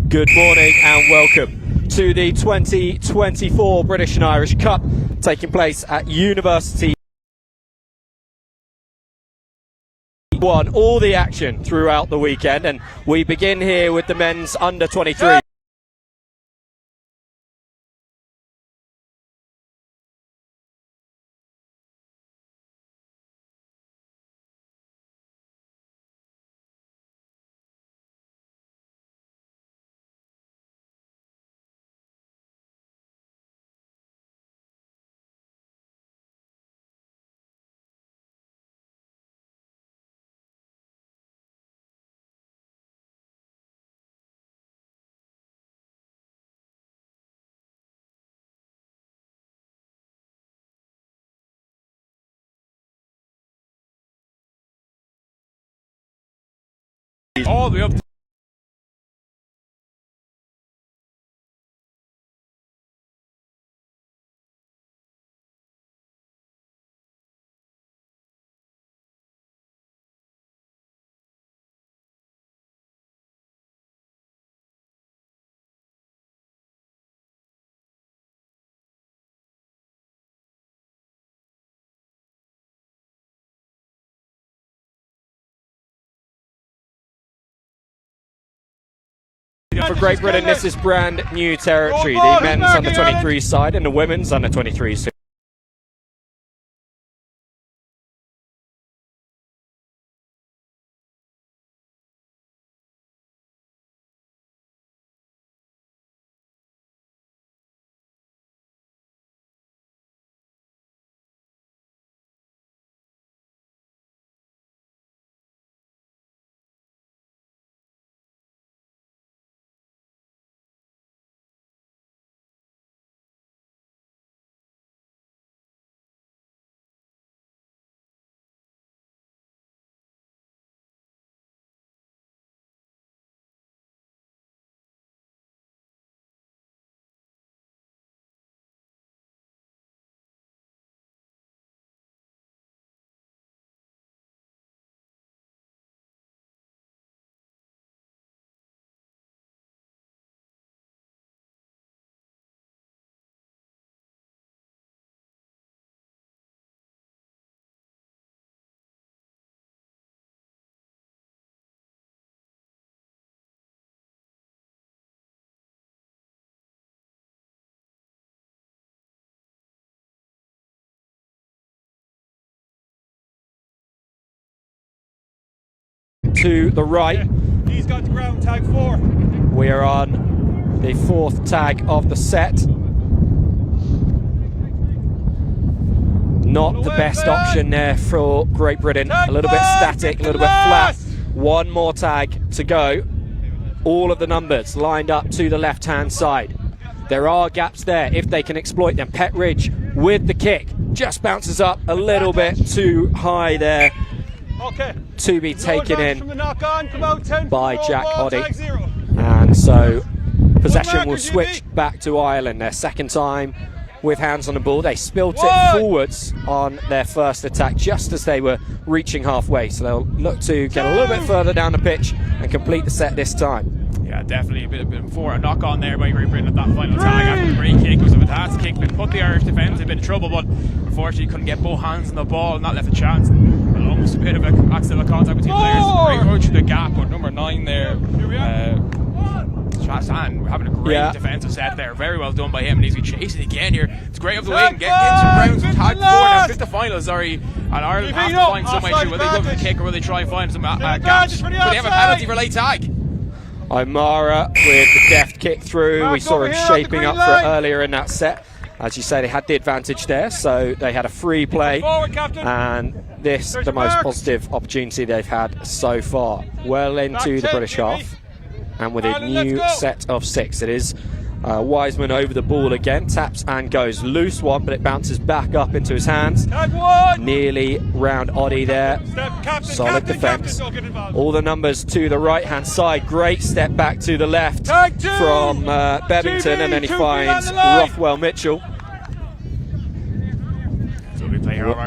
Good morning and welcome to the 2024 British and Irish Cup taking place at University 1. All the action throughout the weekend, and we begin here with the men's under 23. All the way up to For Great Britain, this is brand new territory. The men's under 23 side and the women's under 23 side. To the right, he's got the ground tag 4. we are on the fourth tag of the set. Not the best option there for Great Britain. A little bit static, a little bit flat. One more tag to go. All of the numbers lined up to the left-hand side. There are gaps there if they can exploit them. Petridge with the kick just bounces up a little bit too high there. To be taken in by Jack Oddie, and so possession will switch back to Ireland. Their second time with hands on the ball. They spilt it forwards on their first attack just as they were reaching halfway, so they'll look to get a little bit further down the pitch and complete the set this time. Yeah, definitely a bit before a knock on there by Great Britain at that final tag after the break kick. It was a fantastic kick, but put the Irish defence in a bit of trouble, but unfortunately couldn't get both hands on the ball and not left a chance. Well, almost a bit of an accidental contact between players. Great run through the gap, but number 9 there, Shassan having a great defensive set there. Very well done by him, and he's chasing again here. It's great of the wing, getting some grounds with tag 4 now. Fifth to final, sorry. And Ireland have to find some way through. Will they go for the kick or will they try and find some gaps? But they have a penalty for late tag. O'Mara with the deft kick through. We saw him shaping up for it earlier in that set. As you say, they had the advantage there, so they had a free play, and this the most positive opportunity they've had so far. Well into the British half, and with a new set of 6. It is Wiseman over the ball again, taps and goes. Loose one, but it bounces back up into his hands. Nearly round Oddie there. Solid defence. All the numbers to the right hand side. Great step back to the left from Bevington, and then he finds Rothwell Mitchell.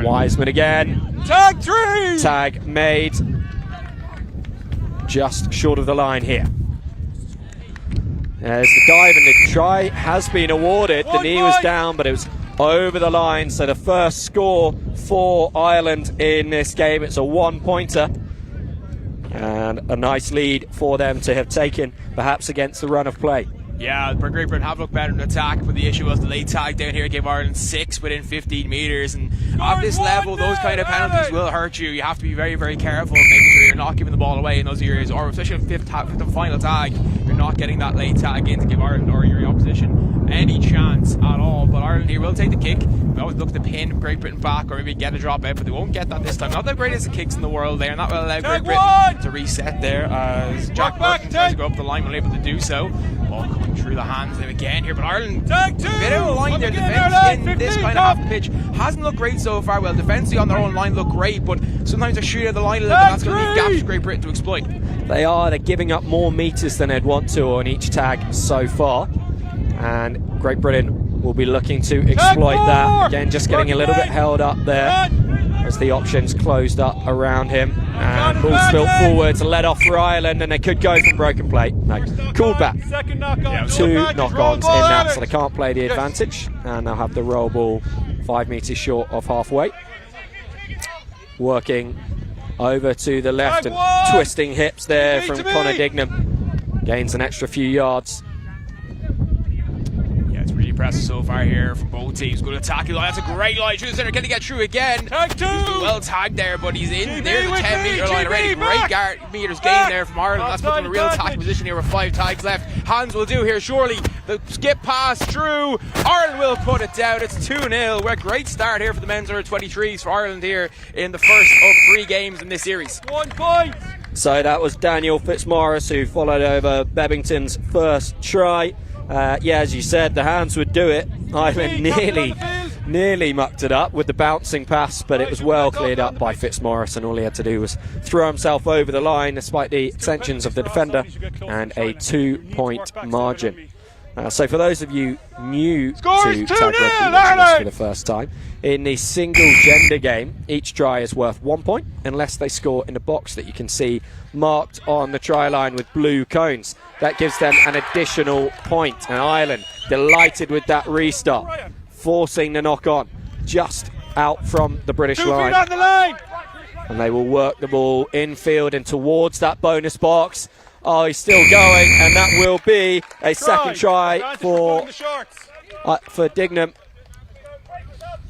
Wiseman again. Tag 3! Tag made just short of the line here. There's the dive, and the try has been awarded. The knee was down, but it was over the line. So the first score for Ireland in this game. It's a 1-pointer. And a nice lead for them to have taken, perhaps against the run of play. Yeah, Great Britain have looked better in attack, but the issue was the late tag down here gave Ireland 6 within 15 metres. And at this level, those kind of penalties will hurt you. You have to be very, very careful of making sure you're not giving the ball away in those areas, or especially in fifth and final tag, you're not getting that late tag in to give Ireland or your opposition any chance at all. But Ireland here will take the kick. We always look to pin Great Britain back or maybe get a drop out, but they won't get that this time. Not the greatest kicks in the world there, not will allow Great Britain to reset there as Jack Burton tries to go up the line, unable to do so. Ball coming through the hands of him again here, but Ireland bit out of line there. Defence in this kind of half the pitch hasn't looked great so far. Well, defensively on their own line look great, but sometimes they're shooting at the line a little bit. That's going to leave gaps for Great Britain to exploit. They're giving up more metres than they'd want to on each tag so far, and Great Britain will be looking to exploit that. Again, just getting a little bit held up there as the options closed up around him, and ball spilt forwards, led off for Ireland, and they could go from broken play. No, called back. 2 knock-ons in that, so they can't play the advantage, and they'll have the roll ball 5 metres short of halfway. Working over to the left and twisting hips there from Connor Dignam. Gains an extra few yards. Really impressive so far here from both teams. Good attack. That's a great line. Through the center. Can he get through again? Tag 2. He's been well tagged there, but he's in near the 10-metre line already. Great meters gain there from Ireland. That's put them in a real attacking position here with 5 tags left. Hands will do here, surely. The skip pass through. Ireland will put it down. It's 2-0. What a great start here for the men's under 23s for Ireland here in the first of 3 games in this series. 1 point. So that was Daniel Fitzmaurice who followed over Bebbington's first try. Yeah, as you said, the hands would do it. Ireland nearly mucked it up with the bouncing pass, but it was well cleared up by Fitzmaurice, and all he had to do was throw himself over the line despite the attentions of the defender, and a 2-point margin. So for those of you new to tag rugby, watching this for the first time, in the single gender game, each try is worth 1 point unless they score in a box that you can see marked on the try line with blue cones. That gives them an additional point, and Ireland delighted with that restart, forcing the knock-on just out from the British line. And they will work the ball infield and towards that bonus box. Oh, he's still going, and that will be a second try for Dignam.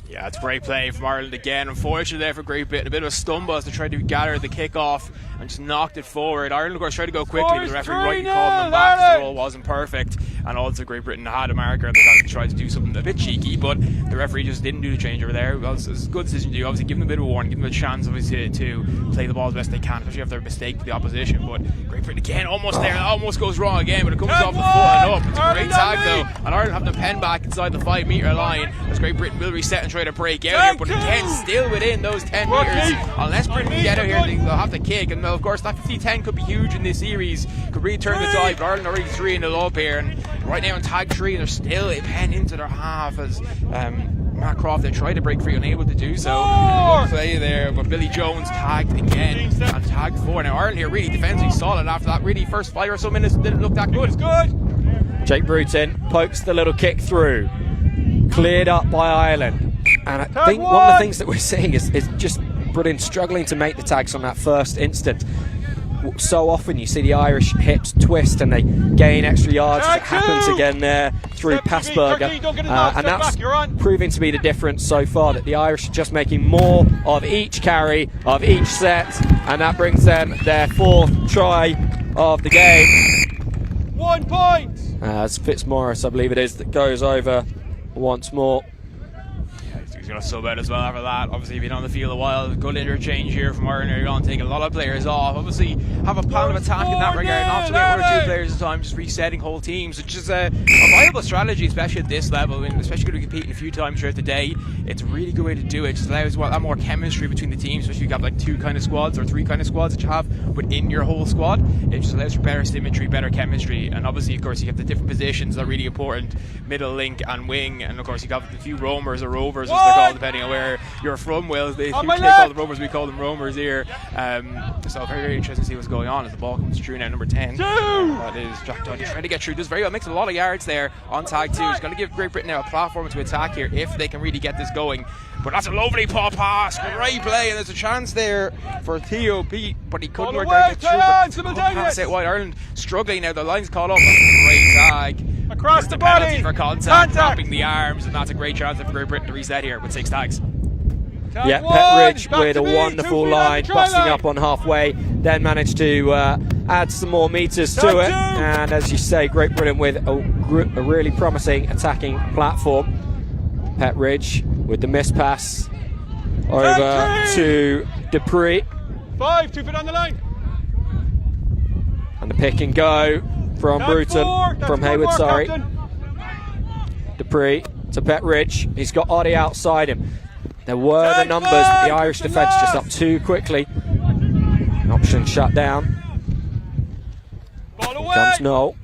Yeah, it's great play from Ireland again. Unfortunately there for Great Britain, a bit of a stumble as they tried to gather the kick-off and just knocked it forward. Ireland, of course, tried to go quickly, but the referee rightly called them back because the roll wasn't perfect. And also Great Britain had a marker. They kind of tried to do something a bit cheeky, but the referee just didn't do the change over there. Well, it's a good decision to do. Obviously, give them a bit of a warning, give them a chance, obviously, to play the ball as best they can, especially if they're a mistake to the opposition. But Great Britain again, almost there, almost goes wrong again, but it comes off the foot and up. It's a great tag though, and Ireland have the pen back inside the 5-metre line as Great Britain will reset and try to break out here, but again, still within those 10 metres. Unless Britain can get out here, they'll have to kick, and of course that 50-10 could be huge in this series, could really turn the tide, but Ireland already 3-0 up here, and right now in tag 3, they're still a pen into their half as Matt Croft, they tried to break free, unable to do so. Good play there, but Billy Jones tagged again and tagged 4. Now Ireland here really defensively solid after that. Really first 5 or so minutes didn't look that good. Jake Bruton pokes the little kick through, cleared up by Ireland, and I think one of the things that we're seeing is just Britain struggling to make the tags on that first instant. So often you see the Irish hips twist and they gain extra yards. It happens again there through Passberger, and that's proving to be the difference so far, that the Irish are just making more of each carry, of each set, and that brings them their 4th try of the game. 1 point! As Fitzmaurice, I believe it is, that goes over once more. He's going to sub out as well after that. Obviously been on the field a while. Good interchange here from Ireland. You're going to take a lot of players off. Obviously have a plan of attack in that regard, not to get 1 or 2 players at a time, just resetting whole teams, which is a viable strategy, especially at this level. I mean, especially going to be competing a few times throughout the day. It's a really good way to do it. It just allows a lot more chemistry between the teams, especially if you've got like 2 kind of squads or 3 kind of squads that you have within your whole squad. It just allows for better symmetry, better chemistry, and obviously of course you have the different positions that are really important, middle, link and wing, and of course you got a few roamers or rovers as they're called depending on where you're from. Wales, they call them rubbers, we call them roamers here. So very, very interesting to see what's going on as the ball comes through now. Number 10. That is Jack Dundee trying to get through. Does very well, makes a lot of yards there on tag 2. He's going to give Great Britain now a platform to attack here if they can really get this going. But that's a lovely paw pass, great play, and there's a chance there for Theo Pete, but he couldn't work out, get through, but couldn't pass it wide. Ireland struggling now, the line's caught up. That's a great tag. Across the penalty body for contact, dropping the arms, and that's a great chance for Great Britain to reset here with 6 tags. Yeah, Petridge with a wonderful line, busting up on halfway, then managed to add some more meters to it. And as you say, Great Britain with a really promising attacking platform. Petridge with the miss pass over to Dupree. 5, 2 foot on the line. And the pick and go from Bruton, from Hayward, sorry. Dupree to Petridge. He's got Oddie outside him. There were the numbers, but the Irish defence just up too quickly. Option shut down. Ball away. Comes Noel.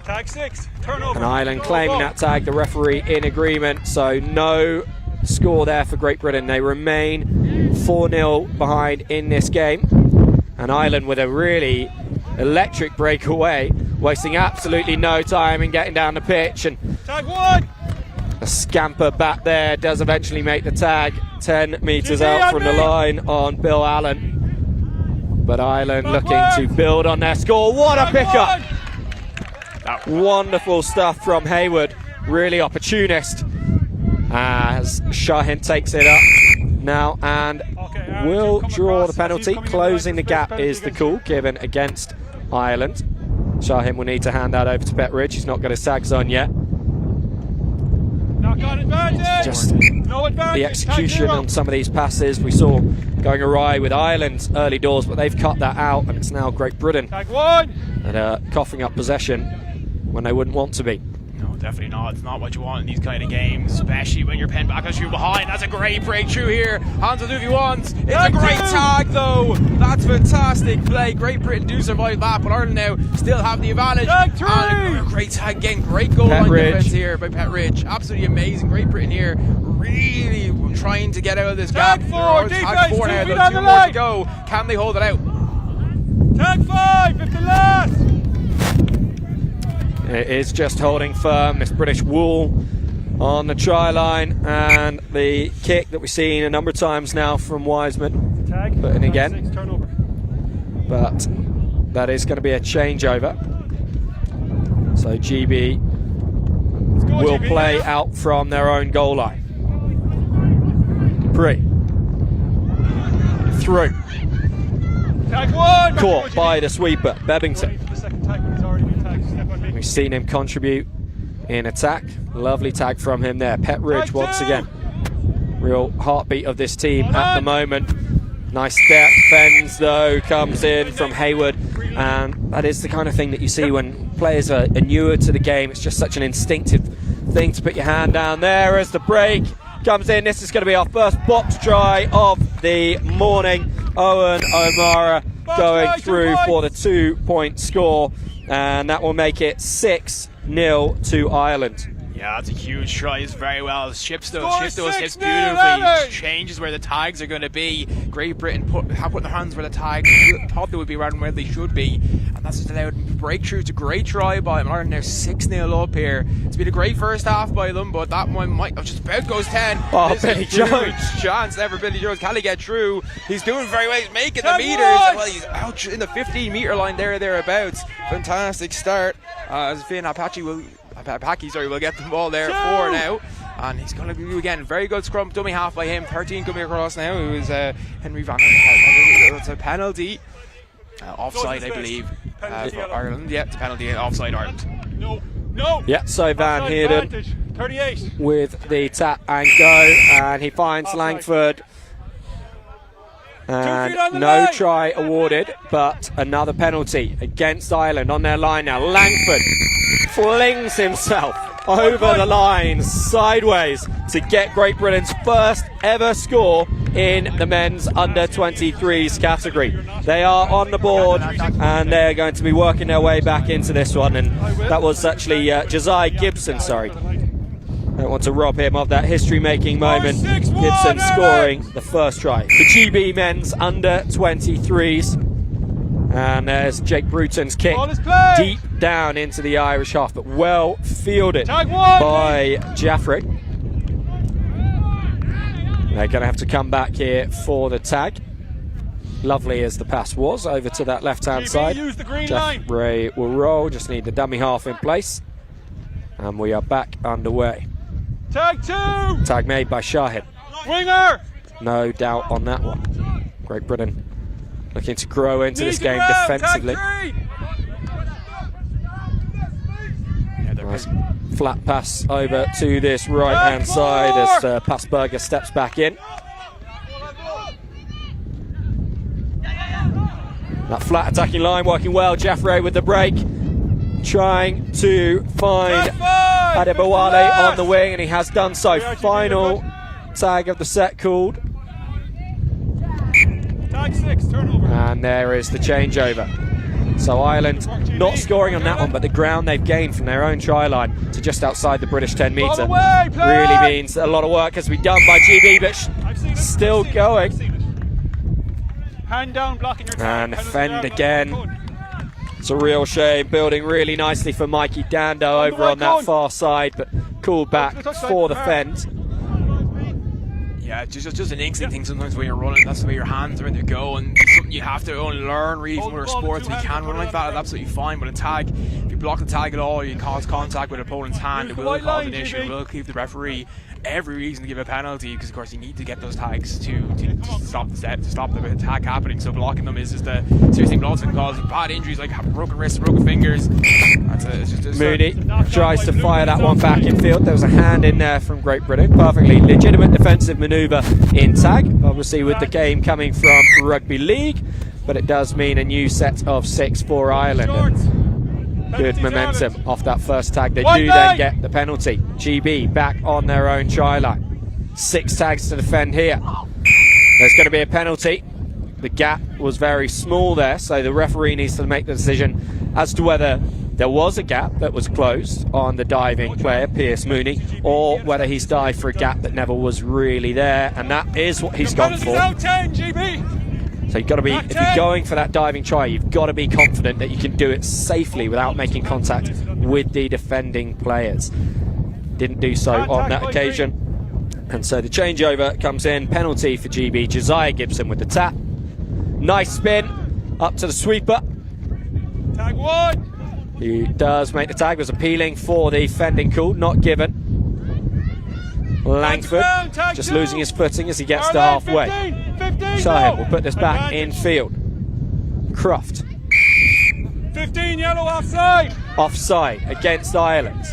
Tag 6, turnover. And Ireland claiming that tag, the referee in agreement, so no score there for Great Britain. They remain 4-0 behind in this game. And Ireland with a really electric breakaway, wasting absolutely no time in getting down the pitch. And tag 1. a scamper back there does eventually make the tag, 10 metres out from the line on Bill Allen. But Ireland looking to build on their score. What a pickup! Wonderful stuff from Hayward, really opportunist, as Shahin takes it up now and will draw the penalty. Closing the gap is the call given against Ireland. Shahin will need to hand that over to Petridge. He's not got his tags on yet. Just the execution on some of these passes we saw going awry with Ireland's early doors, but they've cut that out, and it's now Great Britain that are coughing up possession when they wouldn't want to be. No, definitely not. It's not what you want in these kind of games, especially when you're penned back as you're behind. That's a great breakthrough here. Hands will do if he wants. It's a great tag though. That's fantastic play. Great Britain do survive that, but Ireland now still have the advantage. And a great tag again. Great goal line defense here by Petridge. Absolutely amazing. Great Britain here really trying to get out of this gap. Tag 4 now, though. 2 more to go. Can they hold it out? Tag 5, if the last. It is just holding firm, this British wool on the try line, and the kick that we've seen a number of times now from Wiseman. Put in again. But that is going to be a changeover. So GB will play out from their own goal line. Dupree. Through. Tag 1. Caught by the sweeper, Bebbington. We've seen him contribute in attack. Lovely tag from him there. Petridge once again. Real heartbeat of this team at the moment. Nice step. Fens though comes in from Hayward. And that is the kind of thing that you see when players are newer to the game. It's just such an instinctive thing to put your hand down there as the break comes in. This is going to be our first box try of the morning. Owen O'Mara going through for the 2-point score. And that will make it 6-0 to Ireland. Yeah, that's a huge try. It's very well. Shift those hips beautifully. Changes where the tags are going to be. Great Britain have put their hands where the tags thought they would be rather than where they should be. And that's just allowed breakthrough. It's a great try by them. Ireland now 6-0 up here. It's been a great first half by them, but that one might just about goes 10. Oh, Billy Jones. Chance ever. Billy Jones. Can he get through? He's doing very well. He's making the meters. Well, he's out in the 15-metre line thereabouts. Fantastic start. As Finn Apache will get the ball there 4 now, and he's going to do again. Very good scrum, dummy half by him. 13 coming across now. It was Henry Van. It's a penalty, offside, I believe, for Ireland. Yeah, it's a penalty, offside Ireland. No. Yeah, so Van Heerden 38 with the tap and go, and he finds Langford. And no try awarded, but another penalty against Ireland on their line now. Langford flings himself over the line sideways to get Great Britain's first ever score in the men's under-23s category. They are on the board and they're going to be working their way back into this one, and that was actually Josiah Gibson, sorry. Don't want to rob him of that history-making moment. Gibson scoring the first try. The GB men's under 23s. And there's Jake Bruton's kick deep down into the Irish half, but well fielded by Jaffrey. They're going to have to come back here for the tag. Lovely as the pass was over to that left-hand side. Jaffrey will roll, just need the dummy half in place. And we are back underway. Tag 2! Tag made by Shahid. Winger! No doubt on that one. Great Britain looking to grow into this game defensively. Nice flat pass over to this right-hand side as Passberger steps back in. That flat attacking line working well. Jaffrey with the break, trying to find Adebawale on the wing, and he has done so. Final tag of the set called. Tag 6, turnover. And there is the changeover. So Ireland not scoring on that one, but the ground they've gained from their own try line to just outside the British 10 metre really means a lot of work has to be done by GB, but still going. Hand down, blocking your And defend again. It's a real shame, building really nicely for Mikey Dando over on that far side, but called back for the fend. Yeah, it's just an instinct thing sometimes when you're running. That's the way your hands are when they go, and it's something you have to only learn really from other sports. When you can run like that, it's absolutely fine. But in tag, if you block the tag at all, you cause contact with an opponent's hand, it will cause an issue. It will keep the referee every reason to give a penalty, because of course you need to get those tags to stop the set, to stop the tag happening. So blocking them is just a serious thing, but also can cause bad injuries like broken wrists, broken fingers. Mooney tries to fire that one back in field. There was a hand in there from Great Britain. Perfectly legitimate defensive manoeuvre in tag, obviously with the game coming from Rugby League, but it does mean a new set of 6 for Ireland. Good momentum off that first tag. They do then get the penalty. GB back on their own try line. 6 tags to defend here. There's going to be a penalty. The gap was very small there, so the referee needs to make the decision as to whether there was a gap that was closed on the diving player, Pierce Mooney, or whether he's dived for a gap that never was really there, and that is what he's gone for. So you've got to be, if you're going for that diving try, you've got to be confident that you can do it safely without making contact with the defending players. Didn't do so on that occasion. And so the changeover comes in, penalty for GB. Josiah Gibson with the tap. Nice spin, up to the sweeper. Tag 1. He does make the tag, was appealing for the fending call, not given. Langford just losing his footing as he gets to halfway. Shahid will put this back in field. Croft. 15 yellow offside. Offside against Ireland.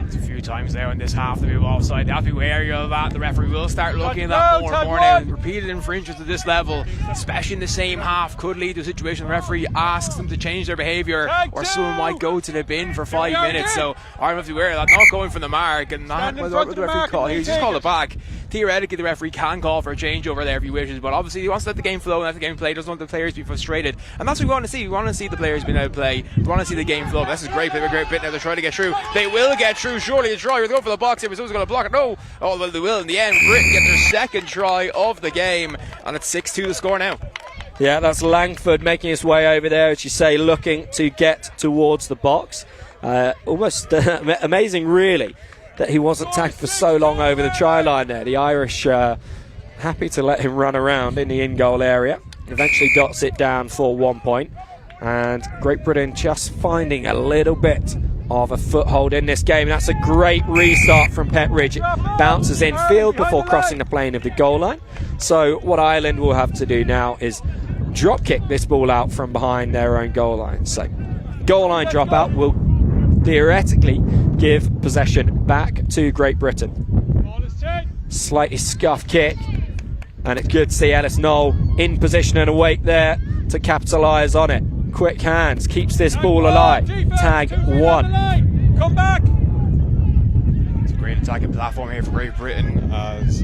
It's a few times there in this half to be offside. They have to be wary of that. The referee will start looking at that more and more now. Repeated infringements at this level, especially in the same half, could lead to a situation where the referee asks them to change their behaviour, or someone might go to the bin for 5 minutes. So Ireland have to be wary of that, not going from the mark, and not what the referee call. He's just called it back. Theoretically, the referee can call for a change over there if he wishes, but obviously he wants to let the game flow and let the game play. He doesn't want the players to be frustrated, and that's what we want to see. We want to see the players being able to play. We want to see the game flow. This is great. They have a great bit now. They're trying to get through. They will get through. Surely a try. They're going for the box here, but someone's going to block it. No. Oh, well, they will in the end. Britain get their second try of the game, and it's 6-2 the score now. Yeah, that's Langford making his way over there, as you say, looking to get towards the box. Almost amazing, really, that he wasn't tagged for so long over the try line there. The Irish happy to let him run around in the in-goal area. Eventually dots it down for 1 point. And Great Britain just finding a little bit of a foothold in this game. That's a great restart from Petridge. It bounces in field before crossing the plane of the goal line. So what Ireland will have to do now is drop kick this ball out from behind their own goal line. So goal line dropout will theoretically give possession back to Great Britain. Slightly scuffed kick, and it's good to see Ellis Knoll in position and awake there to capitalise on it. Quick hands, keeps this ball alive. Tag 1. Come back. It's a great Great attacking platform here for Great Britain as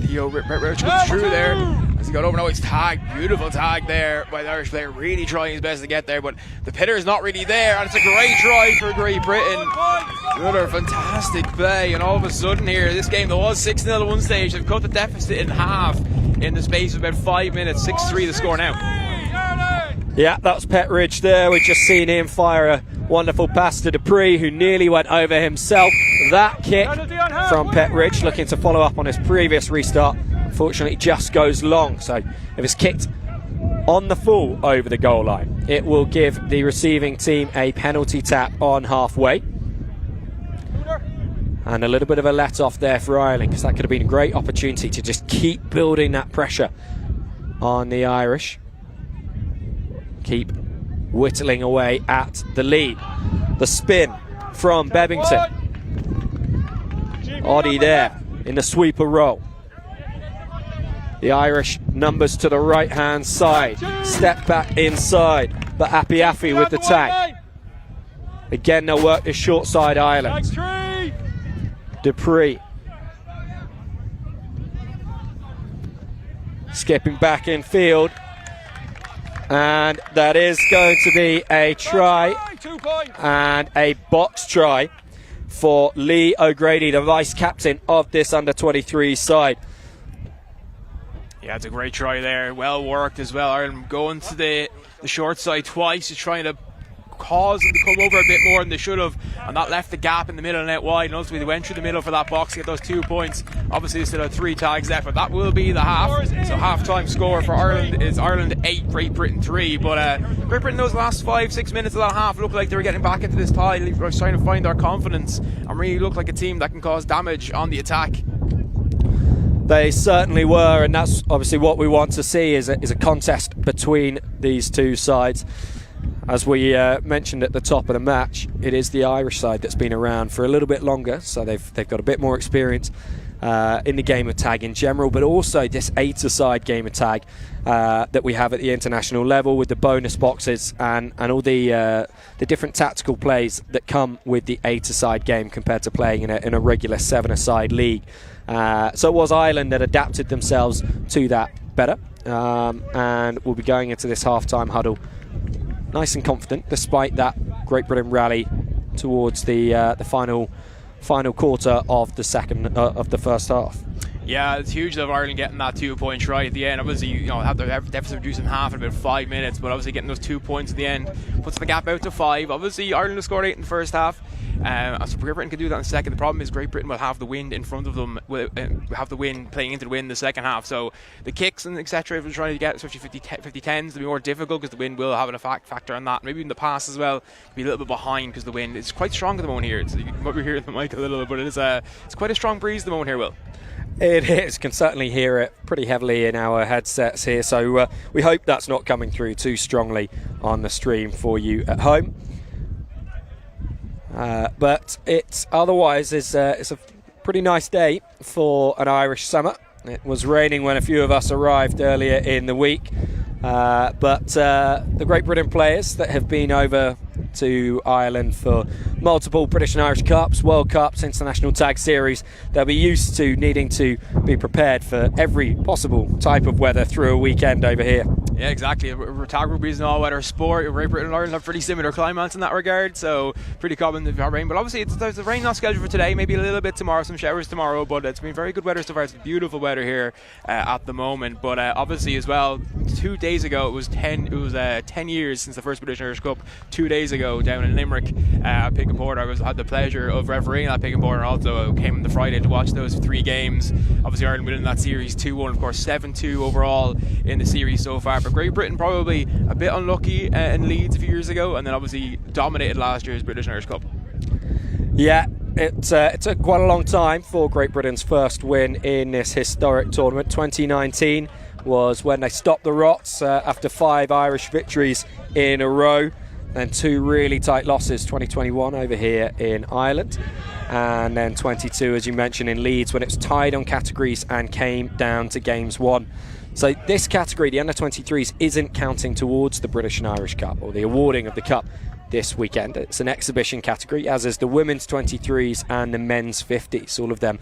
Theo Roach comes through there. As he got over, now it's tagged. Beautiful tag there by the Irish player. Really trying his best to get there, but the pitter is not really there. And it's a great try for Great Britain. Another fantastic play. And all of a sudden here, this game that was 6-0 at one stage, they've cut the deficit in half in the space of about 5 minutes. 6-3 the score now. Yeah, that was Petridge there. We've just seen him fire a wonderful pass to Dupree, who nearly went over himself. That kick from Petridge, looking to follow up on his previous restart, unfortunately just goes long. So if it's kicked on the full over the goal line, it will give the receiving team a penalty tap on halfway. And a little bit of a let-off there for Ireland, because that could have been a great opportunity to just keep building that pressure on the Irish. Keep whittling away at the lead. The spin from Bebbington. Oddie there in the sweeper roll. The Irish numbers to the right-hand side. Step back inside, but Apiafi with the tag. Again, they'll work this short side island. Dupree. Skipping back in field. And that is going to be a try and a box try for Lee O'Grady, the vice captain of this under-23 side. Yeah, it's a great try there. Well worked as well. Ireland going to the short side twice, just trying to cause them to come over a bit more than they should have, and that left the gap in the middle net wide, and ultimately they went through the middle for that box to get those 2 points. Obviously they still have 3 tags left, but that will be the half. So half-time score for Ireland is Ireland 8, Great Britain 3. But Great Britain, those last 5-6 minutes of that half looked like they were getting back into this tie. They were trying to find their confidence and really look like a team that can cause damage on the attack. They certainly were, and that's obviously what we want to see, is a contest between these two sides. As we mentioned at the top of the match, it is the Irish side that's been around for a little bit longer, so they've got a bit more experience in the game of tag in general, but also this 8-a-side game of tag that we have at the international level, with the bonus boxes and all the different tactical plays that come with the 8-a-side game compared to playing in a regular 7-a-side league. So it was Ireland that adapted themselves to that better, and we'll be going into this half-time huddle nice and confident, despite that Great Britain rally towards the final quarter of the first half. Yeah, it's huge that Ireland getting that 2-point try at the end. Obviously, you know, have the deficit reduced in half in about 5 minutes, but obviously getting those 2 points at the end puts the gap out to 5. Obviously, Ireland has scored 8 in the first half. So Great Britain can do that in the second. The problem is Great Britain will have the wind in front of them, will have the wind playing into the wind in the second half. So the kicks and etc. if we're trying to get, especially 50-10s, will be more difficult because the wind will have an factor on that. Maybe in the pass as well, be a little bit behind because the wind is quite strong at the moment here. You might be hearing the mic a little bit, but it's quite a strong breeze at the moment here, Will. It is. Can certainly hear it pretty heavily in our headsets here, so we hope that's not coming through too strongly on the stream for you at home. But it otherwise is it's a pretty nice day for an Irish summer. It was raining when a few of us arrived earlier in the week, but the Great Britain players that have been over to Ireland for multiple British and Irish Cups, World Cups, International Tag Series, they'll be used to needing to be prepared for every possible type of weather through a weekend over here. Yeah, exactly. Tag rugby is an all-weather sport. Great Britain and Ireland have pretty similar climates in that regard, so pretty common to have rain. But obviously, there's a rain not scheduled for today, maybe a little bit tomorrow, some showers tomorrow, but it's been very good weather so far. It's beautiful weather here at the moment. But obviously, as well, 2 days ago, it was 10 years since the first British and Irish Cup. 2 days ago, down in Limerick at Pick and Porter, I had the pleasure of refereeing at Pick and Porter, and also came on the Friday to watch those 3 games. Obviously, Ireland winning that series 2-1, of course, 7-2 overall in the series so far. But Great Britain probably a bit unlucky in Leeds a few years ago, and then obviously dominated last year's British and Irish Cup. Yeah, it took quite a long time for Great Britain's first win in this historic tournament. 2019 was when they stopped the rots after 5 Irish victories in a row, then 2 really tight losses, 2021 over here in Ireland, and then 22, as you mentioned, in Leeds, when it was tied on categories and came down to games won. So this category, the under-23s, isn't counting towards the British and Irish Cup or the awarding of the cup. this weekend. It's an exhibition category, as is the women's 23s and the men's 50s, all of them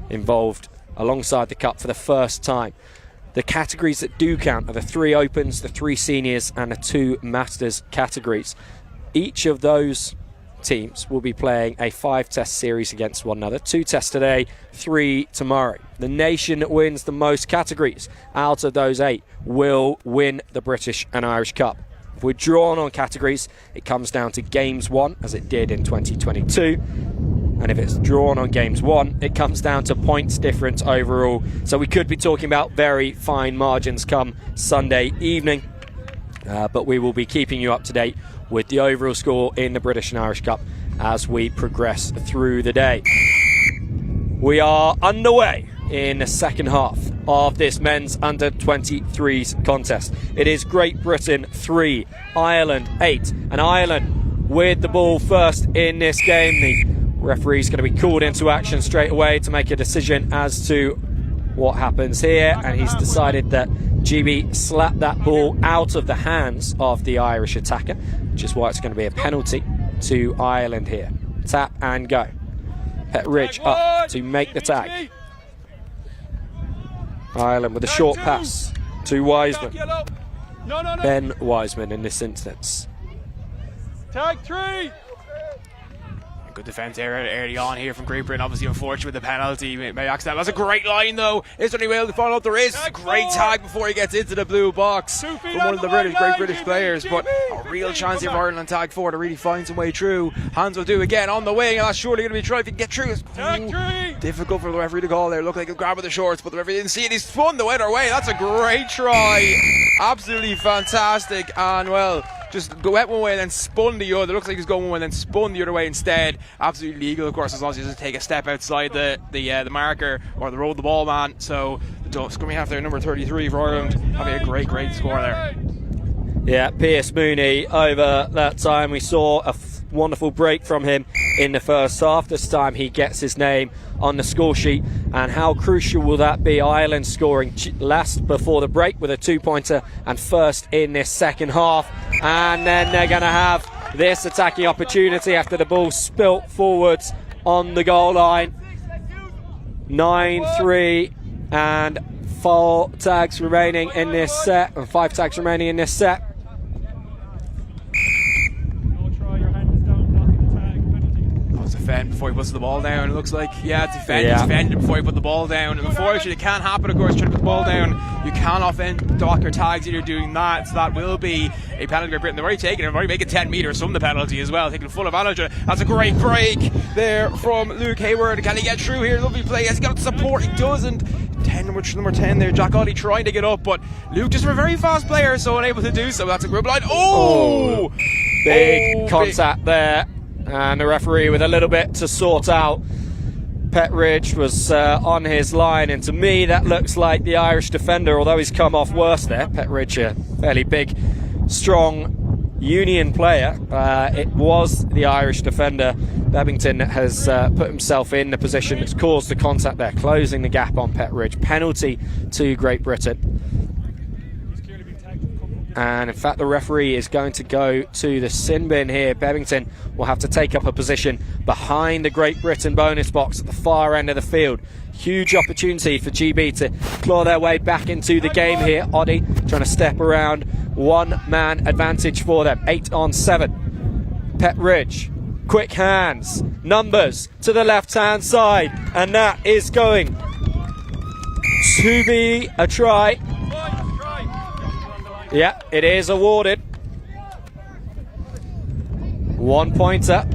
involved alongside the cup for the first time. The categories that do count are the 3 opens, the 3 seniors and the 2 masters categories. Each of those teams will be playing a 5-test series against one another. 2 tests today, 3 tomorrow. The nation that wins the most categories out of those 8 will win the British and Irish Cup. If we're drawn on categories, it comes down to games won, as it did in 2022. And if it's drawn on games won, it comes down to points difference overall. So we could be talking about very fine margins come Sunday evening. But we will be keeping you up to date with the overall score in the British and Irish Cup as we progress through the day. We are underway in the second half of this men's under-23s contest. It is Great Britain 3, Ireland 8, and Ireland with the ball first in this game. The referee's going to be called into action straight away to make a decision as to what happens here, and he's decided that GB slapped that ball out of the hands of the Irish attacker, which is why it's going to be a penalty to Ireland here. Tap and go. Petridge up to make the tag. Ireland with a short pass to Wiseman. Ben Wiseman in this instance. Tag 3. Good defence early on here from Great Britain. Obviously unfortunate with the penalty. May accident. That's a great line though. Is there any way to follow up? There is. Great tag before he gets into the blue box from one of the Great British players. But a real chance here for Ireland on tag 4 to really find some way through. Hans will do again on the wing, and that's surely going to be trying to get through. Tag 3. Difficult for the referee to call there. Looked like a grab with the shorts, but the referee didn't see it. He's spun the other way. That's a great try. Absolutely fantastic. And well, just went one way and then spun the other. Looks like he's going one way and then spun the other way instead. Absolutely legal, of course, as long as he doesn't take a step outside the marker or the road the ball man. So it's going to have their number 33 for Ireland, having a great score there. Yeah, Pierce Mooney over that time. We saw a wonderful break from him in the first half. This time he gets his name on the score sheet. And how crucial will that be? Ireland scoring last before the break with a 2-pointer and first in this second half. And then they're going to have this attacking opportunity after the ball spilt forwards on the goal line. 9-3 and 4 tags remaining in this set, and 5 tags remaining in this set. Defend before he puts the ball down. It looks like, defend before he put the ball down. And unfortunately, it can't happen, of course, trying to put the ball down. You cannot dock your tags either doing that, so that will be a penalty for Britain. They've already taken it, they've already making 10 metres from the penalty as well, taking full advantage of it. That's a great break there from Luke Hayward. Can he get through here? Lovely play. Has he got support? He doesn't. Number 10 there, Jack Ollie trying to get up, but Luke just a very fast player, so unable to do so. That's a grub line. Big contact there. And the referee with a little bit to sort out. Petridge was on his line, and to me that looks like the Irish defender, although he's come off worse there. Petridge, a fairly big, strong Union player. It was the Irish defender, Bebbington, that has put himself in the position that's caused the contact there, closing the gap on Petridge. Penalty to Great Britain. And in fact, the referee is going to go to the sin bin here. Bebbington will have to take up a position behind the Great Britain bonus box at the far end of the field. Huge opportunity for GB to claw their way back into the game here. Oddie trying to step around. 1-man advantage for them. 8 on 7. Petridge, quick hands, numbers to the left-hand side. And that is going to be a try. Yeah, it is awarded. 1-pointer.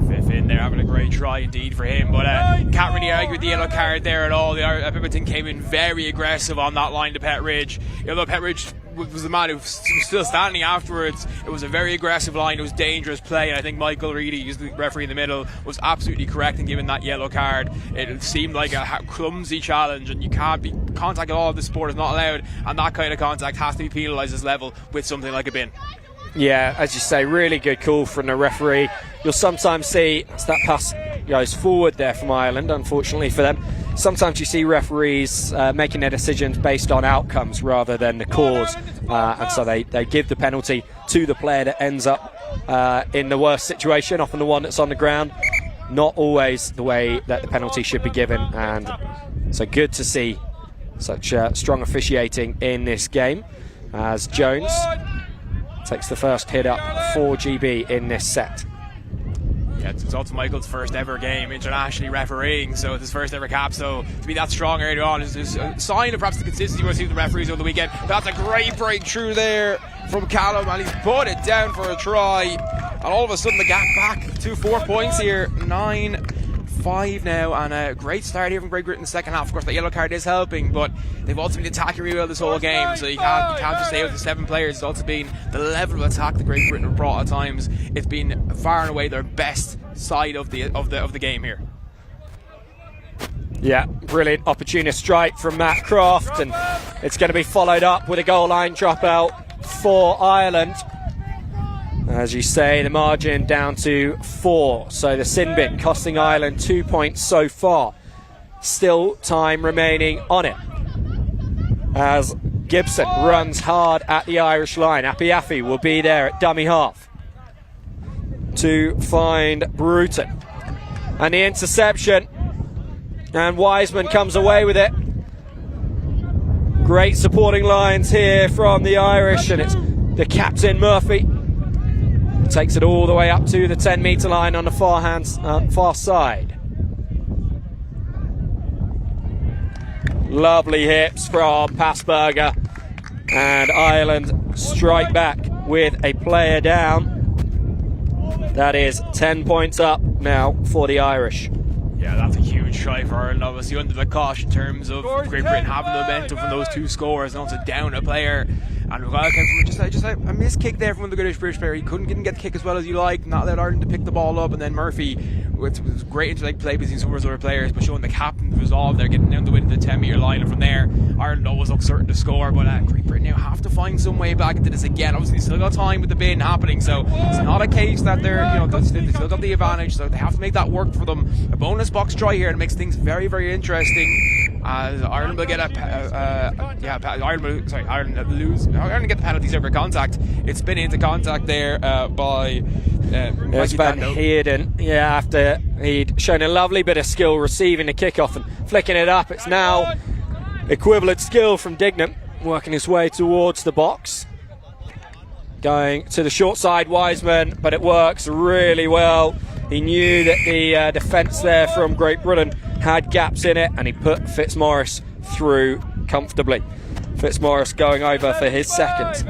Fifth in there, having a great try indeed for him, but can't really argue with the yellow card there at all. Bebbington came in very aggressive on that line to Petridge. Although Petridge was the man who was still standing afterwards, it was a very aggressive line. It was dangerous play, and I think Michael Reedy, who's the referee in the middle, was absolutely correct in giving that yellow card. It seemed like a clumsy challenge, and you can't be contact at all of the sport is not allowed, and that kind of contact has to be penalised as level with something like a bin. Yeah, as you say, really good call from the referee. You'll sometimes see as that pass goes forward there from Ireland, unfortunately for them. sometimes you see referees making their decisions based on outcomes rather than the cause, and so they give the penalty to the player that ends up in the worst situation, often the one that's on the ground. Not always the way that the penalty should be given, and so good to see such strong officiating in this game as Jones takes the first hit up for GB in this set. Yeah, it's also Michael's first ever game internationally refereeing, so it's his first ever cap, so to be that strong early on is a sign of perhaps the consistency we'll see with the referees over the weekend. That's a great breakthrough there from Callum, and he's put it down for a try, and all of a sudden the gap back to 4 points here, 9-5 now, and a great start here from Great Britain in the second half. Of course, the yellow card is helping, but they've also been attacking really well this whole game, so you can't just say with the 7 players. It's also been the level of attack that Great Britain have brought at times. It's been far and away their best side of the game here. Yeah, brilliant opportunist strike from Matt Croft, and it's going to be followed up with a goal line dropout for Ireland. As you say, the margin down to 4, so the sin bin costing Ireland 2 points so far. Still time remaining on it as Gibson runs hard at the Irish line. Apiafi will be there at dummy half to find Bruton, and the interception, and Wiseman comes away with it. Great supporting lines here from the Irish, and it's the captain Murphy takes it all the way up to the 10-metre line on the far side. Lovely hips from Passberger, and Ireland strike back with a player down. That is 10 points up now for the Irish. Yeah, that's a huge try for Ireland, obviously under the cosh in terms of Great Britain having the momentum from those 2 scores, and also down a player. And well, came from just a missed kick there from the British player. He didn't get the kick as well as you like, not let Ireland to pick the ball up, and then Murphy with great interlink play between some of his other players, but showing the captain's resolve there, getting down the wind to the 10-metre line, and from there Ireland always look certain to score. But Great Britain now have to find some way back into this again. Obviously, they still got time with the bin happening, so it's not a case that they're they still got the advantage, so they have to make that work for them. A bonus box try here, and it makes things very, very interesting. Ireland will get Ireland get the penalties over contact. It's been into contact there by Van Heerden. Yeah, after he'd shown a lovely bit of skill receiving the kickoff and flicking it up. It's now equivalent skill from Dignam, working his way towards the box. Going to the short side, Wiseman, but it works really well. He knew that the defence there from Great Britain had gaps in it, and he put Fitzmaurice through comfortably. Fitzmaurice going over for his second.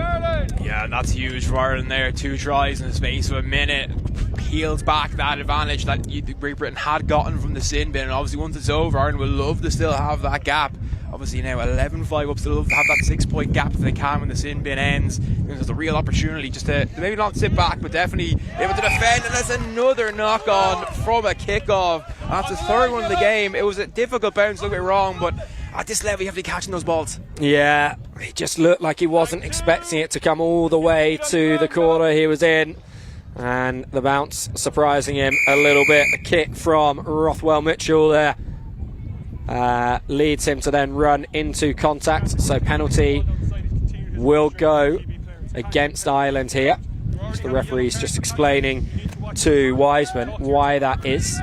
Yeah, and that's huge for Ireland there. 2 tries in the space of a minute. Peels back that advantage that Great Britain had gotten from the sin bin, and obviously once it's over, Ireland will love to still have that gap. Obviously now 11-5 up, still love to have that 6-point gap if they can when the sin bin ends. There's a real opportunity just to maybe not sit back, but definitely able to defend. And that's another knock on from a kickoff. That's the 3rd one of the game. It was a difficult bounce, don't get me wrong, but at this level you have to be catching those balls. Yeah, it just looked like he wasn't expecting it to come all the way to the corner he was in, and the bounce surprising him a little bit. The kick from Rothwell Mitchell there leads him to then run into contact, so penalty will go against Ireland here. So the referee's just explaining to Wiseman why that is.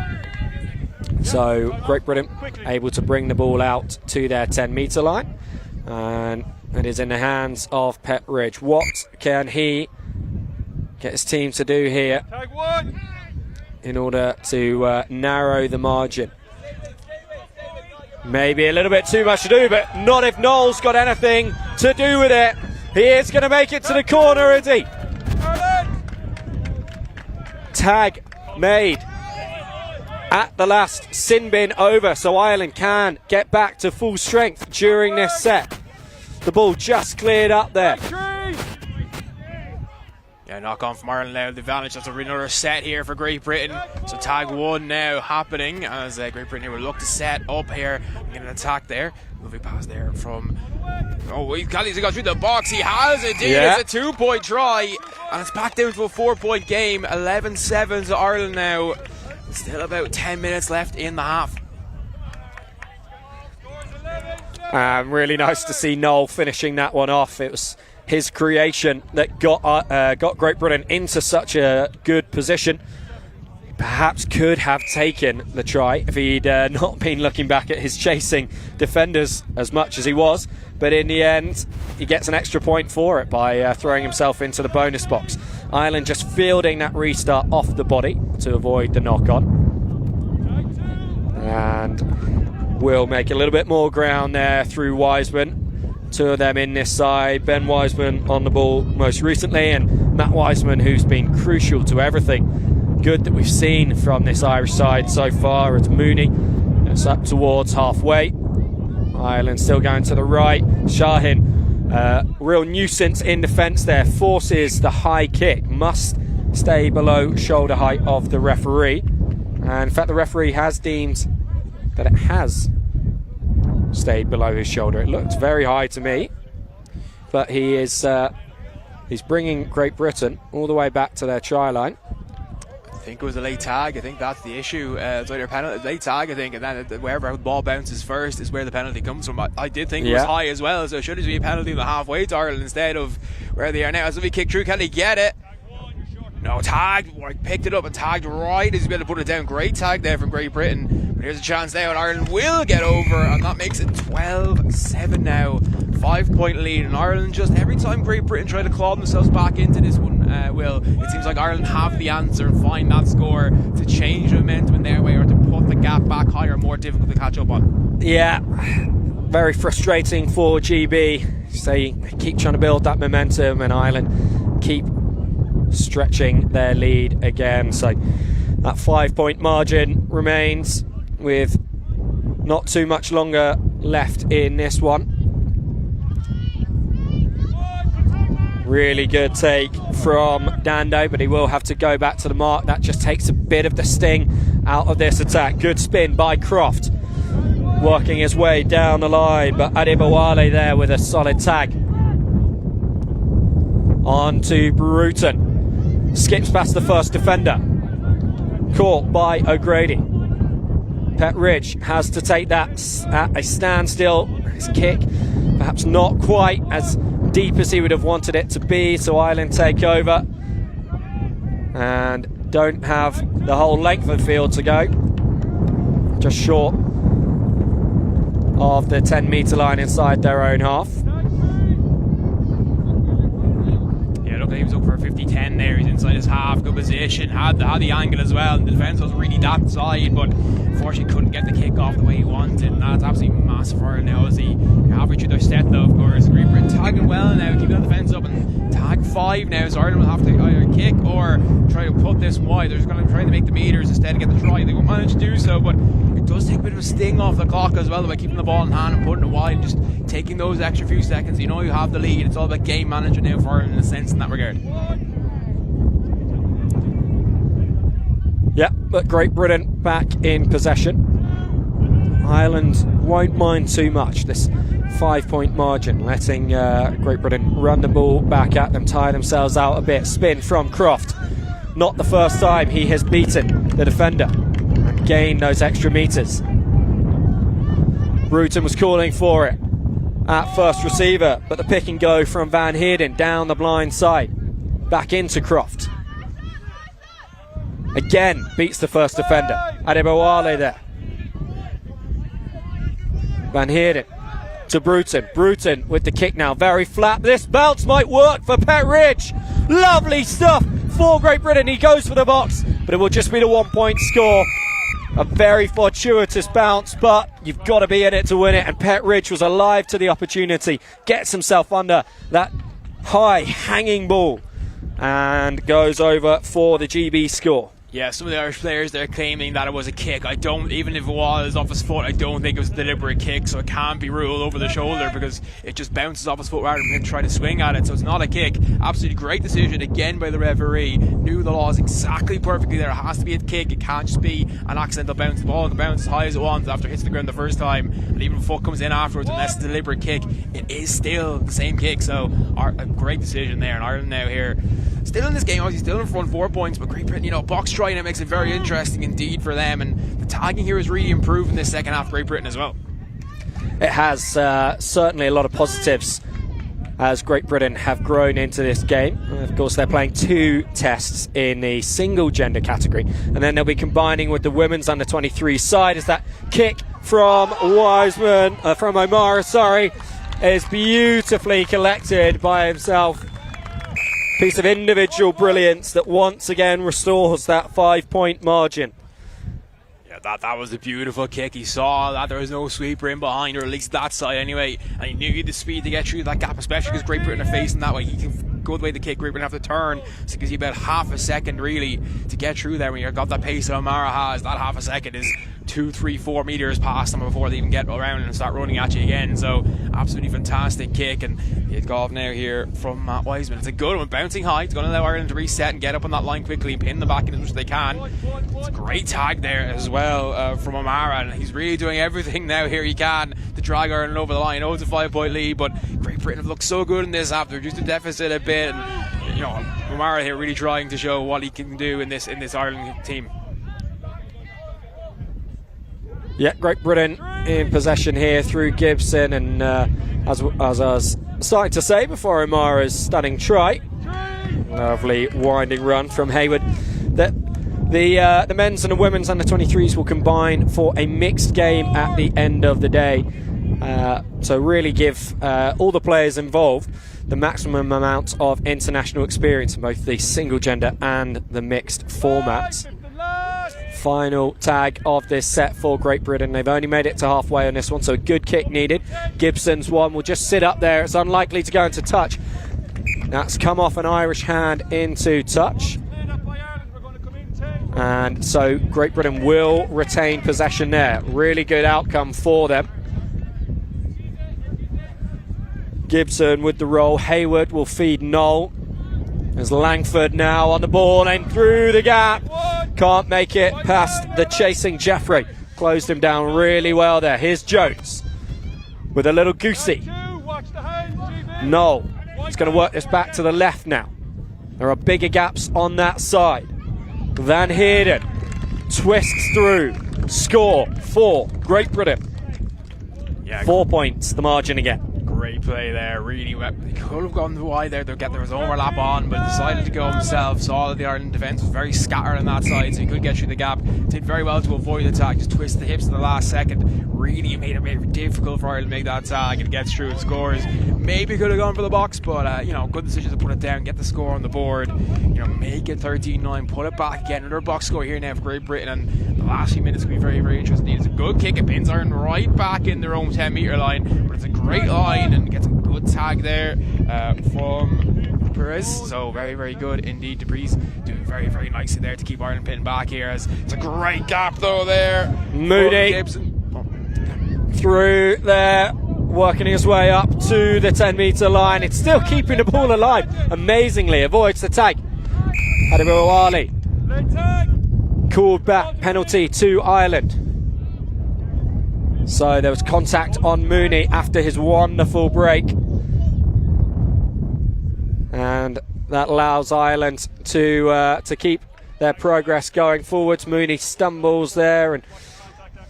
So Great Britain able to bring the ball out to their 10-metre line, and it is in the hands of Petridge. What can he get his team to do here in order to narrow the margin? Maybe a little bit too much to do, but not if Noel's got anything to do with it. He is going to make it to the corner, is he? Tag made at the last, sin bin over, so Ireland can get back to full strength during this set. The ball just cleared up there. Yeah, knock on from Ireland now. The advantage, that's another set here for Great Britain. So tag 1 now happening as Great Britain will look to set up here and get an attack there. Lovely pass there from... Oh, he's got through the box. He has it, dude. Yeah. It's a 2-point try, and it's back down to a 4-point game. 11-7 to Ireland now. Still about 10 minutes left in the half. Really nice to see Noel finishing that one off. It was his creation that got Great Britain into such a good position. Perhaps could have taken the try if he'd not been looking back at his chasing defenders as much as he was. But in the end, he gets an extra point for it by throwing himself into the bonus box. Ireland just fielding that restart off the body to avoid the knock-on. And will make a little bit more ground there through Wiseman. Two of them in this side. Ben Wiseman on the ball most recently, and Matt Wiseman, who's been crucial to everything good that we've seen from this Irish side so far. It's Mooney. It's up towards halfway. Ireland still going to the right. Shahin, real nuisance in defence there. Forces the high kick. Must stay below shoulder height of the referee. And in fact, the referee has deemed that it has stayed below his shoulder. It looked very high to me, but he is he's bringing Great Britain all the way back to their try line. I think it was a late tag. I think that's the issue. It's either a penalty, late tag, I think, and then wherever the ball bounces first is where the penalty comes from. I did think it was high as well, so it should be a penalty in the halfway to Ireland instead of where they are now. As if he kicked through, can he get it? No, tagged. Picked it up and tagged right as he's able to put it down. Great tag there from Great Britain. But here's a chance now, and Ireland will get over, and that makes it 12-7 now. 5-point lead, and Ireland just every time Great Britain try to claw themselves back into this one, it seems like Ireland have the answer and find that score to change the momentum in their way or to put the gap back higher, more difficult to catch up on. Yeah, very frustrating for GB. They keep trying to build that momentum, and Ireland keep stretching their lead again. So that 5-point margin remains with not too much longer left in this one. Really good take from Dando, but he will have to go back to the mark. That just takes a bit of the sting out of this attack. Good spin by Croft, working his way down the line, but Adibawale there with a solid tag. On to Bruton. Skips past the first defender. Caught by O'Grady. Petridge has to take that at a standstill. His kick perhaps not quite as deep as he would have wanted it to be, so Ireland take over and don't have the whole length of the field to go. Just short of the 10-metre line inside their own half. He was up for a 50-10 there. He's inside his half, good position, had the angle as well, and the defence was really that side, but unfortunately couldn't get the kick off the way he wanted, and that's absolutely massive for him now as he halfway through their set though, of course. Great Britain tagging well now, keeping the defence up, and tag 5 now, so Ireland will have to either kick or try to put this wide. They're just going to try to make the meters instead of get the try. They won't manage to do so, but it does take a bit of a sting off the clock as well by keeping the ball in hand and putting it wide and just taking those extra few seconds. You know you have the lead. It's all about game management now for Ireland in a sense in that regard. Yeah, but Great Britain back in possession. Ireland won't mind too much this 5-point margin, letting Great Britain run the ball back at them, tire themselves out a bit. Spin from Croft. Not the first time he has beaten the defender and gained those extra metres. Bruton was calling for it at first receiver, but the pick and go from Van Heerden down the blind side. Back into Croft. Again, beats the first defender. Adibawale there. Van Heerden to Bruton. Bruton with the kick now, very flat. This bounce might work for Petridge. Lovely stuff for Great Britain. He goes for the box, but it will just be the 1-point score. A very fortuitous bounce, but you've got to be in it to win it, and Petridge was alive to the opportunity, gets himself under that high hanging ball and goes over for the GB score. Yeah, some of the Irish players, they're claiming that it was a kick. Even if it was off his foot, I don't think it was a deliberate kick, so it can't be ruled over the shoulder because it just bounces off his foot rather than him trying to swing at it, so it's not a kick. Absolutely great decision again by the referee. Knew the laws exactly perfectly there. It has to be a kick. It can't just be an accidental bounce. The ball can bounce as high as it wants after it hits the ground the first time, and even if foot comes in afterwards, unless it's a deliberate kick, it is still the same kick. So a great decision there, and Ireland now here still in this game, obviously still in front 4 points, but Great Britain, box try, and it makes it very interesting indeed for them, and the tagging here is really improved in this second half, Great Britain as well. it has certainly a lot of positives as Great Britain have grown into this game. Of course, they're playing 2 tests in the single gender category, and then they'll be combining with the women's under-23 side as that kick from O'Mara, is beautifully collected by himself. Piece of individual brilliance that once again restores that 5-point margin. Yeah, that was a beautiful kick. He saw that there was no sweeper in behind, or at least that side anyway, and he knew he had the speed to get through that gap, especially because Great Britain are facing that way. He can go the way the kick, Great Britain have to turn, so it gives you about half a second really to get through there. When you've got that pace that O'Mara has, that half a second is 2, 3, 4 meters past them before they even get around and start running at you again. So absolutely fantastic kick, and it's got off now here from Matt Wiseman. It's a good one, bouncing high. It's going to allow Ireland to reset and get up on that line quickly, pin them back in as much as they can. It's a great tag there as well from O'Mara, and he's really doing everything now here he can to drag Ireland over the line. Oh, it's a 5-point lead, but Great Britain have looked so good in this after reduced the deficit a bit, and you know, O'Mara here really trying to show what he can do in this Ireland team. Yeah, Great Britain in possession here through Gibson, and as I was starting to say before O'Mara's stunning try, lovely winding run from Hayward. The men's and the women's under-23s will combine for a mixed game at the end of the day. So really give all the players involved the maximum amount of international experience in both the single gender and the mixed formats. Final tag of this set for Great Britain. They've only made it to halfway on this one, so a good kick needed. Gibson's one will just sit up there. It's unlikely to go into touch. That's come off an Irish hand into touch. And so Great Britain will retain possession there. Really good outcome for them. Gibson with the roll. Hayward will feed Noel. There's Langford now on the ball and through the gap. Can't make it past the chasing Jeffrey. Closed him down really well there. Here's Jones with a little goosey. Noel is going to work this back to the left now. There are bigger gaps on that side. Van Heerden twists through. Score for Great Britain. Yeah, 4 points, the margin again. Great play there, really well. He could have gone wide there, there was overlap on, but decided to go himself. Saw that the Ireland defence was very scattered on that side, so he could get through the gap. Did very well to avoid the tag, just twist the hips in the last second. Really made it very difficult for Ireland to make that tag, and gets through and scores. Maybe could have gone for the box, but you know, good decision to put it down, get the score on the board. You know, make it 13-9, put it back, get another box score here now for Great Britain, and the last few minutes will be very, very interesting. It's a good kick, it pins Ireland right back in their own 10-metre line, but it's a great line and gets a good tag there from Perez. So very, very good indeed. Dupree's doing very, very nicely there to keep Ireland pinned back here. As it's a great gap though there. Moody through there, working his way up to the 10-metre line. It's still keeping the ball alive. Amazingly avoids the tag. Adibir Ali called back, penalty to Ireland. So there was contact on Mooney after his wonderful break, and that allows Ireland to keep their progress going forwards. Mooney stumbles there, and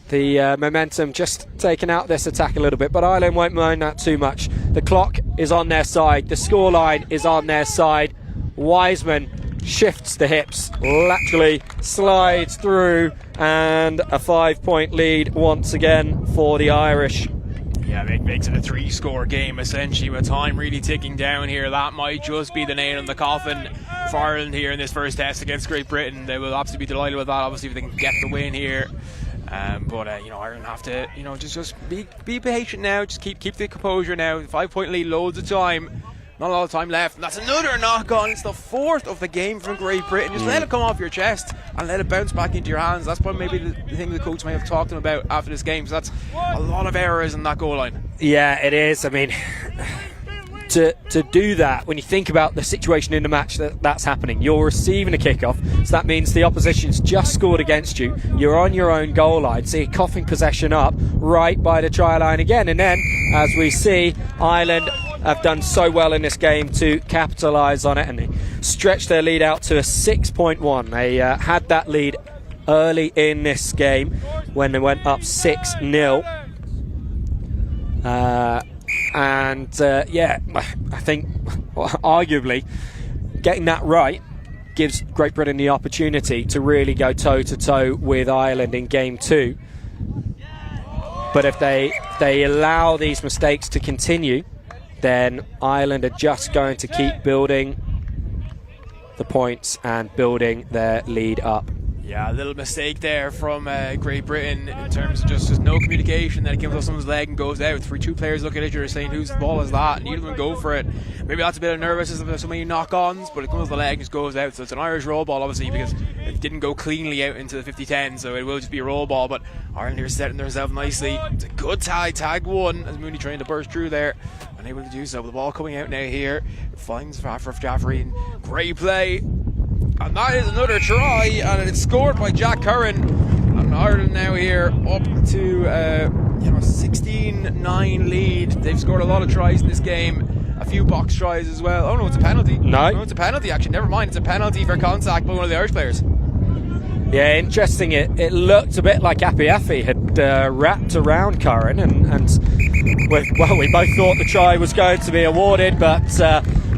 the momentum just taken out this attack a little bit, but Ireland won't mind that too much. The clock is on their side, the scoreline is on their side. Wiseman shifts the hips, laterally slides through, and a 5-point lead once again for the Irish. Yeah, it makes it a 3-score game essentially, with time really ticking down here. That might just be the nail in the coffin for Ireland here in this first test against Great Britain. They will absolutely be delighted with that, obviously, if they can get the win here. But you know, Ireland have to, you know, just be patient now. Just keep the composure now. 5-point lead, loads of time. Not a lot of time left, and that's another knock on. It's the 4th of the game from Great Britain. Just let it come off your chest and let it bounce back into your hands. That's probably maybe the thing the coach may have talked to him about after this game. So that's a lot of errors in that goal line. Yeah, it is. I mean, to do that, when you think about the situation in the match that's happening, you're receiving a kickoff, so that means the opposition's just scored against you. You're on your own goal line, so you're coughing possession up right by the try line again. And then, as we see, Ireland have done so well in this game to capitalise on it, and they stretched their lead out to a 6-point-1. They had that lead early in this game when they went up 6-0. Yeah, I think arguably getting that right gives Great Britain the opportunity to really go toe-to-toe with Ireland in game 2. But if they allow these mistakes to continue, then Ireland are just going to keep building the points and building their lead up. Yeah, a little mistake there from Great Britain in terms of just no communication. Then it comes off someone's leg and goes out. 2 players looking at each other saying, whose ball is that? And neither of them go for it. Maybe that's a bit of nervousness if so many knock-ons, but it comes off the leg and just goes out. So it's an Irish roll ball, obviously, because it didn't go cleanly out into the 50-10, so it will just be a roll ball. But Ireland are setting themselves nicely. It's a good tag 1 as Mooney trying to burst through there. Unable to do so. The ball coming out now here. Finds Rafraf Jaffrey. Great play. And that is another try, and it's scored by Jack Curran. And Ireland now here up to 16-9 lead. They've scored a lot of tries in this game, a few box tries as well. Oh no, it's a penalty. No, it's a penalty actually. Never mind, it's a penalty for contact by one of the Irish players. Yeah, interesting. It looked a bit like Apiafi had wrapped around Curran, and we both thought the try was going to be awarded, but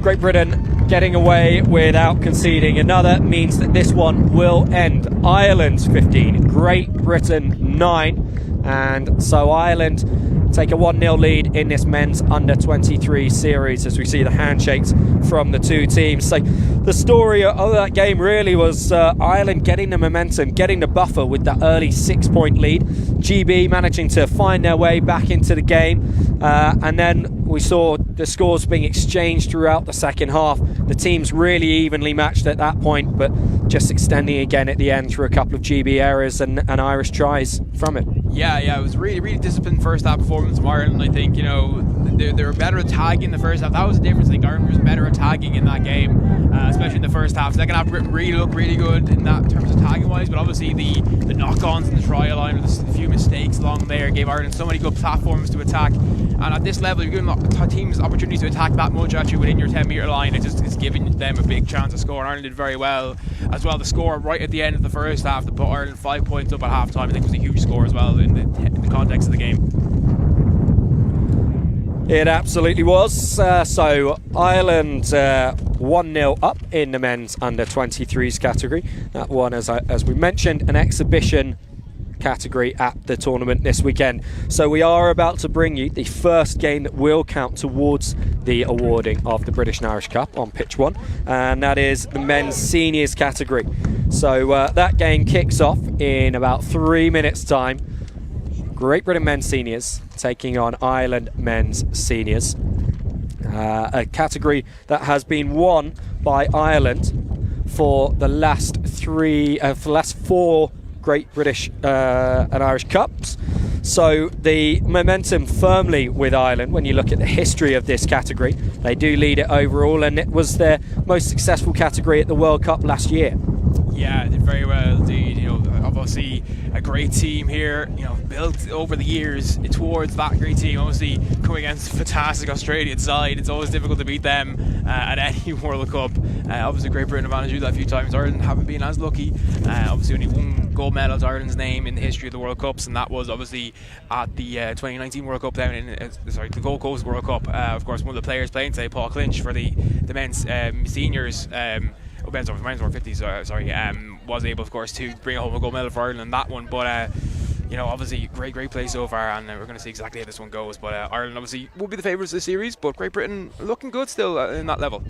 Great Britain getting away without conceding another means that this one will end. Ireland 15, Great Britain 9, and so Ireland take a 1-0 lead in this men's under-23 series as we see the handshakes from the 2 teams. So the story of that game really was Ireland getting the momentum, getting the buffer with that early 6-point lead. GB managing to find their way back into the game, and then we saw the scores being exchanged throughout the second half. The teams really evenly matched at that point, but just extending again at the end through a couple of GB errors and Irish tries from it. Yeah, it was really disciplined first half performance from Ireland. I think, they were better at tagging in the first half. That was the difference. I think Ireland was better at tagging in that game, especially in the first half. Second half really looked really good in that terms of tagging wise, but obviously the knock-ons in the try line, or the few mistakes along there, gave Ireland so many good platforms to attack. And at this level, you're giving teams opportunities to attack that much at you within your 10-metre line. It's giving them a big chance to score. And Ireland did very well as well. The score right at the end of the first half to put Ireland 5 points up at half time, I think was a huge score as well in the context of the game. It absolutely was. So Ireland 1-0 up in the men's under-23s category. That one, as we mentioned, an exhibition category at the tournament this weekend. So we are about to bring you the first game that will count towards the awarding of the British and Irish Cup on pitch 1, and that is the men's seniors category. So that game kicks off in about 3 minutes time. Great Britain men's seniors taking on Ireland men's seniors, a category that has been won by Ireland for the last 4 Great British and Irish Cups. So the momentum firmly with Ireland when you look at the history of this category. They do lead it overall, and it was their most successful category at the World Cup last year. Yeah, did very well indeed. Obviously a great team here, built over the years towards that great team. Obviously coming against a fantastic Australian side, it's always difficult to beat them at any World Cup. Obviously Great Britain have managed to do that a few times. Ireland haven't been as lucky. Obviously only 1 gold medal to Ireland's name in the history of the World Cups, and that was obviously at the 2019 World Cup down in the Gold Coast World Cup. Of course, one of the players playing today, Paul Clinch, for the men's seniors. Men's over 50s, was able, of course, to bring home a gold medal for Ireland in that one. But obviously great play so far, and we're going to see exactly how this one goes. But Ireland obviously will be the favourites of the series, but Great Britain looking good still in that level.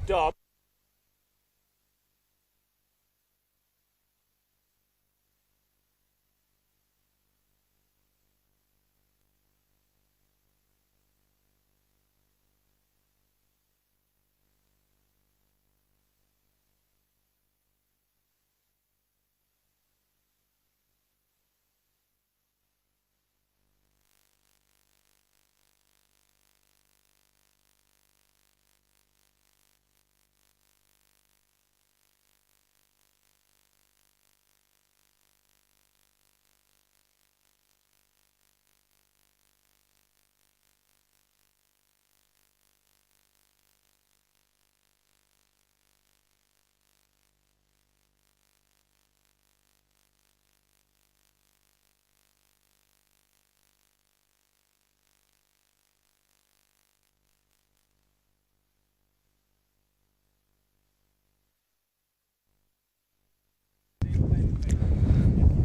Dom.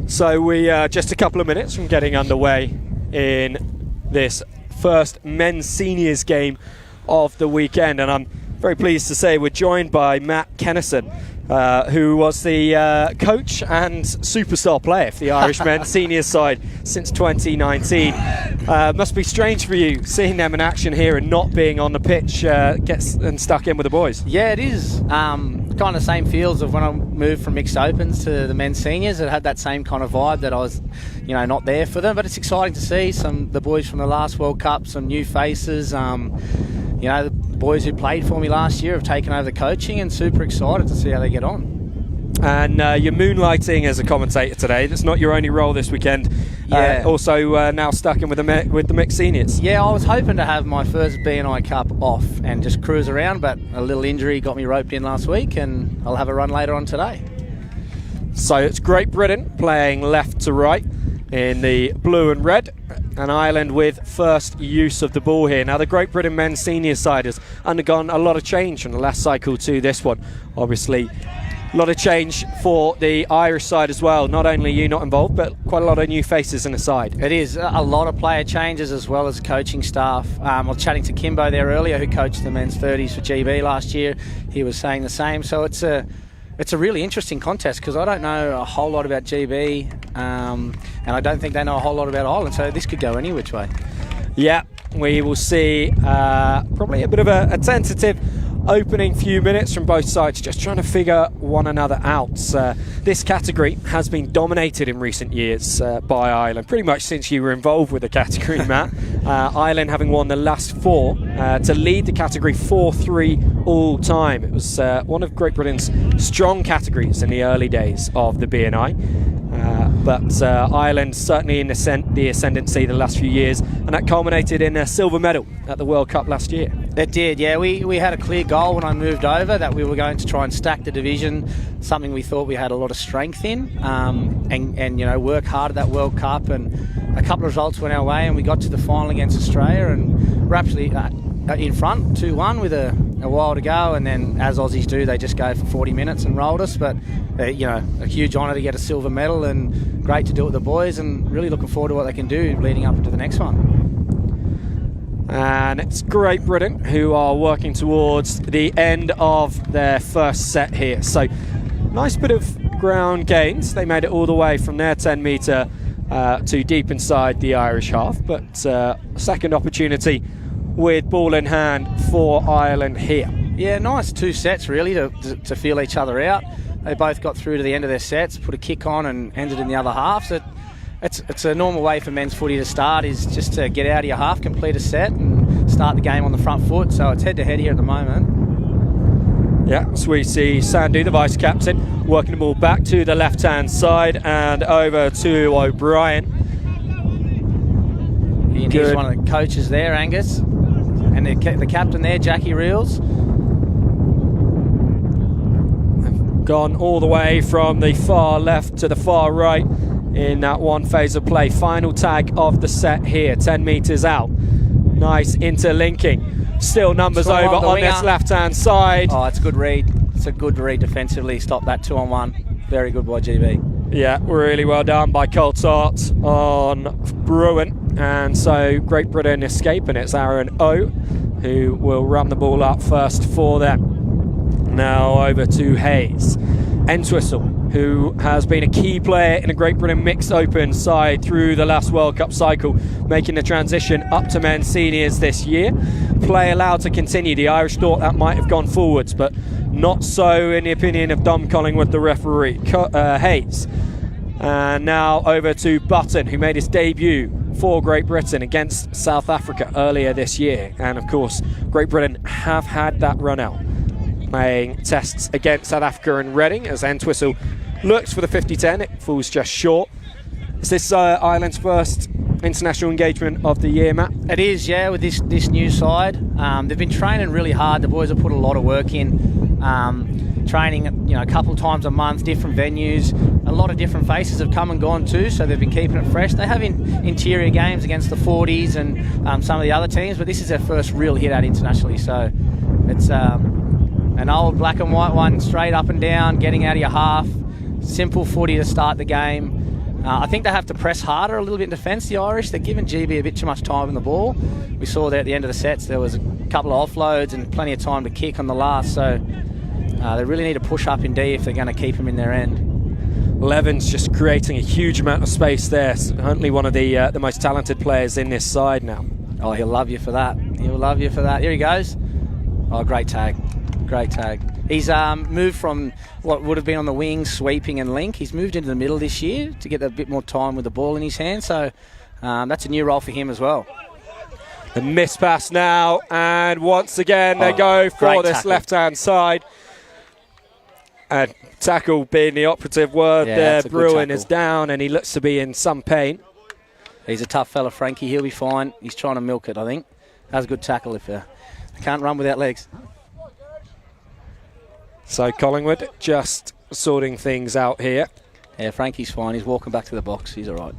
So we are just a couple of minutes from getting underway in this first men's seniors game of the weekend, and I'm very pleased to say we're joined by Matt Kennison, who was the coach and superstar player for the Irish men's seniors side since 2019. Must be strange for you seeing them in action here and not being on the pitch, and stuck in with the boys. Yeah, it is. Kind of the same feels of when I moved from mixed opens to the men's seniors. It had that same kind of vibe that I was, not there for them. But it's exciting to see the boys from the last World Cup, some new faces. The boys who played for me last year have taken over the coaching, and super excited to see how they get on. And you're moonlighting as a commentator today. That's not your only role this weekend. Yeah. Also now stuck in with the mixed seniors. Yeah, I was hoping to have my first BNI Cup off and just cruise around, but a little injury got me roped in last week, and I'll have a run later on today. So it's Great Britain playing left to right in the blue and red, and Ireland with first use of the ball here. Now the Great Britain men's senior side has undergone a lot of change from the last cycle to this one. Obviously a lot of change for the Irish side as well. Not only you not involved, but quite a lot of new faces in the side. It is a lot of player changes as well as coaching staff. I was chatting to Kimbo there earlier, who coached the men's 30s for GB last year. He was saying the same. So it's a really interesting contest because I don't know a whole lot about GB, and I don't think they know a whole lot about Ireland. So this could go any which way. Yeah, we will see probably a bit of a tentative opening few minutes from both sides, just trying to figure one another out. This category has been dominated in recent years by Ireland, pretty much since you were involved with the category, Matt. Ireland having won the last four to lead the category 4-3 all time. It was one of Great Britain's strong categories in the early days of the BNI. But Ireland certainly in the ascendancy the last few years, and that culminated in a silver medal at the World Cup last year. It did, yeah. We had a clear goal when I moved over that we were going to try and stack the division, something we thought we had a lot of strength in, and work hard at that World Cup. And a couple of results went our way, and we got to the final against Australia, and we're actually in front 2-1 with a while to go, and then as Aussies do, they just go for 40 minutes and rolled us. But a huge honour to get a silver medal, and great to do it with the boys, and really looking forward to what they can do leading up into the next one. And it's Great Britain who are working towards the end of their first set here. So nice bit of ground gains. They made it all the way from their 10 metre to deep inside the Irish half, but second opportunity with ball in hand for Ireland here. Yeah, nice two sets really to feel each other out. They both got through to the end of their sets, put a kick on and ended in the other half. So it's a normal way for men's footy to start, is just to get out of your half, complete a set and start the game on the front foot. So it's head to head here at the moment. Yeah, so we see Sandu, the vice captain, working the ball back to the left hand side and over to O'Brien. And here's one of the coaches there, Angus, and the captain there, Jackie Reels. Gone all the way from the far left to the far right in that one phase of play. Final tag of the set here, 10 metres out. Nice interlinking. Still numbers over on this left-hand side. Oh, it's a good read. It's a good read defensively. Stop that 2-on-1. Very good by GB. Yeah, really well done by Coltart on Bruin. And so Great Britain escape, and it's Aaron O who will run the ball up first for them. Now over to Hayes. Entwistle, who has been a key player in a Great Britain mixed open side through the last World Cup cycle, making the transition up to men's seniors this year. Play allowed to continue. The Irish thought that might have gone forwards, but not so in the opinion of Dom Collingwood, the referee. Hayes. And now over to Button, who made his debut for Great Britain against South Africa earlier this year. And of course, Great Britain have had that run out, playing tests against South Africa and Reading, as Entwistle looks for the 50-10. It falls just short. Is this Ireland's first international engagement of the year, Matt? It is, yeah, with this new side. They've been training really hard. The boys have put a lot of work in. Training, a couple of times a month, different venues. A lot of different faces have come and gone too, so they've been keeping it fresh. They have interior games against the 40s and some of the other teams, but this is their first real hit out internationally. So it's an old black and white one, straight up and down, getting out of your half. Simple footy to start the game. I think they have to press harder a little bit in defence, the Irish. They're giving GB a bit too much time on the ball. We saw there at the end of the sets there was a couple of offloads and plenty of time to kick on the last, so they really need to push up in D if they're going to keep him in their end. Levin's just creating a huge amount of space there. Certainly one of the most talented players in this side now. Oh, he'll love you for that. He'll love you for that. Here he goes. Oh, great tag. Great tag. He's moved from what would have been on the wing, sweeping and link. He's moved into the middle this year to get a bit more time with the ball in his hand. So that's a new role for him as well. The miss pass now, and once again they go for this left-hand side. And tackle being the operative word there. Bruin is down and he looks to be in some pain. He's a tough fella, Frankie. He'll be fine. He's trying to milk it, I think. That's a good tackle if you can't run without legs. So Collingwood just sorting things out here. Yeah, Frankie's fine. He's walking back to the box. He's all right.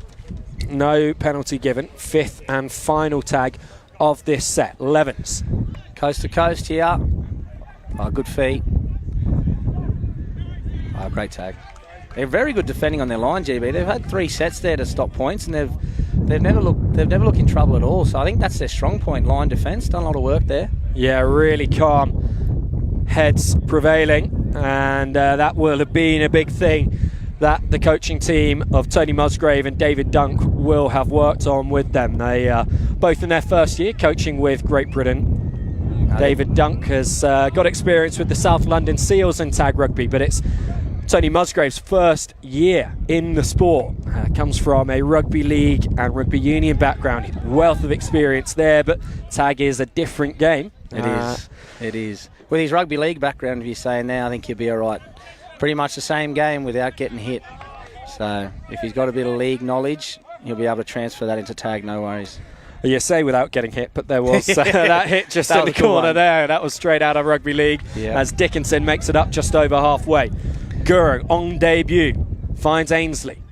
No penalty given. Fifth and final tag of this set. Levens. Coast to coast here. Oh, good feet. Oh, great tag. They're very good defending on their line, GB. They've had 3 sets there to stop points, and they've never looked in trouble at all. So I think that's their strong point, line defence. Done a lot of work there. Yeah, really calm. Heads prevailing, and that will have been a big thing that the coaching team of Tony Musgrave and David Dunk will have worked on with them. They both in their first year coaching with Great Britain. David Dunk has got experience with the South London Seals in tag rugby, but it's Tony Musgrave's first year in the sport. Comes from a rugby league and rugby union background. Wealth of experience there, but tag is a different game. It is. With his rugby league background, if you're saying now, I think he'll be all right. Pretty much the same game without getting hit. So if he's got a bit of league knowledge, he'll be able to transfer that into tag, no worries. You say without getting hit, but there was that hit just in the corner there. That was straight out of rugby league as Dickinson makes it up just over halfway. Guru on debut finds Ainsley.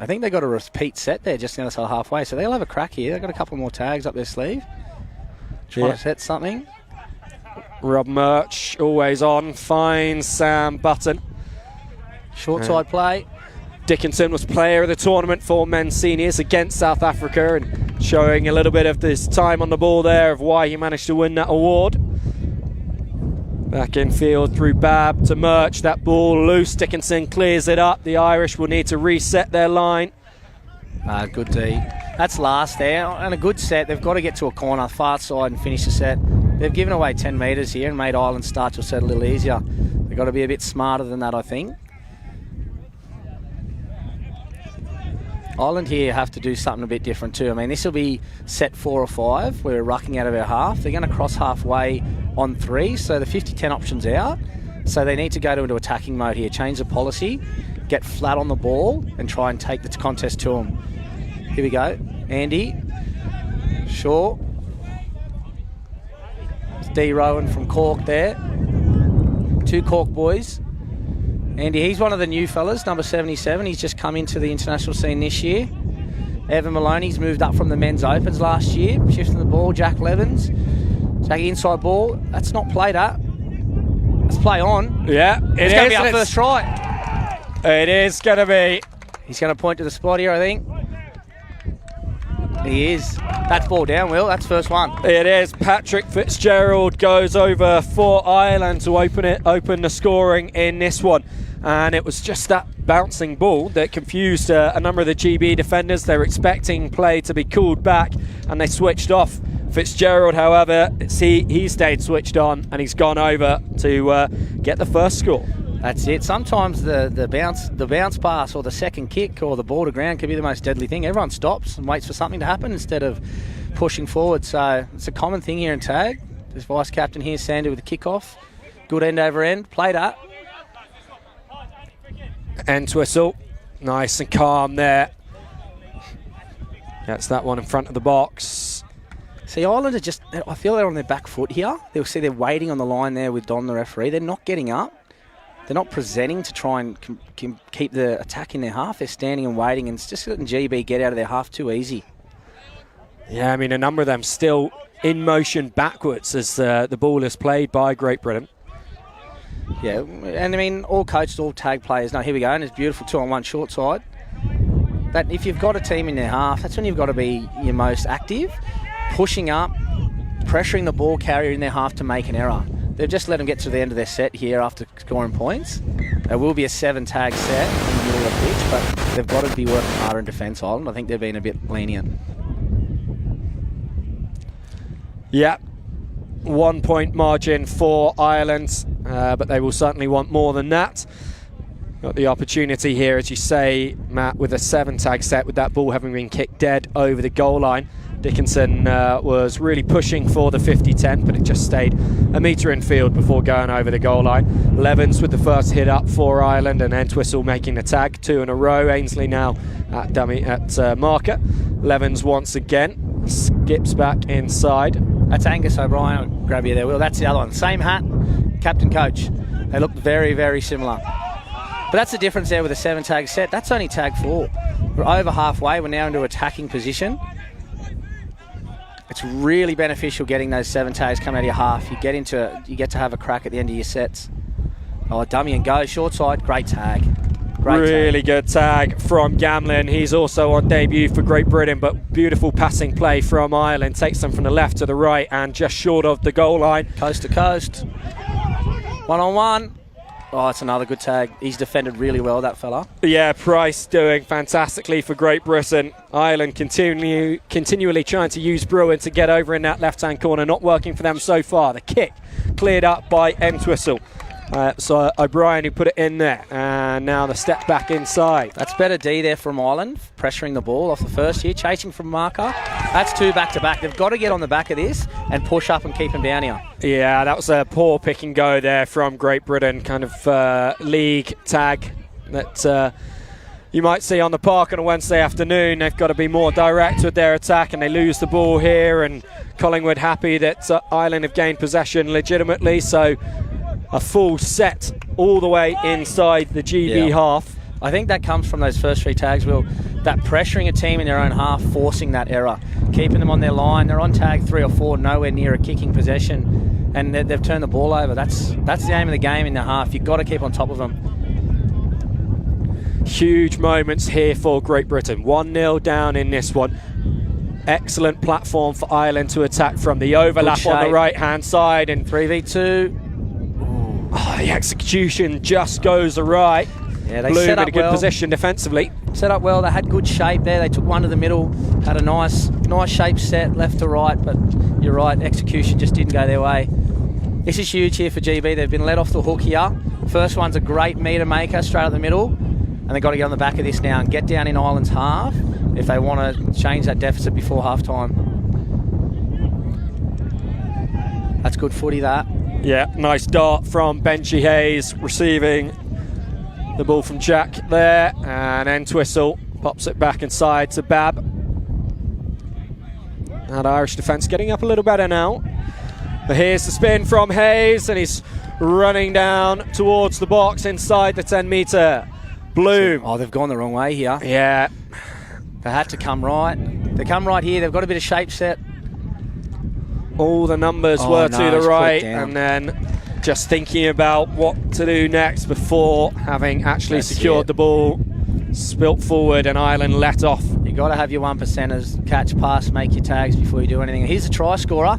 I think they got a repeat set there just outside halfway, so they'll have a crack here. They've got a couple more tags up their sleeve. Trying to set something. Rob Murch, always on, finds Sam Button. Short side play. Dickinson was player of the tournament for men's seniors against South Africa, and showing a little bit of this time on the ball there of why he managed to win that award. Back in field through Bab to Murch. That ball loose. Dickinson clears it up. The Irish will need to reset their line. Good D. That's last there. And a good set. They've got to get to a corner, far side, and finish the set. They've given away 10 metres here and made Ireland start to set a little easier. They've got to be a bit smarter than that, I think. Ireland here have to do something a bit different too. I mean, this will be set 4 or 5. We're rucking out of our half. They're going to cross halfway on 3, so the 50-10 option's out. So they need to go into attacking mode here, change the policy, get flat on the ball, and try and take the contest to them. Here we go. Andy. Shaw. It's D. Rowan from Cork there. 2 Cork boys. Andy, he's one of the new fellas, number 77. He's just come into the international scene this year. Evan Maloney's moved up from the men's opens last year, shifting the ball. Jack Levens, taking inside ball. That's not played at. Let's play on. Yeah, it's going to be our first try. It is going to be. He's going to point to the spot here, I think. He is. That's ball down, Will. That's first one. It is. Patrick Fitzgerald goes over for Ireland to open the scoring in this one. And it was just that bouncing ball that confused a number of the GB defenders. They were expecting play to be called back and they switched off. Fitzgerald, however, he stayed switched on and he's gone over to get the first score. That's it. Sometimes the bounce pass or the second kick or the ball to ground can be the most deadly thing. Everyone stops and waits for something to happen instead of pushing forward. So it's a common thing here in tag. There's vice captain here, Sandy, with the kickoff. Good end over end. Played up. End whistle. Nice and calm there. That's that one in front of the box. See, Ireland are I feel they're on their back foot here. They'll see they're waiting on the line there with Don, the referee. They're not getting up. They're not presenting to try and keep the attack in their half. They're standing and waiting, and it's just letting GB get out of their half too easy. Yeah, I mean, a number of them still in motion backwards as the ball is played by Great Britain. Yeah, and I mean, all coaches, all tag players know, here we go, and it's beautiful 2-on-1 short side. That if you've got a team in their half, that's when you've got to be your most active, pushing up, pressuring the ball carrier in their half to make an error. They've just let them get to the end of their set here after scoring points. There will be a 7-tag set in the middle of the pitch, but they've got to be working harder in defence, Ireland. I think they've been a bit lenient. Yeah, 1 point margin for Ireland, but they will certainly want more than that. Got the opportunity here, as you say, Matt, with a 7-tag set, with that ball having been kicked dead over the goal line. Dickinson was really pushing for the 50-10, but it just stayed a metre in field before going over the goal line. Levens with the first hit up for Ireland, and Entwistle making the tag, 2 in a row. Ainsley now at dummy at marker. Levens once again skips back inside. That's Angus O'Brien. I'll grab you there, Will. That's the other one. Same hat, captain coach. They look very, very similar. But that's the difference there with a 7-tag set. That's only tag 4. We're over halfway. We're now into attacking position. It's really beneficial getting those 7 tags coming out of your half. You get to have a crack at the end of your sets. Oh, dummy and go, short side, great tag. Really good tag from Gamlin. He's also on debut for Great Britain, but beautiful passing play from Ireland. Takes them from the left to the right and just short of the goal line. Coast to coast. 1-on-1. Oh, it's another good tag. He's defended really well, that fella. Yeah, Price doing fantastically for Great Britain. Ireland continually trying to use Bruin to get over in that left-hand corner. Not working for them so far. The kick cleared up by Entwistle. So O'Brien who put it in there, and now the step back inside. That's better D there from Ireland, pressuring the ball off the first here, chasing from marker. That's 2 back-to-back. They've got to get on the back of this and push up and keep them down here. Yeah, that was a poor pick and go there from Great Britain, kind of league tag that you might see on the park on a Wednesday afternoon. They've got to be more direct with their attack, and they lose the ball here, and Collingwood happy that Ireland have gained possession legitimately, so a full set all the way inside the GB half. I think that comes from those first 3 tags, Will. That pressuring a team in their own half, forcing that error, keeping them on their line. They're on tag 3 or 4, nowhere near a kicking possession, and they've turned the ball over. That's the aim of the game in the half. You've got to keep on top of them. Huge moments here for Great Britain. 1-0 down in this one. Excellent platform for Ireland to attack from. The overlap on the right-hand side, and 3v2. Oh, the execution just goes awry. Yeah, they Bloom set up in a good well. position defensively. Set up well. They had good shape there. They took one to the middle, had a nice shape set left to right, but you're right, execution just didn't go their way. This is huge here for GB. They've been let off the hook here. First one's a great meter maker straight up the middle, and they've got to get on the back of this now and get down in Ireland's half if they want to change that deficit before half-time. That's good footy, that. Yeah, nice dart from Benji Hayes, receiving the ball from Jack there, and Entwistle pops it back inside to Bab. That Irish defence getting up a little better now. But here's the spin from Hayes, and he's running down towards the box inside the 10-metre. Bloom. Oh, they've gone the wrong way here. Yeah. They had to come right. They come right here. They've got a bit of shape set. All the numbers were to the right, and then just thinking about what to do next before having actually secured the ball. Spilt forward, and Ireland let off. You You got to have your 1%ers catch, pass, make your tags before you do anything. Here's a try scorer.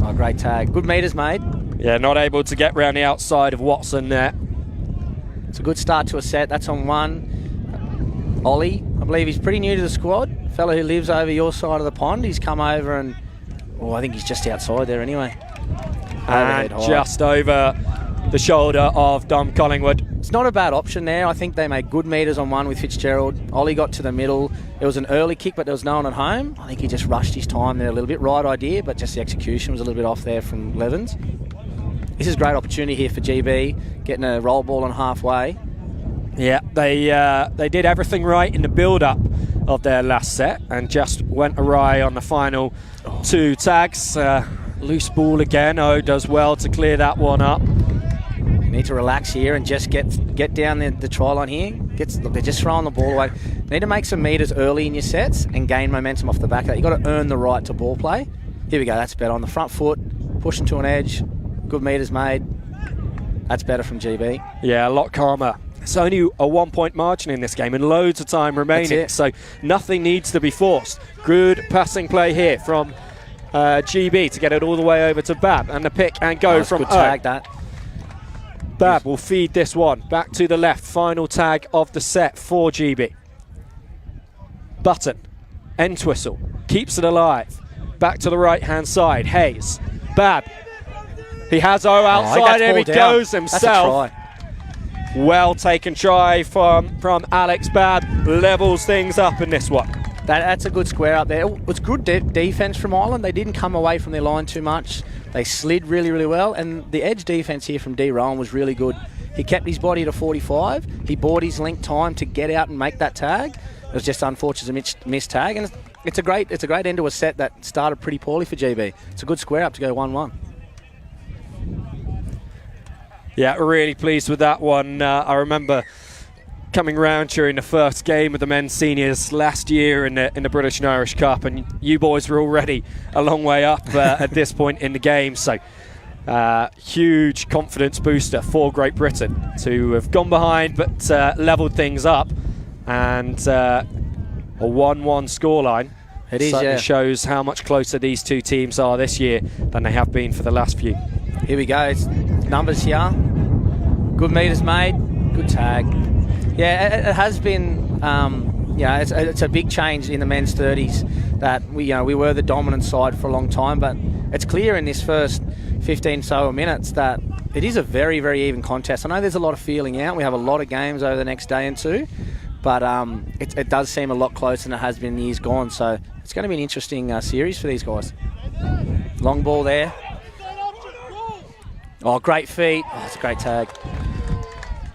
Oh, great tag. Good meters made. Yeah, not able to get round the outside of Watson there. It's a good start to a set. That's on one. Ollie, I believe he's pretty new to the squad. Fellow who lives over your side of the pond. He's come over and, I think he's just outside there anyway. And just over the shoulder of Dom Collingwood. It's not a bad option there. I think they made good meters on one with Fitzgerald. Ollie got to the middle. It was an early kick, but there was no one at home. I think he just rushed his time there a little bit. Right idea, but just the execution was a little bit off there from Levens. This is a great opportunity here for GB, getting a roll ball on halfway. Yeah, they did everything right in the build-up of their last set and just went awry on the final two tags. Loose ball again. O does well to clear that one up. You need to relax here and just get down the try line here. Look, they're just throwing the ball away. You need to make some meters early in your sets and gain momentum off the back of that. You've got to earn the right to ball play. Here we go. That's better. On the front foot, pushing to an edge. Good meters made. That's better from GB. Yeah, a lot calmer. It's only a 1-point margin in this game and loads of time remaining, so nothing needs to be forced. Good passing play here from GB to get it all the way over to Bab, and the pick and go from good tag that. Bab will feed this one back to the left. Final tag of the set for GB. Button, Entwistle, keeps it alive. Back to the right hand side. Hayes, Bab. He has O outside him. He goes himself. Well taken try from Alex Babb. Levels things up in this one. That's a good square up there. It was good defence from Ireland. They didn't come away from their line too much. They slid really, really well. And the edge defence here from D. Rowan was really good. He kept his body to 45. He bought his link time to get out and make that tag. It was just unfortunate a missed tag. And it's a great end to a set that started pretty poorly for GB. It's a good square up to go 1-1. Yeah, really pleased with that one. I remember coming round during the first game of the men's seniors last year in the British and Irish Cup, and you boys were already a long way up at this point in the game. So huge confidence booster for Great Britain to have gone behind but levelled things up, and a 1-1 scoreline. It is, certainly shows how much closer these two teams are this year than they have been for the last few. Here we go. It's numbers here. Good meters made. Good tag. Yeah, it has been. It's a big change in the men's 30s that we were the dominant side for a long time, but it's clear in this first 15 so minutes that it is a very, very even contest. I know there's a lot of feeling out. We have a lot of games over the next day and two, but it does seem a lot closer than it has been in years gone. So it's going to be an interesting series for these guys. Long ball there. Oh, great feet. Oh, it's a great tag.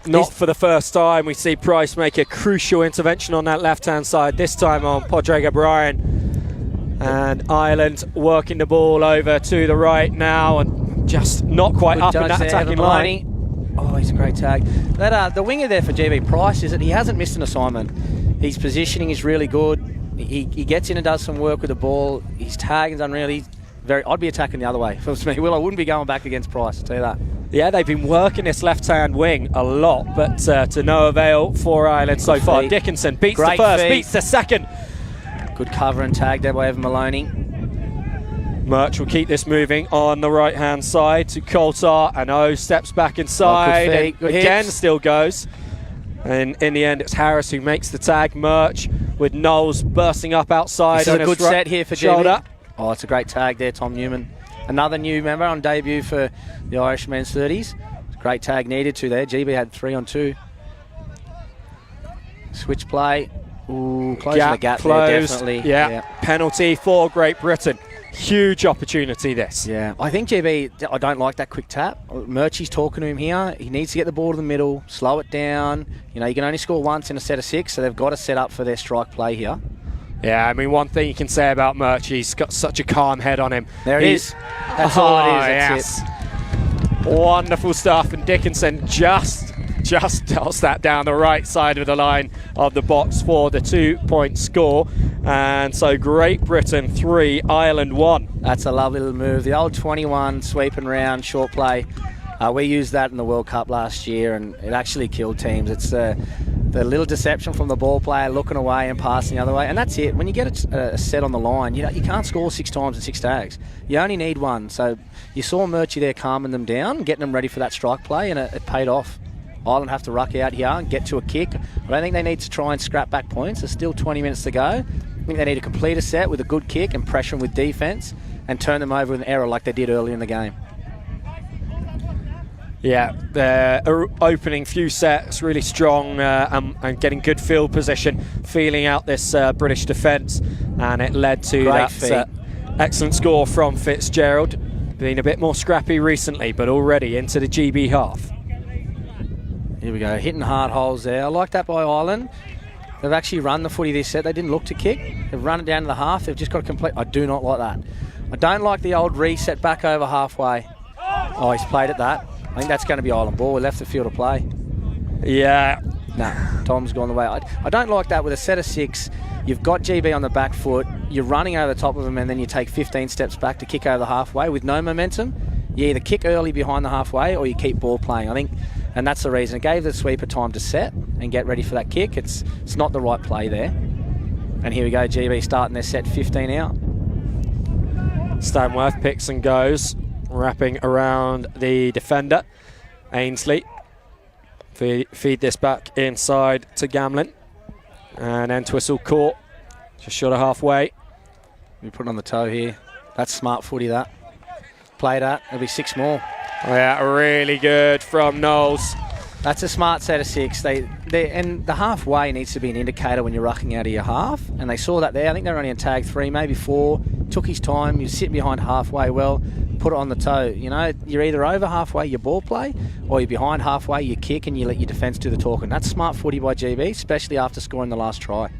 Not for the first time we see Price make a crucial intervention on that left-hand side, this time on Padraig O'Brien. And Ireland working the ball over to the right now and just not quite good up in that attacking line. Oh, he's a great tag. The winger there for GB, Price, is that he hasn't missed an assignment. His positioning is really good. He gets in and does some work with the ball. His tagging's unreal. I'd be attacking the other way. If it was me, Will, I wouldn't be going back against Price, I'll tell you that. Yeah, they've been working this left-hand wing a lot, but to no avail for Ireland so far. Dickinson beats the first, beats the second. Good cover and tag there by Evan Maloney. Murch will keep this moving on the right-hand side to Coulthard, and O steps back inside. Again, still goes. And in the end, it's Harris who makes the tag. Murch with Knowles bursting up outside. This is a good set here for shoulder. Oh, it's a great tag there, Tom Newman. Another new member on debut for the Irish men's 30s. Great tag needed to there. GB had 3 on 2. Switch play. Ooh, closing the gap there, definitely. Yeah. Penalty for Great Britain. Huge opportunity this. Yeah, I think GB, I don't like that quick tap. Murchie's talking to him here. He needs to get the ball to the middle, slow it down. You can only score once in a set of 6, so they've got to set up for their strike play here. Yeah, I mean, one thing you can say about Murch, he's got such a calm head on him. There he is. That's all it is. That's it. Wonderful stuff. And Dickinson just toss that down the right side of the line of the box for the 2-point score. And so Great Britain 3, Ireland 1. That's a lovely little move. The old 21 sweeping round short play. We used that in the World Cup last year, and it actually killed teams. It's the little deception from the ball player looking away and passing the other way, and that's it. When you get a set on the line, you can't score 6 times in 6 tags. You only need one. So you saw Murchie there calming them down, getting them ready for that strike play, and it paid off. Ireland have to ruck out here and get to a kick. I don't think they need to try and scrap back points. There's still 20 minutes to go. I think they need to complete a set with a good kick and pressure them with defence and turn them over with an error like they did earlier in the game. Yeah, their opening few sets really strong and getting good field position, feeling out this British defence, and it led to that excellent score from Fitzgerald. Been a bit more scrappy recently, but already into the GB half. Here we go, hitting hard holes there. I like that by Ireland. They've actually run the footy this set. They didn't look to kick. They've run it down to the half. They've just got to complete. I do not like that. I don't like the old reset back over halfway. Oh, he's played at that. I think that's going to be Ireland ball. We left the field of play. Yeah. No, Tom's gone the way. I don't like that with a set of 6. You've got GB on the back foot. You're running over the top of them, and then you take 15 steps back to kick over the halfway with no momentum. You either kick early behind the halfway or you keep ball playing. I think, and that's the reason. It gave the sweeper time to set and get ready for that kick. It's not the right play there. And here we go, GB starting their set 15 out. Stanworth picks and goes, wrapping around the defender. Ainsley feed this back inside to Gamlin. And then Twistle caught just short of halfway. We put it on the toe here. That's smart footy, that. Play that. There'll be 6 more. Oh yeah, really good from Knowles. That's a smart set of 6. And the halfway needs to be an indicator when you're rucking out of your half. And they saw that there. I think they're only in tag 3, maybe 4. Took his time. You sit behind halfway well, put it on the toe. You know, you're either over halfway, you ball play, or you're behind halfway, you kick and you let your defence do the talking. That's smart footy by GB, especially after scoring the last try.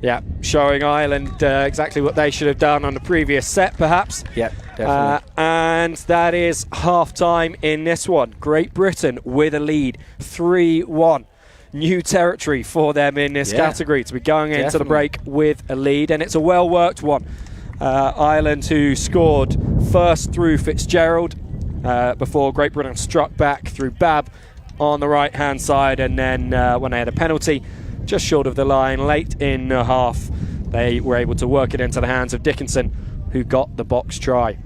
Yeah, showing Ireland exactly what they should have done on the previous set, perhaps. Yep, definitely. And that is half-time in this one. Great Britain with a lead, 3-1. New territory for them in this category to be going into the break with a lead, and it's a well-worked one. Ireland, who scored first through Fitzgerald before Great Britain struck back through Babb on the right-hand side, and then when they had a penalty, just short of the line late in the half, they were able to work it into the hands of Dickinson, who got the box try.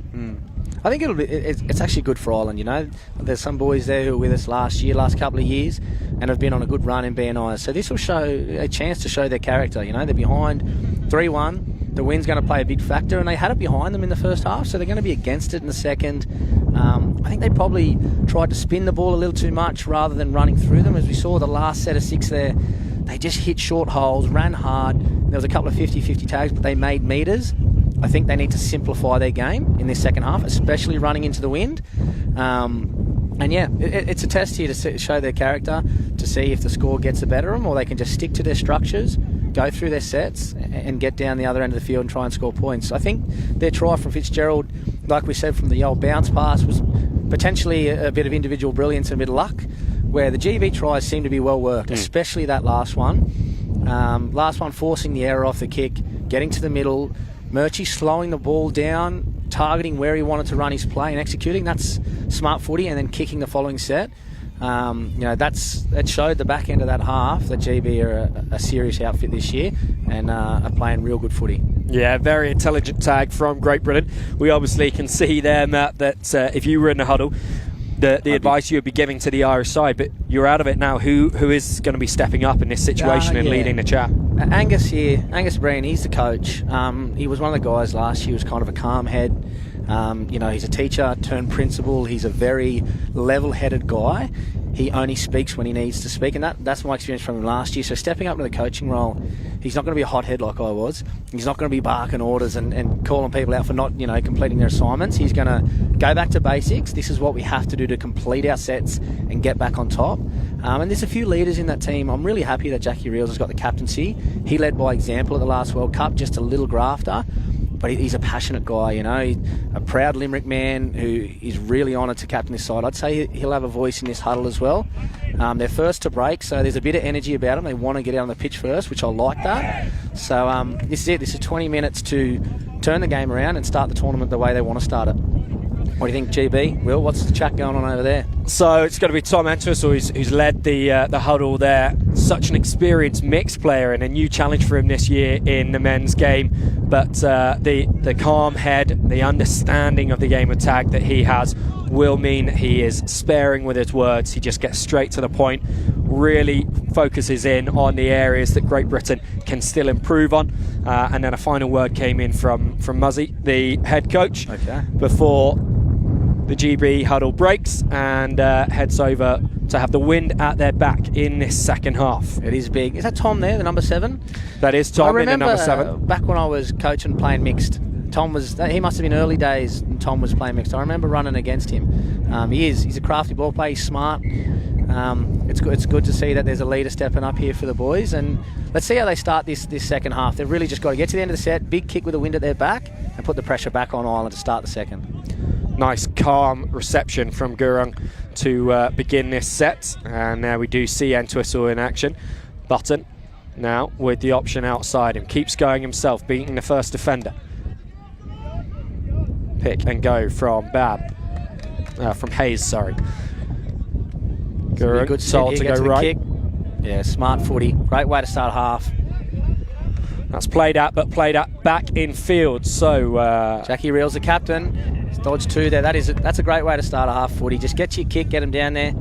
I think it's actually good for Ireland, you know. There's some boys there who were with us last couple of years, and have been on a good run in BNI. So this will show a chance to show their character, you know. They're behind 3-1. The win's going to play a big factor, and they had it behind them in the first half, so they're going to be against it in the second. I think they probably tried to spin the ball a little too much rather than running through them. As we saw the last set of 6 there, they just hit short holes, ran hard. There was a couple of 50-50 tags, but they made metres. I think they need to simplify their game in this second half, especially running into the wind. And yeah, it's a test here to show their character, to see if the score gets the better of them, or they can just stick to their structures, go through their sets, and get down the other end of the field and try and score points. I think their try from Fitzgerald, like we said, from the old bounce pass, was potentially a bit of individual brilliance and a bit of luck, where the GB tries seem to be well worked, especially that last one. Last one forcing the error off the kick, getting to the middle, Murchie slowing the ball down, targeting where he wanted to run his play and executing. That's smart footy, and then kicking the following set. You know, that showed the back end of that half that GB are a serious outfit this year and are playing real good footy. Yeah, very intelligent tag from Great Britain. We obviously can see there, Matt, that if you were in the huddle, the advice you would be giving to the Irish side, but you're out of it now. Who is going to be stepping up in this situation and leading the chat? Angus here, Angus Breen, he's the coach. He was one of the guys last year. He was kind of a calm head. You know, he's a teacher turned principal. He's a very level-headed guy. He only speaks when he needs to speak, and that's my experience from him last year. So stepping up into the coaching role, he's not going to be a hothead like I was. He's not going to be barking orders and calling people out for not, you know, completing their assignments. He's going to go back to basics. This is what we have to do to complete our sets and get back on top. And there's a few leaders in that team. I'm really happy that Jackie Reels has got the captaincy. He led by example at the last World Cup, just a little grafter. But he's a passionate guy, you know, a proud Limerick man who is really honoured to captain this side. I'd say he'll have a voice in this huddle as well. They're first to break, so there's a bit of energy about them. They want to get out on the pitch first, which I like that. So this is it. This is 20 minutes to turn the game around and start the tournament the way they want to start it. What do you think, GB? Will, what's the chat going on over there? So it's going to be Tom Entwistle who's led the huddle there. Such an experienced mixed player and a new challenge for him this year in the men's game. But the calm head, the understanding of the game of tag that he has will mean he is sparing with his words. He just gets straight to the point, really focuses in on the areas that Great Britain can still improve on. And then a final word came in from Muzzy, the head coach, before the GB huddle breaks and heads over to have the wind at their back in this second half. It is big. Is that Tom there, the number 7? That is Tom in the number 7. Back when I was coaching playing mixed, Tom was, he must have been early days and Tom was playing mixed. I remember running against him. He's a crafty ball player, he's smart. It's good to see that there's a leader stepping up here for the boys, and let's see how they start this second half. They've really just got to get to the end of the set, big kick with the wind at their back, and put the pressure back on Ireland to start the second. Nice calm reception from Gurung to begin this set, and now we do see Entwistle in action. Button now with the option outside him, keeps going himself, beating the first defender. Pick and go from from Hayes, sorry. Gurung, good told to go right. Kick. Yeah, smart footy, great way to start half. That's played out, but played out back in field. So Jackie Reel's the captain. He's dodged 2 there. That's a great way to start a half footy. Just get your kick, get them down there.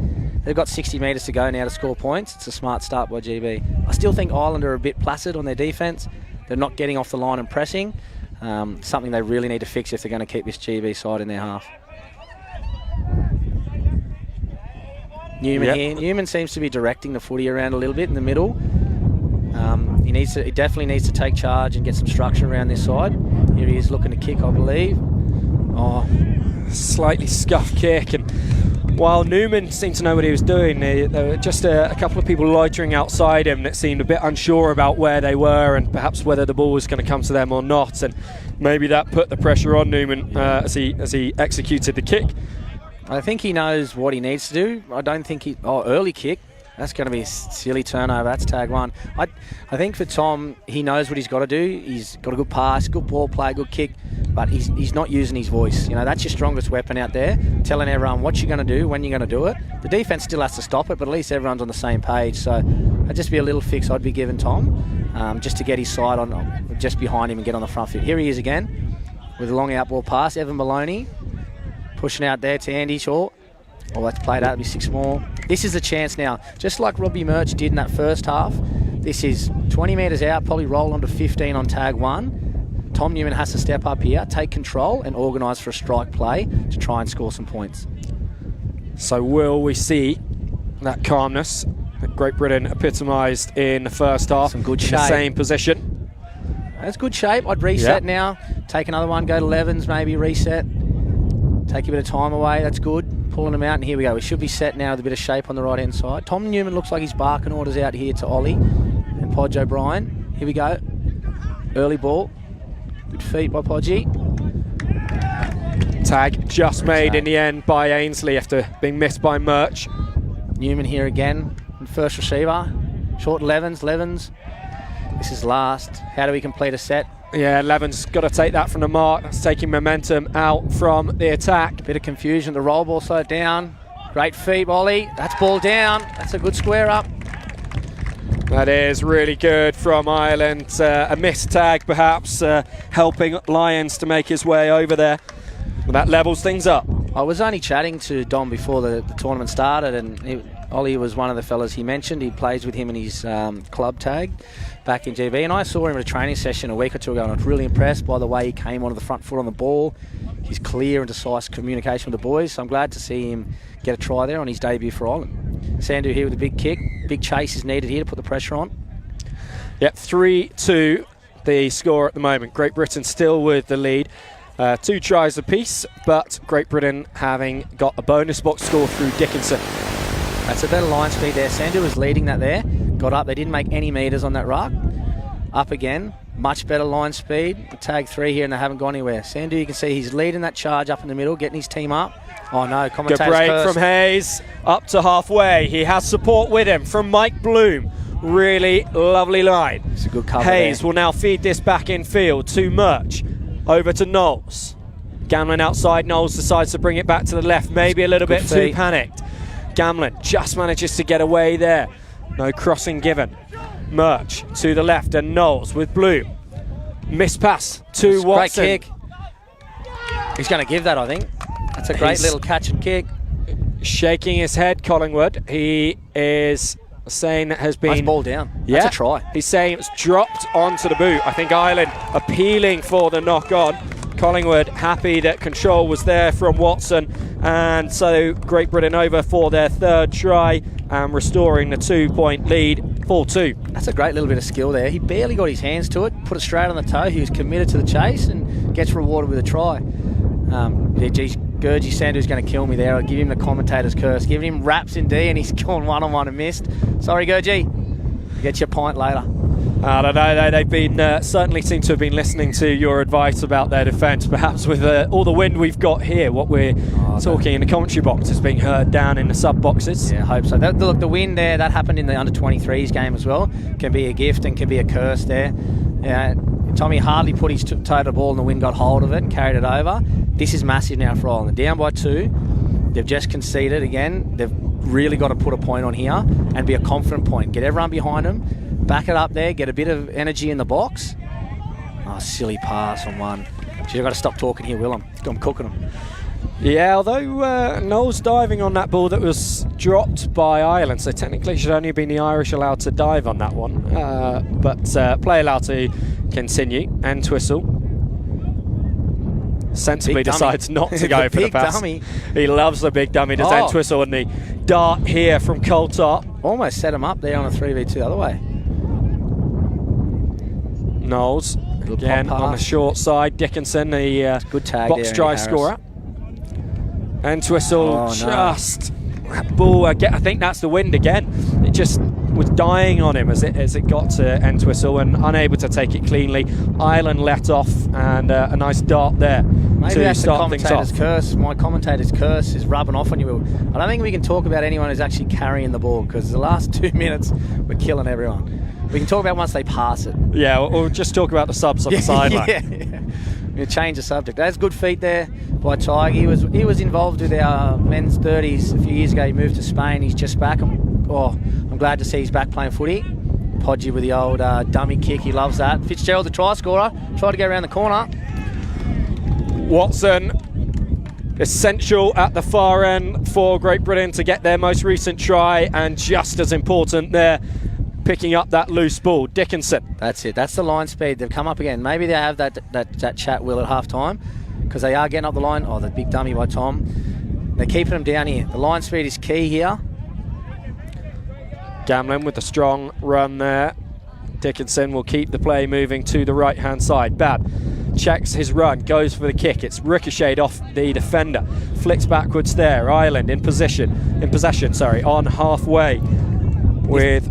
They've got 60 metres to go now to score points. It's a smart start by GB. I still think Ireland are a bit placid on their defence. They're not getting off the line and pressing. Something they really need to fix if they're going to keep this GB side in their half. Newman here. Newman seems to be directing the footy around a little bit in the middle. He definitely needs to take charge and get some structure around this side. Here he is looking to kick, I believe. Oh, slightly scuffed kick, and while Newman seemed to know what he was doing, there were just a couple of people loitering outside him that seemed a bit unsure about where they were and perhaps whether the ball was going to come to them or not, and maybe that put the pressure on Newman as he executed the kick. I think he knows what he needs to do. I don't think early kick. That's going to be a silly turnover. That's tag 1. I think for Tom, he knows what he's got to do. He's got a good pass, good ball play, good kick, but he's not using his voice. You know, that's your strongest weapon out there, telling everyone what you're going to do, when you're going to do it. The defence still has to stop it, but at least everyone's on the same page. So that'd just be a little fix I'd be giving Tom, just to get his side on, just behind him and get on the front foot. Here he is again with a long out ball pass. Evan Maloney pushing out there to Andy Shaw. Oh, that's played out to be 6 more. This is a chance now. Just like Robbie Murch did in that first half, this is 20 metres out, probably roll on to 15 on tag 1. Tom Newman has to step up here, take control and organise for a strike play to try and score some points. So will we see that calmness that Great Britain epitomised in the first half? Some good shape. In the same position. That's good shape. I'd reset now. Take another one, go to 11s, maybe reset. Take a bit of time away, that's good. Pulling them out, and here we go. We should be set now with a bit of shape on the right-hand side. Tom Newman looks like he's barking orders out here to Ollie and Podge O'Brien. Here we go. Early ball. Good feet by Podgy. Tag just made in the end by Ainsley after being missed by Murch. Newman here again. First receiver. Short Levens. This is last. How do we complete a set? Yeah, Levin's got to take that from the mark. That's taking momentum out from the attack. Bit of confusion. The roll ball slowed down. Great feet, Ollie. That's ball down. That's a good square up. That is really good from Ireland. A missed tag, perhaps, helping Lyons to make his way over there. But that levels things up. I was only chatting to Dom before the tournament started, and Ollie was one of the fellas he mentioned. He plays with him in his club tag back in GB, and I saw him at a training session a week or two ago, and I was really impressed by the way he came onto the front foot on the ball. His clear and decisive communication with the boys, so I'm glad to see him get a try there on his debut for Ireland. Sandu here with a big kick. Big chase is needed here to put the pressure on. Yep, 3-2 the score at the moment. Great Britain still with the lead. 2 tries apiece, but Great Britain having got a bonus box score through Dickinson. That's a better line speed there. Sandu was leading that there. Got up. They didn't make any metres on that ruck. Up again. Much better line speed. Tag 3 here, and they haven't gone anywhere. Sandu, you can see he's leading that charge up in the middle, getting his team up. Oh no, commentator's good break cursed. from Hayes up to halfway. He has support with him from Mike Bloom. Really lovely line. It's a good cover Hayes there. will now feed this back in field to Murch. Over to Knowles. Gamlin outside. Knowles decides to bring it back to the left. Maybe a little bit too panicked. Gamlin just manages to get away there. No crossing given. Murch to the left and Knowles with Blue. Missed pass to Watson. Great kick. He's going to give that, I think. That's a great little catch and kick. Shaking his head, Collingwood. He is saying that has been... Nice ball down. Yeah, that's a try. He's saying it's dropped onto the boot. I think Ireland appealing for the knock-on. Collingwood happy that control was there from Watson, and so Great Britain over for their third try and restoring the 2-point lead, 4-2. That's a great little bit of skill there. He barely got his hands to it, put it straight on the toe. He was committed to the chase and gets rewarded with a try. Geez, Gurgie Sanders going to kill me there. I'll give him the commentator's curse. Giving him raps in D and he's gone one-on-one and missed. Sorry, Gurgie. Get your pint later. I don't know, they've been certainly seem to have been listening to your advice about their defence. Perhaps with all the wind we've got here, what we're talking in the commentary box is being heard down in the sub boxes. Yeah, I hope so. Look, the wind there, that happened in the under-23s game as well. Can be a gift and can be a curse there. Yeah, Tommy hardly put his toe to the ball and the wind got hold of it and carried it over. This is massive now for Ireland. They're down by 2. They've just conceded again. They've really got to put a point on here and be a confident point. Get everyone behind them. Back it up there, get a bit of energy in the box. Oh, silly pass on one. Gee, I've got to stop talking here, Will. I'm cooking them. Yeah, although Knowles diving on that ball that was dropped by Ireland, so technically should only have been the Irish allowed to dive on that one. But play allowed to continue. Entwistle sensibly decides not to go for the pass. Dummy. He loves the big dummy, does Entwistle, and the dart here from Coltart. Almost set him up there on a 3v2 the other way. Knowles again on the short side. Dickinson, the good tag box try scorer. Entwistle just that ball. I think that's the wind again. It just was dying on him as it got to Entwistle and unable to take it cleanly. Ireland let off and a nice dart there. Maybe that's the commentator's curse. My commentator's curse is rubbing off on you. I don't think we can talk about anyone who's actually carrying the ball because the last 2 minutes we're killing everyone. We can talk about once they pass it. Yeah, we'll just talk about the subs on the sideline. Yeah. We'll change the subject. That's good feet there by Tig. He was involved with our men's 30s a few years ago. He moved to Spain. He's just back. I'm glad to see he's back playing footy. Podgy with the old dummy kick. He loves that. Fitzgerald, the try scorer, tried to go around the corner. Watson, essential at the far end for Great Britain to get their most recent try, and just as important there, picking up that loose ball. Dickinson. That's it. That's the line speed. They've come up again. Maybe they have that chat, Will, at half time because they are getting up the line. Oh, the big dummy by Tom. They're keeping them down here. The line speed is key here. Gamlin with the strong run there. Dickinson will keep the play moving to the right-hand side. Bab checks his run, goes for the kick. It's ricocheted off the defender. Flicks backwards there. Ireland in possession, on halfway with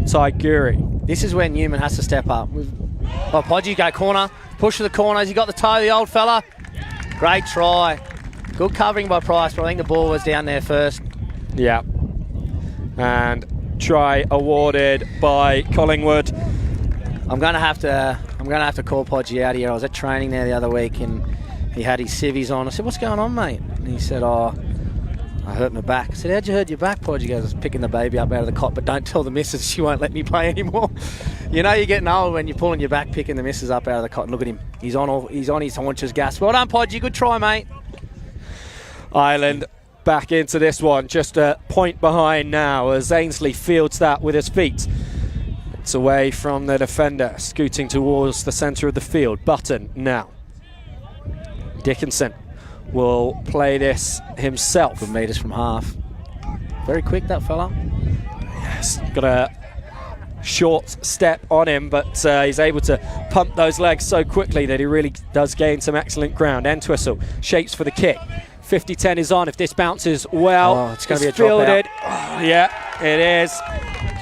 Tiguri. This is where Newman has to step up. Podgy go corner, push to the corners. He got the toe, the old fella. Great try. Good covering by Price, but I think the ball was down there first. Yeah. And try awarded by Collingwood. I'm gonna have to call Podgy out here. I was at training there the other week and he had his civvies on. I said, "What's going on, mate?" And he said, "Oh, I hurt my back." I said, "How'd you hurt your back, Podgy?" He goes, "I was picking the baby up out of the cot, but don't tell the missus, she won't let me play anymore." You know you're getting old when you're pulling your back, picking the missus up out of the cot. And look at him. He's on his haunches, gas. Well done, Podgy. Good try, mate. Ireland back into this one, just a point behind now as Ainsley fields that with his feet. It's away from the defender, scooting towards the centre of the field. Button now. Dickinson will play this himself. Good metres from half. Very quick, that fella. Yes, got a short step on him, but he's able to pump those legs so quickly that he really does gain some excellent ground. Entwistle shapes for the kick. 50-10 is on. If this bounces well, it's going to be a fielded. dropout. Oh, yeah, it is.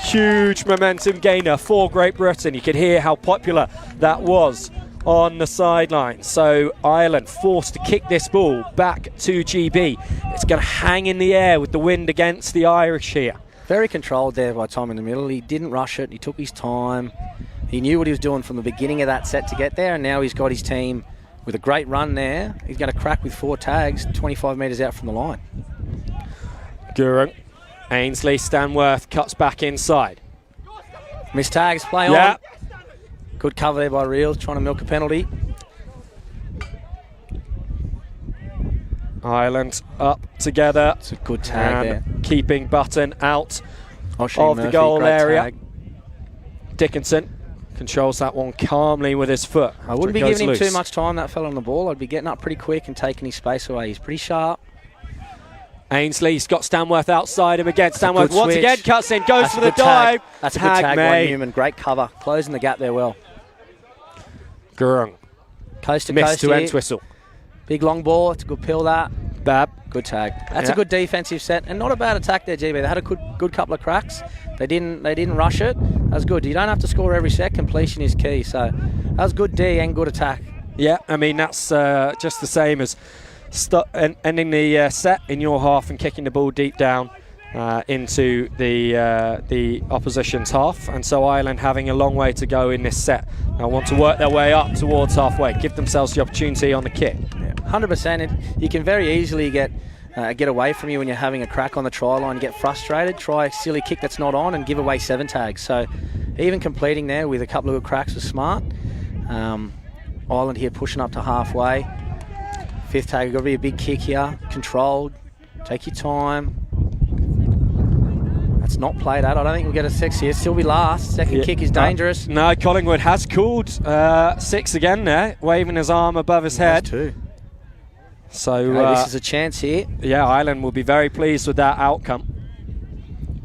Huge momentum gainer for Great Britain. You can hear how popular that was on the sideline. So Ireland forced to kick this ball back to GB. It's going to hang in the air with the wind against the Irish here. Very controlled there by Tom in the middle. He didn't rush it. He took his time. He knew what he was doing from the beginning of that set to get there, and now he's got his team with a great run there. He's going to crack with 4 tags, 25 metres out from the line. Gurung, Ainsley, Stanworth cuts back inside. Missed tags, play on. Good cover there by Reels, trying to milk a penalty. Ireland up together. It's a good tag there. Keeping Button out of Murphy, the goal area. Tag. Dickinson controls that one calmly with his foot. I wouldn't be giving him too much time, that fella on the ball. I'd be getting up pretty quick and taking his space away. He's pretty sharp. Ainsley's got Stanworth outside him again. Stanworth once switch. again cuts in, goes That's for the dive. That's a good tag by Newman. Great cover. Closing the gap there well. Gurung. Coast to Missed coast to here. Entwistle. Big long ball. It's a good pill that. Bab. Good tag. That's a good defensive set and not a bad attack there, GB. They had a good couple of cracks. They didn't rush it. That was good. You don't have to score every set. Completion is key. So that was good D and good attack. Yeah, I mean that's just the same as ending the set in your half and kicking the ball deep down into the opposition's half. And so Ireland having a long way to go in this set. They want to work their way up towards halfway, give themselves the opportunity on the kick. 100%. You can very easily get away from you when you're having a crack on the try line. You get frustrated, try a silly kick that's not on and give away 7 tags. So even completing there with a couple of good cracks was smart. Ireland here pushing up to halfway. 5th tag, got to be a big kick here. Controlled. Take your time. That's not played at. I don't think we'll get a 6 here. Still be last. Second kick is dangerous. No, Collingwood has called 6 again there, waving his arm above his head. 2. So this is a chance here. Yeah, Ireland will be very pleased with that outcome.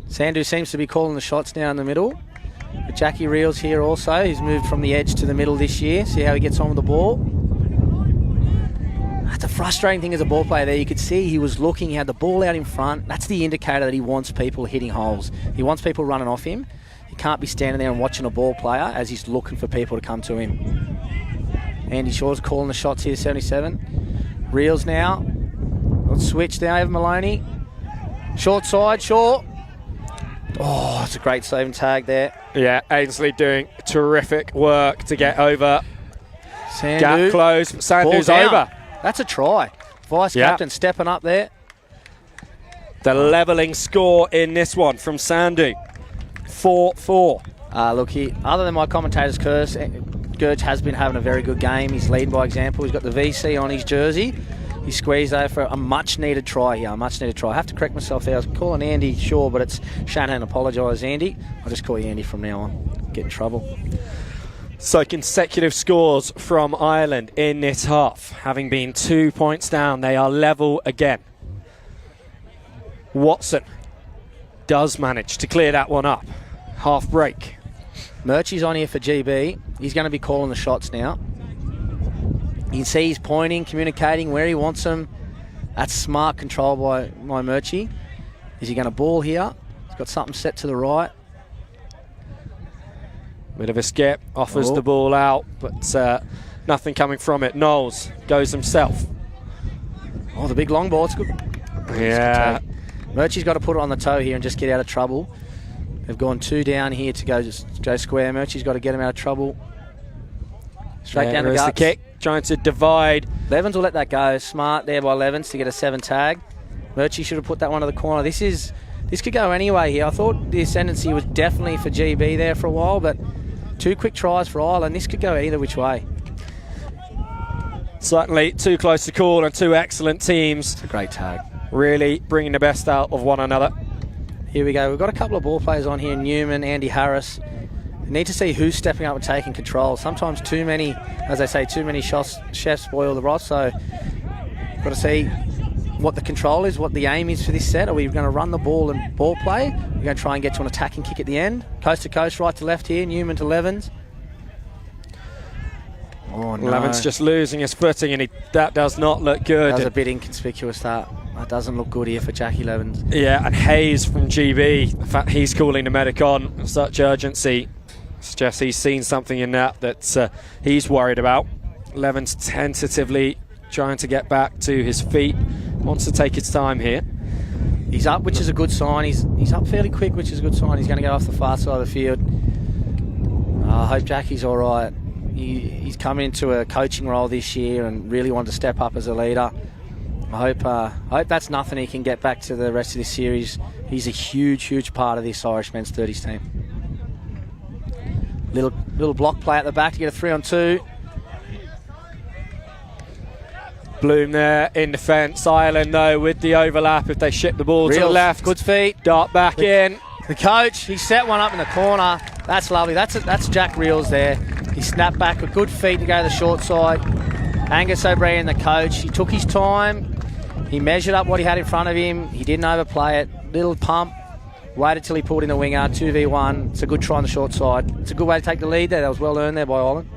Sandhu seems to be calling the shots now in the middle. But Jackie Reels here also. He's moved from the edge to the middle this year. See how he gets on with the ball. That's a frustrating thing as a ball player there. You could see he was looking, he had the ball out in front. That's the indicator that he wants people hitting holes. He wants people running off him. He can't be standing there and watching a ball player as he's looking for people to come to him. Andy Shaw's calling the shots here, 77. Reels now. Let's switch now, Evan Maloney. Short side, Shaw. Oh, it's a great save and tag there. Yeah, Ainsley doing terrific work to get over. Sandhu. Gap close. Sandhu's over. That's a try. Vice captain stepping up there. The levelling score in this one from Sandhu. 4-4. Look, other than my commentator's curse, Gurge has been having a very good game. He's leading by example. He's got the VC on his jersey. He squeezed there for a much-needed try here, I have to correct myself there. I was calling Andy Shaw, but it's Shanahan. Apologise, Andy. I'll just call you Andy from now on. Get in trouble. So consecutive scores from Ireland in this half. Having been 2 points down, they are level again. Watson does manage to clear that one up. Half break. Murchie's on here for GB. He's going to be calling the shots now. You can see he's pointing, communicating where he wants them. That's smart control by Murchie. Is he going to ball here? He's got something set to the right. Bit of a skip, offers the ball out, but nothing coming from it. Knowles goes himself. Oh, the big long ball. It's good. Yeah. Murchie's got to put it on the toe here and just get out of trouble. They've gone 2 down here to go square. Murchie's got to get him out of trouble. Straight down the guts. The kick, trying to divide. Levens will let that go. Smart there by Levens to get a 7 tag. Murchie should have put that one to the corner. This could go anyway here. I thought the ascendancy was definitely for GB there for a while, but 2 quick tries for Ireland. This could go either which way. Certainly too close to call and 2 excellent teams. It's a great tag. Really bringing the best out of one another. Here we go. We've got a couple of ball players on here. Newman, Andy Harris. We need to see who's stepping up and taking control. Sometimes too many, as I say, too many chefs spoil the broth. So got to see what the control is, what the aim is for this set. Are we going to run the ball and ball play? We're going to try and get to an attacking kick at the end. Coast to coast, right to left here. Newman to Levens. Oh, no. Levens just losing his footing, and that does not look good. That was a bit inconspicuous, that. That doesn't look good here for Jackie Levens. Yeah, and Hayes from GB, the fact he's calling the medic on such urgency suggests he's seen something in that he's worried about. Levens tentatively trying to get back to his feet, wants to take his time here. He's up, which is a good sign. He's up fairly quick, which is a good sign. He's going to get off the far side of the field. I hope Jackie's all right. He's come into a coaching role this year and really wanted to step up as a leader. I hope that's nothing he can get back to the rest of this series. He's a huge part of this Irish men's 30s team. Little block play at the back to get a 3-on-2. Bloom there in defence. Ireland, though, with the overlap if they ship the ball to the left. Good feet. Dart back in. The coach, he set one up in the corner. That's lovely. That's Jack Reels there. He snapped back with good feet to go to the short side. Angus O'Brien, the coach, he took his time. He measured up what he had in front of him. He didn't overplay it. Little pump. Waited till he pulled in the winger. 2v1. It's a good try on the short side. It's a good way to take the lead there. That was well earned there by Ireland.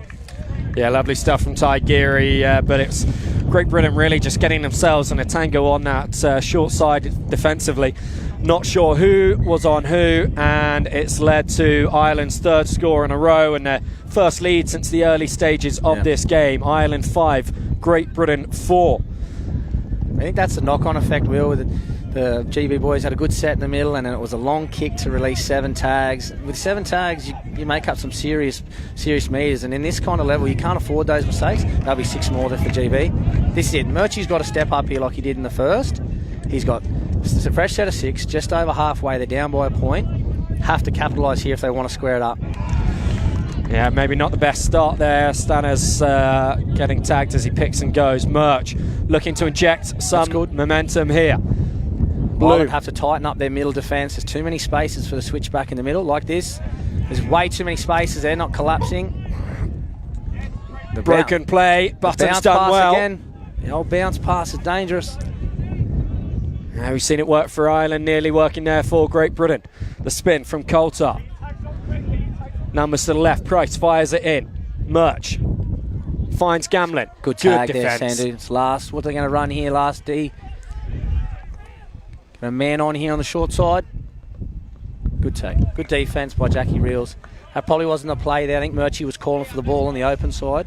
Yeah, lovely stuff from Ty Geary, but it's Great Britain really just getting themselves in a tango on that short side defensively. Not sure who was on who, and it's led to Ireland's third score in a row and their first lead since the early stages of this game. Ireland 5, Great Britain 4. I think that's the knock-on effect, Will. The GB boys had a good set in the middle, and then it was a long kick to release 7 tags. With 7 tags, you make up some serious meters, and in this kind of level, you can't afford those mistakes. That'll be 6 more there for GB. This is it. Murchie's got to step up here like he did in the first. He's got a fresh set of 6, just over halfway. They're down by a point. Have to capitalise here if they want to square it up. Yeah, maybe not the best start there. Stanners getting tagged as he picks and goes. Murch looking to inject some momentum here. Ireland have to tighten up their middle defence. There's too many spaces for the switch back in the middle like this. There's way too many spaces there, not collapsing. The broken play, Button's done well. Again. The old bounce pass is dangerous. Now we've seen it work for Ireland, nearly working there for Great Britain. The spin from Coulter. Numbers to the left, Price fires it in. Murch finds Gamlin. Good tag defense. there, Sandu. It's last. What are they going to run here, last D? A man on here on the short side. Good take. Good defence by Jackie Reels. That probably wasn't a play there. I think Murchie was calling for the ball on the open side.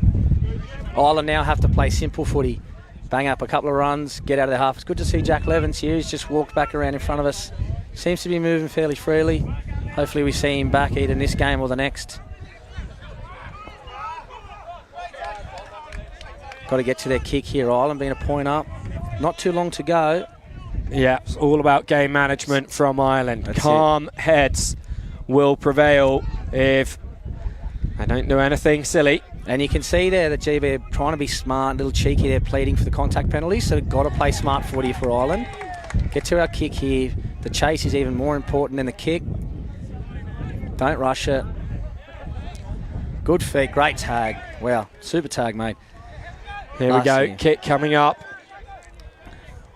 Ireland now have to play simple footy. Bang up a couple of runs, get out of the half. It's good to see Jack Levins here. He's just walked back around in front of us. Seems to be moving fairly freely. Hopefully we see him back either in this game or the next. Got to get to their kick here, Ireland being a point up. Not too long to go. Yeah, it's all about game management from Ireland. Calm heads will prevail if I don't do anything silly. And you can see there that GB are trying to be smart, a little cheeky. They're pleading for the contact penalty, so they've got to play smart footy for Ireland. Get to our kick here. The chase is even more important than the kick. Don't rush it. Good feet, great tag. Wow, super tag, mate. Here we go, kick coming up.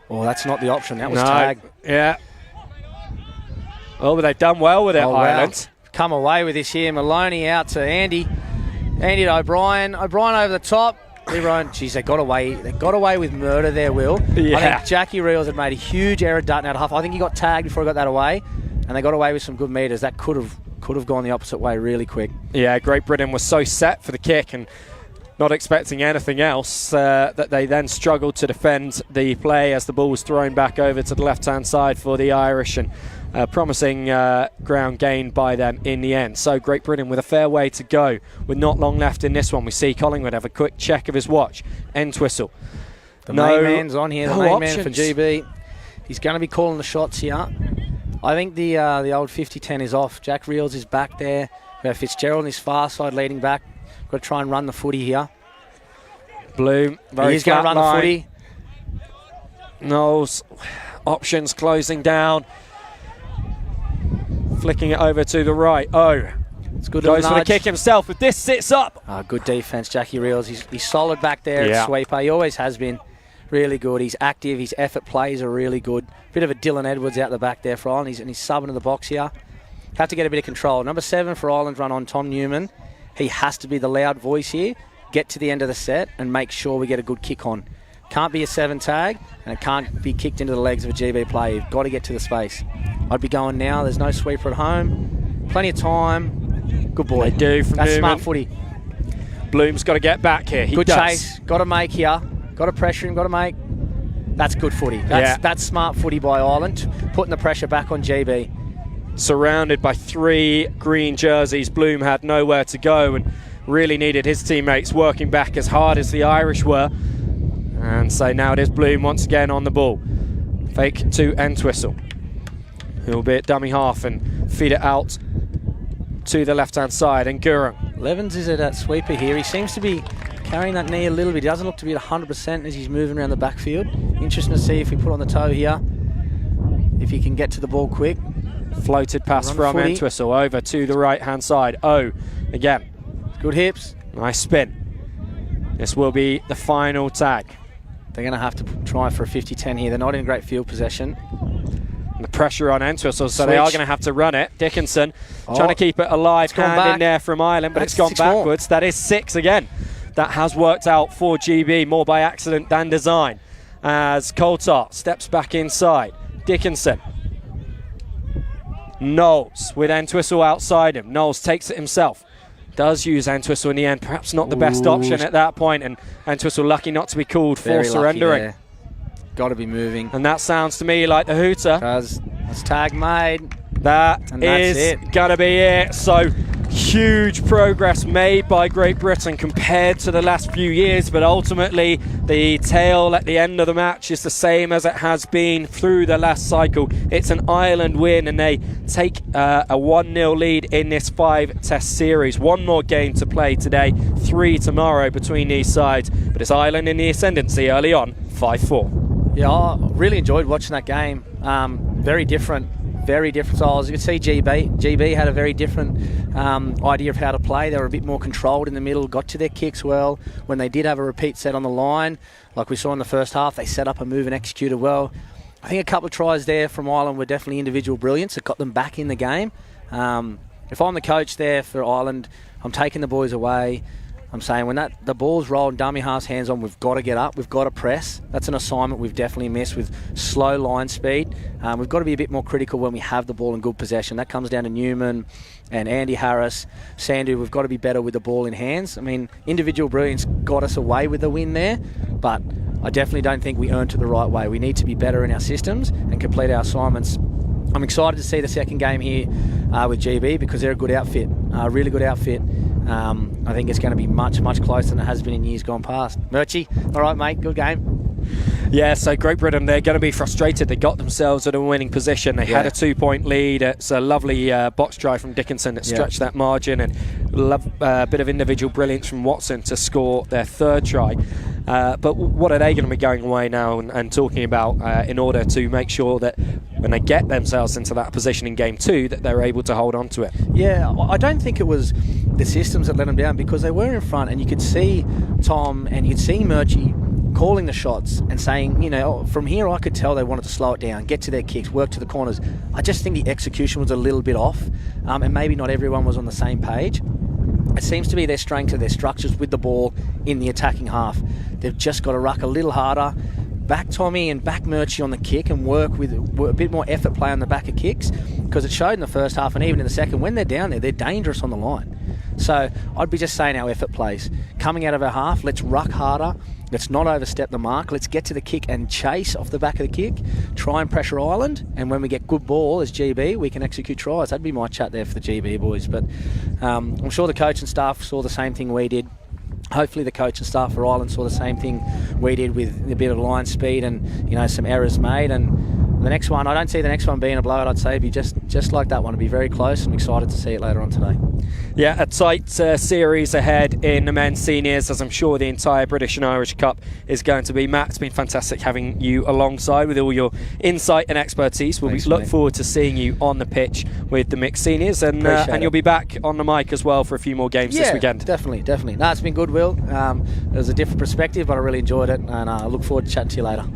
Oh, that's not the option. That was tag. Yeah. Oh, but they've done well with it, Ireland. Wow. Come away with this here. Maloney out to Andy. Andy to O'Brien. O'Brien over the top. Geez, they got away. They got away with murder there, Will. Yeah. I think Jackie Reels had made a huge error darting out of half. I think he got tagged before he got that away, and they got away with some good meters. That could have gone the opposite way really quick. Yeah, Great Britain was so set for the kick and not expecting anything else that they then struggled to defend the play as the ball was thrown back over to the left-hand side for the Irish, and promising ground gained by them in the end. So Great Britain with a fair way to go with not long left in this one. We see Collingwood have a quick check of his watch. End whistle. The main man's on here, the main man for GB. He's going to be calling the shots here. I think the old 50-10 is off. Jack Reels is back there. We have Fitzgerald on his far side leading back. Got to try and run the footy here. Bloom, he's going to run the footy. Knowles, options closing down. Flicking it over to the right. Oh, it's good. Goes for the kick himself, but this sits up. Good defence, Jackie Reels. He's solid back there at sweeper. He always has been. Really good. He's active. His effort plays are really good. Bit of a Dylan Edwards out the back there for Ireland. He's subbing to the box here. Have to get a bit of control. Number 7 for Ireland run on Tom Newman. He has to be the loud voice here. Get to the end of the set and make sure we get a good kick on. Can't be a 7 tag, and it can't be kicked into the legs of a GB player. You've got to get to the space. I'd be going now. There's no sweeper at home. Plenty of time. Good boy. They do from That's Newman. Smart footy. Bloom's got to get back here. Good chase. Got to make here. Got to pressure him. Got to make. That's good footy. That's smart footy by Ireland. Putting the pressure back on GB. Surrounded by 3 green jerseys. Bloom had nowhere to go, and really needed his teammates working back as hard as the Irish were. And so now it is Bloom once again on the ball. Fake to Entwistle, who will be at dummy half and feed it out to the left-hand side. And Gurung. Levens is at that sweeper here. He seems to be carrying that knee a little bit. He doesn't look to be at 100% as he's moving around the backfield. Interesting to see if we put on the toe here, if he can get to the ball quick. Floated pass from Entwistle over to the right-hand side. Oh, again. Good hips. Nice spin. This will be the final tag. They're going to have to try for a 50-10 here. They're not in great field possession. And the pressure on Entwistle, so they are going to have to run it. Dickinson trying to keep it alive. Hand in there from Ireland, but it's gone backwards. More. That is 6 again. That has worked out for GB, more by accident than design. As Coulthard steps back inside. Dickinson. Knowles with Entwistle outside him. Knowles takes it himself. Does use Entwistle in the end. Perhaps not the best option at that point, and Entwistle lucky not to be called for surrendering. Got to be moving. And that sounds to me like the hooter. That's tag made. That is going to be it. So huge progress made by Great Britain compared to the last few years, but ultimately the tale at the end of the match is the same as it has been through the last cycle. It's an Ireland win, and they take a 1-0 lead in this 5-test series. One more game to play today, 3 tomorrow between these sides, but it's Ireland in the ascendancy early on, 5-4. Yeah, I really enjoyed watching that game. Very different styles. You could see GB had a very different idea of how to play. They were a bit more controlled in the middle, got to their kicks well. When they did have a repeat set on the line, like we saw in the first half, they set up a move and executed well. I think a couple of tries there from Ireland were definitely individual brilliance that got them back in the game. If I'm the coach there for Ireland, I'm taking the boys away. I'm saying when the ball's rolled, dummy half's hands on, we've got to get up, we've got to press. That's an assignment we've definitely missed with slow line speed. We've got to be a bit more critical when we have the ball in good possession. That comes down to Newman and Andy Harris. Sandu, we've got to be better with the ball in hands. I mean, individual brilliance got us away with the win there, but I definitely don't think we earned it the right way. We need to be better in our systems and complete our assignments. I'm excited to see the second game here with GB because they're a good outfit, a really good outfit. I think it's going to be much, much closer than it has been in years gone past. Murchie, all right, mate, good game. Yeah, so Great Britain, they're going to be frustrated. They got themselves at a winning position. They had a 2-point lead. It's a lovely box try from Dickinson that stretched that margin, and a bit of individual brilliance from Watson to score their third try. But what are they going to be going away now and talking about in order to make sure that when they get themselves into that position in game 2 that they're able to hold on to it? Yeah, I don't think it was the systems that let them down, because they were in front and you could see Tom and you'd see Murchie calling the shots and saying, you know, from here I could tell they wanted to slow it down, get to their kicks, work to the corners. I just think the execution was a little bit off, and maybe not everyone was on the same page. It seems to be their strength of their structures with the ball in the attacking half. They've just got to ruck a little harder, back Tommy and back Murchie on the kick, and work with a bit more effort play on the back of kicks, because it showed in the first half and even in the second, when they're down there, they're dangerous on the line. So I'd be just saying our effort plays. Coming out of our half, let's ruck harder. Let's not overstep the mark. Let's get to the kick and chase off the back of the kick. Try and pressure Ireland. And when we get good ball as GB, we can execute tries. That'd be my chat there for the GB boys. But I'm sure the coach and staff saw the same thing we did. Hopefully the coach and staff for Ireland saw the same thing we did, with a bit of line speed and, you know, some errors made. And the next one, I don't see the next one being a blowout. I'd say it'd be just like that one. It'd be very close. I'm excited to see it later on today. Yeah, a tight series ahead in the men's seniors, as I'm sure the entire British and Irish Cup is going to be. Matt, it's been fantastic having you alongside with all your insight and expertise. We'll look forward to seeing you on the pitch with the mixed seniors, and you'll be back on the mic as well for a few more games this weekend. Definitely. No, it's been good, Will. It was a different perspective, but I really enjoyed it, and I look forward to chatting to you later.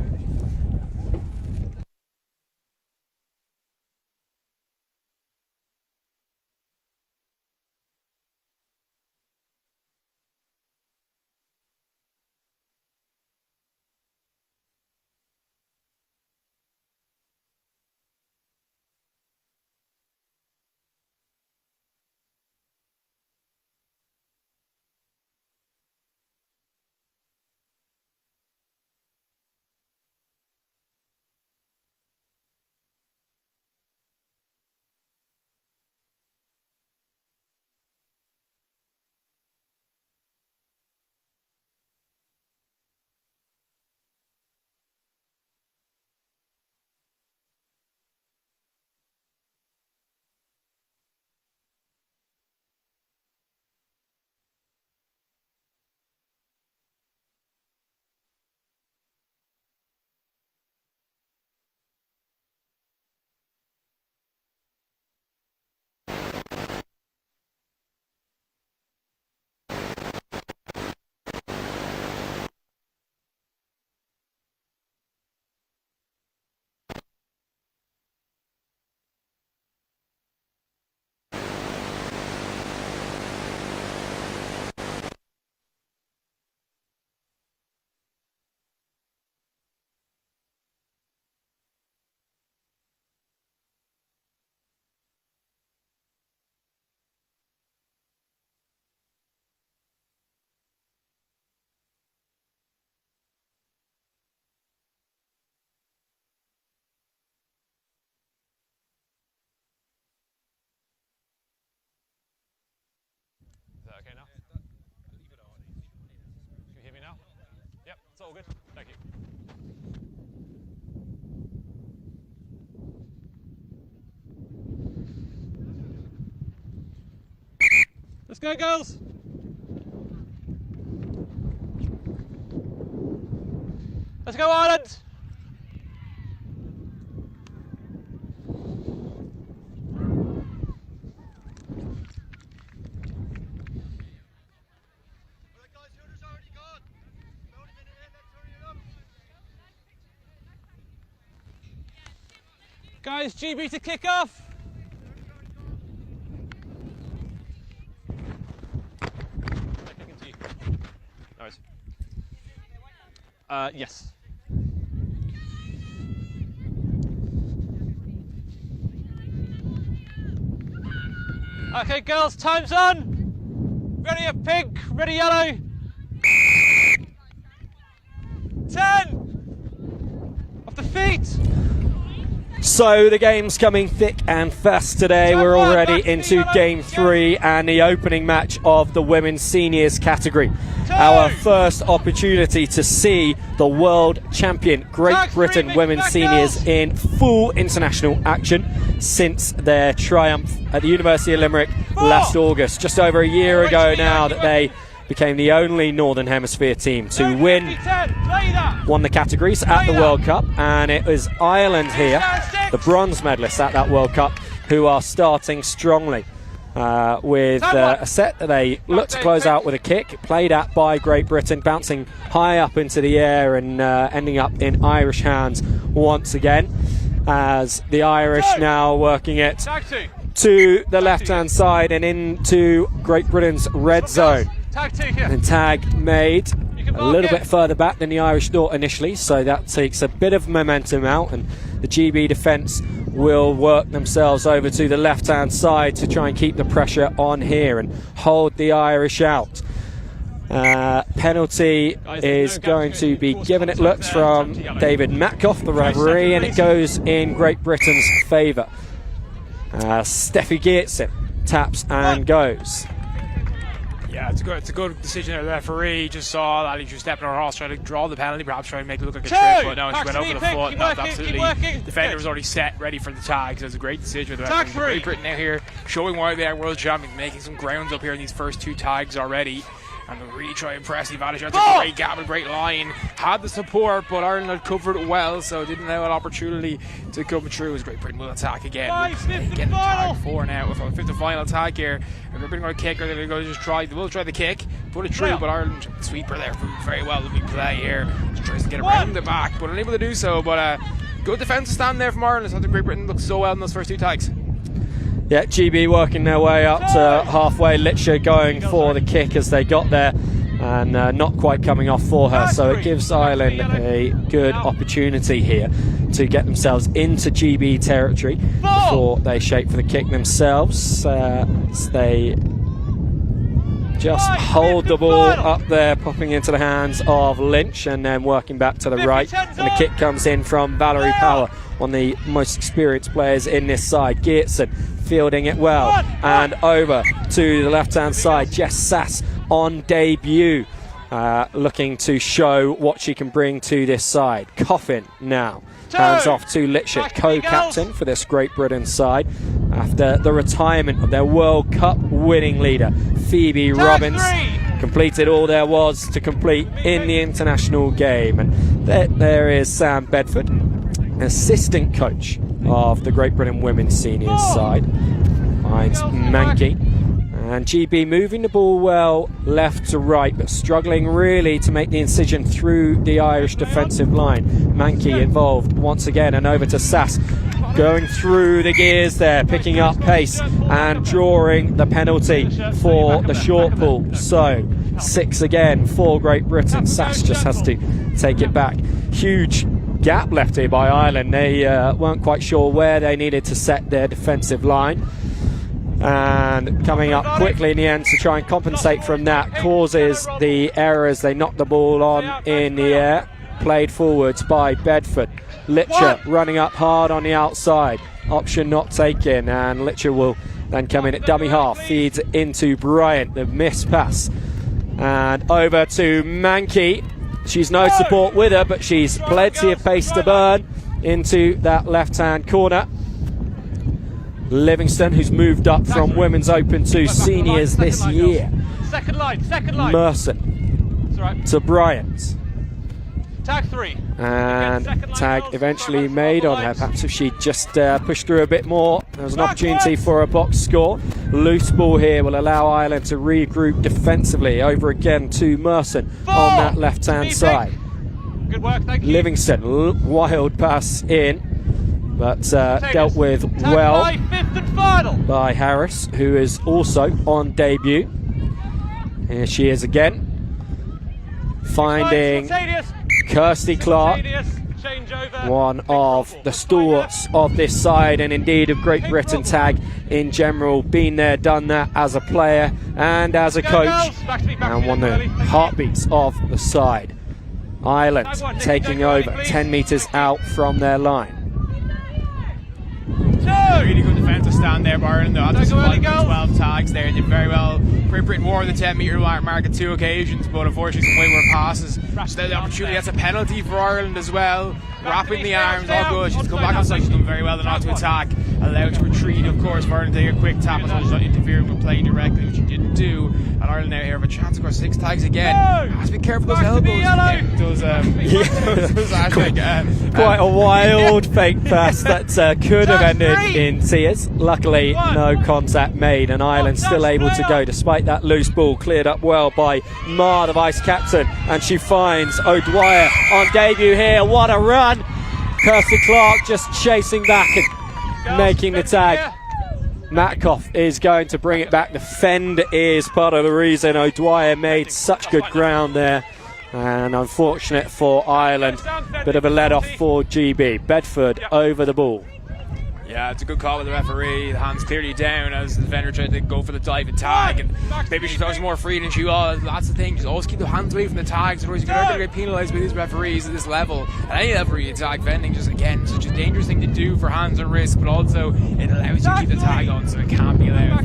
Let's go, girls. Let's go, Ireland. Guys, GB to kick off. Yes. Okay, girls, time's on. Ready up pink, ready yellow. 10. Off the feet. So the game's coming thick and fast today. We're already into game 3 and the opening match of the women's seniors category. Our first opportunity to see the world champion Great Britain women's seniors in full international action since their triumph at the University of Limerick last August. Just over a year ago now that they became the only Northern Hemisphere team to won the categories at the World Cup, and it was Ireland here, the bronze medalists at that World Cup, who are starting strongly with a set that they look to close out with a kick, played at by Great Britain, bouncing high up into the air and ending up in Irish hands once again, as the Irish now working it to the left-hand side and into Great Britain's red zone. And tag made a little bit further back than the Irish thought initially, so that takes a bit of momentum out, and the GB defence will work themselves over to the left-hand side to try and keep the pressure on here and hold the Irish out. Penalty is going to be given, it looks, from David Metcalf, the referee, and it goes in Great Britain's favour. Steffi Geertsen taps and goes. Yeah, it's a good decision there. The referee just saw that he was stepping on her horse, trying to draw the penalty, perhaps trying to make it look like a trip, but no, she went over the foot. No, absolutely. Defender was already set, ready for the tag, so it's a great decision. Great Britain now here, showing why they are world champions, making some grounds up here in these first 2 tags already. And they'll really try and press Ivanic. That's a great gap, a great line. Had the support, but Ireland had covered it well, so didn't allow an opportunity to come through. As Great Britain will attack again. Getting tag 4 now with a 5th and final tag here. And Great Britain going to kick, or they're going to just try. They will try the kick, put it through, but Ireland sweeper there very well. The big play here. Just tries to get around the back, but unable to do so. But good defensive stand there from Ireland. So Great Britain looks so well in those first 2 tags. Yeah, GB working their way up to halfway. Litcher going for the kick as they got there, and not quite coming off for her. So it gives Ireland a good opportunity here to get themselves into GB territory before they shape for the kick themselves. They just hold the ball up there, popping into the hands of Lynch, and then working back to the right. And the kick comes in from Valerie Power, one of the most experienced players in this side. Geertsen fielding it well, and over to the left-hand side. Jess Sass on debut, looking to show what she can bring to this side. Coffin now hands off to Litchett, co-captain for this Great Britain side, after the retirement of their World Cup winning leader, Phoebe Robbins. Completed all there was to complete in the international game. And there is Sam Bedford, assistant coach of the Great Britain women's seniors side, finds Mankey. And GB moving the ball well left to right, but struggling really to make the incision through the Irish defensive line. Mankey involved once again, and over to Sass, going through the gears there, picking up pace and drawing the penalty for the short pull. So 6 again for Great Britain. Sass just has to take it back. Huge gap left here by Ireland. They weren't quite sure where they needed to set their defensive line, and coming up quickly in the end to try and compensate from that causes the errors. They knock the ball on in the air, played forwards by Bedford. Litcher running up hard on the outside, option not taken, and Litcher will then come in at dummy half, feeds into Bryant, the missed pass, and over to Mankey. She's no support with her, but she's plenty of pace to burn into that left-hand corner. Livingston, who's moved up from Women's Open to seniors this year. Second line. Merson It's all right. to Bryant. Tag 3. And tag eventually made on her. Perhaps if she just pushed through a bit more, there was an opportunity for a box score. Loose ball here will allow Ireland to regroup defensively. Over again to Merson on that left-hand side. Good work, thank you. Livingston, wild pass in, but dealt with well Fifth and final. by Harris, who is also on debut. Here she is again, finding Kirsty Clark, one of the stalwarts of this side and indeed of Great Britain tag in general. Been there, done that as a player and as a coach, and one of the heartbeats of the side. Ireland taking over 10 metres out from their line. Really good defensive stand there by Ireland, though. That's 12 tags there. Did very well. Great Britain wore the 10-metre mark at 2 occasions, but unfortunately some wayward passes. Just the opportunity, that's a penalty for Ireland as well. Wrapping the arms, all good. She's come back on side, she's done very well to not to attack. Allowed to retreat, of course, for Ireland to take a quick tap as well as not interfering with play directly, which she didn't do. And Ireland now here have a chance to score 6 tags again. Has to be careful those elbows. Quite a wild fake pass that could have ended in tears. Luckily, no contact made, and Ireland still able to go despite that loose ball. Cleared up well by Ma, the vice captain, and she finds O'Dwyer on debut here. What a run! Kirsty Clark just chasing back and making the tag. Matkoff is going to bring it back. The fend is part of the reason O'Dwyer made such good ground there. And unfortunate for Ireland, bit of a let off for GB. Bedford over the ball. Yeah, it's a good call with the referee. The hands clearly down as the defender tried to go for the dive and tag, and maybe she thought she was more free than she was. That's the thing, just always keep the hands away from the tags, otherwise you're going to get penalised by these referees at this level. At any level you tag fending, just again, such a dangerous thing to do for hands and wrist, but also it allows you to keep the tag on, so it can't be allowed.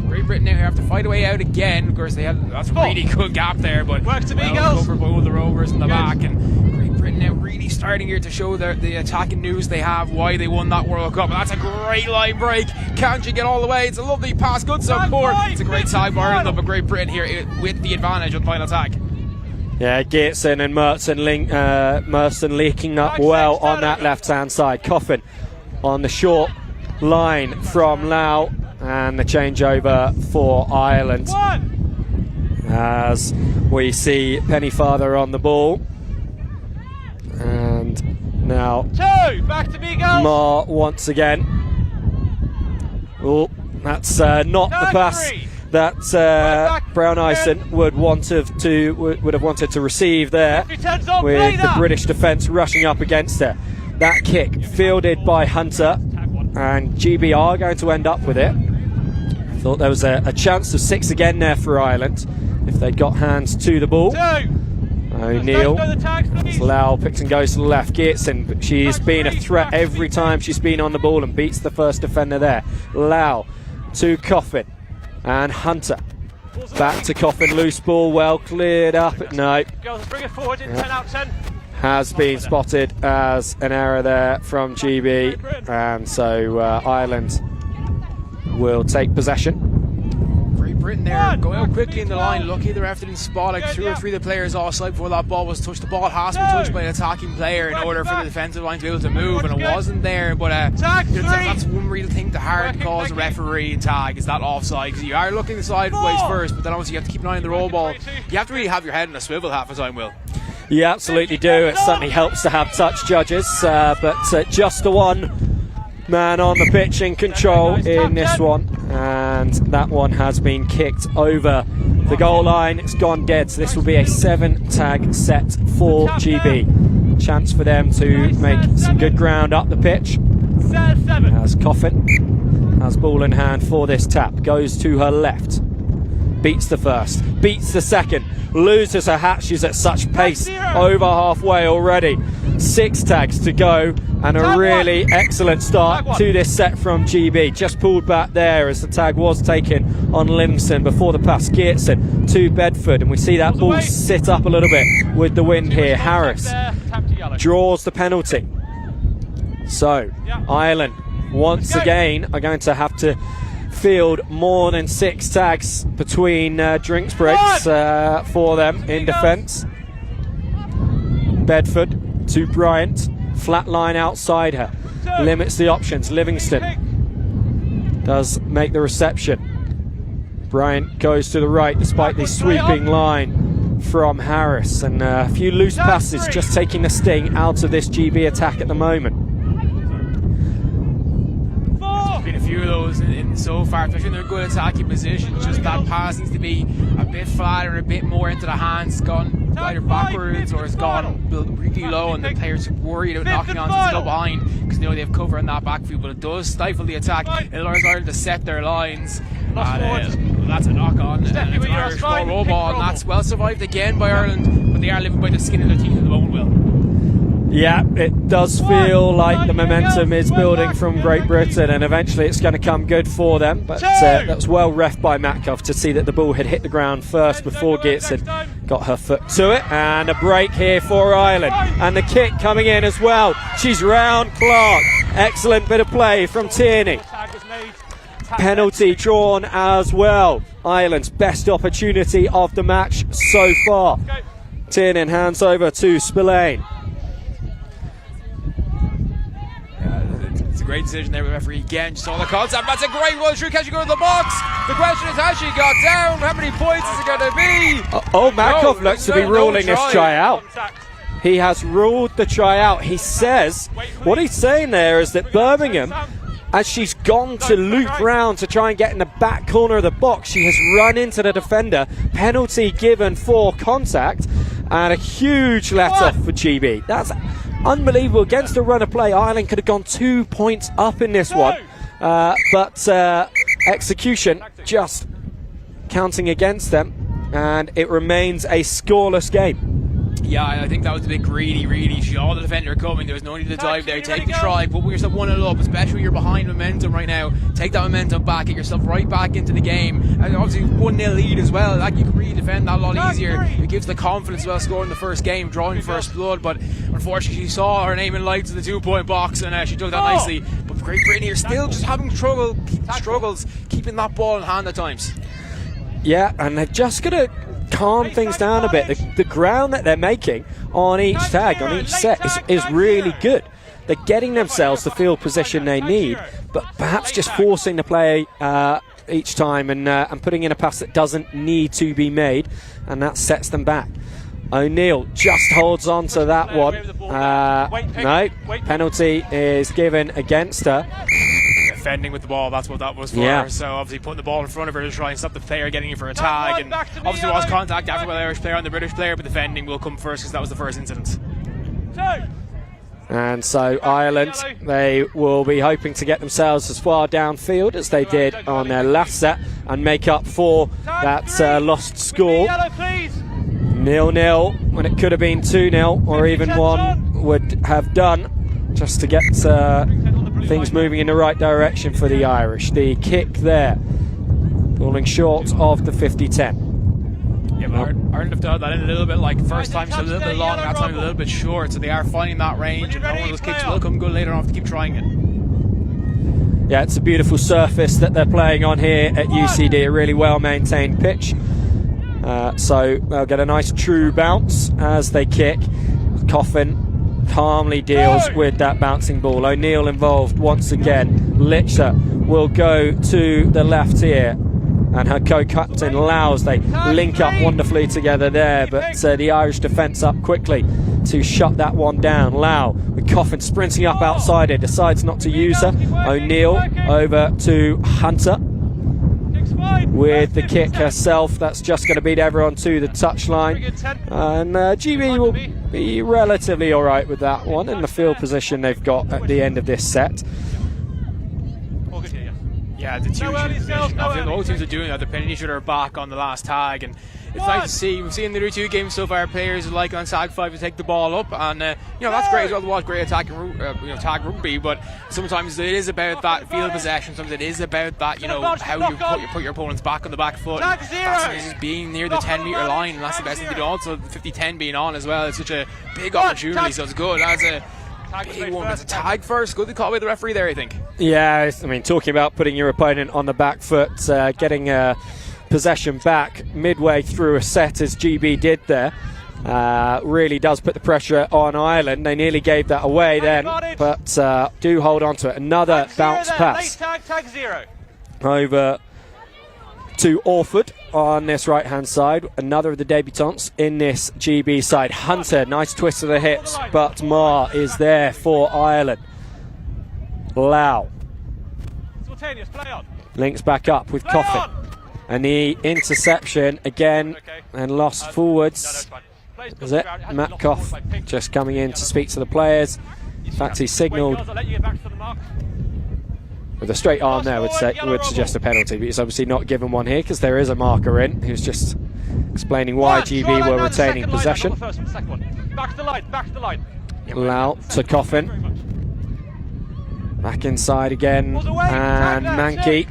Great Britain now have to fight a way out again. Of course, that's a really good gap there, but covered by all the Rovers in the back, and Great Britain now really starting here to show the attacking news they have, why they won that World Cup. And that's a great line break. Can't you get all the way? It's a lovely pass, good support. It's a great tag by Ireland, but Great Britain here with the advantage on final tag. Yeah, Geertsen and Merson linking up well on that left-hand side. Coffin on the short line from Lau, and the changeover for Ireland as we see Pennyfather on the ball. And now back to me, girls. Ma once again. Oh, that's not the pass that Brown Ison would have wanted to receive there, with the British defence rushing up against her. That kick fielded by Hunter, and GB are going to end up with it. Thought there was a chance of 6 again there for Ireland if they'd got hands to the ball. O'Neill, Lau picks and goes to the left. Geertsen, but she's been a threat every time she's been on the ball and beats the first defender there. Lau to Coffin and Hunter. Back to Coffin, loose ball, well cleared up. No. Bring it forward in 10 out of 10. Has been spotted as an error there from GB, and so Ireland will take possession. Great Britain there going out quickly in the line. Lucky the ref didn't spot like 2 or 3 of the players offside before that ball was touched. The ball has to be touched by an attacking player in order for the defensive line to be able to move, and it wasn't there. But that's one real thing to hard cause a referee and tag, is that offside, because you are looking sideways first, but then obviously you have to keep an eye on the roll ball. You have to really have your head in a swivel half the time, Will. You absolutely do. It certainly helps to have touch judges, but just the one man on the pitch in control in this one, and that one has been kicked over the goal line. It's gone dead, so this will be a 7-tag set for GB. Chance for them to make some good ground up the pitch, as Coffin has ball in hand for this tap. Goes to her left, beats the first, beats the second, loses her hat. She's at such pace, over halfway already. 6 tags to go, and a really excellent start to this set from GB. Just pulled back there as the tag was taken on Livingston before the pass. Geertsen to Bedford, and we see that ball sit up a little bit with the wind here. Harris draws the penalty. So Ireland once again are going to have to field more than 6 tags between drinks breaks for them in defence. Bedford to Bryant, flat line outside her, limits the options. Livingston does make the reception. Bryant goes to the right despite the sweeping line from Harris, and a few loose passes just taking the sting out of this GB attack at the moment. There's been a few of those in so far, especially in their good attacking positions. Just that pass needs to be a bit flatter, a bit more into the hands, gone either backwards or it's gone really low, and the players are worried about knocking on still behind because they know they have cover in that backfield, but it does stifle the attack. It allows Ireland to set their lines. That's a knock on, and it's an Irish roll ball, and that's well survived again by Ireland, but they are living by the skin of their teeth at the moment, Will. Yeah, it does feel like the momentum is building from Great Britain, and eventually it's going to come good for them. But that was well ref by Matkoff to see that the ball had hit the ground first before Geertz had got her foot to it. And a break here for Ireland, and the kick coming in as well. She's round Clark. Excellent bit of play from Tierney. Penalty drawn as well. Ireland's best opportunity of the match so far. Tierney hands over to Spillane. It's a great decision there with the referee again. Just saw the concept. That's a great roll through. Can she go to the box? The question is, has she got down? How many points is it going to be? Matkoff looks to be ruling this try out. He has ruled the try out. He says, what he's saying there is that Birmingham, as she's gone to loop round to try and get in the back corner of the box, she has run into the defender. Penalty given for contact, and a huge let-off for GB. That's unbelievable. Against the run of play, Ireland could have gone 2 points up in this one, but execution just counting against them, and it remains a scoreless game. Yeah, I think that was a bit greedy, really. She saw the defender coming. There was no need to dive there. Take the try, put yourself 1-0 up, especially when you're behind momentum right now. Take that momentum back, get yourself right back into the game. And obviously 1-0 lead as well. Like, you can really defend that a lot easier. It gives the confidence as well, scoring the first game, drawing first blood. But unfortunately, she saw her name in lights in the 2-point box, and she took that nicely. But Great Britain here still just having struggles keeping that ball in hand at times. Yeah, and they're just going to calm things down a bit. The ground that they're making on each tag, on each set, is really good. They're getting themselves the field position they need, but perhaps just forcing the play each time and putting in a pass that doesn't need to be made, and that sets them back. O'Neill just holds on to that one. No, penalty is given against her. Defending with the ball, that's what that was for. Yeah. So obviously putting the ball in front of her to try and stop the player getting in for a tag, and obviously there was contact after the Irish player on the British player, but defending will come first because that was the first incident. And so Ireland, they will be hoping to get themselves as far downfield as they did on their last set and make up for that lost score. 0-0 when it could have been 2-0, or even 1 would have done, just to get things moving in the right direction for the Irish. The kick there, falling short of the 50-10. Yeah, but Ireland have done that in a little bit, like first time a little bit long, that time a little bit short, so they are finding that range, and one of those kicks will come good later on if they keep trying it. Yeah, it's a beautiful surface that they're playing on here at UCD, a really well maintained pitch. So they'll get a nice true bounce as they kick. Coffin calmly deals with that bouncing ball. O'Neill involved once again. Litcher will go to the left here, and her co-captain Lowes, they link up wonderfully together there, but the Irish defence up quickly to shut that one down. Lau with Coffin sprinting up outside it, decides not to use her. O'Neill over to Hunter with the kick herself. That's just going to beat everyone to the touchline, and GB will be relatively alright with that one in the field position they've got at the end of this set. Yeah, the two position. I think the whole teams are doing that. They're pinning each other back on the last tag, and it's nice to see. We've seen the other 2 games so far, players who like on tag 5 to take the ball up, and that's great as well to watch great attacking tag rugby. But sometimes it is about that field possession. Sometimes it is about that how you put your opponents back on the back foot. That's just being near the 10-metre line, and that's the best thing to do. Also, the 50-10 being on as well. It's such a big opportunity, so it's good. That's a big one. It's a tag first. Good to call by the referee there, I think. Yeah, I mean, talking about putting your opponent on the back foot, getting possession back midway through a set as GB did there, really does put the pressure on Ireland. They nearly gave that away then, but do hold on to it. Another bounce pass tag 0. over to Orford on this right hand side. Another of the debutants in this GB side. Hunter, nice twist of the hips, but Marr is there for Ireland. Lau links back up with Coffin, and the interception again and lost forwards. Is it Metcalf just coming in to speak to the players? In fact, he signalled with a straight arm there would suggest a penalty, but he's obviously not given one here because there is a marker in who's just explaining why GB were retaining possession. Back to the line. Lau to Coffin. Back inside again, and Mankey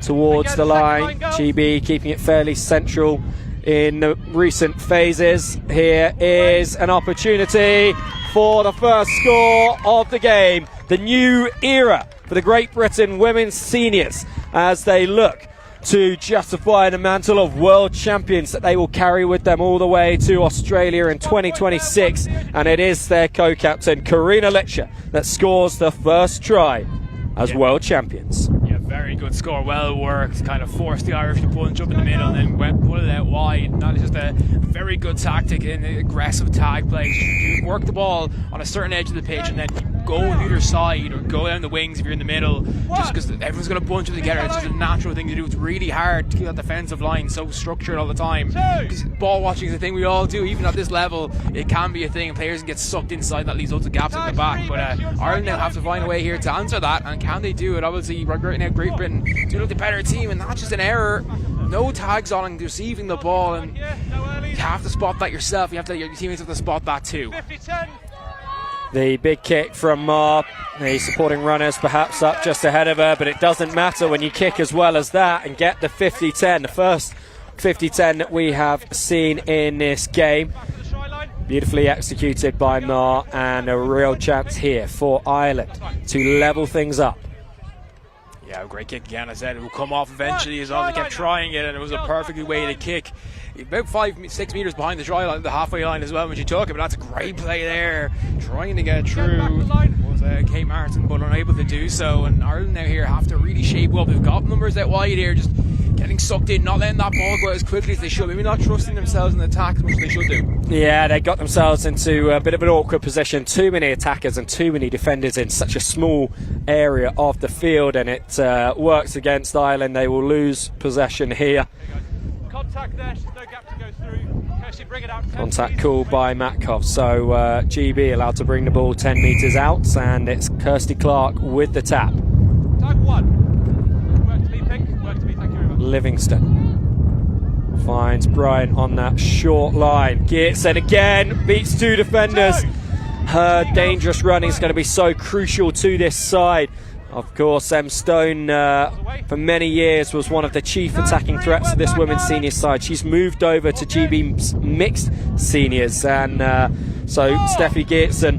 towards the line. GB keeping it fairly central in the recent phases. Here is an opportunity for the first score of the game. The new era for the Great Britain women's seniors as they look to justify the mantle of world champions that they will carry with them all the way to Australia in 2026. And it is their co-captain Karina Litcher that scores the first try as world champions. Yeah, very good score, well worked, kind of forced the Irish to punch up in the middle and then pull it out wide. And that is just a very good tactic in aggressive tag play. You work the ball on a certain edge of the pitch and then you go on either side or go down the wings if you're in the middle, just because everyone's going to bunch up together. It's just a natural thing to do. It's really hard to keep that defensive line so structured all the time, because ball watching is a thing we all do. Even at this level, it can be a thing, and players can get sucked inside. That leaves loads of gaps at the back, but Ireland now have to find a way here to answer that, and can they do it? Obviously right now Great Britain do look the better team, and that's just an error. No tags on and receiving the ball, and you have to spot that yourself. You have to, your teammates have to spot that too. The big kick from Marr, the supporting runners perhaps up just ahead of her, but it doesn't matter when you kick as well as that and get the 50-10, the first 50-10 that we have seen in this game. Beautifully executed by Marr, and a real chance here for Ireland to level things up. Yeah, great kick again. I said it will come off eventually as long as they kept trying it, and it was a perfectly weighted kick. About 5-6 metres behind the try line, the halfway line as well when she took it, but that's a great play there. Trying to get through was Kate Martin, but unable to do so. And Ireland now here have to really shape up. They've got numbers out wide here, just getting sucked in, not letting that ball go as quickly as they should. Maybe not trusting themselves in the attack as much as they should do. Yeah, they got themselves into a bit of an awkward position. Too many attackers and too many defenders in such a small area of the field, and it works against Ireland. They will lose possession here. Contact there, there's no gap to go through. Kirsty, bring it out. Contact called by Metcalf, so GB allowed to bring the ball 10 metres out, and it's Kirsty Clark with the tap. Tag 1. Work to me, Pink. Work to me, thank you very much. Livingston finds Bryant on that short line. Geertsen again beats two defenders. Her dangerous running is going to be so crucial to this side. Of course, Stone for many years was one of the chief attacking threats of this women's senior side. She's moved over to GB's mixed seniors, and so Steffi Geertsen,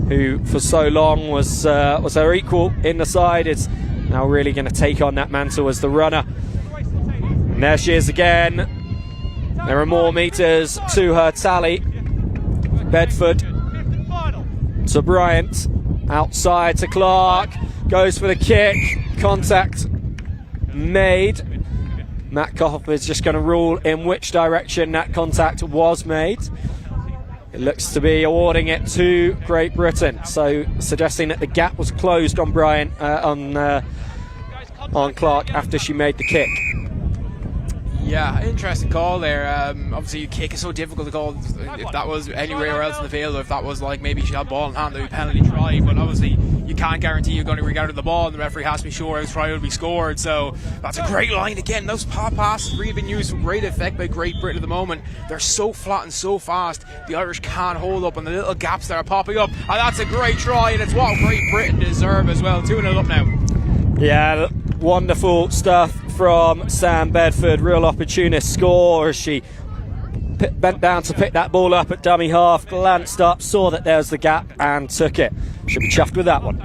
who for so long was her equal in the side, is now really going to take on that mantle as the runner. And there she is again. There are more metres to her tally. Bedford to Bryant, outside to Clark. Goes for the kick, contact made. Metcalf is just going to rule in which direction that contact was made. It looks to be awarding it to Great Britain, so suggesting that the gap was closed on Bryant, on Clark after she made the kick. Yeah, interesting call there. Obviously, kick is so difficult to call. If that was anywhere else in the field, or if that was like maybe she had ball in hand, that would be penalty try. But obviously, you can't guarantee you're going to regard the ball, and the referee has to be sure his try will be scored. So that's a great line again. Those pop passes really been used with great effect by Great Britain at the moment. They're so flat and so fast. The Irish can't hold up, and the little gaps that are popping up. And that's a great try, and it's what Great Britain deserve as well. 2-0 up now. Yeah, wonderful stuff from Sam Bedford. Real opportunist score as she bent down to pick that ball up at dummy half, glanced up, saw that there was the gap and took it. Should be chuffed with that one.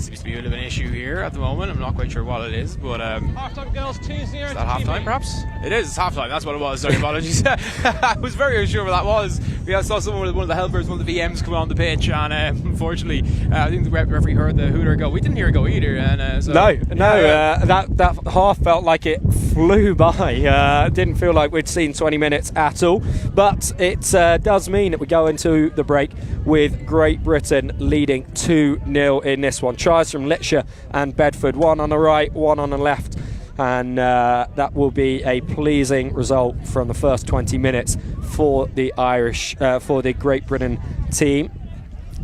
seems to be a bit of an issue here at the moment. I'm not quite sure what it is, but Half-time, girls, 2-0. is that half-time perhaps? It is, it's half-time, that's what it was. Sorry, apologies. I was very unsure what that was. We saw someone with one of the helpers, one of the VMs come on the pitch, and unfortunately I think the referee heard the hooter go. We didn't hear it go either. And that half felt like it flew by. Didn't feel like we'd seen 20 minutes at all, but it does mean that we go into the break with Great Britain leading 2-0 in this one. Tries from Litcher and Bedford, one on the right, one on the left, and that will be a pleasing result from the first 20 minutes for the Irish, for the Great Britain team.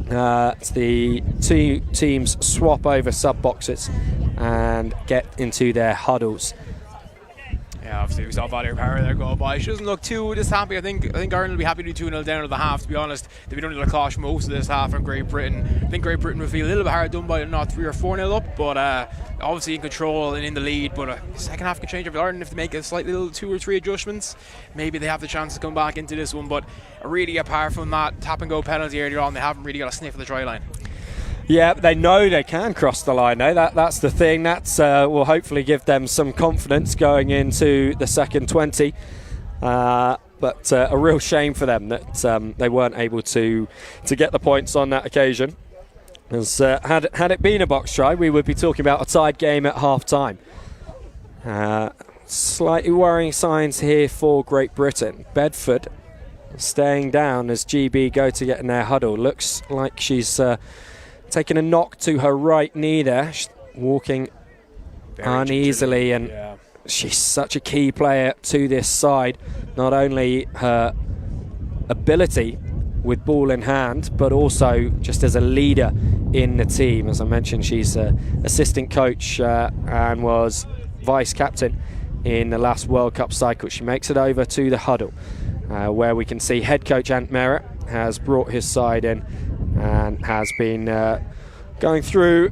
The two teams swap over sub boxes and get into their huddles. Yeah, obviously we saw Valier Power there go by. She doesn't look too dishappy. I think Ireland will be happy to do 2-0 down at the half, to be honest. They've been under the cloche most of this half from Great Britain. I think Great Britain will feel a little bit hard done by not 3 or 4-0 up, but obviously in control and in the lead. But second half can change for Ireland if they make a slight little 2 or 3 adjustments. Maybe they have the chance to come back into this one, but really apart from that tap and go penalty earlier on, they haven't really got a sniff of the try line. Yeah, they know they can cross the line though. That's the thing. That's will hopefully give them some confidence going into the second 20. But a real shame for them that they weren't able to get the points on that occasion. As had it been a box try, we would be talking about a tied game at half time. Slightly worrying signs here for Great Britain. Bedford staying down as GB go to get in their huddle. Looks like she's taking a knock to her right knee there. She's walking uneasily, and she's such a key player to this side. Not only her ability with ball in hand, but also just as a leader in the team. As I mentioned, she's assistant coach and was vice captain in the last World Cup cycle. She makes it over to the huddle where we can see head coach Ant Merritt has brought his side in and has been going through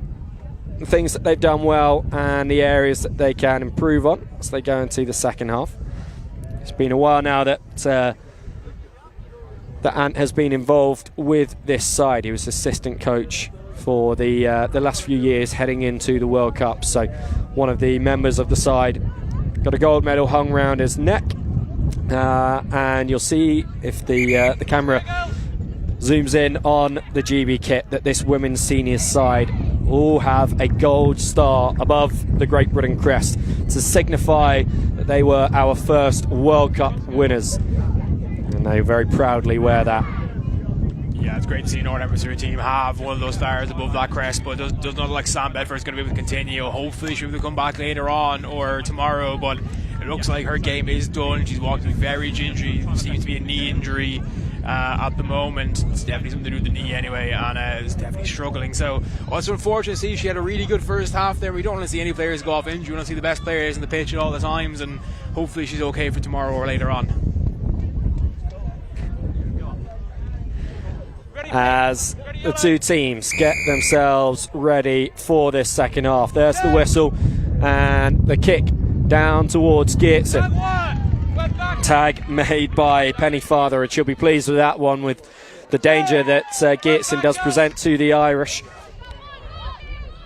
the things that they've done well and the areas that they can improve on as they go into the second half. It's been a while now that Ant has been involved with this side. He was assistant coach for the last few years heading into the World Cup. So one of the members of the side got a gold medal hung round his neck, and you'll see if the camera zooms in on the GB kit that this women's seniors side all have a gold star above the Great Britain crest to signify that they were our first World Cup winners, and they very proudly wear that. Yeah, it's great to see Northern Hemisphere team have one of those stars above that crest, but it does not look like Sam Bedford's going to be able to continue. Hopefully she'll be able to come back later on or tomorrow, but it looks like her game is done. She's walking very gingerly. Seems to be a knee injury at the moment. It's definitely something to do with the knee anyway, and is definitely struggling. So it's unfortunate to see she had a really good first half there. We don't want to see any players go off injury. We want to see the best players in the pitch at all the times, and hopefully she's okay for tomorrow or later on. As the two teams get themselves ready for this second half. There's the whistle and the kick down towards Geertsen. Tag made by Penny Father, and she'll be pleased with that one, with the danger that Geertsen does present to the Irish.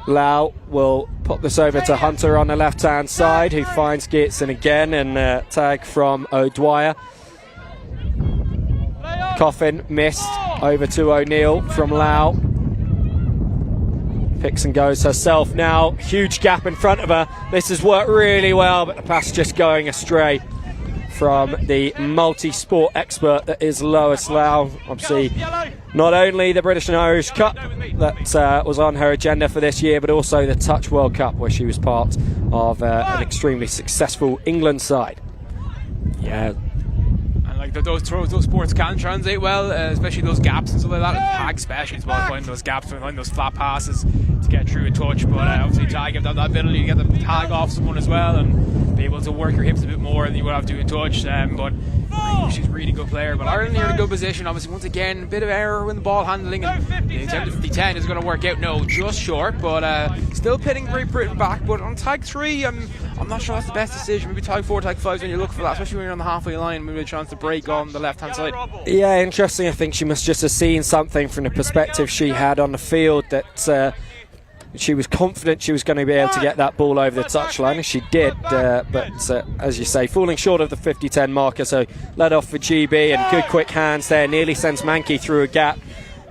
Lau will put this over to Hunter on the left hand side, who finds Geertsen again, and tag from O'Dwyer. Coffin missed, over to O'Neill from Lau. Picks and goes herself now. Huge gap in front of her. This has worked really well, but the pass just going astray from the multi-sport expert that is Lois Lau. Obviously, not only the British and Irish Cup that was on her agenda for this year, but also the Touch World Cup, where she was part of an extremely successful England side. Yeah. Like those sports can translate well, especially those gaps and stuff like that. Tag especially as well, finding those gaps, finding those flat passes to get through a touch. But obviously tag, you have that ability to get the tag off someone as well and be able to work your hips a bit more than you would have to in touch. But she's a really good player. But Ireland here in a good position. Obviously, once again, a bit of error in the ball handling, and the attempt at 50-10 is going to work out. No, just short, but still pitting Great Britain back. But on tag 3, I'm not sure that's the best decision. Maybe tag 4, tag 5 when you look for that, especially when you're on the halfway line. Maybe a chance to break on the left-hand side. Yeah, interesting. I think she must just have seen something from the perspective she had on the field that She was confident she was going to be able to get that ball over the touchline, and she did, but as you say, falling short of the 50-10 marker, so led off for GB, and good quick hands there, nearly sends Mankey through a gap,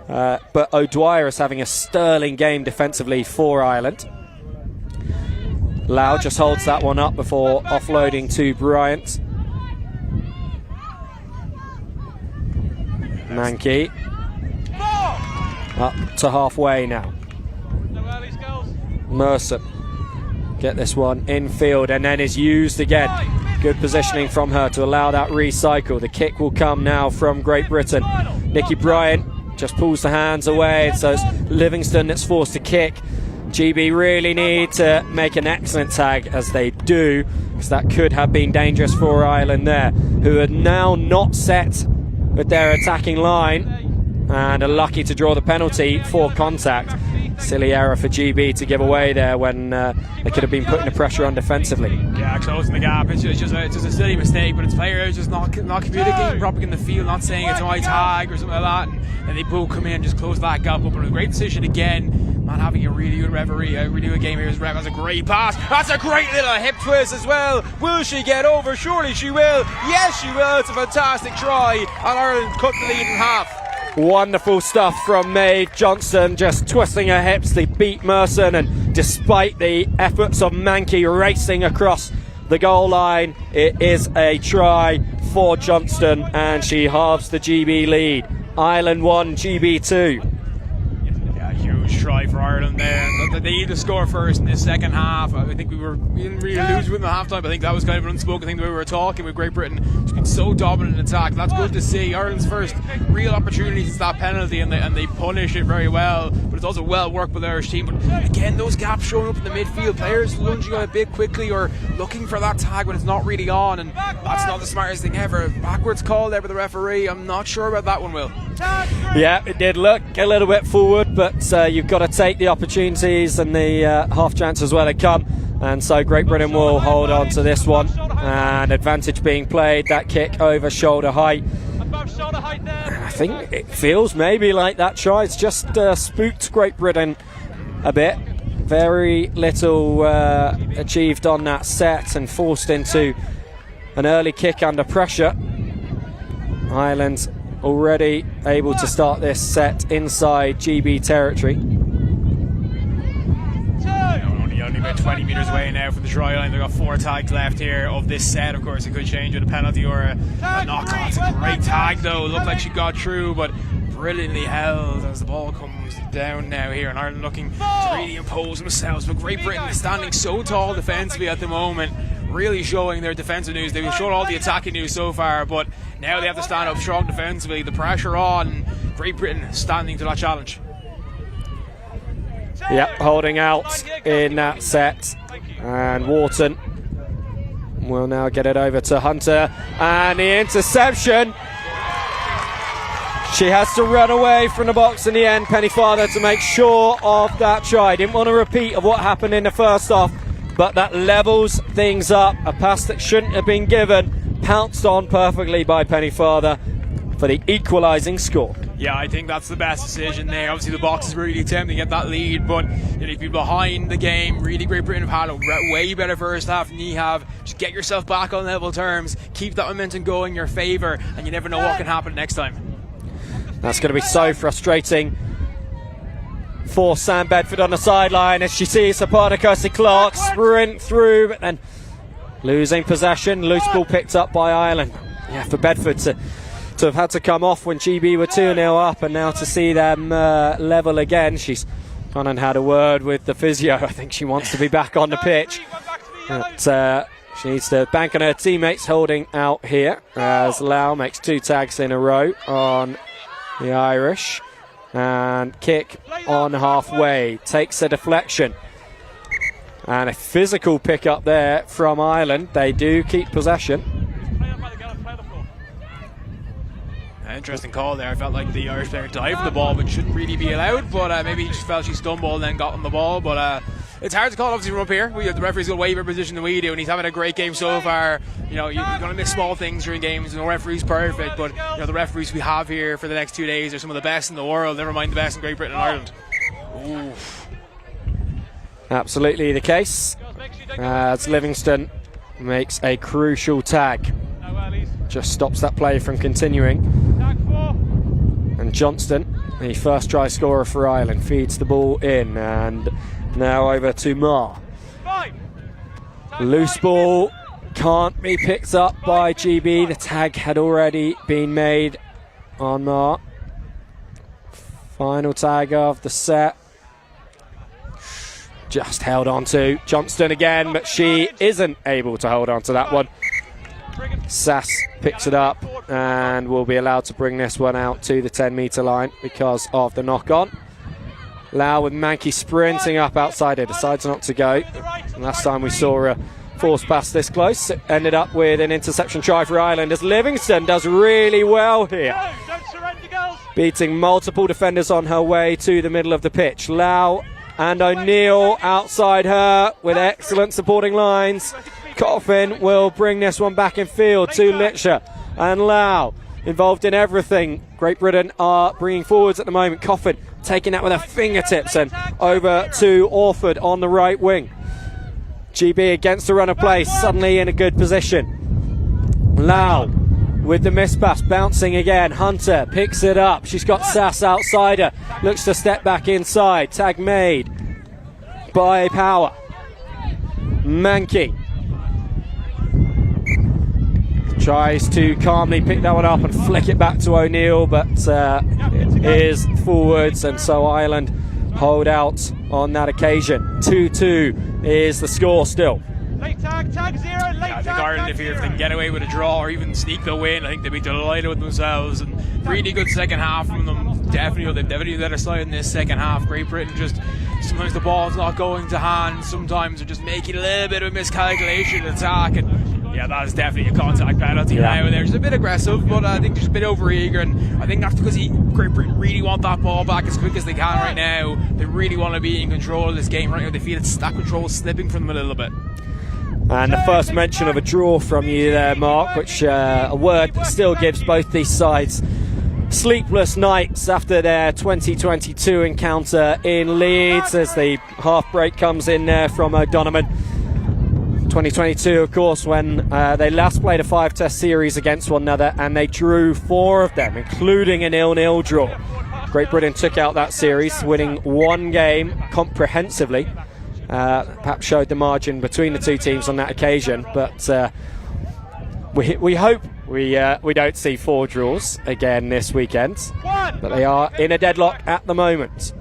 but O'Dwyer is having a sterling game defensively for Ireland. Lau just holds that one up before offloading to Bryant. Mankey up to halfway now. Mercer get this one infield and then is used again. Good positioning from her to allow that recycle. The kick will come now from Great Britain. Nikki Bryant just pulls the hands away, so it's Livingston that's forced to kick. GB really need to make an excellent tag, as they do, because that could have been dangerous for Ireland there, who are now not set with their attacking line and are lucky to draw the penalty for contact. Silly error for GB to give away there when they could have been putting the pressure on defensively. Yeah, closing the gap. It's just a silly mistake, but it's players just not communicating properly in the field, not saying it's my tag or something like that, and they both come in and just close that gap up. But a great decision again. Not having a really good referee, a really good game here. His ref has a great pass. That's a great little hip twist as well. Will she get over? Surely she will. Yes, she will. It's a fantastic try, and Ireland cut the lead in half. Wonderful stuff from Maeve Johnston, just twisting her hips to beat Merson, and despite the efforts of Mankey racing across the goal line, it is a try for Johnston, and she halves the GB lead. Ireland 1, GB 2. Huge try for Ireland there, and they need to score first in this second half. I think we didn't really lose with them at half time. I think that was kind of an unspoken thing the way we were talking with Great Britain. It's been so dominant in attack. That's good to see. Ireland's first real opportunity since that penalty, and they punish it very well, but it's also well worked by the Irish team. But again, those gaps showing up in the midfield, players lunging on a bit quickly or looking for that tag when it's not really on, and that's not the smartest thing ever. Backwards call there by the referee. I'm not sure about that one, Will. Yeah, it did look a little bit forward, but you've got to take the opportunities and the half chances where they come, and so Great Britain will hold on to this one, and advantage being played. That kick over shoulder height. I think it feels maybe like that try. It's just spooked Great Britain a bit. Very little achieved on that set and forced into an early kick under pressure. Ireland already able to start this set inside GB territory. Only about 20 metres away now from the try line. They've got 4 tags left here of this set. Of course, it could change with a penalty or a knock-on. It's a great tag, though. It looked like she got through, but brilliantly held as the ball comes down now here. And Ireland looking to really impose themselves. But Great Britain is standing so tall defensively at the moment, really showing their defensive news. They've shown all the attacking news so far, but now they have to stand up strong defensively. The pressure on. Great Britain standing to that challenge. Yep, holding out in that set, and Wharton will now get it over to Hunter, and the interception. She has to run away from the box in the end, Penny Father, to make sure of that try. Didn't want a repeat of what happened in the first half, but that levels things up. A pass that shouldn't have been given, pounced on perfectly by Penny Father for the equalising score. Yeah, I think that's the best decision there. Obviously, the box is really tempting to get that lead, but if you're behind the game, really Great Britain have had a way better first half than you have. Just get yourself back on level terms, keep that momentum going in your favour, and you never know what can happen next time. That's going to be so frustrating for Sam Bedford on the sideline as she sees Hippolyta Clark sprint through, but then losing possession. Loose ball picked up by Ireland. Yeah, for Bedford to have had to come off when GB were 2-0 up, and now to see them level again. She's gone and had a word with the physio. I think she wants to be back on the pitch, but she needs to bank on her teammates holding out here as Lau makes 2 tags in a row on the Irish, and kick on halfway takes a deflection, and a physical pick up there from Ireland. They do keep possession. Interesting call there. I felt like the Irish player dived the ball, which shouldn't really be allowed, but maybe he just felt she stumbled and then got on the ball. But it's hard to call, obviously, from up here. The referee's got a way better position than we do, and he's having a great game so far. You're going to miss small things during games. No referee's perfect, but the referees we have here for the next 2 days are some of the best in the world, never mind the best in Great Britain and Ireland. Oof. Absolutely the case, as Livingston makes a crucial tag. Just stops that play from continuing. And Johnston, the first try scorer for Ireland, feeds the ball in, and now over to Marr. Loose ball can't be picked up by GB. The tag had already been made on Marr. Final tag of the set. Just held on to Johnston again, but she isn't able to hold on to that one. Sass picks it up and will be allowed to bring this one out to the 10-metre line because of the knock-on. Lau with Mankey sprinting up outside it, decides not to go. Last time we saw a force pass this close, it ended up with an interception try for Ireland, as Livingston does really well here, beating multiple defenders on her way to the middle of the pitch. Lau and O'Neill outside her with excellent supporting lines. Coffin will bring this one back in field to Litcher, and Lau involved in everything. Great Britain are bringing forwards at the moment. Coffin taking that with her fingertips and over to Orford on the right wing. GB against the run of play, suddenly in a good position. Lau with the miss pass, bouncing again. Hunter picks it up. She's got Sass outside her. Looks to step back inside. Tag made by Power. Mankey tries to calmly pick that one up and flick it back to O'Neill, but it is forwards, and so Ireland hold out on that occasion. 2-2 is the score still. Late tag, tag 0, late I think Ireland, if they can get away with a draw or even sneak the win, I think they'd be delighted with themselves. And really good second half from them. Definitely the other side in this second half. Great Britain just, sometimes the ball's not going to hand, sometimes they're just making a little bit of a miscalculation in attack, and yeah, that is definitely a contact penalty now. They're just a bit aggressive, but I think just a bit over-eager, and I think that's because Great Britain really want that ball back as quick as they can right now. They really want to be in control of this game right now. They feel that control is slipping from them a little bit. And the first mention of a draw from you there, Mark, which a word that still gives both these sides sleepless nights after their 2022 encounter in Leeds, as the half break comes in there from O'Donovan. 2022, of course, when they last played a 5-test series against one another, and they drew 4 of them, including a 0-0 draw. Great Britain took out that series, winning 1 game comprehensively. Perhaps showed the margin between the two teams on that occasion, but we hope we don't see 4 draws again this weekend, but they are in a deadlock at the moment.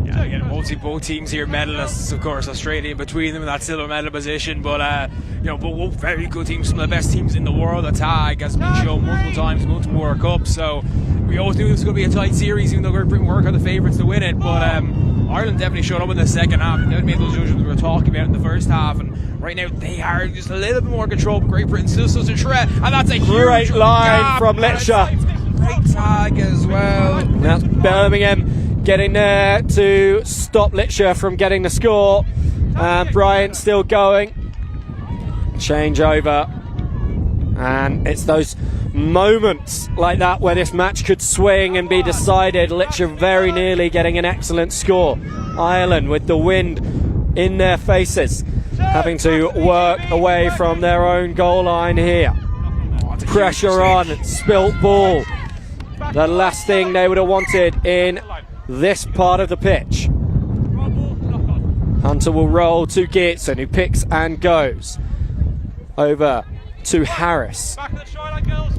Yeah, again, both teams here medalists, of course. Australia in between them in that silver medal position, but both very good teams, some of the best teams in the world. The tag has been shown multiple times, multiple World Cups, so we always knew this was going to be a tight series, even though Great Britain were the favourites to win it. But Ireland definitely showed up in the second half. They made those judgments we were talking about in the first half, and right now they are just a little bit more control, but Great Britain still such a threat, and that's a great huge line from Litcher. Great tag as well. That's Birmingham getting there to stop Litcher from getting the score, and Bryant still going. Change over, and it's those moments like that where this match could swing and be decided. Litcher very nearly getting an excellent score. Ireland with the wind in their faces, having to work away from their own goal line here. Pressure on, spilt ball, the last thing they would have wanted in this part of the pitch. Hunter will roll to Geertsen, who picks and goes over to Harris.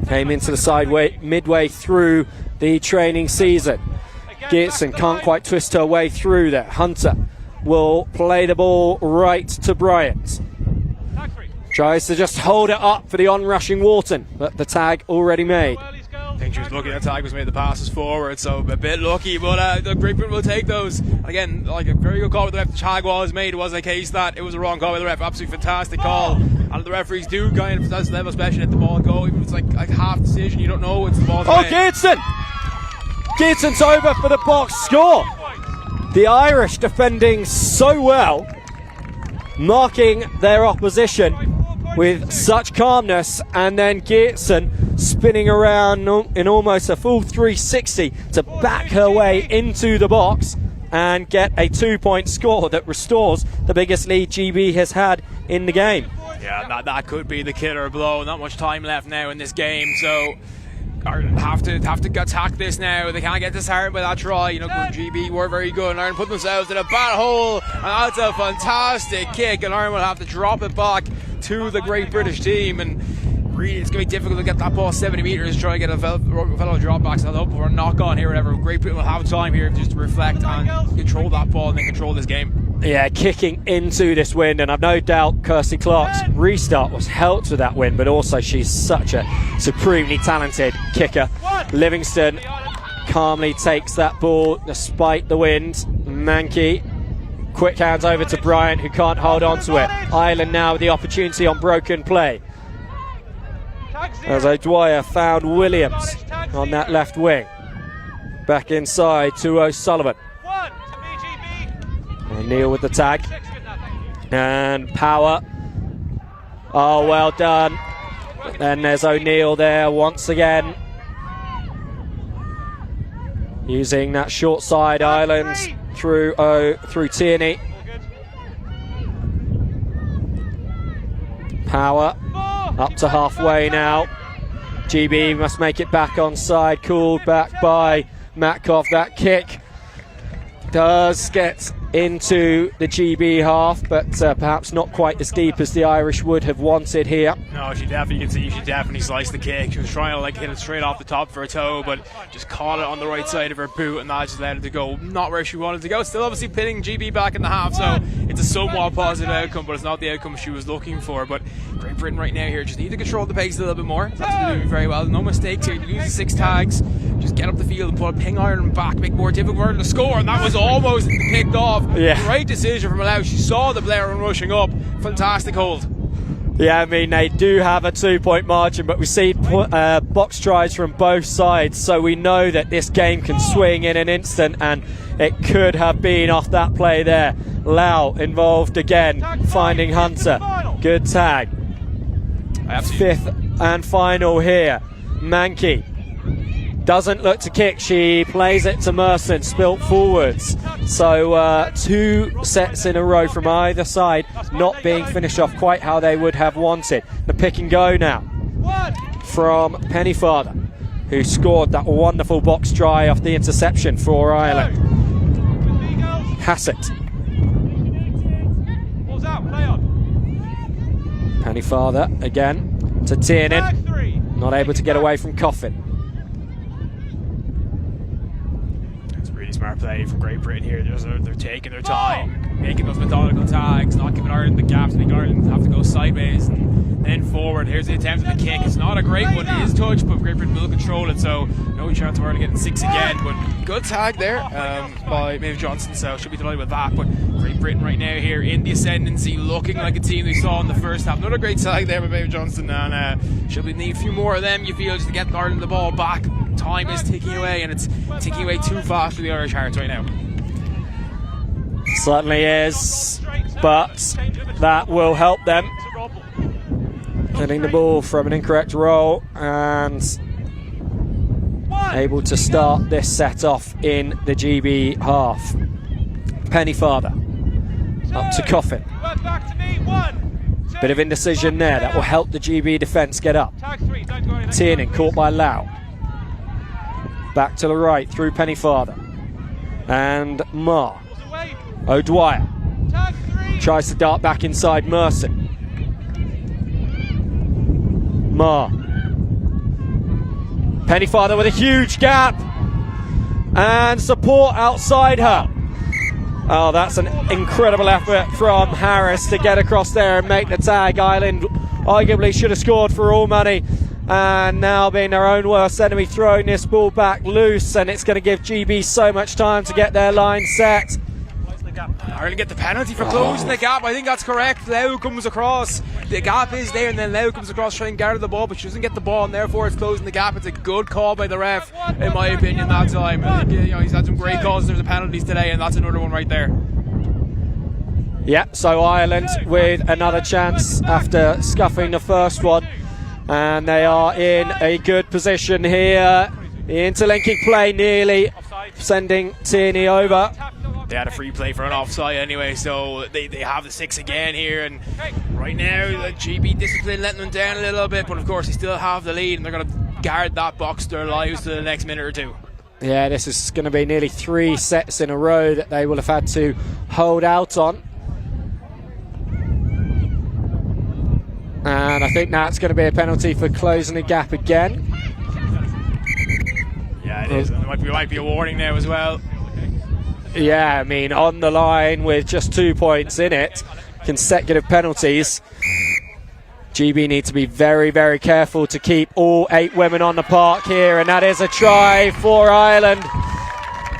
Came into the side midway through the training season. Geertsen can't quite twist her way through there. Hunter will play the ball right to Bryant. Tries to just hold it up for the onrushing Wharton, but the tag already made. I think she was lucky that tag was made the passes forward, so a bit lucky, but the Great Britain will take those. And again, like a very good call with the ref. The tag was made. It was a case that it was a wrong call with the ref. Absolutely fantastic call. And the referees do kind of emphasize the level, especially at the ball go. Even if it's like half decision, you don't know it's the ball. Oh, Geertsen! Geertsen's over for the box score. The Irish defending so well, marking their opposition with such calmness, and then Geertsen spinning around in almost a full 360 to back her way into the box and get a 2-point score that restores the biggest lead GB has had in the game. Yeah, that could be the killer blow. Not much time left now in this game, so Ireland have to attack this now. They can't get disheartened by that try. You know, GB were very good, and Ireland put themselves in a bad hole, and that's a fantastic kick, and Ireland will have to drop it back to the Great British team. And really, it's going to be difficult to get that ball 70 metres, try to get a fellow drop back set up or a knock on here, whatever. Great Britain will have time here just to reflect and control that ball and then control this game. Yeah, kicking into this wind, and I've no doubt Kirsty Clark's restart was helped with that wind, but also she's such a supremely talented kicker. Livingston calmly takes that ball despite the wind. Mankey, quick hands over to Bryant, who can't hold on to it. Ireland now with the opportunity on broken play, as O'Dwyer found Williams on that left wing. Back inside to O'Sullivan. O'Neill with the tag. And Power. Oh, well done. Then there's O'Neill there once again. Using that short side island through Tierney. Power up to halfway now. GB must make it back onside, called back by Matkov. That kick does get into the GB half, but perhaps not quite as deep as the Irish would have wanted here. No, you can see she definitely sliced the kick. She was trying to hit it straight off the top for a toe, but just caught it on the right side of her boot, and that just let it to go not where she wanted to go. Still obviously pinning GB back in the half, so it's a somewhat positive outcome, but it's not the outcome she was looking for. But Great Britain right now here just need to control the pace a little bit more. That's doing very well. No mistakes here. Use the 6 tags, just get up the field and put ping Ireland back, make more difficult for her to score, and that was almost picked off. Yeah. Great decision from Allow. She saw the Blair rushing up. Fantastic hold. Yeah, I mean, they do have a 2-point margin, but we see box tries from both sides, so we know that this game can swing in an instant, and it could have been off that play there. Lau involved again, finding Hunter. Good tag. Fifth and final here. Mankey doesn't look to kick, she plays it to Merson, spilt forwards. So 2 sets in a row from either side, not being finished off quite how they would have wanted. The pick and go now from Pennyfather, who scored that wonderful box try off the interception for Ireland. Hassett. Pennyfather again to Tiernan, not able to get away from Coffin. Smart play from Great Britain here. They're taking their time, making those methodical tags, not giving Ireland the gaps. I think Ireland have to go sideways and then forward. Here's the attempt at the kick. It's not a great one. It is touch, but Great Britain will control it, so no chance of Ireland getting 6 again. But good tag there by Maeve Johnson, so she'll be delighted with that. But Great Britain right now here in the ascendancy, looking like a team we saw in the first half. Another great tag there by Maeve Johnson, and she'll need a few more of them, you feel, just to get Ireland the ball back. Time is ticking away, and it's ticking away too fast for the Irish Hearts right now. Certainly is, but that will help them. Getting the ball from an incorrect roll and able to start this set off in the GB half. Pennyfather up to Coffin. Bit of indecision there, that will help the GB defence get up. Tiernan caught by Lau. Back to the right through Pennyfather and Marr. O'Dwyer tries to dart back inside Merson. Marr. Pennyfather with a huge gap and support outside her. Oh, that's an incredible effort from Harris to get across there and make the tag. Ireland arguably should have scored for all money, and now being their own worst enemy, throwing this ball back loose, and it's going to give GB so much time to get their line set. Ireland get the penalty for closing the gap. I think that's correct. Lau comes across. The gap is there, and then Lau comes across trying to gather the ball, but she doesn't get the ball, and therefore it's closing the gap. It's a good call by the ref, in my opinion, that time. I think, he's had some great calls in terms of penalties today, and that's another one right there. Yeah, so Ireland with another chance after scuffing the first one, and they are in a good position here. The interlinking play nearly sending Tierney over. They had a free play for an offside anyway, so they have the 6 again here. And right now, the GB discipline letting them down a little bit, but of course they still have the lead, and they're going to guard that box their lives to the next minute or two. Yeah, this is going to be nearly 3 sets in a row that they will have had to hold out on. And I think that's going to be a penalty for closing the gap again. Yeah, it is. And there might be a warning now as well. Yeah, I mean, on the line with just 2 points in it, consecutive penalties. GB need to be very, very careful to keep all 8 women on the park here, and that is a try for Ireland.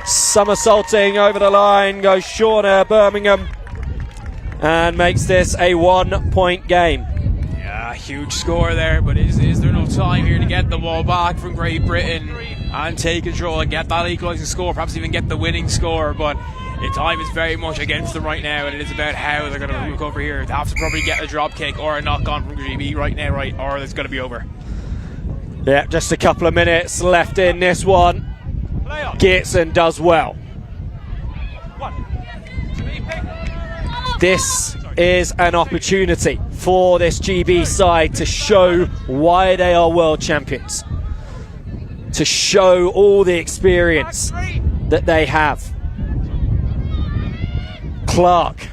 Somersaulting over the line goes Shauna Birmingham and makes this a 1-point game. Yeah, huge score there, but is there no time here to get the ball back from Great Britain and take control and get that equalising score, perhaps even get the winning score? But the time is very much against them right now, and it is about how they're going to recover here. They have to probably get a drop kick or a knock on from GB right now, right, or it's going to be over. Yeah, just a couple of minutes left in this one. Geertsen does well. This is an opportunity for this GB side to show why they are world champions, to show all the experience that they have. Clark,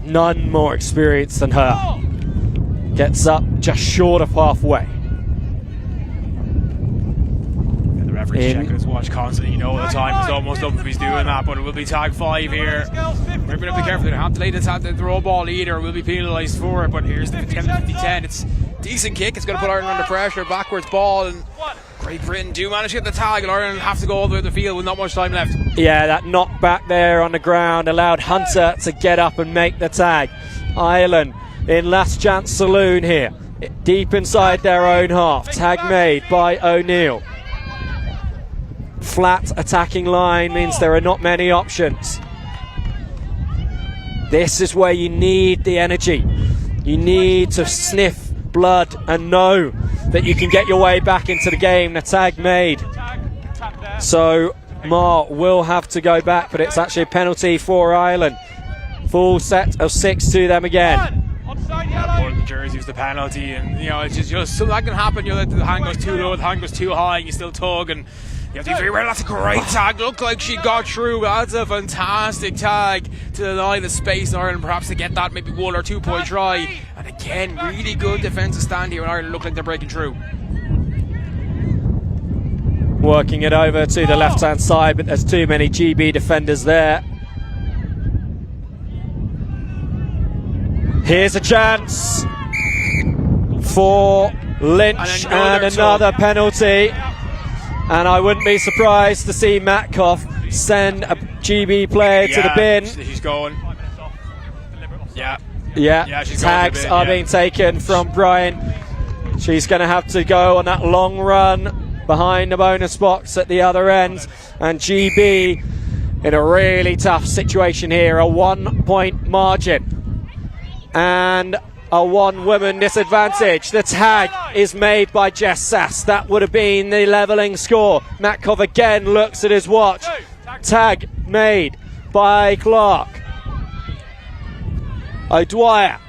none more experienced than her, gets up just short of halfway. The referee's checking his watch constantly. You know the time is almost up if he's doing that, but it will be tag 5 here. We're going to be careful. They don't have to lay the throw ball either. We'll be penalised for it, but here's the 50-10. It's a decent kick. It's going to put Ireland under pressure. Backwards ball, and Great Britain do manage to get the tag, and Ireland have to go all the way to the field with not much time left. Yeah, that knock back there on the ground allowed Hunter to get up and make the tag. Ireland in last chance saloon here, deep inside their own half. Tag made by O'Neill. Flat attacking line means there are not many options. This is where you need the energy. You need to sniff blood and know that you can get your way back into the game. The tag made. So Mar will have to go back, but it's actually a penalty for Ireland. Full set of 6 to them again. Yeah, the jersey was the penalty, and you know it's just so that can happen. You know, the hand goes too low, the hand goes too high, and you still tug, and you have to be very well. That's a great tag. Looked like she got through. That's a fantastic tag to deny the space in Ireland, perhaps to get that maybe 1 or 2 point try. And again, really good defensive stand here, and Ireland look like they're breaking through. Working it over to the left-hand side, but there's too many GB defenders there. Here's a chance for Lynch, and another penalty. And I wouldn't be surprised to see Matkoff send a GB player to the bin. She's going. Yeah, tags are being taken from Brian. She's going to have to go on that long run behind the bonus box at the other end. And GB in a really tough situation here, a 1 point margin and a 1 woman disadvantage. The tag is made by Jess Sass. That would have been the levelling score. Matkov again looks at his watch. Tag made by Clark. O'Dwyer.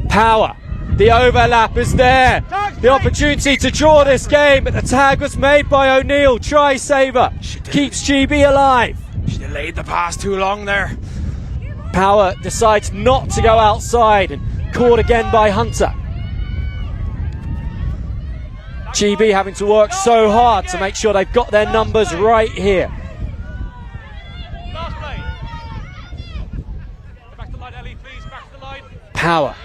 Power. The overlap is there. The opportunity to draw this game, but the tag was made by O'Neill. Try saver. Keeps GB alive. She delayed the pass too long there. Power decides not to go outside and caught again by Hunter. GB having to work so hard to make sure they've got their numbers right here. Power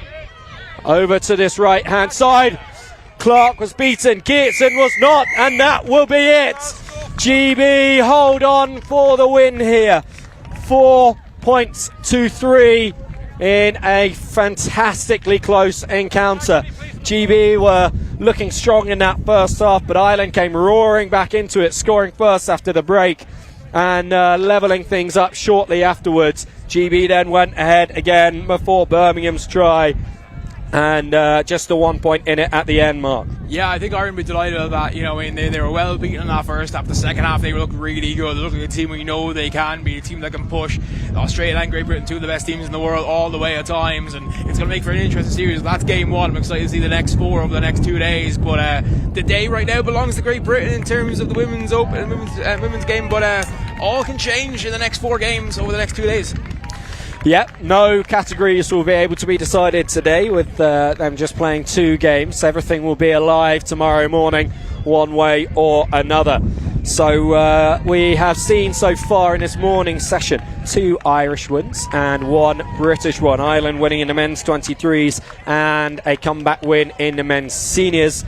over to this right hand side. Clark was beaten, Geertsen was not, and that will be it. GB hold on for the win here. 4 points to 3 in a fantastically close encounter. GB were looking strong in that first half, but Ireland came roaring back into it, scoring first after the break and levelling things up shortly afterwards. GB then went ahead again before Birmingham's try. and just the 1 point in it at the end, Mark. Yeah, I think Ireland would be delighted with that. You know, I mean, they were well beaten in that first half. The second half, they looked really good. They look like a team we know they can be, a team that can push. Australia and Great Britain, two of the best teams in the world, all the way at times, and it's going to make for an interesting series. That's game one. I'm excited to see the next 4 over the next 2 days. But the day right now belongs to Great Britain in terms of the women's open, women's game. But all can change in the next 4 games over the next 2 days. Yep, no categories will be able to be decided today with them just playing 2 games. Everything will be alive tomorrow morning, one way or another. So we have seen so far in this morning session 2 Irish wins and 1 British one. Ireland winning in the men's 23s and a comeback win in the men's seniors.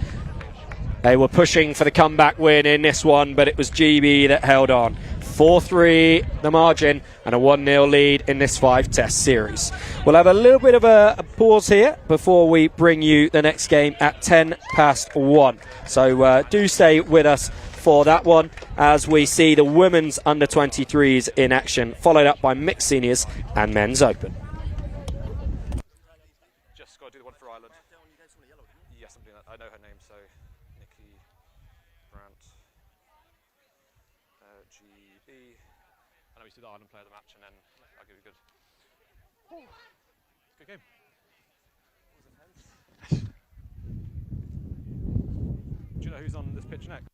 They were pushing for the comeback win in this one, but it was GB that held on. 4-3 the margin and a 1-0 lead in this 5-test series. We'll have a little bit of a pause here before we bring you the next game at 1:10. So do stay with us for that one as we see the women's under-23s in action, followed up by mixed seniors and men's open. Just got to do the one for Ireland. Yes, I'm doing that. I know her name, so Nikki Grant. GB. I know we do the Ireland player of the match, and then I'll give you good. Good game. Do you know who's on this pitch next?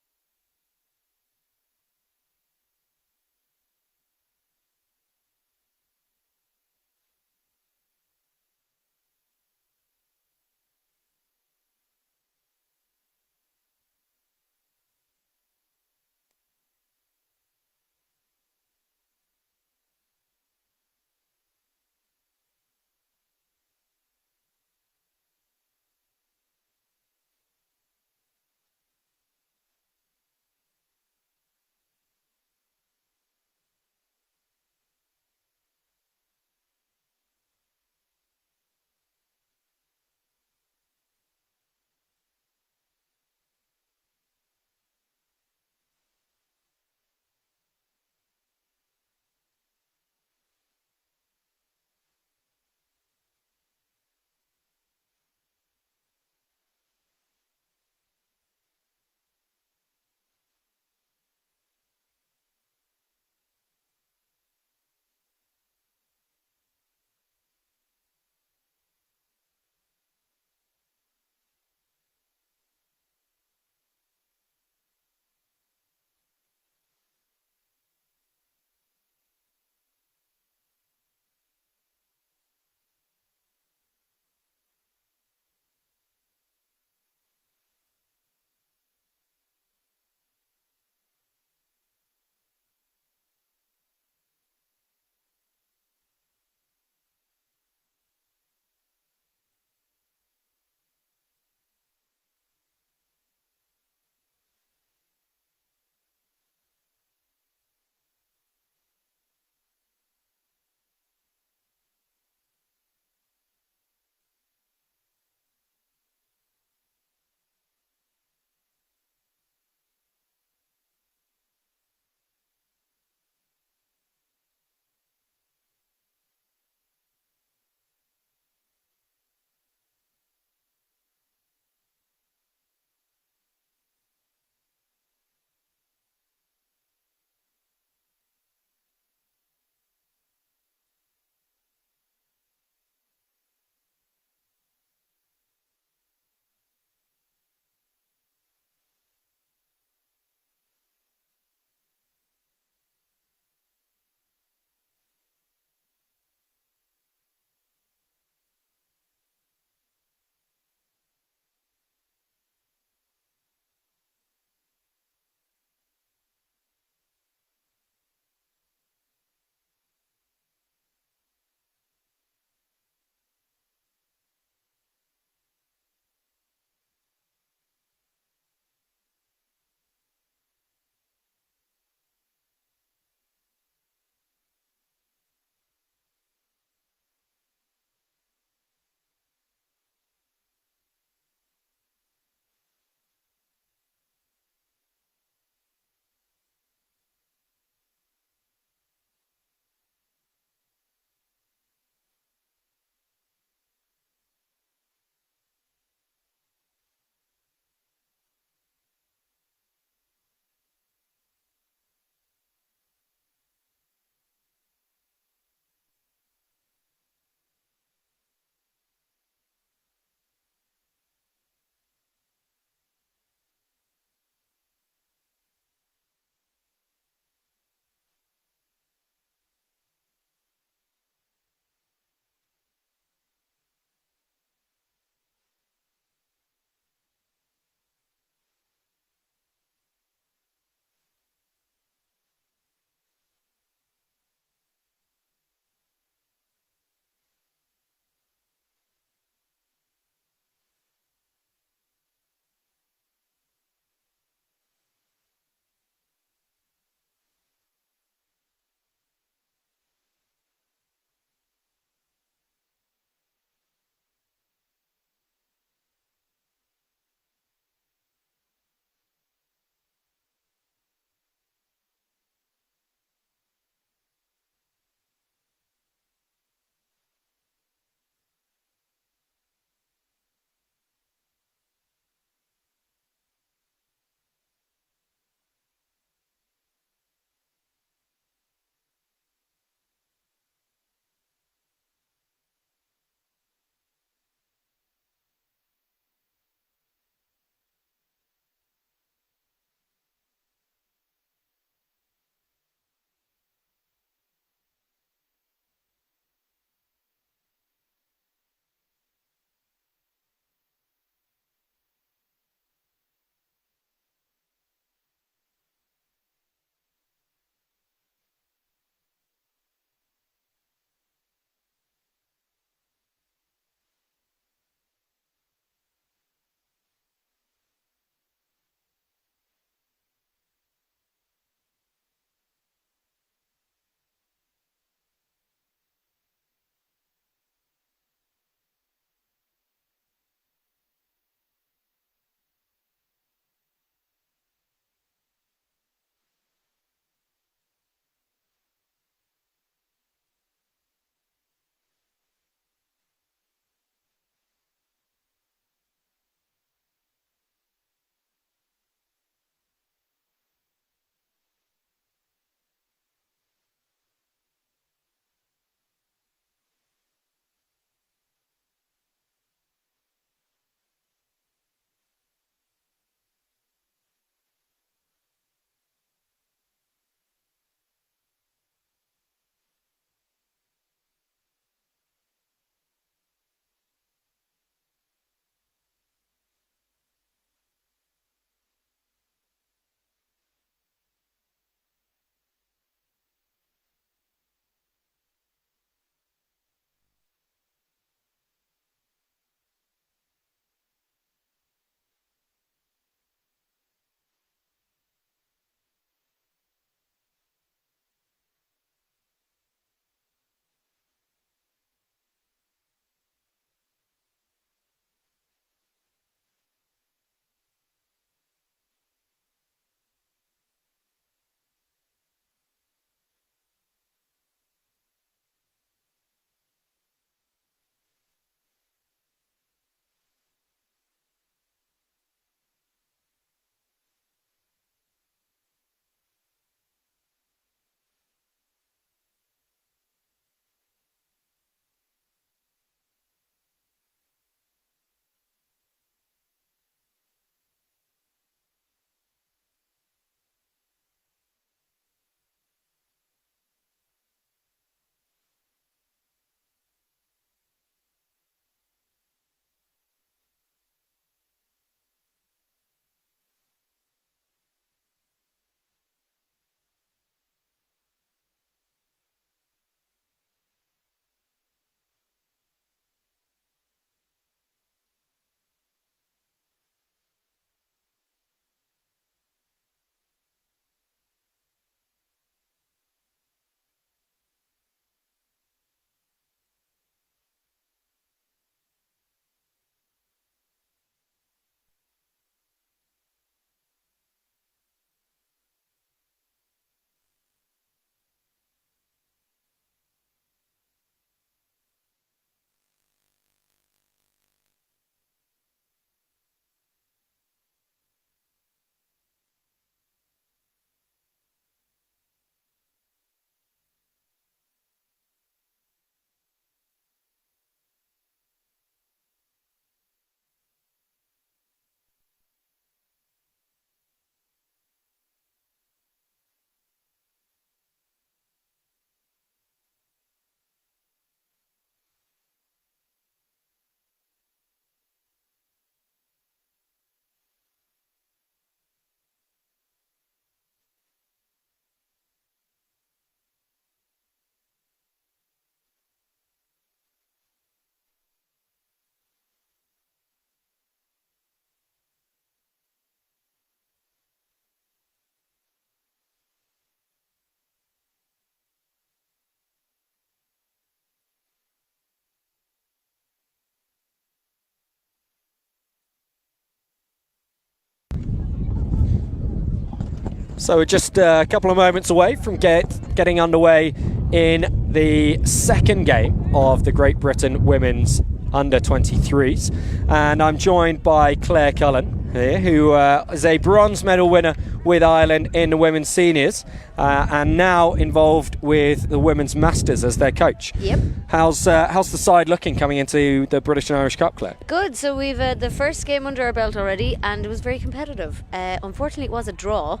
So we're just a couple of moments away from getting underway in the second game of the Great Britain Women's Under-23s. And I'm joined by Claire Cullen here, who is a bronze medal winner with Ireland in the women's seniors and now involved with the women's masters as their coach. Yep. How's the side looking coming into the British and Irish Cup, Claire? Good. So we've the first game under our belt already, and it was very competitive. Unfortunately, it was a draw.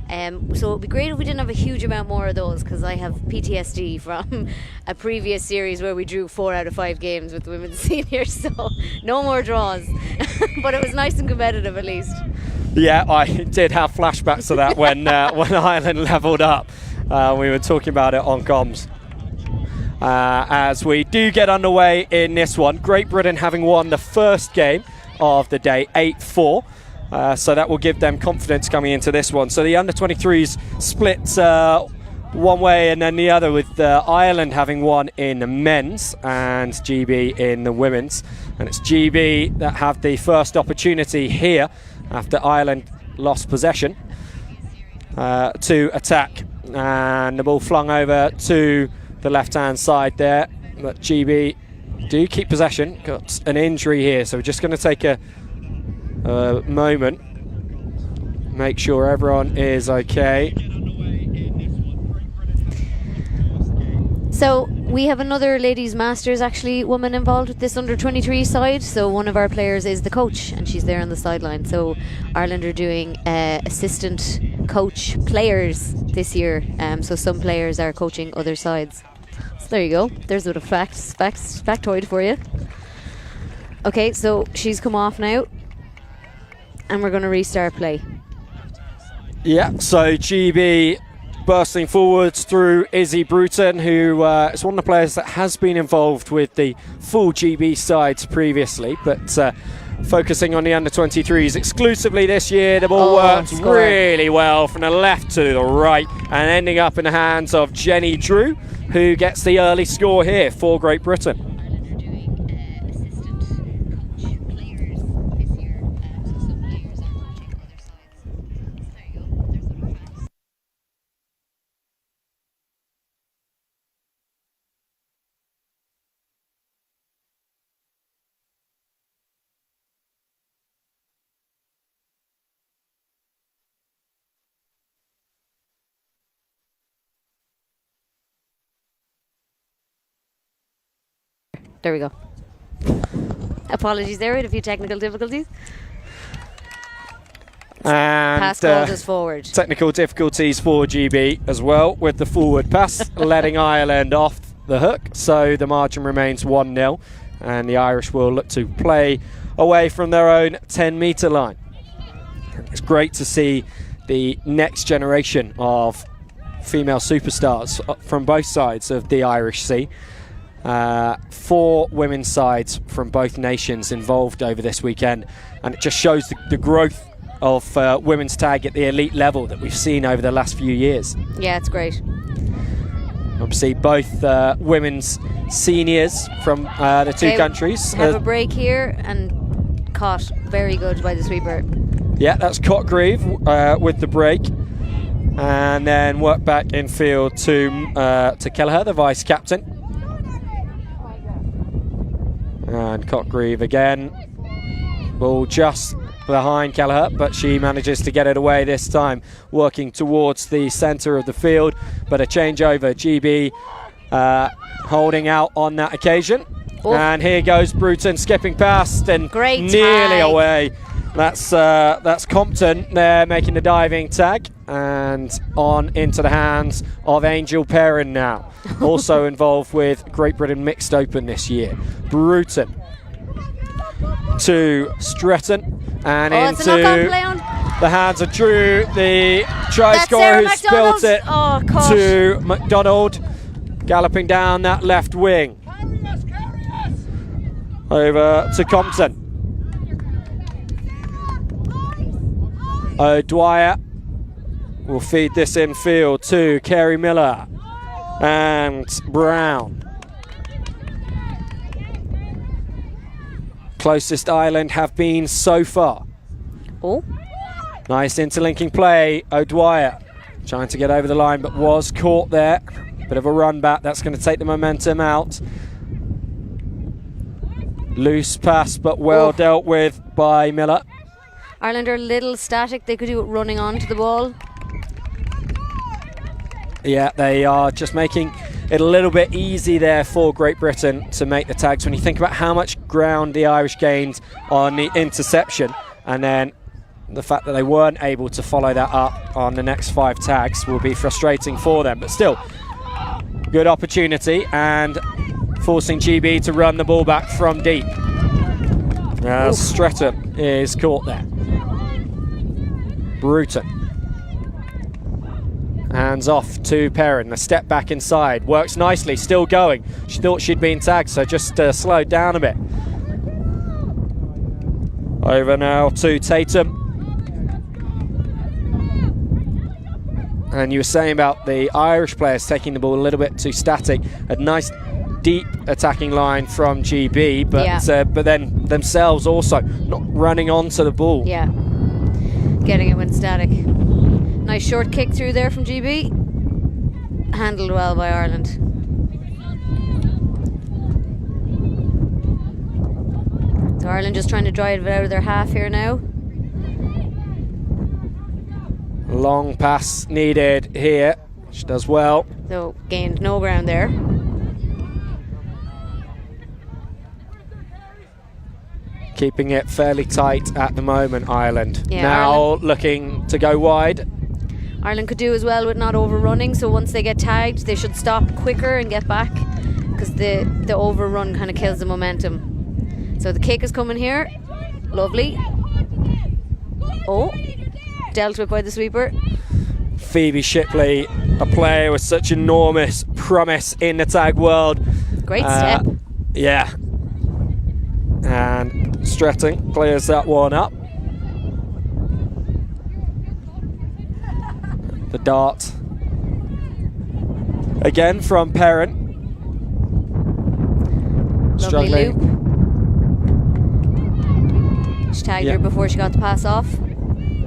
So it would be great if we didn't have a huge amount more of those, because I have PTSD from a previous series where we drew 4 out of 5 games with the women's seniors. So no more draws. But it was nice and competitive at least. Yeah, I did have flashbacks to that when Ireland levelled up. We were talking about it on comms. As we do get underway in this one, Great Britain having won the first game of the day, 8-4. So that will give them confidence coming into this one. So the under-23s split one way and then the other, with Ireland having won in the men's and GB in the women's. And it's GB that have the first opportunity here after Ireland lost possession to attack. And the ball flung over to the left-hand side there. But GB do keep possession. Got an injury here, so we're just going to take a moment, make sure everyone is okay. So we have another ladies masters actually woman involved with this under-23 side. So one of our players is the coach, and she's there on the sideline. So Ireland are doing assistant coach players this year. So some players are coaching other sides. So there you go. There's a bit of factoid for you. Okay, so she's come off now, and we're going to restart play. Yeah, so GB bursting forwards through Izzy Bruton, who is one of the players that has been involved with the full GB sides previously, but focusing on the under-23s exclusively this year. The ball worked really well from the left to the right and ending up in the hands of Jenny Drew, who gets the early score here for Great Britain. There we go. Apologies there, we had a few technical difficulties. And pass called us forward. Technical difficulties for GB as well with the forward pass, letting Ireland off the hook. So the margin remains 1-0, and the Irish will look to play away from their own 10-metre line. It's great to see the next generation of female superstars from both sides of the Irish Sea. 4 women's sides from both nations involved over this weekend, and it just shows the growth of women's tag at the elite level that we've seen over the last few years. Yeah, it's great. Obviously both women's seniors from the two countries. Have a break here, and caught very good by the sweeper. Yeah, that's Cotgrave with the break, and then work back in field to Kelleher, the vice captain. And Cotgrave again, ball just behind Kelleher, but she manages to get it away this time, working towards the centre of the field. But a changeover, GB holding out on that occasion. Oh. And here goes Bruton skipping past and great nearly tag. Away. That's Compton there making the diving tag, and on into the hands of Angel Perrin now, also involved with Great Britain Mixed Open this year. Bruton to Stretton and into the hands of Drew, the try scorer who spilt it to McDonald, galloping down that left wing. Over to Compton. O'Dwyer will feed this in field to Kerry Miller and Brown. Closest Ireland have been so far. Oh. Nice interlinking play. O'Dwyer Trying to get over the line, but was caught there. Bit of a run back. That's going to take the momentum out. Loose pass, but well dealt with by Miller. Ireland are a little static. They could do it running onto the ball. Yeah, they are just making it a little bit easy there for Great Britain to make the tags. When you think about how much ground the Irish gained on the interception, and then the fact that they weren't able to follow that up on the next 5 tags will be frustrating for them. But still, good opportunity, and forcing GB to run the ball back from deep. As Stretton is caught there. Bruton. Hands off to Perrin. The step back inside. Works nicely, still going. She thought she'd been tagged, so just slowed down a bit. Over now to Tatum. And you were saying about the Irish players taking the ball a little bit too static. A nice deep attacking line from GB, but then themselves also not running onto the ball. Yeah, getting it when static. Nice short kick through there from GB. Handled well by Ireland. So Ireland just trying to drive it out of their half here now. Long pass needed here. She does well. So gained no ground there. Keeping it fairly tight at the moment, Ireland. Yeah, now Ireland looking to go wide. Ireland could do as well with not overrunning, so once they get tagged they should stop quicker and get back, because the overrun kind of kills the momentum. So the kick is coming here. Lovely. Oh, dealt with by the sweeper. Phoebe Shipley, a player with such enormous promise in the tag world. Great step. Yeah. And Stretton clears that one up. The dart again from Perrin. Lovely loop. She tagged her before she got the pass off.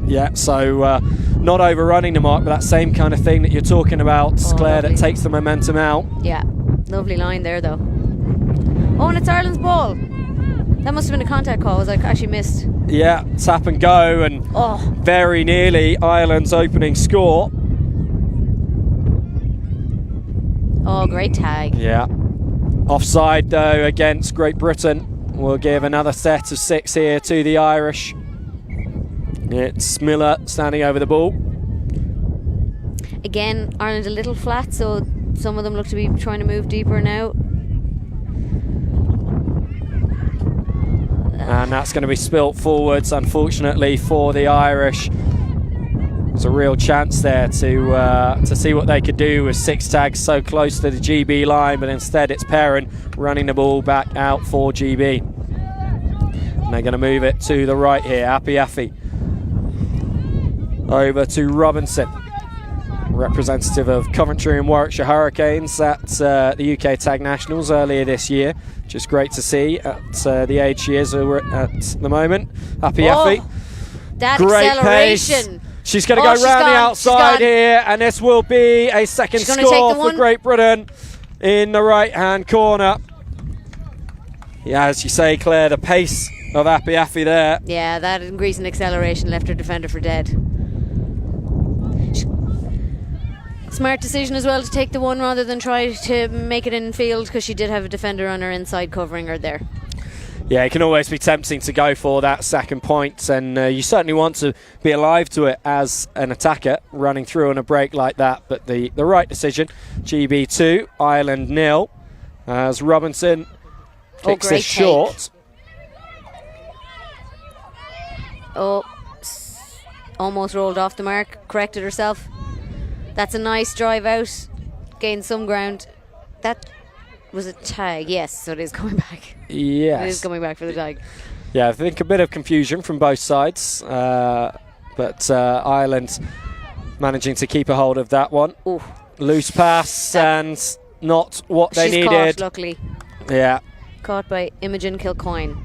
Yeah, so not overrunning the mark, but that same kind of thing that you're talking about, Claire, lovely. that takes the momentum out. Yeah, lovely line there though. Oh, and it's Ireland's ball. That must have been a contact call. I actually missed. Yeah, tap and go, and very nearly Ireland's opening score. Oh, great tag. Yeah. Offside though against Great Britain. We'll give another set of 6 here to the Irish. It's Miller standing over the ball. Again, Ireland a little flat, so some of them look to be trying to move deeper now. And that's going to be spilt forwards, unfortunately, for the Irish. There's a real chance there to see what they could do with 6 tags so close to the GB line, but instead it's Perrin running the ball back out for GB. And they're going to move it to the right here. Apiafi over to Robinson, representative of Coventry and Warwickshire Hurricanes at the UK Tag Nationals earlier this year. Just great to see at the age she is at the moment. Apiafi. That great acceleration. Pace. She's going to go round the outside here, and this will be a second score for Great Britain in the right-hand corner. Yeah, as you say, Claire, the pace of Apiafi there. Yeah, that increase in acceleration left her defender for dead. Smart decision as well to take the one rather than try to make it in field, because she did have a defender on her inside covering her there. Yeah, it can always be tempting to go for that second point, and you certainly want to be alive to it as an attacker running through on a break like that. But the right decision. GB 2, Ireland 0, as Robinson kicks this short. Oh, almost rolled off the mark, corrected herself. That's a nice drive out, gained some ground. That was a tag, yes, so it is coming back. Yes. It is coming back for the tag. Yeah, I think a bit of confusion from both sides, but Ireland managing to keep a hold of that one. Ooh. Loose pass and not what they needed. Caught, luckily. Yeah. Caught by Imogen Kilcoyne.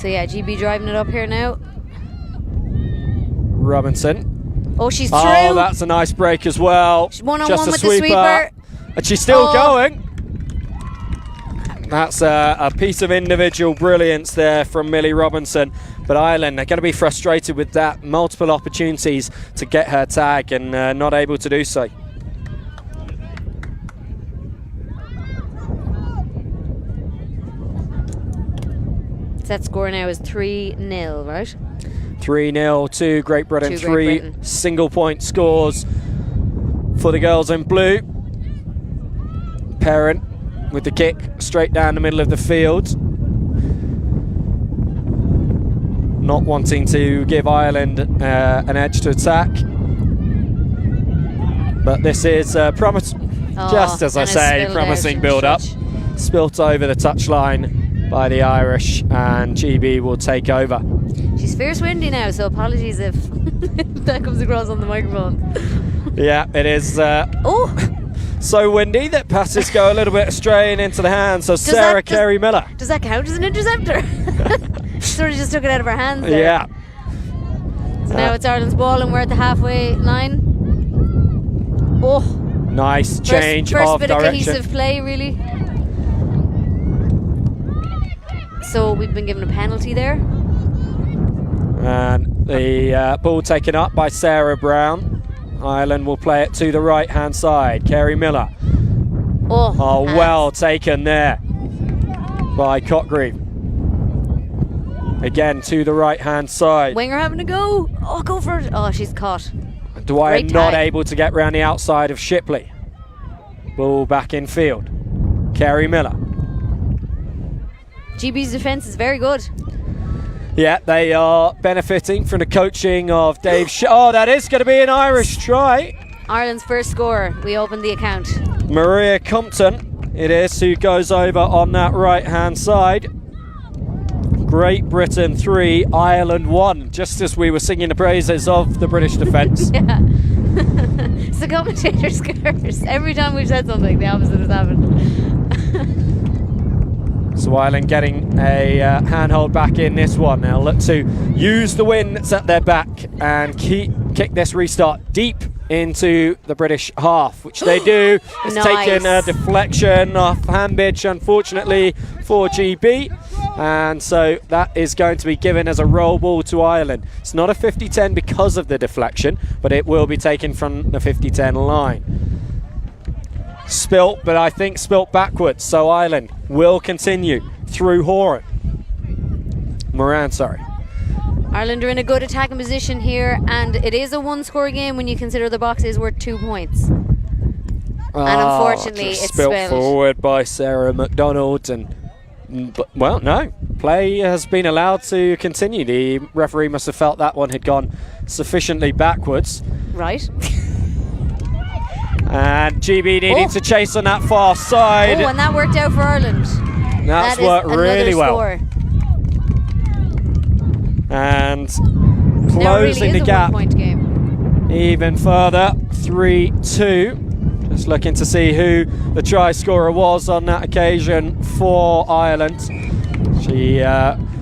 So yeah, GB driving it up here now. Robinson. Oh, she's through. Oh, that's a nice break as well. One-on-one Just a with the sweeper. And she's still Oh. going. That's a piece of individual brilliance there from Millie Robinson. But Ireland are going to be frustrated with that. Multiple opportunities to get her tag and not able to do so. Set score now is 3-0, right? 3-0 to Great Britain. To Great Three Britain. single point scores for the girls in blue. Perrin with the kick straight down the middle of the field. Not wanting to give Ireland an edge to attack. But this is just as I say, promising build-up. Spilt over the touchline by the Irish, and GB will take over. She's fierce windy now, so apologies if that comes across on the microphone. Yeah, it is so windy that passes go a little bit astray and into the hands of Sarah Carey Miller. Does that count as an interceptor? Sort of just took it out of her hands there. Yeah. So now it's Ireland's ball and we're at the halfway line. Oh, Nice change first of bit direction. of cohesive play, really. So we've been given a penalty there. And the ball taken up by Sarah Brown. Ireland will play it to the right-hand side. Carey Miller. Oh, well taken there by Cotgreve. Again to the right-hand side. Winger having a go. Oh, go for it. Oh, she's caught. Dwyer Great not tag. able to get round the outside of Shipley. Ball back in field. Carey Miller. GB's defence is very good. Yeah, they are benefiting from the coaching of Dave Oh, that is going to be an Irish try. Ireland's first score. We opened the account. Maria Compton, it is, who goes over on that right-hand side. Great Britain 3, Ireland 1, just as we were singing the praises of the British defence. Yeah. It's the commentator's curse. Every time we've said something, the opposite has happened. So Ireland getting a handhold back in this one. They'll look to use the wind that's at their back and kick this restart deep into the British half, which they do. It's Nice. taken a deflection off Hambidge, unfortunately, for GB. And so that is going to be given as a roll ball to Ireland. It's not a 50-10 because of the deflection, but it will be taken from the 50-10 line. Spilt, but I think spilt backwards, so Ireland will continue through Horan. Moran, sorry. Ireland are in a good attacking position here, and it is a one-score game when you consider the box is worth 2 points. And unfortunately, just it's spilt spilled. forward by Sarah McDonald, but well, no, play has been allowed to continue. The referee must have felt that one had gone sufficiently backwards. Right. And GB needing to chase on that far side. Oh, and that worked out for Ireland. That's That is worked really another well. score. And Now it really closing is the a gap one-point game. even further, 3-2. Just looking to see who the try scorer was on that occasion for Ireland. She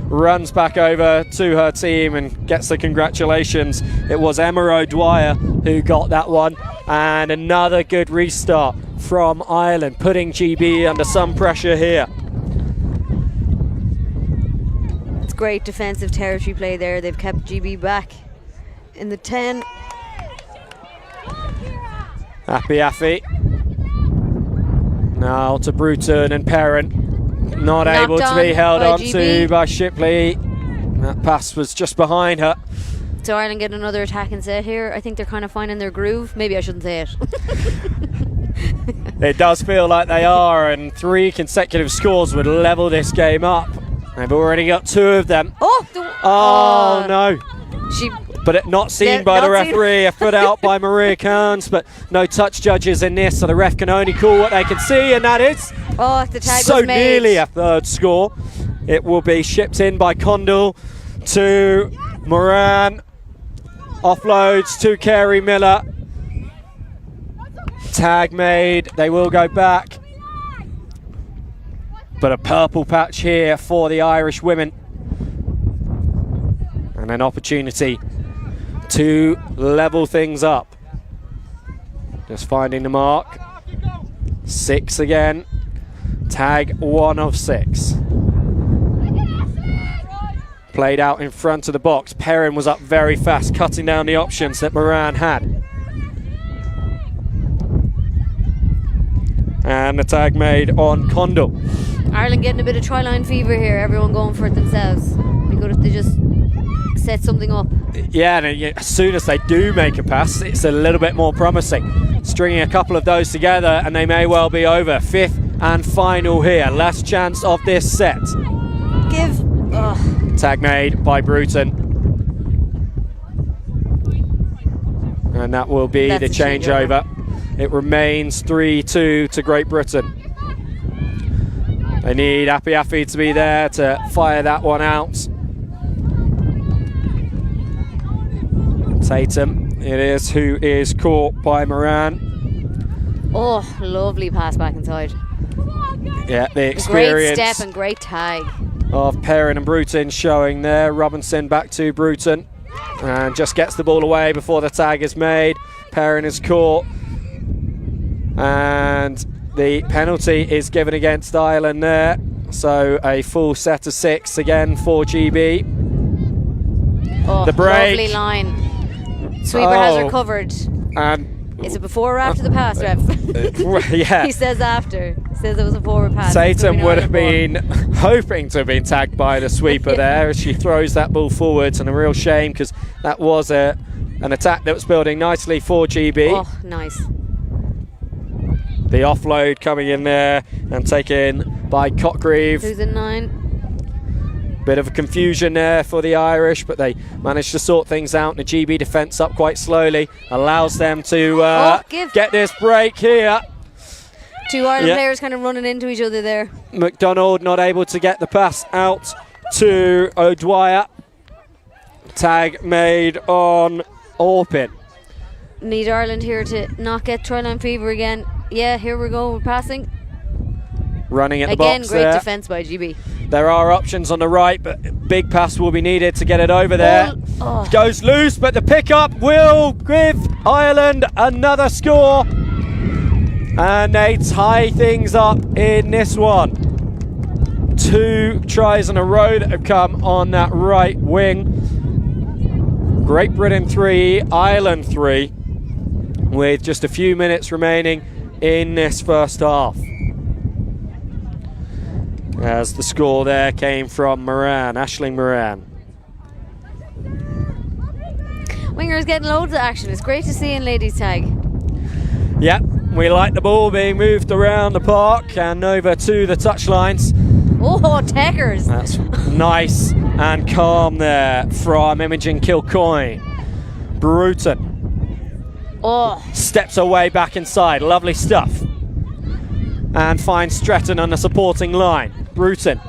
runs back over to her team and gets the congratulations. It was Emma O'Dwyer who got that one, and another good restart from Ireland, putting GB under some pressure here. It's great defensive territory play there. They've kept GB back in the 10. Appy. Now to Bruton and Perrin. Not Knocked able to be on held by on to GB. by Shipley. That pass was just behind her. So Ireland get another attacking set here. I think they're kind of finding their groove. Maybe I shouldn't say it. It does feel like they are, and 3 consecutive scores would level this game up. They've already got 2 of them. Oh, No. She But it not seen Yeah, by the not seen. referee, a foot out by Maria Kearns, but no touch judges in this, so the ref can only call what they can see, and that is the tag so was made. nearly a third score. It will be shipped in by Condell to Moran. Offloads to Carey Miller. Tag made. They will go back. But a purple patch here for the Irish women. and an opportunity to level things up. Just finding the mark. 6 again. Tag 1 of 6. Played out in front of the box. Perrin was up very fast, cutting down the options that Moran had. And the tag made on Condell. Ireland getting a bit of try-line fever here. Everyone going for it themselves. Be good if they just set something up. Yeah, and as soon as they do make a pass, it's a little bit more promising. Stringing a couple of those together and they may well be over. 5th and final here. Last chance of this set. Tag made by Bruton. And that will be the changeover. It remains 3-2 to Great Britain. They need Apiafi to be there to fire that one out. Tatum, it is, who is caught by Moran. Oh, lovely pass back inside. Yeah, the experience. Great step and great tag Of Perrin and Bruton showing there. Robinson back to Bruton and just gets the ball away before the tag is made. Perrin is caught and the penalty is given against Ireland there. So a full set of 6 again for GB. Oh, the break. Lovely line. Sweeper has her covered. And is it before or after the pass, Ref? Yeah. He says after. He says it was a forward pass. Tatum would have been hoping to have been tagged by the sweeper there as she throws that ball forwards, and a real shame because that was an attack that was building nicely for GB. Oh, nice. The offload coming in there and taken by Cotgreave. Who's in 9? Bit of a confusion there for the Irish, but they managed to sort things out. The GB defence up quite slowly, allows them to get this break here. 2 Ireland players kind of running into each other there. McDonald not able to get the pass out to O'Dwyer. Tag made on Orpin. Need Ireland here to not get try-line fever again. Yeah, here we go, we're passing. Running at the again, box great there. defence by GB. There are options on the right, but big pass will be needed to get it over there. Goes loose, but the pickup will give Ireland another score. And they tie things up in this one. 2 tries in a row that have come on that right wing. Great Britain 3, Ireland 3, with just a few minutes remaining in this first half. As the score there came from Moran, Aisling Moran. Wingers getting loads of action. It's great to see in ladies tag. Yep, we like the ball being moved around the park and over to the touchlines. Oh, techers. That's nice and calm there from Imogen Kilcoyne. Bruton. Steps away back inside. Lovely stuff. And finds Stratton on the supporting line. Bruton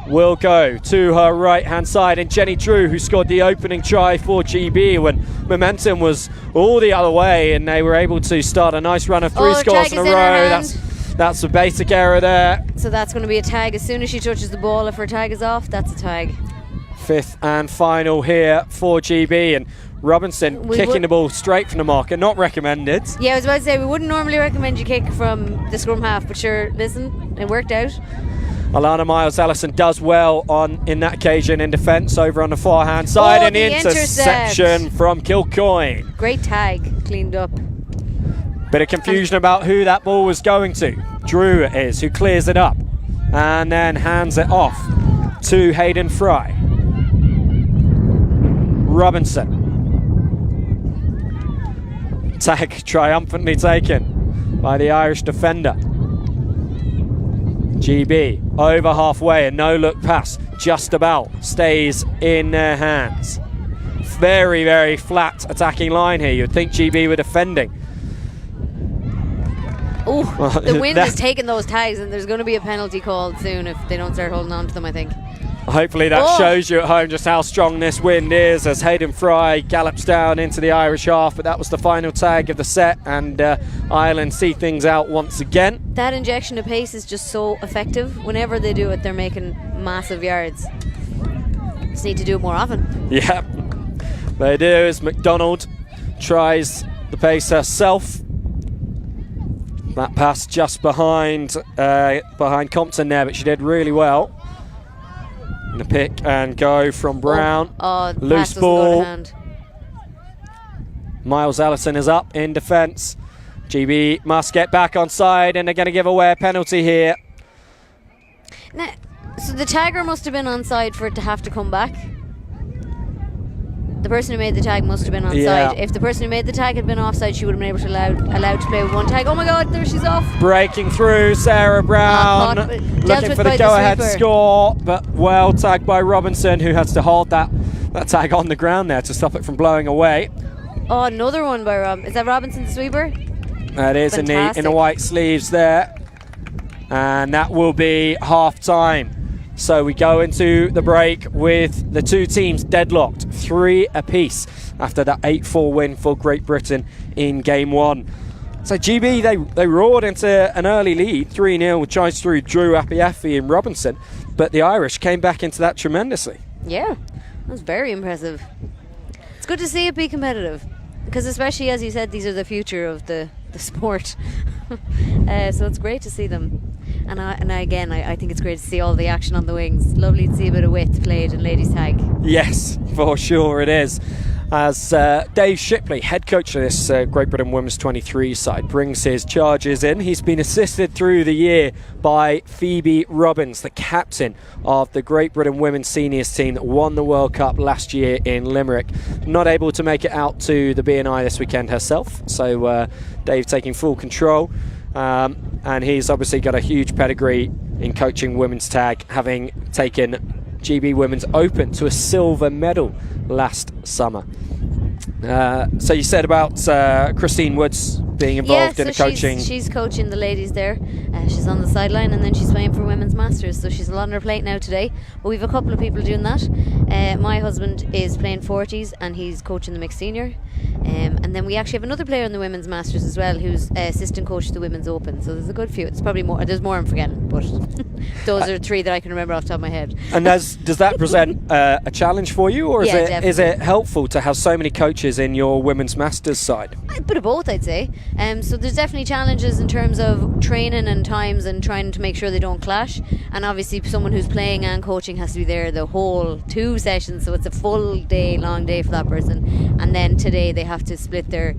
will go to her right-hand side, and Jenny Drew, who scored the opening try for GB when momentum was all the other way, and they were able to start a nice run of 3 scores in a row. That's a basic error there. So that's going to be a tag as soon as she touches the ball. If her tag is off, that's a tag. 5th and final here for GB, and Robinson kicking the ball straight from the marker, not recommended. Yeah, I was about to say, we wouldn't normally recommend you kick from the scrum half, but sure, listen, it worked out. Alana Miles-Ellison does well in that occasion in defence over on the far-hand side, and the interception from Kilcoyne. Great tag, cleaned up. Bit of confusion about who that ball was going to. Drew it is, who clears it up and then hands it off to Hayden Fry. Robinson. Tag triumphantly taken by the Irish defender. GB over halfway, a no-look pass just about stays in their hands. Very, very flat attacking line here. You'd think GB were defending. Oh, the wind is taking those tags, and there's going to be a penalty called soon if they don't start holding on to them, I think. Hopefully that shows you at home just how strong this wind is as Hayden Fry gallops down into the Irish half, but that was the final tag of the set, and Ireland see things out once again. That injection of pace is just so effective. Whenever they do it, they're making massive yards. Just need to do it more often. Yeah, they do. As McDonald tries the pace herself. That pass just behind Compton there, but she did really well. And a pick and go from Brown. Oh, loose ball. Miles Ellison is up in defence. GB must get back on side, and they're going to give away a penalty here. Now, so the tagger must have been on side for it to have to come back. The person who made the tag must have been on side. If the person who made the tag had been offside, she would have been able to allowed to play with one tag. Oh my God, there she's off. Breaking through, Sarah Brown, looking for the go-ahead score, but well tagged by Robinson, who has to hold that tag on the ground there to stop it from blowing away. Oh, another one by Rob. Is that Robinson, the sweeper? That is in the white sleeves there. And that will be half-time. So we go into the break with the two teams deadlocked, 3 apiece after that 8-4 win for Great Britain in game 1. So GB, they roared into an early lead, 3-0 with tries through Drew, Appiafi and Robinson, but the Irish came back into that tremendously. Yeah, that was very impressive. It's good to see it be competitive, because especially, as you said, these are the future of the sport. So it's great to see them. And I think it's great to see all the action on the wings. Lovely to see a bit of width played in ladies tag. Yes, for sure it is. As Dave Shipley, head coach of this Great Britain Women's 23 side, brings his charges in. He's been assisted through the year by Phoebe Robbins, the captain of the Great Britain Women's Seniors team that won the World Cup last year in Limerick. Not able to make it out to the BNI this weekend herself, so Dave taking full control. And he's obviously got a huge pedigree in coaching women's tag, having taken GB Women's Open to a silver medal last summer. So you said about Christine Woods being involved in the coaching. She's coaching the ladies there. She's on the sideline, and then she's playing for Women's Masters, so she's a lot on her plate now today. But we've a couple of people doing that. My husband is playing 40s, and he's coaching the mixed senior. And then we actually have another player in the Women's Masters as well, who's assistant coach to the Women's Open. So there's a good few. It's probably more. There's more I'm forgetting, but those are 3 that I can remember off the top of my head. And does that present a challenge for you, or is it helpful to have so many coaches in your Women's Masters side? A bit of both, I'd say. So there's definitely challenges in terms of training and times and trying to make sure they don't clash. And obviously someone who's playing and coaching has to be there the whole 2 sessions, so it's a full day, long day for that person. And then today they have to split their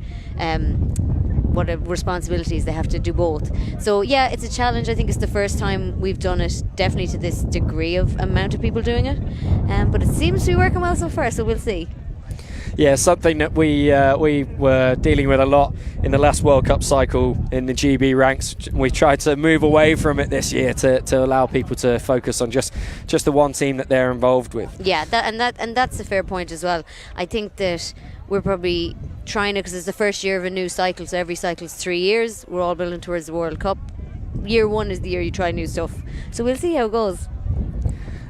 responsibilities. They have to do both. So yeah, it's a challenge. I think it's the first time we've done it, definitely to this degree of amount of people doing it. But it seems to be working well so far, so we'll see. Yeah, something that we were dealing with a lot in the last World Cup cycle in the GB ranks. We tried to move away from it this year to allow people to focus on just the one team that they're involved with. Yeah, that's a fair point as well. I think that we're probably trying to, because it's the first year of a new cycle, so every cycle is 3 years. We're all building towards the World Cup. Year 1 is the year you try new stuff. So we'll see how it goes.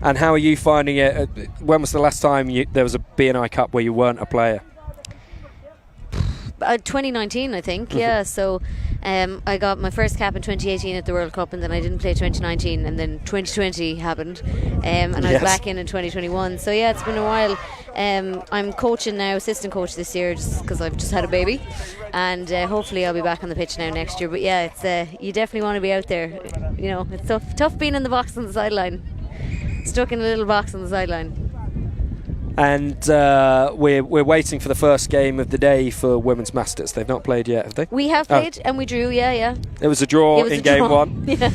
And how are you finding it? When was the last time there was a BNI Cup where you weren't a player? 2019, I think. Yeah, so I got my first cap in 2018 at the World Cup, and then I didn't play 2019, and then 2020 happened, and I was back in 2021. So yeah, it's been a while. I'm coaching now, assistant coach this year, just because I've just had a baby, and hopefully I'll be back on the pitch now next year. But yeah, it's you definitely want to be out there. You know, it's tough being in the box on the sideline, stuck in a little box on the sideline. And we're waiting for the first game of the day for Women's Masters. They've not played yet, have they? We have played, and we drew, yeah. It was a draw in game 1.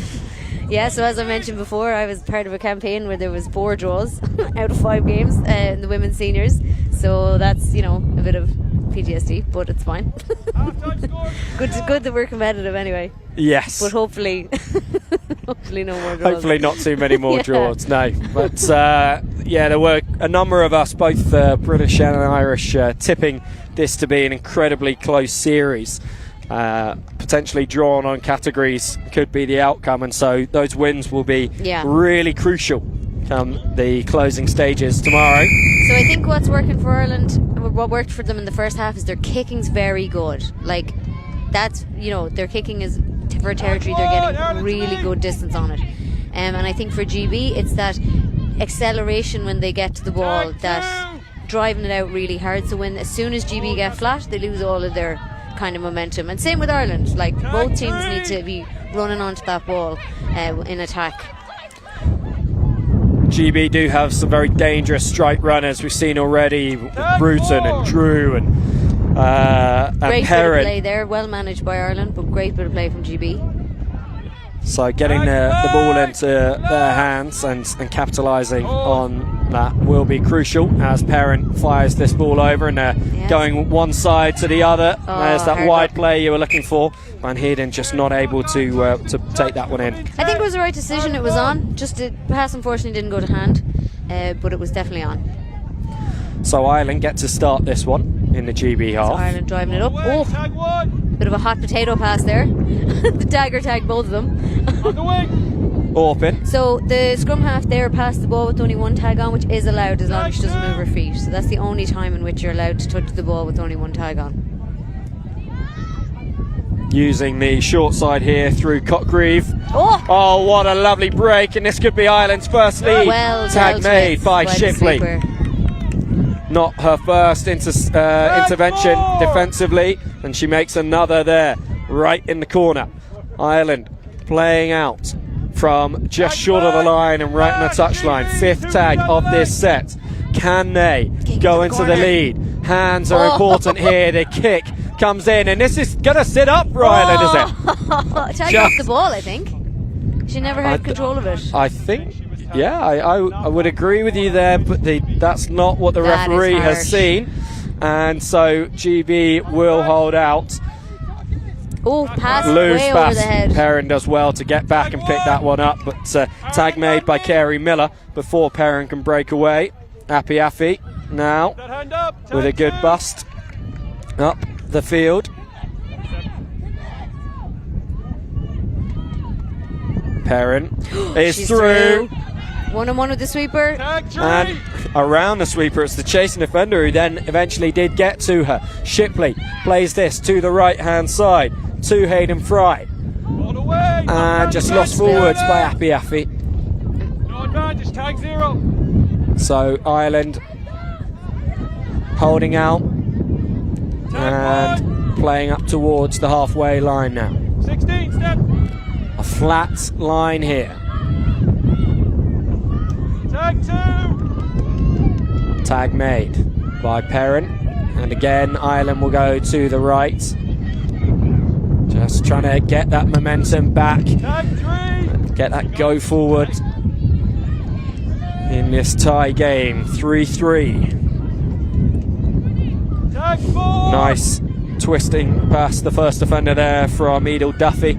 Yeah, so as I mentioned before, I was part of a campaign where there was 4 draws out of 5 games in the women's seniors. So that's, a bit of PTSD, but it's fine. Good that we're competitive anyway. Yes. But hopefully no more draws. Hopefully not too many more draws, no. But there were a number of us, both British and Irish, tipping this to be an incredibly close series. Potentially drawn on categories could be the outcome, and so those wins will be really crucial come the closing stages tomorrow. So I think what's working for Ireland, what worked for them in the first half, is their kicking's very good. Like, that's, their kicking is for territory, they're getting really good distance on it. And I think for GB, it's that acceleration when they get to the ball, that driving it out really hard. So when as soon as GB get flat, they lose all of their kind of momentum. And same with Ireland. Like both teams need to be running onto that ball in attack. GB do have some very dangerous strike runners. We've seen already Bruton and Drew and Great bit of Perrin. play there, well managed by Ireland, but great bit of play from GB. So getting the ball into their hands and capitalising on that will be crucial as Perrin fires this ball over, and they're going one side to the other. There's that wide play you were looking for. Van Heerden just not able to take that one in. I think it was the right decision. It was on. Just the pass unfortunately didn't go to hand, but it was definitely on. So Ireland get to start this one in the GB half. So Ireland driving it up. Oh, bit of a hot potato pass there. The dagger tagged both of them. On the wing. Orpin. So the scrum half there passed the ball with only one tag on, which is allowed as long as she doesn't move her feet. So that's the only time in which you're allowed to touch the ball with only one tag on. Using the short side here through Cotgreave. Oh, What a lovely break, and this could be Ireland's first lead. well Tag made by the Shipley. sweeper. Not her first intervention defensively, and she makes another there, right in the corner. Ireland playing out from just short of the line and right on the touchline. 5th tag of this set. Can they go into the lead? Hands are important here. The kick comes in, and this is going to sit up for Ireland, is it? Tag off the ball, I think. She never had control of it. I think, yeah, I would agree with you there, but that's not what the That is referee has harsh. seen, and so GB will hold out. Oh, pass Loose way pass. over the head. Perrin does well to get back and pick that one up, but tag made by Carey Miller before Perrin can break away. Api now with a good bust up the field. Perrin is She's through. 1-on-1 with the sweeper. And around the sweeper, it's the chasing defender who then eventually did get to her. Shipley plays this to the right hand side to Hayden Fry, and just lost forwards by Api. No advantage, tag 0. So Ireland holding out and playing up towards the halfway line now. 16 step. A flat line here. Tag 2. Tag made by Perrin, and again Ireland will go to the right. Just trying to get that momentum back, Tag 3. get that go forward in this tie game. 3-3. Tag 4. Nice twisting past the first defender there from Edel Duffy.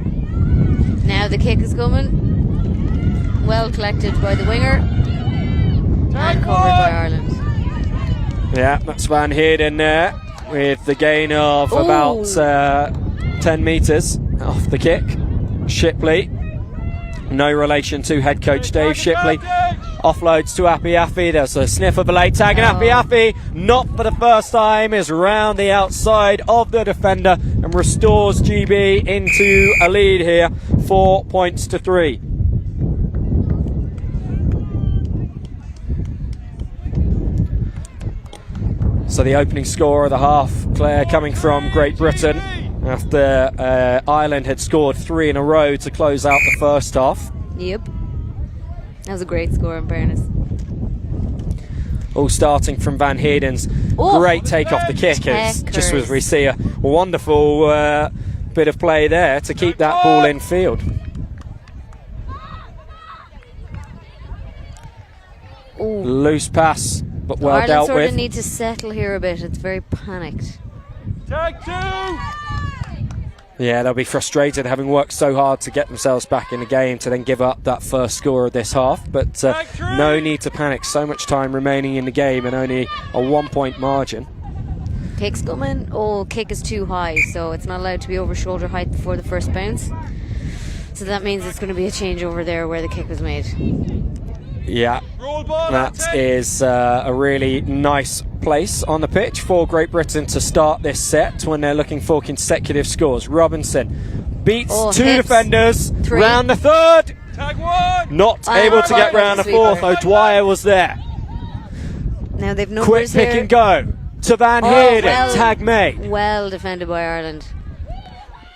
Now the kick is coming. Well collected by the winger. And covered by Ireland. Yeah, that's Van Heerden there with the gain of about 10 metres off the kick. Shipley, no relation to head coach Dave Shipley, offloads to Api. There's a sniff of a late tag, and Api, not for the first time, is round the outside of the defender and restores GB into a lead here, 4 points to 3. So the opening score of the half, Claire, coming from Great Britain after Ireland had scored 3 in a row to close out the first half. Yep. That was a great score, in fairness. All starting from Van Heerden's great take off the kick. It's just as we see a wonderful bit of play there to keep that ball in field. Loose pass, but well Ireland dealt sort with. of need to settle here a bit. It's very panicked. Tag 2. Yeah, they'll be frustrated having worked so hard to get themselves back in the game to then give up that first score of this half. But no need to panic. So much time remaining in the game and only a 1 point margin. Kick's coming. Oh, kick is too high, so it's not allowed to be over shoulder height before the first bounce. So that means it's going to be a change over there where the kick was made. Yeah, that is a really nice place on the pitch for Great Britain to start this set when they're looking for consecutive scores. Robinson beats 2 hits. defenders, 3. round the third, Tag one. Not able to get round the fourth. O'Dwyer was there. Now they've numbers Quick pick here. and go to Van Heerden. Tag made. Well defended by Ireland.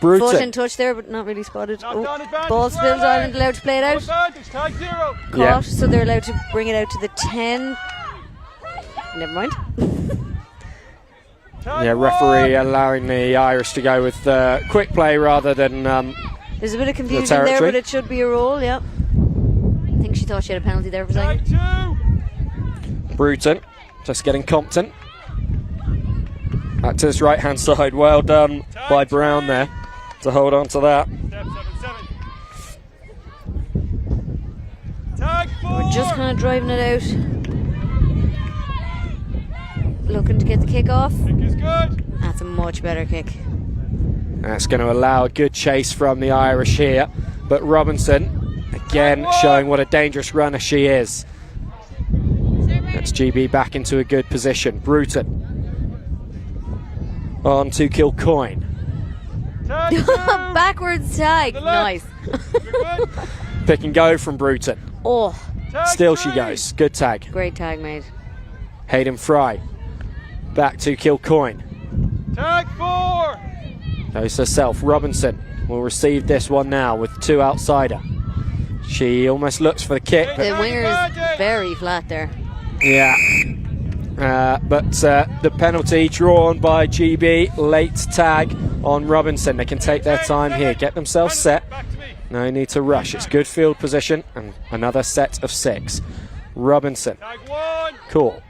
Foot in Bruton. touch there, but not really spotted. Knocked on advantage, Ball spilled. well, Ireland allowed to play it out. Advantage, tag 0. Caught, Yeah. so they're allowed to bring it out to the 10. Never mind. Tag Yeah, referee allowing the Irish to go with quick play rather than There's a bit of confusion there, territory. but it should be a roll, yeah. I think she thought she had a penalty there for a Tag second. 2. Bruton. Just getting competent. Back to his right hand side. Well done by Brown there to hold on to that. Step 7-7. Tag 4. We're just kind of driving it out. Looking to get the kick off. Kick is good. That's a much better kick. That's going to allow a good chase from the Irish here. But Robinson, again, showing what a dangerous runner she is. That's GB back into a good position. Bruton. On to Kilcoyne. Tag 2. Backwards tag. Nice. Good. Pick and go from Bruton. Oh, Tag Still 3. she goes. Good tag. great tag made. Hayden Fry. Back to Kilcoyne. Tag 4. Knows herself. Robinson will receive this one now with two outsider. She almost looks for the kick, The but winger is very flat there. yeah. But the penalty drawn by GB, late tag on Robinson. They can take their time here, get themselves set. Back to me. No need to rush. It's good field position and another set of 6. Robinson, Tag 1. cool.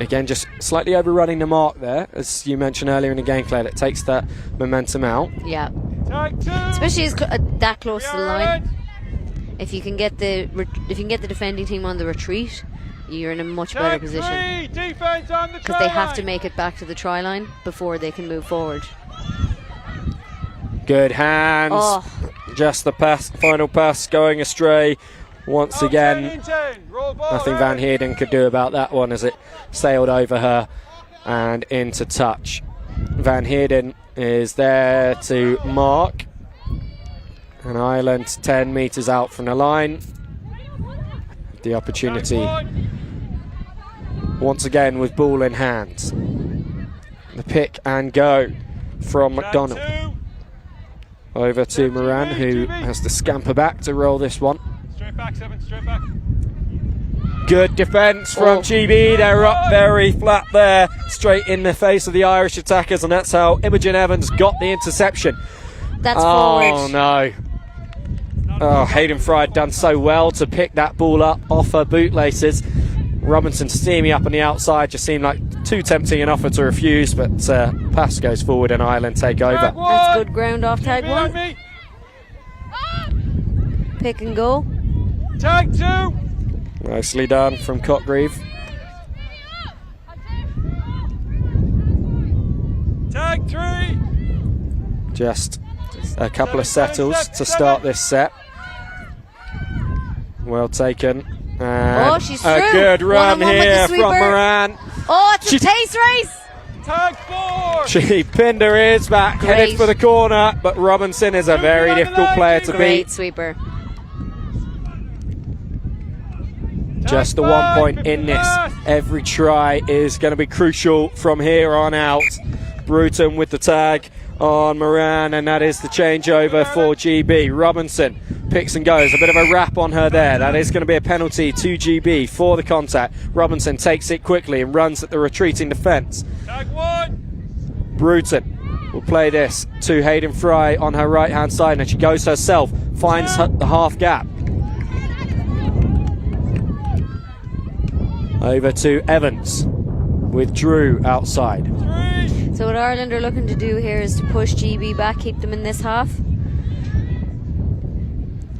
Again, just slightly overrunning the mark there, as you mentioned earlier in the game, Claire. That takes that momentum out. Yeah. Tag 2. Especially that close to the line. Ireland. If you can get the defending team on the retreat, you're in a much better Tag position. 3. Defense on the Because they have to try make it back to the try line before they can move forward. Good hands. Oh, Just the pass, final pass going astray once line. again. 10 in 10. Roll ball, Nothing Van Ireland. Heerden could do about that one as it sailed over her and into touch. Van Heerden is there to mark. And Ireland 10 metres out from the line. The opportunity Tag 1. once again with ball in hand. The pick and go from Tag McDonald. 2. Over to Moran, who has to scamper back to roll this one. Straight back, 7. Straight back. Good defence from Oh. GB. They're up very flat there, straight in the face of the Irish attackers, and that's how Imogen Evans got the interception. that's Oh forward. no. Oh, Hayden Fry had done so well to pick that ball up off her bootlaces. Robinson steaming up on the outside just seemed like too tempting an offer to refuse, but pass goes forward and Ireland take over. Tag 1. That's good ground off tag Be on 1. me. Pick and go. Tag 2. Nicely done from Cotgreave. Tag 3. Just a couple of settles to start this set. Well taken. And Oh, she's a through. good run One-on-one with the here from sweeper. Moran. Oh, it's a She- pace race. Tag 4. She pinned her ears back, Great. headed for the corner, but Robinson is a very difficult player to Great beat. sweeper. Just the 1 point in this. Every try is going to be crucial from here on out. Bruton with the tag on Moran, and that is the changeover for GB. Robinson picks and goes. A bit of a wrap on her there. That is going to be a penalty to GB for the contact. Robinson takes it quickly and runs at the retreating defence. Tag 1. Bruton will play this to Hayden Fry on her right hand side, and she goes herself, finds the half gap. Over to Evans with Drew outside. 3. So what Ireland are looking to do here is to push GB back, keep them in this half.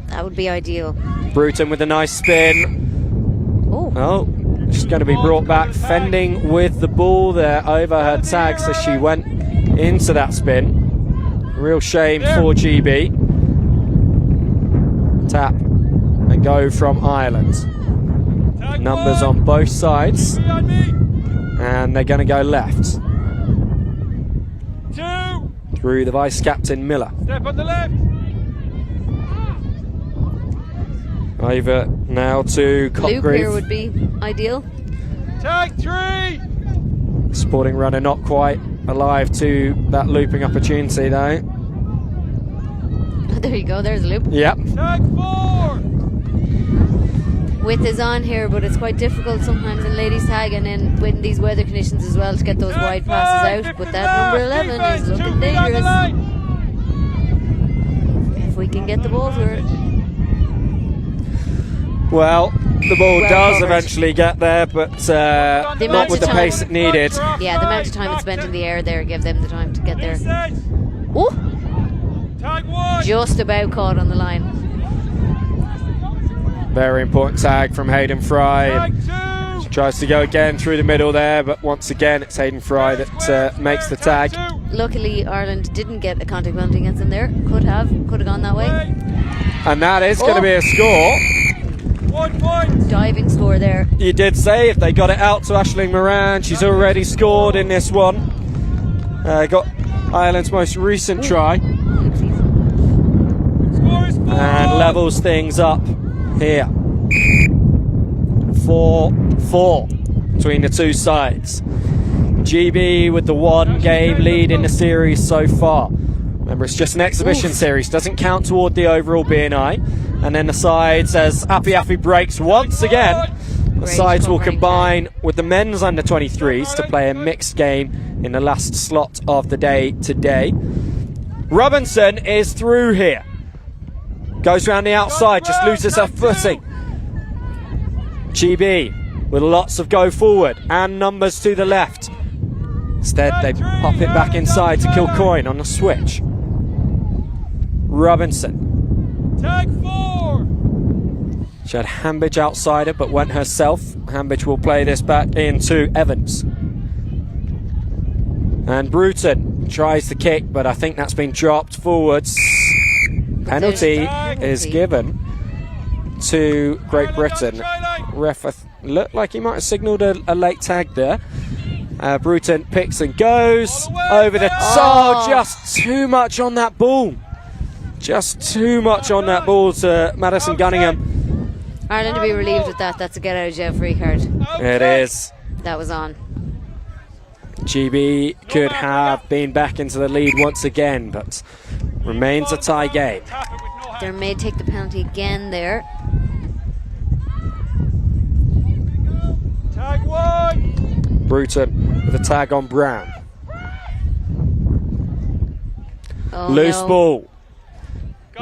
That would be ideal. Bruton with a nice spin. Oh, Oh, she's going to be brought back, fending with the ball there over her tag, so she went into that spin. Real shame for GB. Tap and go from Ireland. Tag Numbers 1. on both sides, Be on me. and they're going to go left 2. through the vice captain Miller. Step on the left. Over now to Loop here Cotgrave. would be ideal. Tag 3! Sporting runner not quite alive to that looping opportunity though. There you go, there's a loop. Yep. Tag 4! Width is on here, but it's quite difficult sometimes in ladies tag and in these weather conditions as well to get those wide passes out. But that number 11 is looking dangerous. If we can get the ball to her. Well, the ball Well does covered. eventually get there, but not with the pace it needed. Yeah, the amount of time it's spent in the air there gave them the time to get there. Oh, Tag 1! just about caught on the line. Very important tag from Hayden Fry. Tag 2! Tries to go again through the middle there, but once again it's Hayden Fry that makes the tag. Luckily, Ireland didn't get a contact penalty against them there. Could have gone that way. And that is going to be a score. 1 point! Diving score there. You did say if they got it out to Aisling Moran, she's already scored in this one. Got Ireland's most recent try. Score is 4! And levels things up here. 4-4 between the two sides. GB with the one game lead in the series so far. Remember, it's just an exhibition series, doesn't count toward the overall BNI. And then the sides, as Api breaks once again, the Great sides will covering combine with the men's under 23s to play a mixed game in the last slot of the day today. Robinson is through here. Goes round the outside, just loses her footing. GB with lots of go forward and numbers to the left. Instead, they pop it back inside to Kilcoyne on the switch. Robinson. Tag 4! She had Hambidge outside her, but went herself. Hambidge will play this back into Evans. And Bruton tries the kick, but I think that's been dropped forwards. Penalty is given to Great Britain. Ref looked like he might have signalled a late tag there. Bruton picks and goes over the top. Just too much on that ball. Just too much on that ball to Madison Gunningham. Ireland to be relieved with that. That's a get out of jail free card. It is. That was on. GB could have been back into the lead once again, but remains a tie game. They may take the penalty again there. Tag 1! Bruton with a tag on Brown. Oh, Loose no. ball.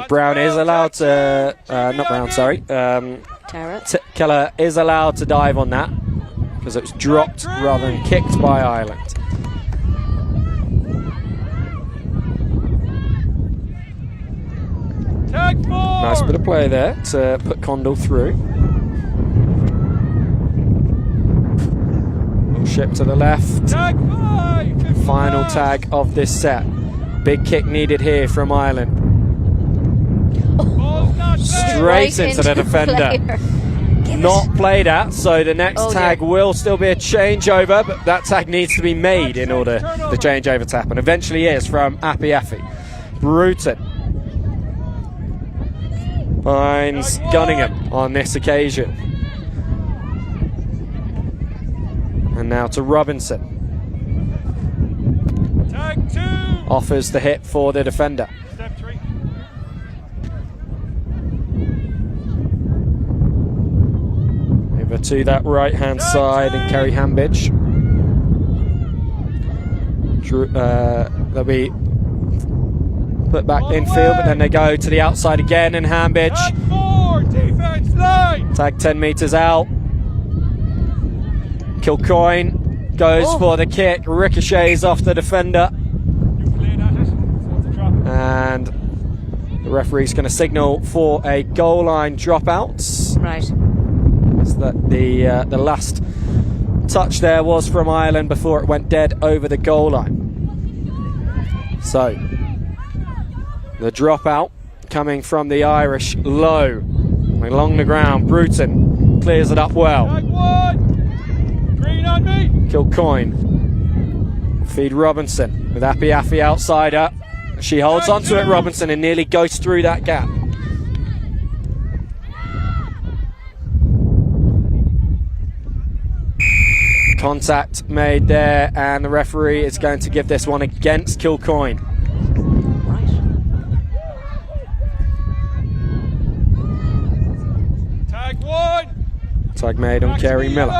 Brown is allowed to, not Brown, sorry. Tara. Keller is allowed to dive on that because it was dropped rather than kicked by Ireland. Tag 4! Nice bit of play there to put Condell through. Little ship to the left. Tag 5! Final tag of this set. Big kick needed here from Ireland. Straight Right into the defender. player. Not played at, so the next Oh, tag dear. will still be a changeover, but that tag needs to be made in order the changeover to happen. Eventually is from Api. Bruton finds Gunningham on this occasion. And now to Robinson. Tag 2! Offers the hit for the defender. Step 3. Over to that right hand side and Kerry Hambidge. They'll be put back infield, but then they go to the outside again and Hambidge. Tag 4! Defense line! Tag 10 metres out. Kilcoyne goes for the kick, ricochets off the defender. You played at it. So it's a drop. And the referee's going to signal for a goal line dropout. Right. So that the last touch there was from Ireland before it went dead over the goal line. So the dropout coming from the Irish low along the ground. Bruton clears it up well. Tag 1! Green on me! Kilcoyne feed Robinson with Api outside her. She holds onto it, Robinson, and nearly goes through that gap. Contact made there, and the referee is going to give this one against Kilcoyne. Tag one. Tag made on Kerry Miller.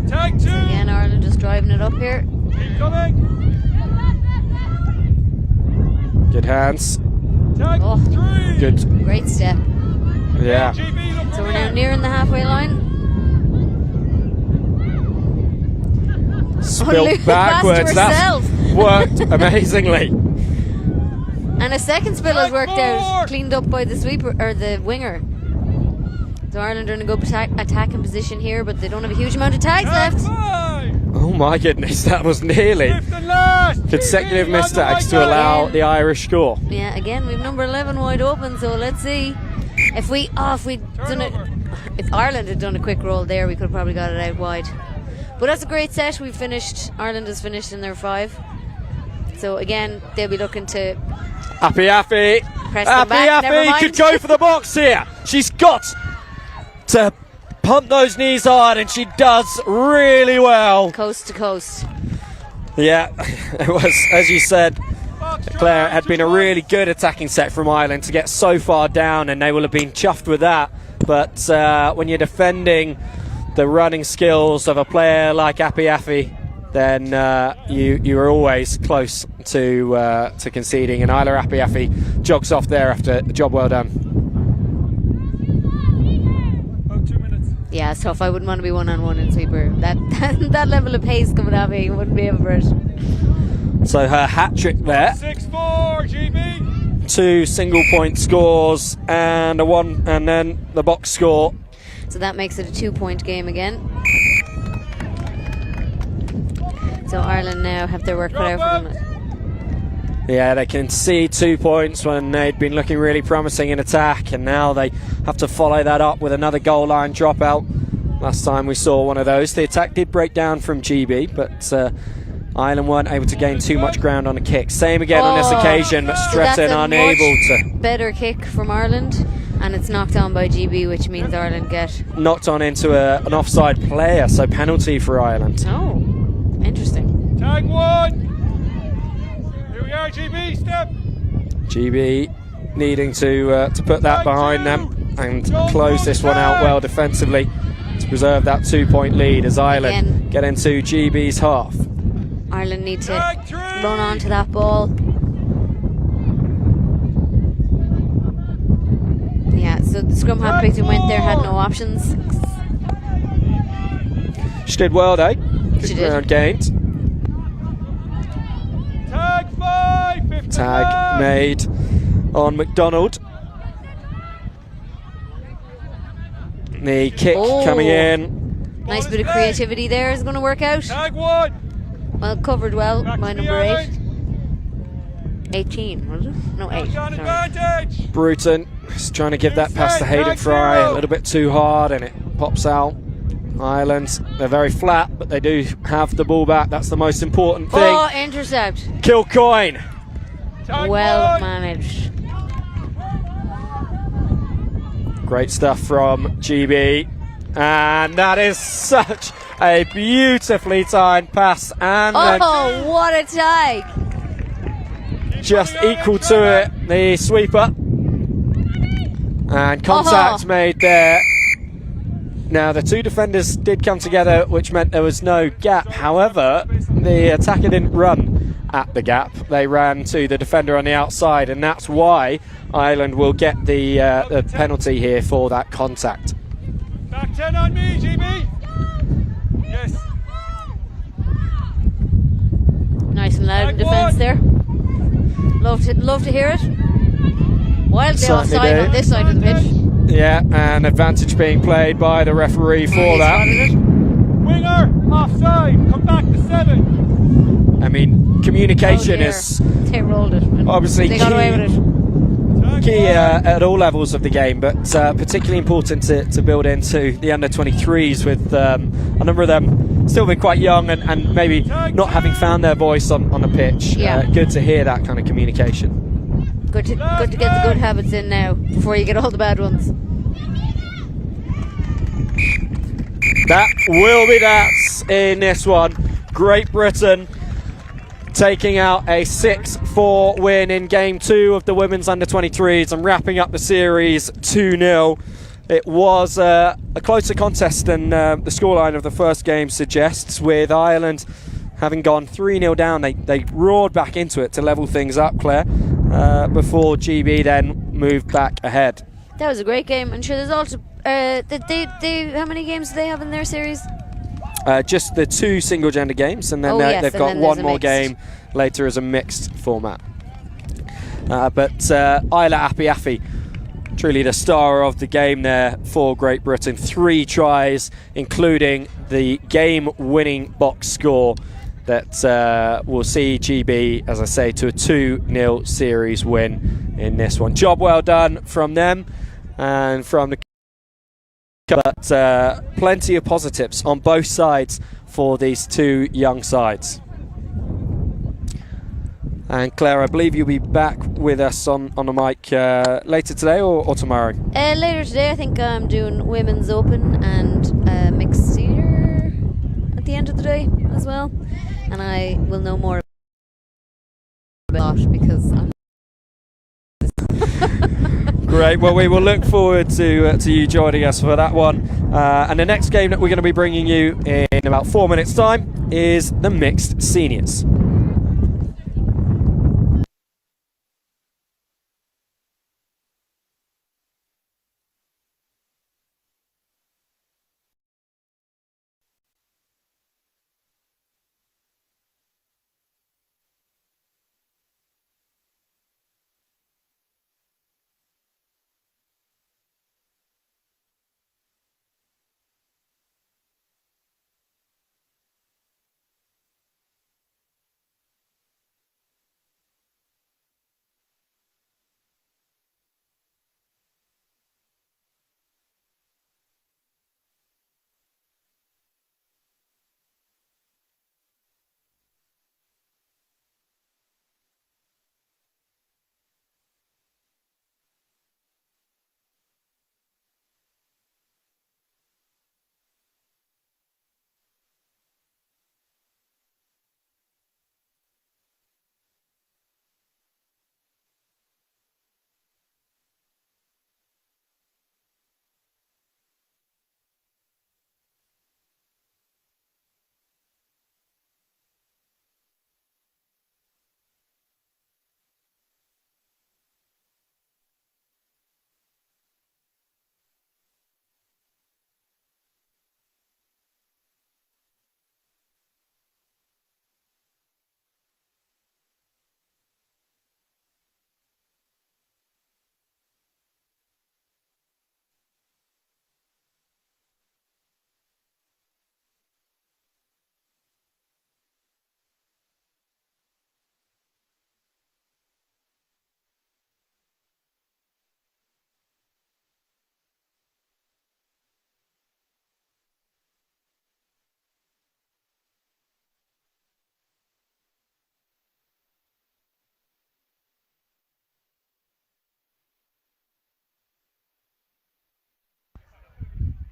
Tag two. Again, Ireland just driving it up here. Keep coming. Good hands. Tag Oh. three. Good. Great step. Yeah. GB, look So for we're now it. nearing the halfway line. Spilled Lou passed backwards. That's herself. worked amazingly. And a second spill has worked out, Backboard. cleaned up by the sweeper or the winger. So Ireland are in a good attacking position here, but they don't have a huge amount of tags Tag left. five. Oh my goodness, that was nearly Fifth and last. consecutive GB on the mistakes right to side. allow Again. the Irish score. Yeah, again we've number 11 wide open, so let's see if we'd done it. Turnover. If Ireland had done a quick roll there, we could have probably got it out wide. But that's a great set. We've finished. Ireland has finished in their 5. So again, they'll be looking to Appy Appy. press them back. Never Appy mind. could go for the box here. She's got to pump those knees hard, and she does really well. Coast to coast. Yeah, it was, as you said, Box Claire, drive, had been a really good attacking set from Ireland to get so far down, and they will have been chuffed with that. But when you're defending the running skills of a player like Appy Appy, then you are always close to conceding. And Isla Appy Appy jogs off there after a job well done. About 2 minutes. Yeah, it's tough. I wouldn't want to be one-on-one in sweeper. That level of pace coming at me, I wouldn't be able for it. So her hat trick there. 6-4, GB. 2 single point scores and a 1, and then the box score. So that makes it a 2-point game again. So Ireland now have their work cut out for them. Yeah, they can see 2 points when they'd been looking really promising in attack, and now they have to follow that up with another goal line dropout. Last time we saw one of those, the attack did break down from GB, but Ireland weren't able to gain too much ground on a kick. Same again on this occasion, but So that's Stretton a unable much to. better kick from Ireland, and it's knocked on by GB, which means Ireland get. Knocked on into an offside player, so penalty for Ireland. Oh, interesting. Tag one. Here we are, GB. Step. GB needing to put that behind them and close this one out well defensively to preserve that 2-point lead as Ireland Again. get into GB's half. Ireland need to Tag three. run onto that ball. Yeah, so the scrum half picked and went there, had no options. She did well though. Good She did. ground gained. Tag 5. Fifth and Tag last. made on McDonald. The kick Oh. coming in. Nice bit of creativity there is going to work out. Tag one. Well, covered well Back by to the number 8. Ireland. 18, was it? No, 8. Back on Sorry. advantage. Bruton is trying to give that pass to Hayden Fry a little bit too hard, and it pops out. Ireland, they're very flat, but they do have the ball back. That's the most important thing. Oh, intercept. Kilcoyne. Tag Well one. managed. Great stuff from GB. And that is such a beautifully timed pass, and Oh, what a tag. just equal to it, the sweeper. And contact made there. Now the two defenders did come together, which meant there was no gap. However, the attacker didn't run at the gap. They ran to the defender on the outside, and that's why Ireland will get the penalty here for that contact. Back 10 on me, GB. Yes. Nice and loud in Tag defence one. there. Love to hear it. Wildly Certainly offside do. on this side of the pitch. Yeah, and advantage being played by the referee for that. Winger, offside. Come back to 7. I mean, communication Oh, dear. is They rolled it. and obviously they got key. away with it. Tag key one. at all levels of the game, but particularly important to build into the under-23s with a number of them still being quite young and maybe not having found their voice on the pitch. Yeah. Good to hear that kind of communication. Good to get the good habits in now before you get all the bad ones. That will be that in this one. Great Britain taking out a 6-4 win in game 2 of the women's under-23s and wrapping up the series 2-0. It was a closer contest than the scoreline of the first game suggests, with Ireland having gone 3-0 down. They roared back into it to level things up, Claire, before GB then moved back ahead. That was a great game. And sure, there's also how many games do they have in their series? Just the 2 single-gender games, and then they've got one more game later as a mixed format. But Isla Apiafi, truly the star of the game there for Great Britain. 3 tries, including the game-winning box score that will see GB, as I say, to a 2-0 series win in this one. Job well done from them and from the... But plenty of positives on both sides for these 2 young sides. And Claire, I believe you'll be back with us on the mic later today or tomorrow? Later today. I think I'm doing Women's Open and Mixed Senior at the end of the day as well. And I will know more about it because I'm Great. Well, we will look forward to you joining us for that one. And the next game that we're going to be bringing you in about 4 minutes' time is the Mixed Seniors.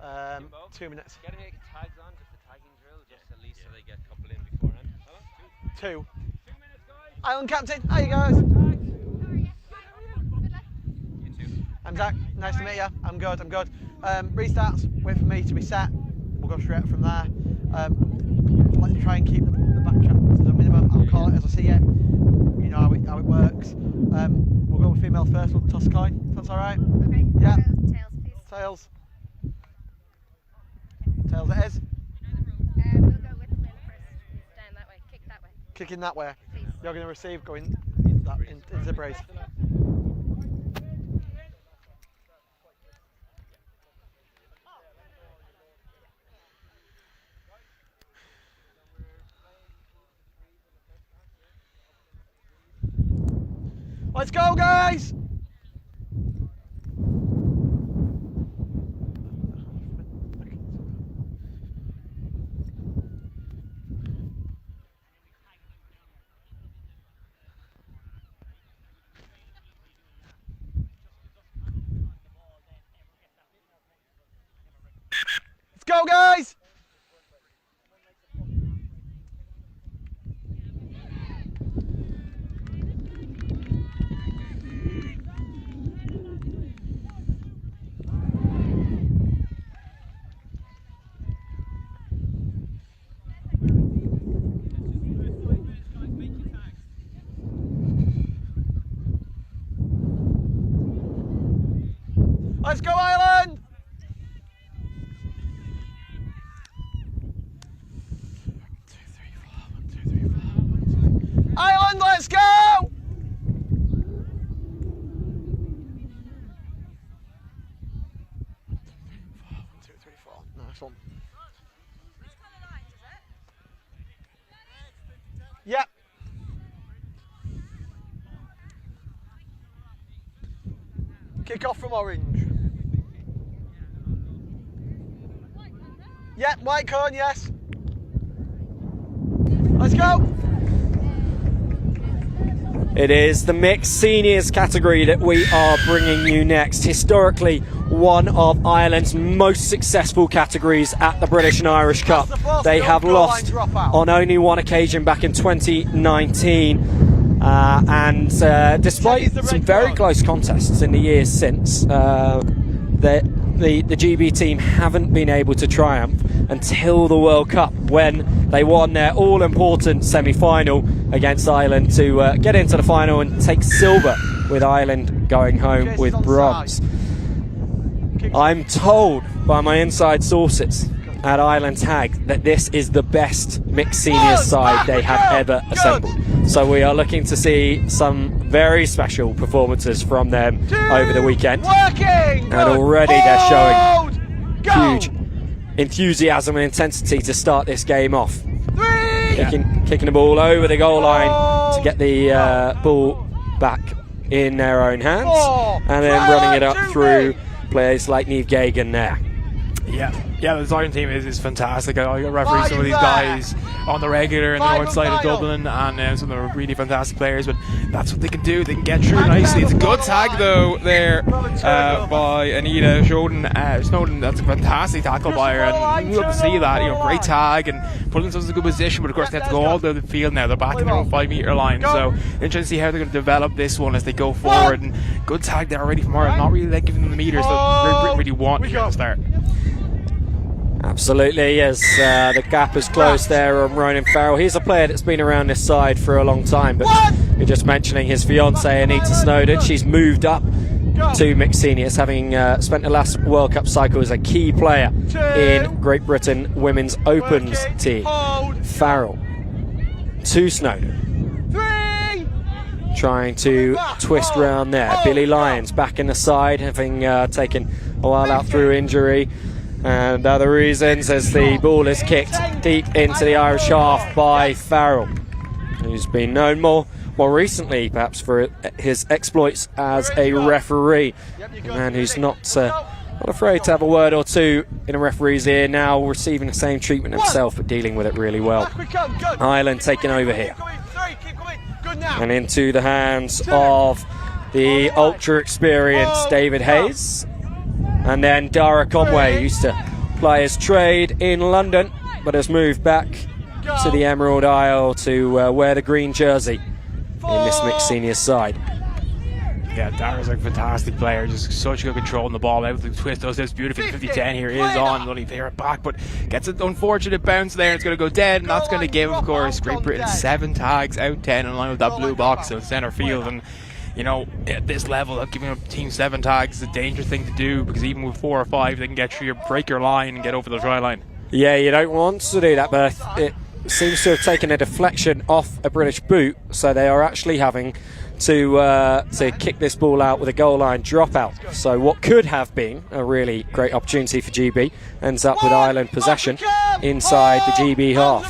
Um, 2 minutes. Get any tags on, just a tagging drill, just at least so they get a couple in beforehand. 2. 2 minutes, guys. Island captain, how you guys? You too. I'm Zach, nice to meet you. I'm good, I'm good. Restarts, wait for me to be set. We'll go straight from there. Let's try and keep the backtrack to the minimum. I'll call it as I see it. You know how it works. We'll go with females first, we'll toss a coin. That's alright? Okay. Yeah. Tails, please. Tails. Tails it is. We'll go with the winner first. Down that way. Kick that way. Kicking that way. Please. You're going to receive going into the brace. Let's go, guys! Let's go, guys! Let's go, Ireland! Ireland, let's go! 1, 2, 3, 4. Nice one. Yep. Kick off from orange. Yep, white cone, yes. Let's go. It is the mixed seniors category that we are bringing you next. Historically, one of Ireland's most successful categories at the British and Irish Cup. They have lost on only one occasion back in 2019. Despite some very close contests in the years since, the GB team haven't been able to triumph until the World Cup, when they won their all-important semi-final against Ireland to get into the final and take silver, with Ireland going home with bronze. I'm told by my inside sources at Ireland Tag that this is the best mixed seniors side they have ever assembled. So we are looking to see some very special performances from them over the weekend. And already they're showing huge enthusiasm and intensity to start this game off. Kicking the ball over the goal line to get the ball back in their own hands, and then running it up through players like Niamh Gagan there. Yeah, the Ireland team is fantastic. I referee some of these guys on the regular in the north side of Dublin, and some of them are really fantastic players, but that's what they can do. They can get through nicely. It's a good tag though there by Anita Snowden. That's a fantastic tackle by her, and we love to see that. Great tag and putting themselves in a good position, but of course they have to go all over the field now. They're back in their own 5-metre line, so interesting to see how they're going to develop this one as they go forward. And good tag there already from Ireland, not really giving them the meters that Great Britain really want here at the start. Absolutely, as the gap is closed there on Ronan Farrell. He's a player that's been around this side for a long time, but you're just mentioning his fiancée Anita Snowden. She's moved up to mixed seniors, having spent the last World Cup cycle as a key player in Great Britain Women's Opens team. Farrell to Snowden, trying to twist round there. Billy Lyons back in the side, having taken a while out through injury and other reasons, as the ball is kicked deep into the Irish half by Farrell, who's been known more recently perhaps for his exploits as a referee, and who's not afraid to have a word or two in a referee's ear, now receiving the same treatment himself but dealing with it really well. Ireland taking over here and into the hands of the ultra experienced David Hayes. And then Dara Conway used to play his trade in London, but has moved back to the Emerald Isle to wear the green jersey in this mixed seniors side. Yeah, Dara's a fantastic player, just such good control on the ball, able to twist those hips beautifully. 50-10 here is on, only there at back, but gets an unfortunate bounce there. It's going to go dead, and that's going to give, of course, Great Britain 7 tags out 10 in line with that blue box in centre field. And at this level, giving a team 7 tags is a dangerous thing to do, because even with 4 or 5, they can get through break your line and get over the try line. Yeah, you don't want to do that, but it seems to have taken a deflection off a British boot, so they are actually having to kick this ball out with a goal line dropout. So what could have been a really great opportunity for GB ends up with Ireland possession inside the GB half.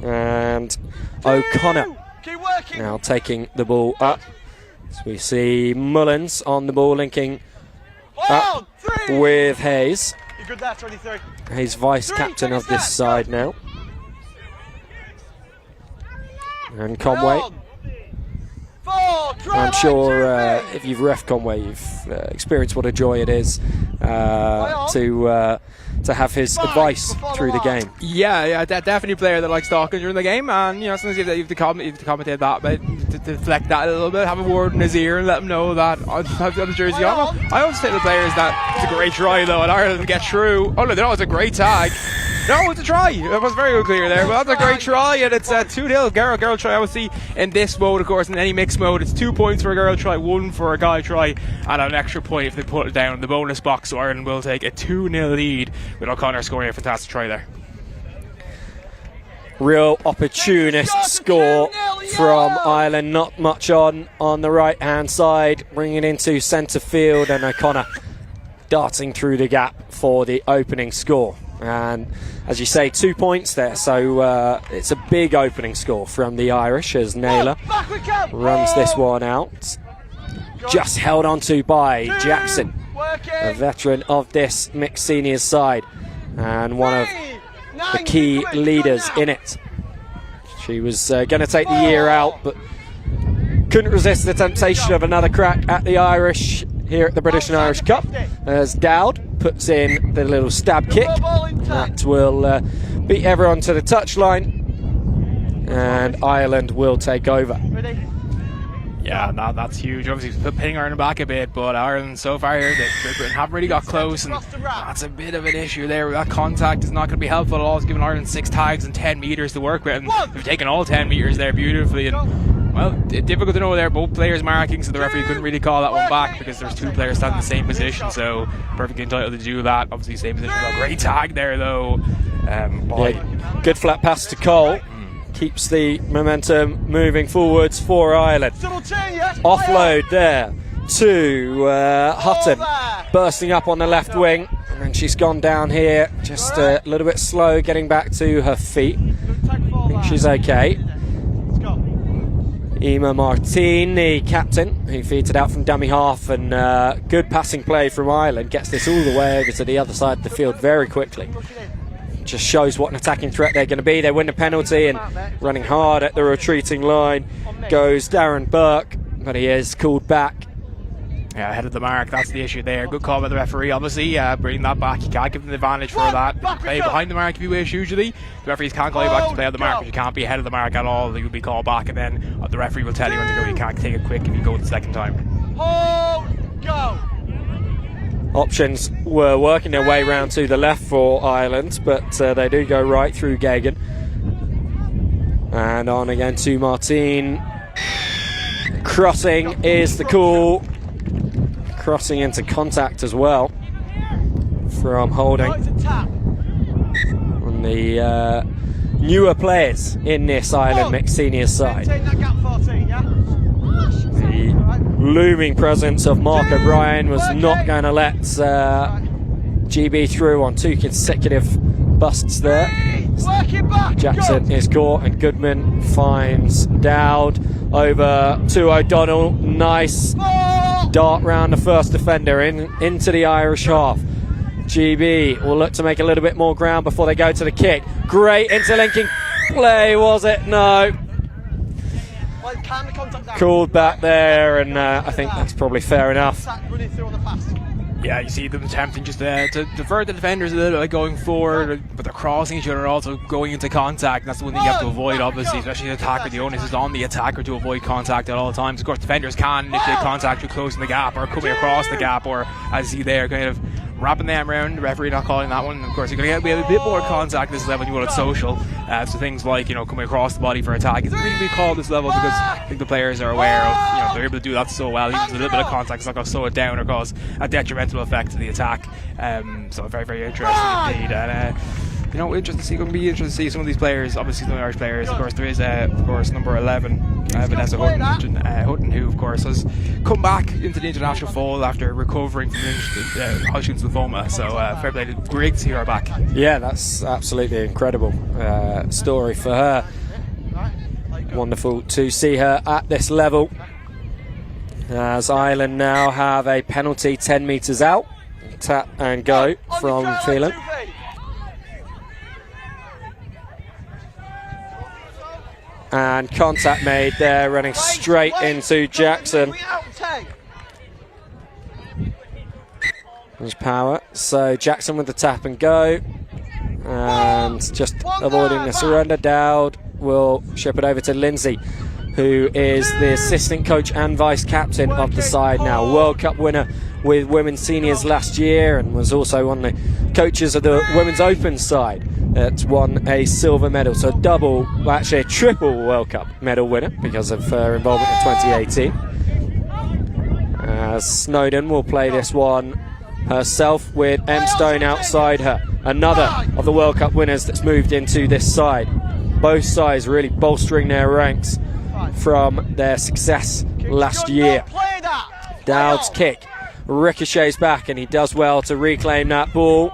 And O'Connor now taking the ball up. So we see Mullins on the ball, linking up with Hayes. He's vice captain of this side now. And Conway. I'm sure if you've ref Conway, you've experienced what a joy it is to have his advice through the game. Yeah, definitely a player that likes talking during the game, and sometimes you have to commentate that, but to deflect that a little bit, have a word in his ear and let him know that I have the other jersey on. I always say to the players that it's a great try though, and Ireland get through. Oh no, that was a great tag. No, it's a try. It was very unclear there, but that's a great try, and it's 2-0. Girl try, obviously, in this mode, of course, in any mixed mode, it's 2 points for a girl try, 1 for a guy try, and an extra point if they put it down in the bonus box. So Ireland will take a 2-0 lead with O'Connor scoring a fantastic try there. Real opportunist score from Ireland. Not much on the right hand side, bringing it into centre field, and O'Connor darting through the gap for the opening score. And as you say, 2 points there, so it's a big opening score from the Irish as Naylor runs this one out. Just held onto by Jackson, a veteran of this mixed seniors side and one of the key leaders in it. She was going to take the year out, but couldn't resist the temptation of another crack at the Irish here at the British and Irish Cup, as Dowd puts in the little stab kick. That will beat everyone to the touchline, and Ireland will take over. Yeah, that's huge. Obviously, pinning Ireland back a bit, but Ireland so far here, Great Britain haven't really got close, and that's a bit of an issue there. That contact is not going to be helpful at all. It's given Ireland 6 tags and 10 metres to work with, and they've taken all 10 metres there beautifully. And well, difficult to know there. Both players marking, so the referee couldn't really call that one back because there's 2 players standing in the same position, so perfectly entitled to do that. Obviously, same position. A great tag there, though. Yeah, good flat pass to Cole. Keeps the momentum moving forwards for Ireland. Offload there to Hutton, bursting up on the left wing, and she's gone down here just a little bit slow getting back to her feet. I think she's okay. Emma Martin, the captain, who feeds it out from dummy half, and good passing play from Ireland, gets this all the way over to the other side of the field very quickly. Just shows what an attacking threat they're going to be. They win the penalty, and running hard at the retreating line goes Darren Burke, but he is called back. Yeah, ahead of the mark, that's the issue there. Good call by the referee, obviously. Bring that back. You can't give them the advantage for that. You can play behind the mark if you wish, usually. The referees can't call you back to play on the mark, but you can't be ahead of the mark at all. You'll be called back, and then the referee will tell you when to go. You can't take it quick if you go the second time. Hold, go! Options were working their way round to the left for Ireland, but they do go right through Gagan. And on again to Martin. Crossing is the call. Crossing into contact as well from Holding. And the newer players in this Ireland mixed seniors side. The looming presence of Mark O'Brien was not going to let GB through on 2 consecutive busts there. Jackson is caught, and Goodman finds Dowd over to O'Donnell. Nice dart round the first defender into the Irish half. GB will look to make a little bit more ground before they go to the kick. Great interlinking play, was it? No. Called back there, and I think that's probably fair enough. Yeah, you see them attempting just to divert the defenders a little bit, going forward, but they're crossing each other and also going into contact. That's the one thing you have to avoid, obviously, especially the attacker. The onus is on the attacker to avoid contact at all times. Of course, defenders can, if they contact you closing the gap or coming across the gap, or as you see there, kind of wrapping them around. The referee not calling that one. Of course, you're going to get a bit more contact at this level when you want it social. So things like, coming across the body for attack isn't really called this level, because I think the players are aware of, they're able to do that so well. Even with a little bit of contact, it's not going to slow it down or cause a detrimental effect to the attack. So very, very interesting indeed. And going to be interesting to see some of these players. Obviously, some of the Irish players. Of course, there is, number 11, Vanessa Hutton, who, of course, has come back into the international fold after recovering from Hodgkin's lymphoma. So, fair play. Great to see her back. Yeah, that's absolutely incredible story for her. Wonderful to see her at this level. As Ireland now have a penalty 10 metres out. Tap and go from Phelan. And contact made there, running straight into Jackson. There's power. So Jackson with the tap and go. And just avoiding the surrender. Dowd will ship it over to Lindsay, who is the assistant coach and vice captain of the side now. World Cup winner with women's seniors last year and was also one of the coaches of the women's open side that won a silver medal. So a triple World Cup medal winner because of her involvement in 2018. Snowden will play this one herself with M. Stone outside her. Another of the World Cup winners that's moved into this side. Both sides really bolstering their ranks from their success last year. Dowd's kick ricochets back and he does well to reclaim that ball.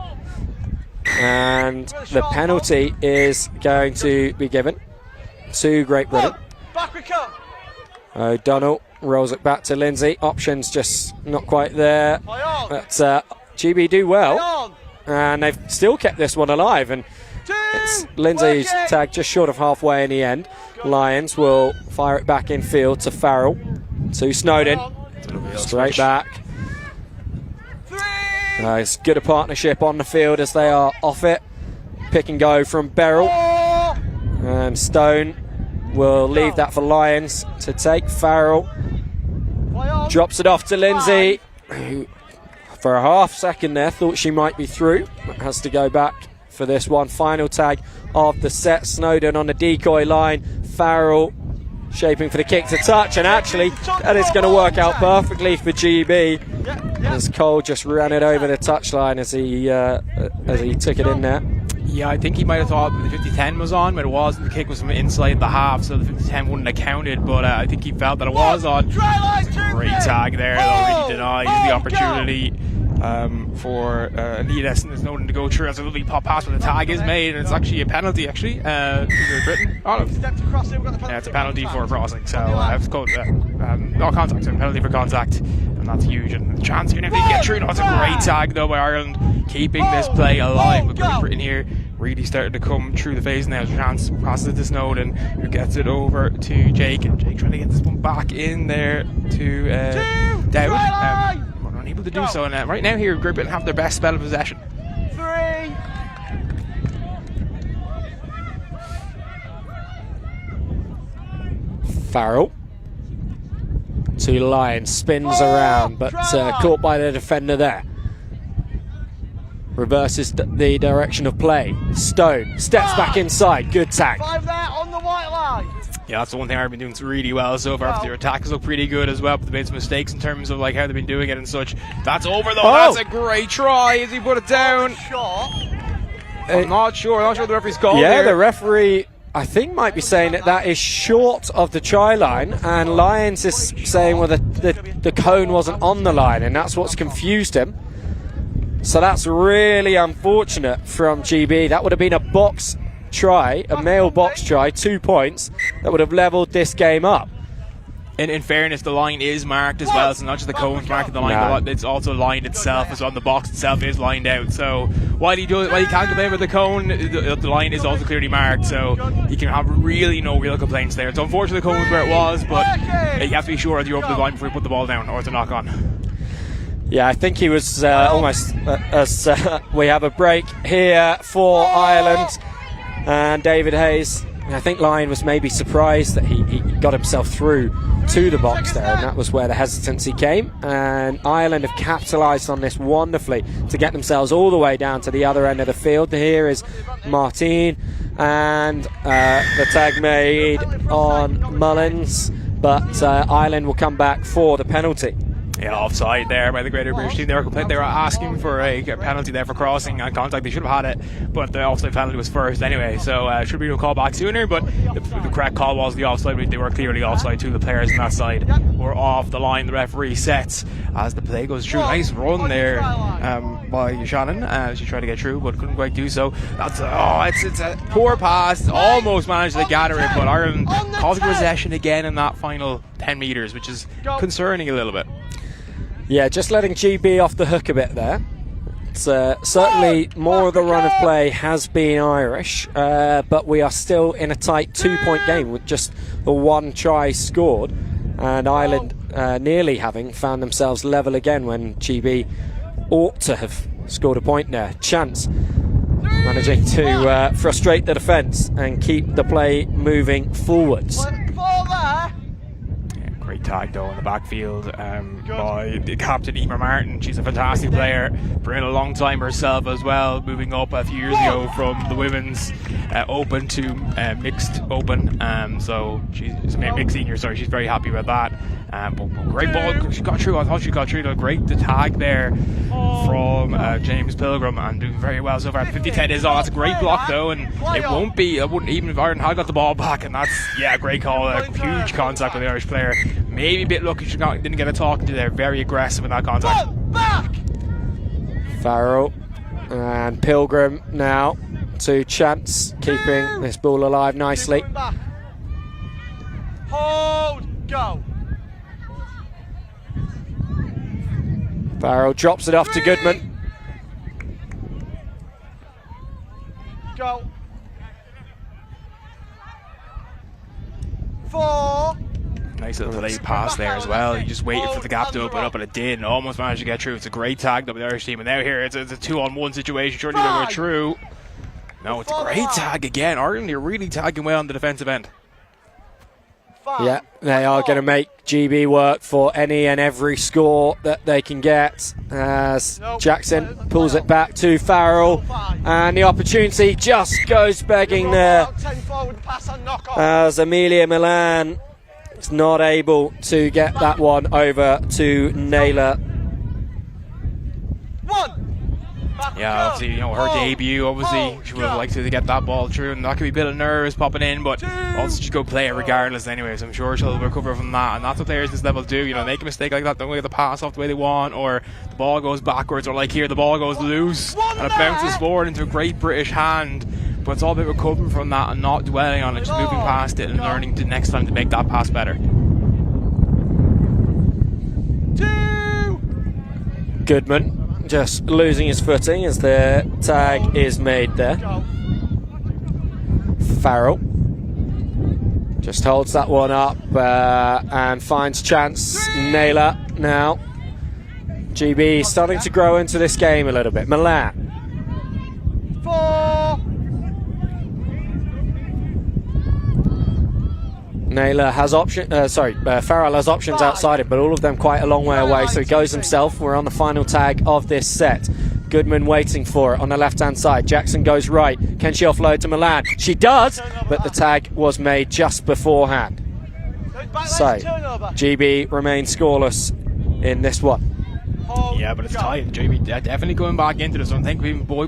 And the penalty is going to be given to Great Britain. O'Donnell rolls it back to Lindsay. Options just not quite there. But GB do well. And they've still kept this one alive. And it's Lindsay's tag just short of halfway in the end. Lions will fire it back in field to Farrell. To Snowden. Straight back. It's good a partnership on the field as they are off it. Pick and go from Beryl. And Stone will leave that for Lions to take. Farrell drops it off to Lindsay, who for a half second there thought she might be through, but has to go back for this one. Final tag of the set. Snowden on the decoy line. Farrell shaping for the kick to touch, and actually that is going to work out perfectly for GB as Cole just ran it over the touchline as he took it in there. Yeah, I think he might have thought the 50-10 was on, but it wasn't. The kick was from inside the half, so the 50-10 wouldn't have counted, but I think he felt that it was on. It's a great tag there, though. Really denies the opportunity for Anita Snowden to go through as a lovely pop pass, but the tag is made, and it's actually a penalty, actually, for Great Britain. Yeah, it's a penalty for crossing, so it's called no contact, so a penalty for contact, and that's huge. And the chance here, if they get through, it's a great tag, though, by Ireland, keeping this play alive with Great Britain here. Really started to come through the phase now. Chance passes it to Snowden, who gets it over to Jake, and Jake trying to get this one back in there to Dowd. Unable to do so, and right now here Great Britain have their best spell of possession. Farrell to Lions, spins around, but caught by the defender there. Reverses the direction of play. Stone steps back inside. Good tag. Yeah, that's the one thing I've been doing really well so far. Their attack look pretty good as well, but they made some mistakes in terms of like how they've been doing it and such. That's over though. That's a great try as he put it down. I'm not sure the referee's called. Yeah, there. The referee I think might be saying that is short of the try line, and Lyons is saying well the cone wasn't on the line, and that's what's confused him. So that's really unfortunate from GB. That would have been a box try, a male box try, 2 points that would have levelled this game up. In fairness, the line is marked as well. It's not just the cone's marking the line, it's also lined itself as well. The box itself is lined out. So while he can't complain with the cone, the line is also clearly marked. So he can have really no real complaints there. It's unfortunate the cone's where it was, but you have to be sure that you're over the line before you put the ball down, or it's a knock on. Yeah, I think he was almost as we have a break here for Ireland. And David Hayes, I think Lyon was maybe surprised that he got himself through to the box there, and that was where the hesitancy came. And Ireland have capitalised on this wonderfully to get themselves all the way down to the other end of the field. Here is Martin, and the tag made on Mullins, but Ireland will come back for the penalty. Yeah, offside there by the Greater British team. They were asking for a penalty there for crossing and contact. They should have had it, but the offside penalty was first anyway, so should be no call back sooner. But the correct call was the offside. They were clearly offside. Two of the players on that side were off the line. The referee sets as the play goes through. Nice run there by Shannon. She tried to get through but couldn't quite do so. That's it's a poor pass. Almost managed to gather it, but Ireland causing possession again in that final 10 metres, which is concerning a little bit. Yeah, just letting GB off the hook a bit there. It's, certainly more of the run of play has been Irish, but we are still in a tight 2-point game with just the one try scored, and Ireland nearly having found themselves level again when GB ought to have scored a point there. Chance managing to frustrate the defence and keep the play moving forwards. tag though in the backfield by the captain Emer Martin. She's a fantastic player, been a long time herself as well, moving up a few years ago from the women's open to mixed open. So she's a mixed senior, sorry, she's very happy with that. But great ball, she got through. I thought she got through. Great the tag there from James Pilgrim, and doing very well so far. 50-10 is on. That's a great block though, and it won't be. I wouldn't even if Ireland had got the ball back, and that's a great call. A huge contact with the Irish player. Maybe a bit lucky she didn't get a talking to there. Very aggressive in that contact. Farrell and Pilgrim now to Chance, keeping this ball alive nicely. Hold, go. Farrell drops it off to Goodman. Go. 4. Nice little delayed pass there as well. You just waited for the gap to open up, and it did, and almost managed to get through. It's a great tag by the Irish team, and now here it's a 2-on-1 situation. Surely they'll go through. No, it's a great tag again. Ireland are really tagging well on the defensive end. Yeah, they are going to make GB work for any and every score that they can get, as Jackson pulls it back to Farrell, and the opportunity just goes begging there as Amelia Milan is not able to get that one over to Naylor. Yeah, obviously, her debut, obviously, she would have liked to get that ball through, and that could be a bit of nerves popping in, but also just go play it regardless anyway, so I'm sure she'll recover from that, and that's what players at this level do, make a mistake like that, don't get the pass off the way they want, or the ball goes backwards, or like here, the ball goes loose, and it bounces forward into a great British hand, but it's all about recovering from that and not dwelling on it, just moving past it and learning to next time to make that pass better. Goodman just losing his footing as the tag is made there. Farrell just holds that one up and finds Chance. Naylor now. GB starting to grow into this game a little bit. Milan. 4. Naylor has Farrell has options outside him, but all of them quite a long way away, so he goes himself. We're on the final tag of this set. Goodman waiting for it on the left-hand side. Jackson goes right. Can she offload to Milan? She does, but the tag was made just beforehand. So, GB remains scoreless in this one. Yeah, but it's tight. JB definitely going back into this. I think we've been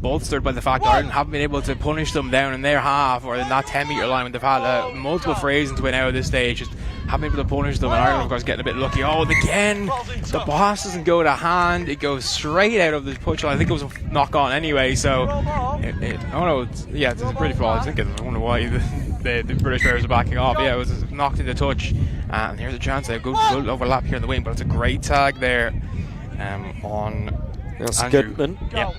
bolstered by the fact that Ireland haven't been able to punish them down in their half or in that 10-metre line when they've had multiple frays into it now at this stage. Just haven't been able to punish them, and Ireland, of course, getting a bit lucky. Oh, and again, the pass doesn't go to hand. It goes straight out of the touch line. I think it was a knock on anyway, so it's a pretty flawed. I wonder why the British players are backing off. Yeah, it was knocked into touch, and here's a chance. A good overlap here in the wing, but it's a great tag there on Goodman. Yeah.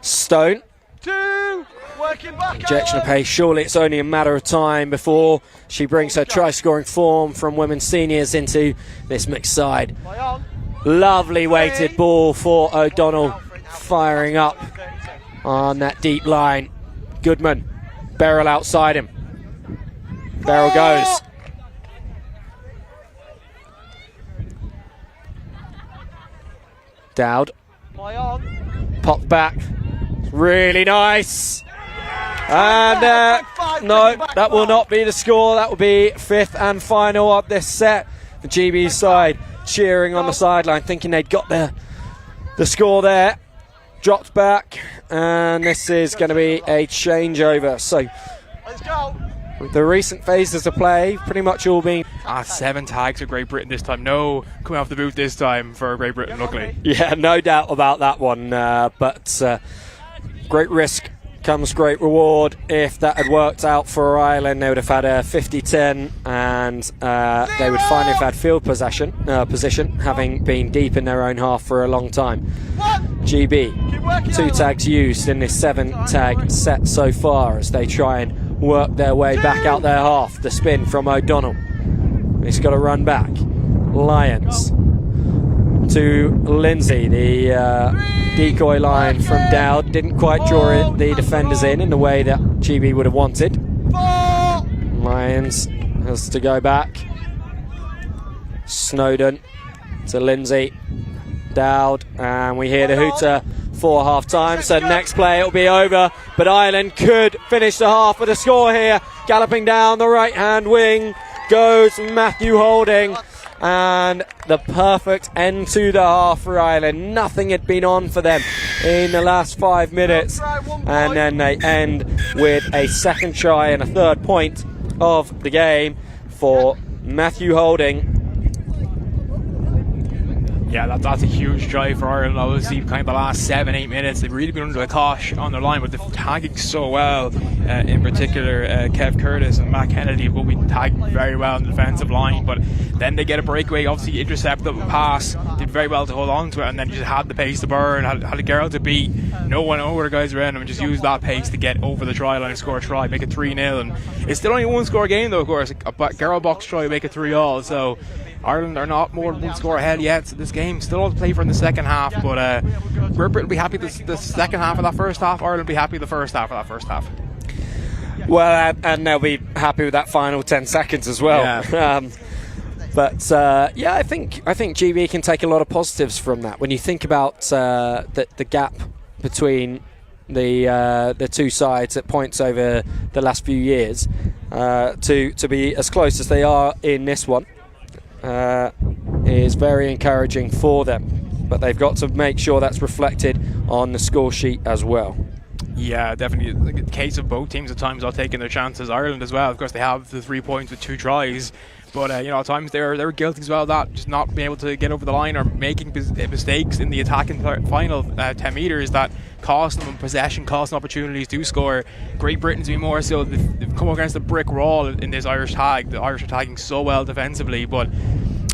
Stone. 2. Working back. Injection of pace. Surely it's only a matter of time before she brings her try-scoring form from women's seniors into this mixed side. Lovely weighted ball for O'Donnell, firing up on that deep line. Goodman, barrel outside him. Barrel goes. Dowd. Popped back. Really nice. And no, that will not be the score. That will be 5th and final of this set. The GB side cheering on the sideline, thinking they'd got the score there. Dropped back, and this is going to be a changeover. So, with the recent phases of play pretty much all being 7 tags for Great Britain this time. No coming off the boot this time for Great Britain, luckily. Yeah, no doubt about that one, but great risk comes great reward. If that had worked out for Ireland, they would have had a 50-10, and they would finally have had field position, having been deep in their own half for a long time. GB, 2 tags used in this 7-tag set so far as they try and work their way back out their half. The spin from O'Donnell. He's got to run back. Lyons to Lindsay. The decoy line from Dowd didn't quite draw the defenders in the way that GB would have wanted. Lyons has to go back. Snowden to Lindsay. Dowd, and we hear the hooter for half time. So next play it'll be over, but Ireland could finish the half with a score here. Galloping down the right hand wing goes Matthew Holding, and the perfect end to the half for Ireland. Nothing had been on for them in the last 5 minutes, and then they end with a second try and a third point of the game for Matthew Holding. Yeah, that's a huge drive for Ireland. Obviously, kind of the last 7-8 minutes, they've really been under the cosh on their line, but they're tagging so well. In particular, Kev Curtis and Matt Kennedy will be tagging very well on the defensive line, but then they get a breakaway, obviously intercept the pass, did very well to hold on to it, and then just had the pace to burn, had a girl to beat, no one over the guys around him, and just used that pace to get over the try line and score a try, make it 3-0. And it's still only a one-score game, though, of course. A girl box try will make it 3-all, so Ireland are not more than one score ahead yet. So this game still all to play for in the second half, but Great Britain will be happy with the second half of that first half. Ireland will be happy with the first half of that first half. Well, and they'll be happy with that final 10 seconds as well. Yeah. I think GB can take a lot of positives from that. When you think about the gap between the two sides at points over the last few years, to be as close as they are in this one, is very encouraging for them, but they've got to make sure that's reflected on the score sheet as well. Yeah, definitely the case of both teams at times are taking their chances. Ireland as well, of course, they have the 3 points with 2 tries, but at times they're guilty as well of that, just not being able to get over the line or making mistakes in the attacking final 10 metres that cost them possession, cost them opportunities to score. Great Britain's been more so, they've come against a brick wall in this Irish tag. The Irish are tagging so well defensively, but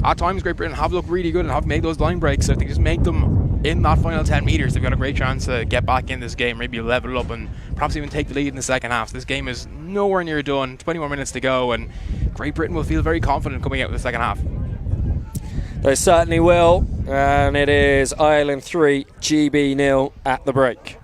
at times Great Britain have looked really good and have made those line breaks. So if they just make them in that final 10 metres, they've got a great chance to get back in this game, maybe level up and perhaps even take the lead in the second half. So this game is nowhere near done, 20 more minutes to go, and Great Britain will feel very confident coming out with the second half. They certainly will, and it is Ireland 3, GB 0 at the break.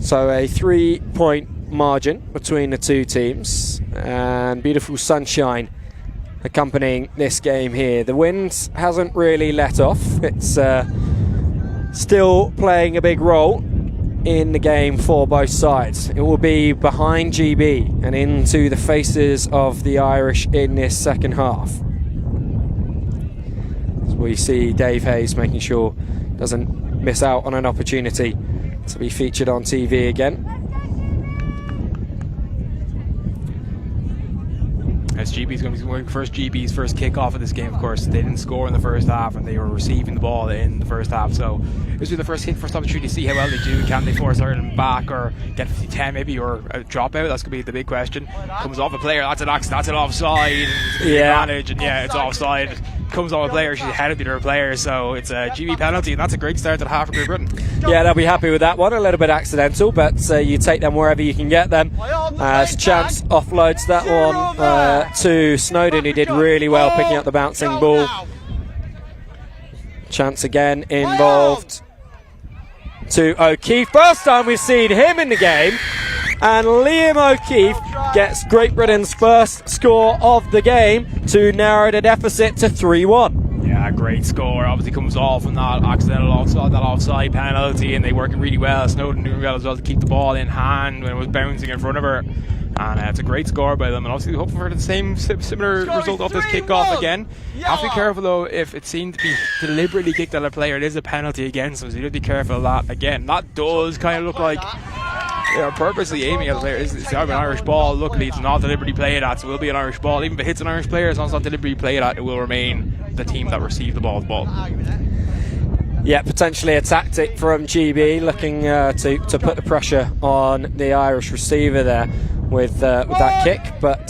So a 3-point margin between the two teams, and beautiful sunshine accompanying this game here. The wind hasn't really let off. It's still playing a big role in the game for both sides. It will be behind GB and into the faces of the Irish in this second half. As we see Dave Hayes making sure doesn't miss out on an opportunity to be featured on TV again. As GB's going to be GB's first kick-off of this game, of course. They didn't score in the first half and they were receiving the ball in the first half, so this will be the first opportunity to see how well they do. Can they force Ireland back or get 50-10 maybe, or a dropout? That's going to be the big question. Comes off a player, that's an offside, advantage, and yeah, it's offside. Comes off a player, she's ahead of the other player, so it's a GB penalty, and that's a great start to the half for Great Britain. Yeah, they'll be happy with that one. A little bit accidental, but you take them wherever you can get them. As Chance offloads that one to Snowden, who did really well picking up the bouncing ball. Chance again involved to O'Keefe. First time we've seen him in the game, and Liam O'Keefe gets Great Britain's first score of the game to narrow the deficit to 3-1. Yeah, great score. Obviously comes off from that accidental offside penalty, and they work really well. Snowden doing well as well to keep the ball in hand when it was bouncing in front of her. And it's a great score by them, and obviously hoping for the same similar result of this kick-off again. Have to be careful though, if it seemed to be deliberately kicked at a player, it is a penalty again, so you need to be careful of that again. That does kind of look like They are purposely aiming at the player. It's an Irish ball. Luckily, it's not deliberately played at, so it will be an Irish ball. Even if it hits an Irish player, as long as it's not deliberately played at, it will remain the team that received the ball's ball. Yeah, potentially a tactic from GB, looking to put the pressure on the Irish receiver there with that kick, but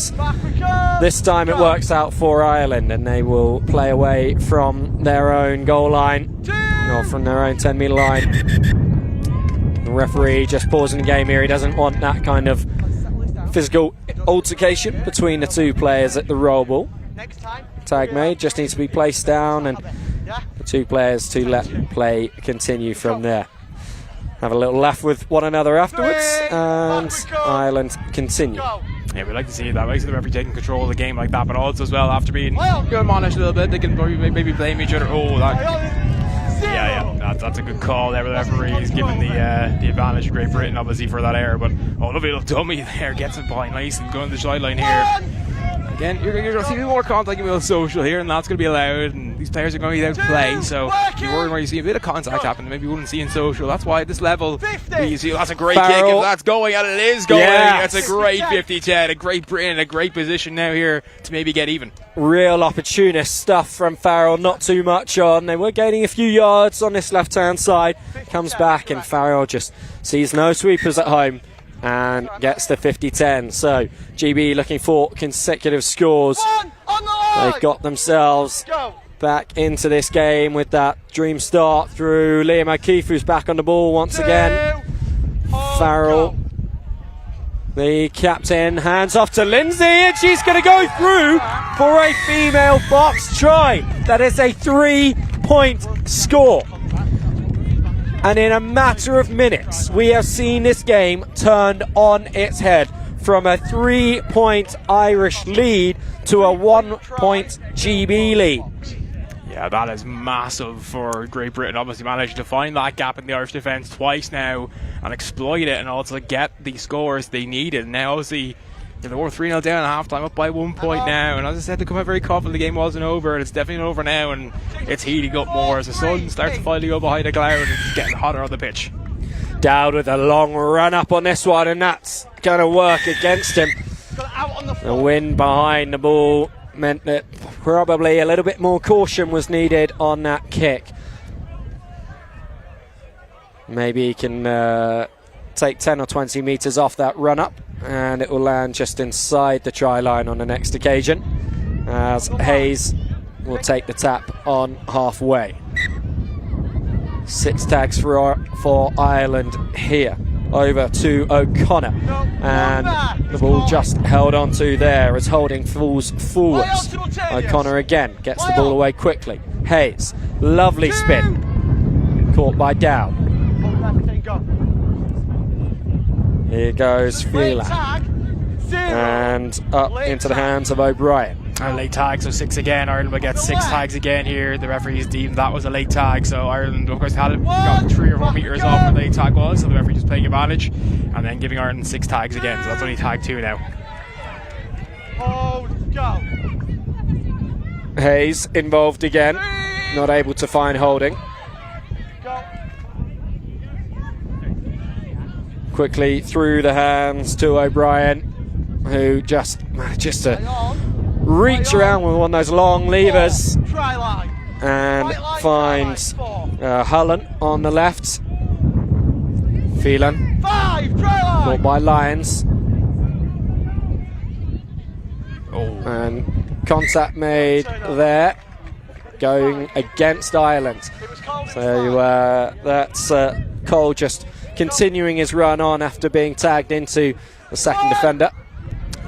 this time it works out for Ireland, and they will play away from their own goal line, or from their own 10-metre line. The referee just pausing the game here. He doesn't want that kind of physical altercation between the two players at the roll ball. Tag made, just needs to be placed down, and the two players to let play continue from there. Have a little laugh with one another afterwards, and Ireland continue. Yeah, we'd like to see that. Like the referee taking control of the game like that, but also as well after being admonished a little bit, they can maybe blame each other. Oh, that's a good call there. The referee is giving the advantage to Great Britain, obviously, for that error. But lovely little dummy there, gets it by nice and going to the sideline here. Again, you're going to see more contact in social here, and that's going to be allowed, and these players are going to be out to play, so if you're worried where you see a bit of contact happen, maybe you wouldn't see in social. That's why at this level, you see that's a great kick, if that's going, and it is going. Yes. That's a great 50-10, a great Britain, a great position now here to maybe get even. Real opportunist stuff from Farrell, not too much on. They were gaining a few yards on this left-hand side. Comes back, and Farrell just sees no sweepers at home and gets the 50-10. So GB looking for consecutive scores. They've got themselves back into this game with that dream start through Liam O'Keefe, who's back on the ball once again. Farrell, the captain, hands off to Lindsay, and she's going to go through for a female box try. That is a 3-point score. And in a matter of minutes, we have seen this game turned on its head from a 3-point Irish lead to a 1-point GB lead. Yeah, that is massive for Great Britain. Obviously managed to find that gap in the Irish defence twice now and exploit it, and also get the scores they needed. Now, obviously, they were 3-0 down at half-time, up by 1 point now, and as I said, they come out very confident the game wasn't over, and it's definitely not over now, and it's heating up more as the sun starts to finally go behind a cloud and it's getting hotter on the pitch. Dowd with a long run up on this one, and that's going to work against him. The wind behind the ball meant that probably a little bit more caution was needed on that kick. Maybe he can take 10 or 20 metres off that run up, and it will land just inside the try line on the next occasion, as Hayes will take the tap on halfway. 6 tags for Ireland here. Over to O'Connor, and the ball just held onto there as holding falls forwards. O'Connor again gets the ball away quickly. Hayes, lovely spin, caught by Dowd. Here goes Phelan, and up into the hands of O'Brien. A late tag, so 6 again. Ireland will get 6 tags again here. The referees deemed that was a late tag, so Ireland, of course, got 3 or 4 metres off where the late tag was, so the referee just playing advantage, and then giving Ireland 6 tags again, so that's only tag 2 now. Hayes involved again, not able to find holding. Quickly through the hands to O'Brien, who just manages to reach around with one of those long levers and finds Hullen on the left. Phelan caught by Lyons, and contact made there, going against Ireland. So that's Cole just continuing his run on after being tagged into the second defender.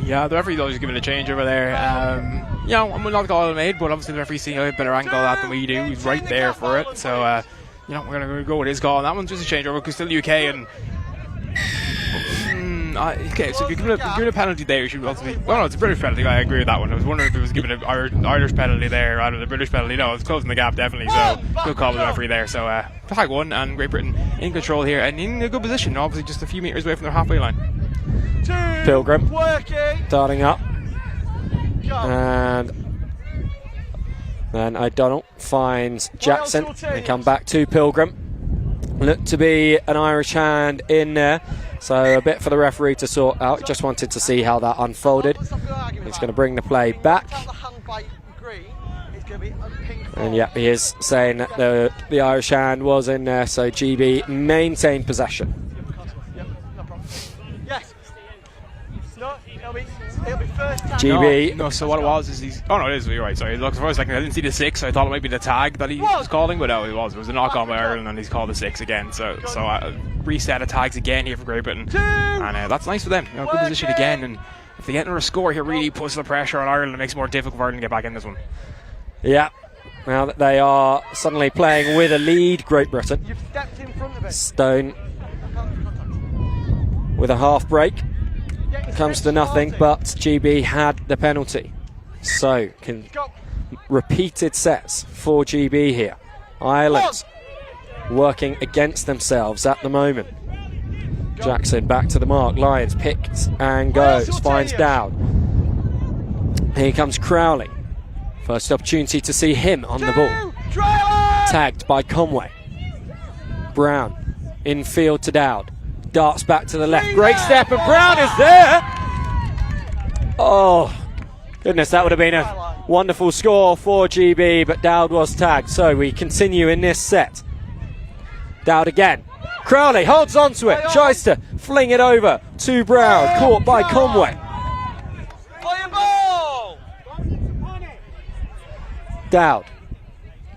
Yeah, the referee's always giving a change over there. I'm not calling made, but obviously the referee's seeing a better angle at that than we do. He's right there for it. So, we're going to go with his call. And that one's just a change over because still UK. And okay, so if you're giving a penalty there, you should ultimately. Well, no, it's a British penalty. I agree with that one. I was wondering if it was given an Irish penalty there rather than a British penalty. No, it's closing the gap definitely. So good call with the referee there. So tag 1, and Great Britain in control here and in a good position. Obviously, just a few metres away from their halfway line. Pilgrim starting up, and then O'Donnell finds Jackson and come back to Pilgrim. Looked to be an Irish hand in there, so a bit for the referee to sort out. Just wanted to see how that unfolded. He's going to bring the play back. And yeah, he is saying that the Irish hand was in there, so GB maintained possession. GB. No, so what it was is he's. Oh no, it is. You're right. Sorry. Look, for a second, I didn't see the 6. So I thought it might be the tag that he was calling, but no, it was. It was a knock on by Ireland, and he's called the 6 again. So reset of tags again here for Great Britain, and that's nice for them. Good position again, and if they get another score here, really puts the pressure on Ireland. It makes it more difficult for Ireland to get back in this one. Yeah. Now that they are suddenly playing with a lead, Great Britain. You've stepped in front of it. Stone with a half break. Comes to nothing, but GB had the penalty. So, repeated sets for GB here. Ireland working against themselves at the moment. Jackson back to the mark. Lions picks and goes. Finds Dowd. Here comes Crowley. First opportunity to see him on the ball. Tagged by Conway. Brown infield to Dowd. Darts back to the left. Great step, and Brown is there. Oh, goodness, that would have been a wonderful score for GB, but Dowd was tagged. So we continue in this set. Dowd again. Crowley holds on to it. Tries to fling it over to Brown. Caught by Conway. Dowd.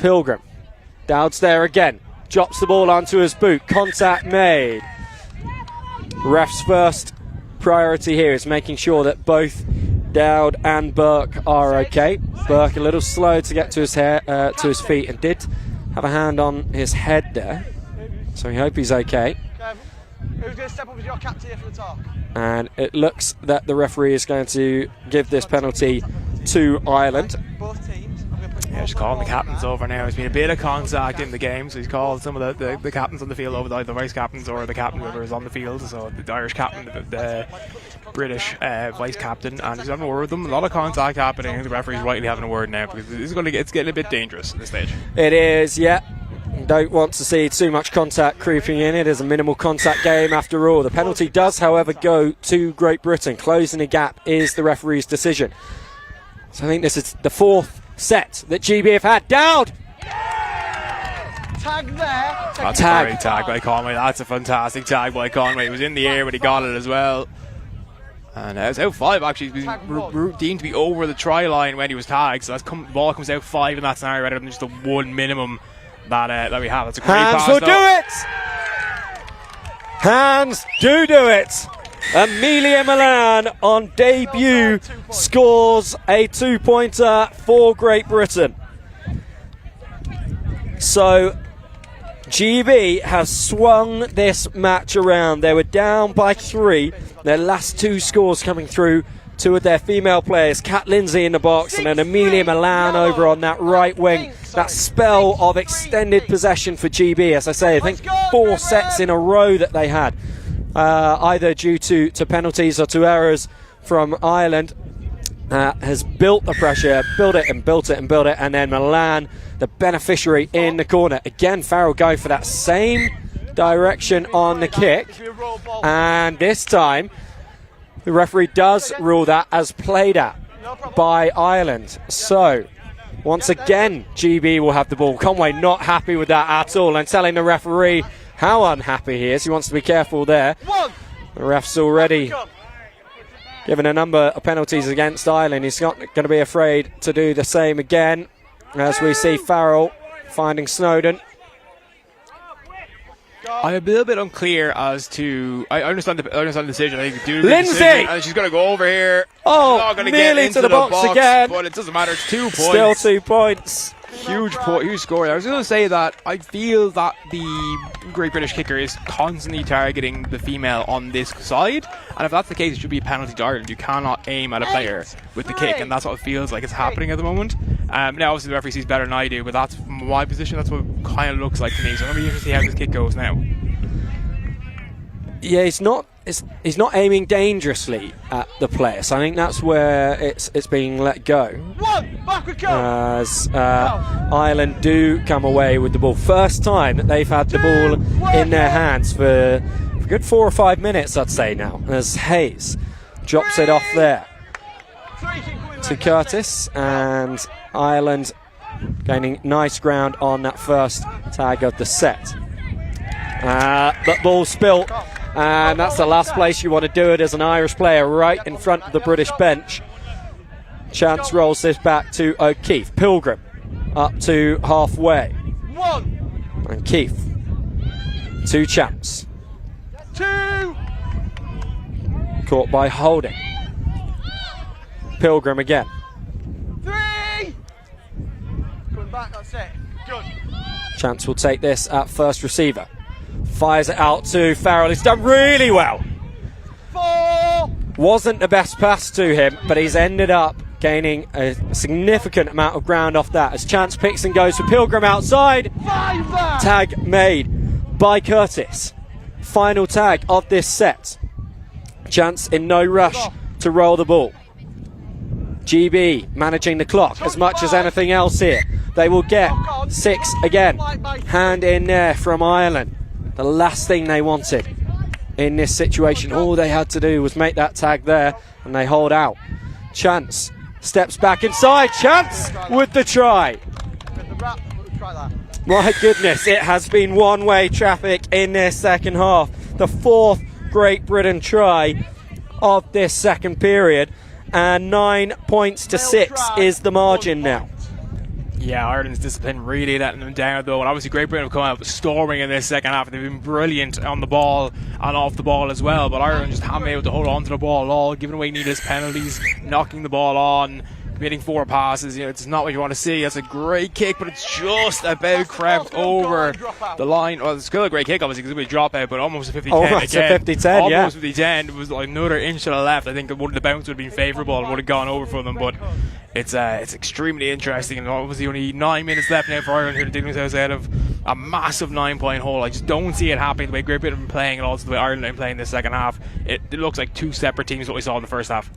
Pilgrim. Dowd's there again. Drops the ball onto his boot. Contact made. Ref's first priority here is making sure that both Dowd and Burke are okay. Burke a little slow to get to his feet, and did have a hand on his head there, so we hope he's okay. Who's going to step up as your captain here for the talk? And it looks that the referee is going to give this penalty to Ireland. Both teams. Yeah, just calling the captains over now. There's been a bit of contact in the game, so he's called some of the captains on the field over, the vice captains or the captain whoever is on the field. So the Irish captain, the British vice captain, and he's having a word with them. A lot of contact happening. The referee's rightly having a word now because it's getting a bit dangerous at this stage. It is, yeah. Don't want to see too much contact creeping in. It is a minimal contact game after all. The penalty does, however, go to Great Britain. Closing the gap is the referee's decision. So I think this is the fourth set that GB have had. Dowd! Tag there. That's a great tag by Conway. That's a fantastic tag by Conway. He was in the air, but he got it as well. And it's out 5 actually. He's been deemed to be over the try line when he was tagged. So the ball comes out 5 in that scenario rather than just the 1 minimum that we have. That's a great pass. Hands will do it! Hands do it! Amelia Milan on debut scores a 2-pointer for Great Britain. So GB have swung this match around. They were down by 3. Their last 2 scores coming through. 2 of their female players, Kat Lindsay in the box and then Amelia Milan over on that right wing. That spell of extended possession for GB, as I say, I think 4 sets in a row that they had. Either due to penalties or to errors from Ireland, has built the pressure, built it, and then Milan, the beneficiary in the corner. Again, Farrell going for that same direction on the kick, and this time the referee does rule that as played at by Ireland. So once again, GB will have the ball. Conway not happy with that at all and telling the referee how unhappy he is. He wants to be careful there. The ref's already given a number of penalties against Ireland. He's not going to be afraid to do the same again, as we see Farrell finding Snowden. I'm a little bit unclear as to. I understand the decision. I think Lindsay! And she's going to go over here. Oh, not going to get nearly into to the box again. But it doesn't matter. It's 2 points. Still 2 points. Huge score. I was going to say that I feel that the Great British kicker is constantly targeting the female on this side, and if that's the case, it should be a penalty to Ireland. You cannot aim at a player with the kick, and that's what it feels like is happening at the moment. Now, obviously, the referee sees better than I do, but that's my position. That's what it kind of looks like to me. So I'm going to be interested to see how this kick goes now. Yeah, he's not he's not aiming dangerously at the player, so I think that's where it's being let go. As Ireland do come away with the ball. First time that they've had the ball in their hands for a good 4 or 5 minutes, I'd say now, as Hayes drops it off there to Curtis, and Ireland gaining nice ground on that first tag of the set. But ball spilt, and that's the last place you want to do it as an Irish player, right in front of the British bench. Chance rolls this back to O'Keefe. Pilgrim up to halfway. And Keefe to Chance. Caught by Holding. Pilgrim again. Coming back, that's it. Good. Chance will take this at first receiver. Fires it out to Farrell. He's done really well. 4. Wasn't the best pass to him, but he's ended up gaining a significant amount of ground off that as Chance picks and goes for Pilgrim outside. 5. Tag made by Curtis. Final tag of this set. Chance in no rush to roll the ball. GB managing the clock as much as anything else here. They will get 6 again. Hand in there from Ireland. The last thing they wanted in this situation. All they had to do was make that tag there, and they hold out. Chance steps back inside. Chance with the try. My goodness, it has been one-way traffic in this second half. The 4th Great Britain try of this second period, and 9 points to 6 is the margin now. Yeah, Ireland's discipline really letting them down though, and obviously Great Britain have come out storming in this second half. They've been brilliant on the ball and off the ball as well, but Ireland just haven't been able to hold on to the ball at all, giving away needless penalties, knocking the ball on, committing 4 passes. You know, it's not what you want to see. It's a great kick, but it's just about crept over the line. Well, it's still a great kick, obviously, because it was a dropout, but almost a 50-10 almost again. A 50-10, yeah. Almost 50-10. It was like another inch to the left. I think the bounce would have been favourable and would have gone over for them, but it's extremely interesting, and obviously only 9 minutes left now for Ireland, who are digging themselves out of a massive 9-point hole. I just don't see it happening the way Great Britain have been playing, and also the way Ireland have been playing this second half. It looks like 2 separate teams what we saw in the first half.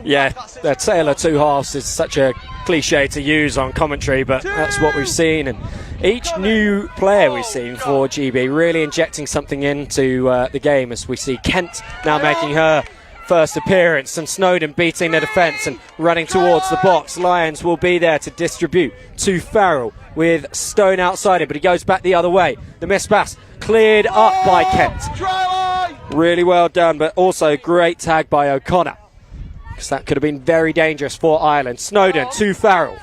Yeah, the tale of 2 halves is such a cliche to use on commentary, but that's what we've seen. And each new player we've seen for GB really injecting something into the game, as we see Kent now making her first appearance, and Snowden beating the defence and running towards the box. Lyons will be there to distribute to Farrell with Stone outside him, but he goes back the other way. The missed pass cleared up by Kent. Really well done, but also great tag by O'Connor, because that could have been very dangerous for Ireland. Snowden to Farrell.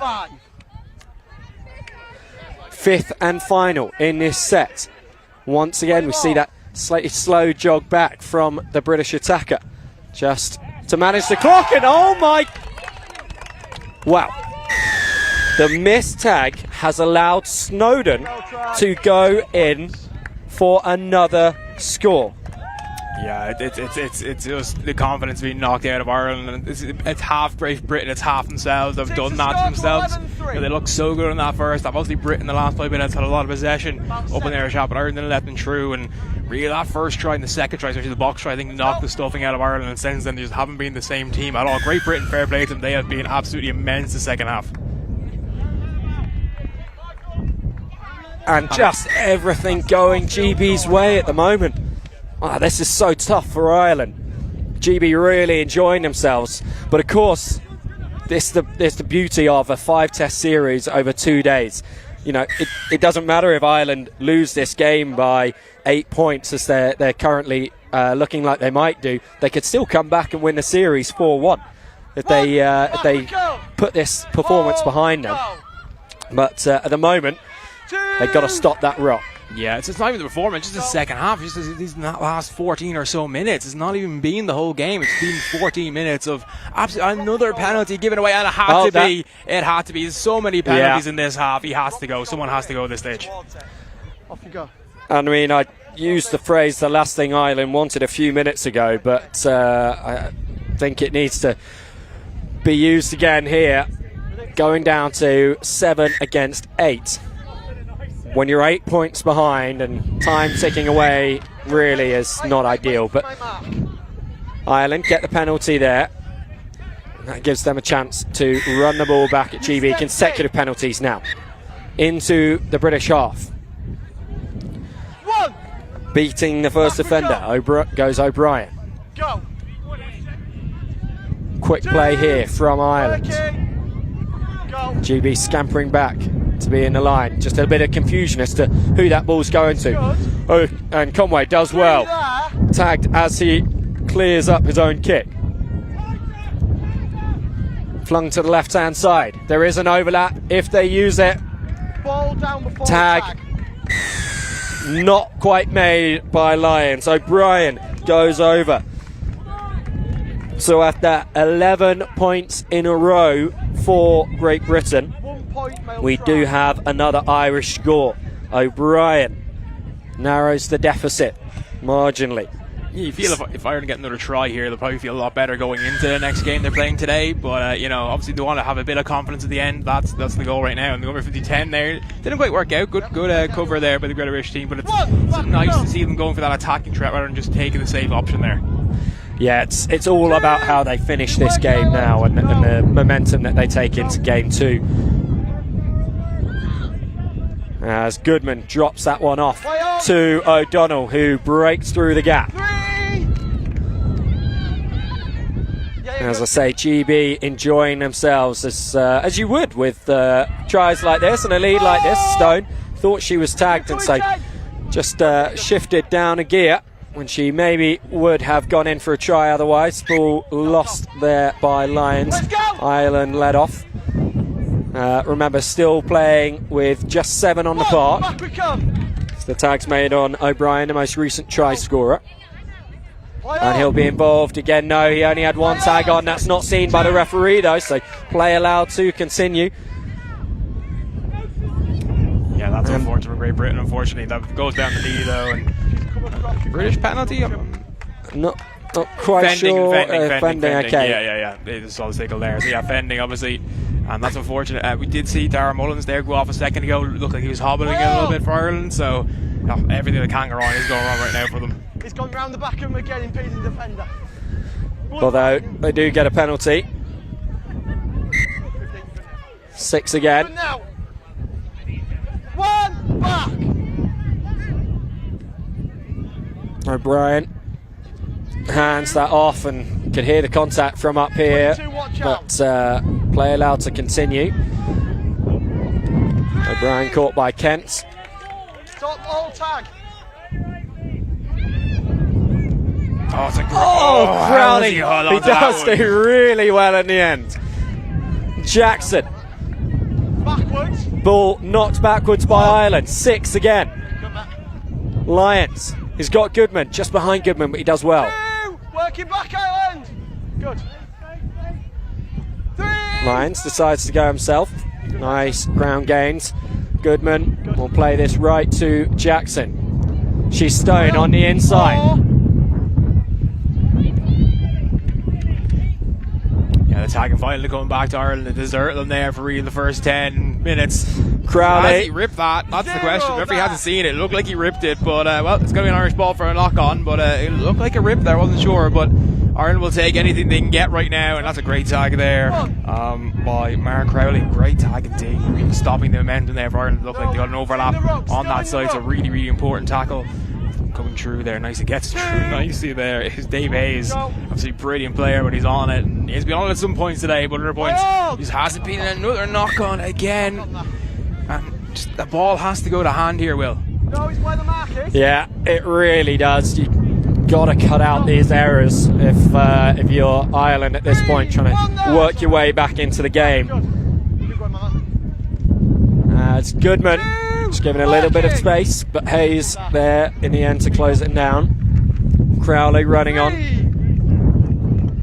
5th and final in this set. Once again, we see that slightly slow jog back from the British attacker, just to manage the clock, and oh my... Wow. The missed tag has allowed Snowden to go in for another score. Yeah, it's just the confidence being knocked out of Ireland. It's half Great Britain, it's half themselves. They've done that to themselves. You know, they look so good in that first half. Obviously, Britain in the last 5 minutes had a lot of possession up in their shot, but Ireland didn't let them through. And really, that first try and the second try, especially the box try, I think knocked the stuffing out of Ireland. And since then, they just haven't been the same team at all. Great Britain, fair play to them. They have been absolutely immense the second half. And just everything going GB's way at the moment. Oh, this is so tough for Ireland. GB really enjoying themselves, but of course, this is the beauty of a 5-test series over 2 days. You know, it doesn't matter if Ireland lose this game by 8 points, as they're currently looking like they might do. They could still come back and win the series 4-1 if they put this performance behind them. But at the moment, they've got to stop that rot. Yeah, it's not even the performance, just the second half. Just these last 14 or so minutes. It's not even been the whole game. It's been 14 minutes of another penalty given away, and it had to be. It had to be. There's so many penalties in this half. He has to go. Someone has to go at this stage. Off you go. And I mean, I used the phrase "the last thing Ireland wanted" a few minutes ago, but I think it needs to be used again here. Going down to 7 against 8. When you're 8 points behind and time ticking away really is not ideal, but Ireland get the penalty there. That gives them a chance to run the ball back at GB. Consecutive penalties now into the British half. Beating the first defender, goes O'Brien. Quick play here from Ireland. GB scampering back to be in the line. Just a bit of confusion as to who that ball's going to. Oh, and Conway does well. Tagged as he clears up his own kick. Flung to the left-hand side. There is an overlap if they use it. Ball down before Tag. Not quite made by Lions. O'Brien goes over. So after 11 points in a row for Great Britain, we do have another Irish score. O'Brien narrows the deficit marginally. You feel if Ireland get another try here, they'll probably feel a lot better going into the next game they're playing today. But you know, obviously they want to have a bit of confidence at the end. That's the goal right now. And the over 50-10 there didn't quite work out. Good cover there by the Great Irish team. But it's nice to see them going for that attacking threat rather than just taking the safe option there. Yeah, it's all about how they finish this game now and the momentum that they take into game 2. As Goodman drops that one off to O'Donnell, who breaks through the gap. As I say, GB enjoying themselves as you would with tries like this and a lead like this. Stone thought she was tagged and so just shifted down a gear when she maybe would have gone in for a try otherwise. Ball lost there by Lions. Ireland led off. Remember, still playing with just 7 on the park. So the tag's made on O'Brien, the most recent try scorer. And he'll be involved again. No, he only had 1 tag on. That's not seen by the referee though, so play allowed to continue. Yeah, that's unfortunate for Great Britain. Unfortunately, that goes down the knee though. And British penalty? Not quite sure. Fending, okay. Yeah. They saw the signal there. So yeah, fending obviously. And that's unfortunate. We did see Dara Mullins there go off a second ago. Looked like he was hobbling a little bit for Ireland. So everything that can go wrong is going wrong right now for them. He's gone round the back of him again, impeding the defender. Although they do get a penalty. 6 again. Now. 1 back. O'Brien hands that off and could hear the contact from up here, but play allowed to continue. O'Brien caught by Kent. Stop all tag. Crowley! He does do really well in the end. Jackson. Backwards. Ball knocked backwards by Ireland. 6 again. Lions. He's got Goodman just behind Goodman, but he does well. 2. Working back, Ireland. Good. 3. Lions decides to go himself. Nice ground gains. Goodman will play this right to Jackson. She's Stone on the inside. The tag and finally coming back to Ireland. They desert them there for really the first 10 minutes. Crowley. Has he ripped that? That's the question. The referee hasn't seen it. It looked like he ripped it, but well, it's going to be an Irish ball for a knock on, but it looked like a rip there. I wasn't sure, but Ireland will take anything they can get right now, and that's a great tag there by Mark Crowley. Great tag indeed. Really stopping the momentum there for Ireland. It looked like they got an overlap on that side. It's a really, really important tackle. Coming through there, nice. It gets through nicely there. It's Dave Hayes, obviously a brilliant player, but he's on it. He's been on it at some points today, but other points he hasn't been. Another knock on again, and just the ball has to go to hand here, Will. No, he's where the mark is. Yeah, it really does. You got to cut out these errors if you're Ireland at this point, trying to work your way back into the game. It's Goodman. Just giving a little bit of space, but Hayes there in the end to close it down. Crowley running on.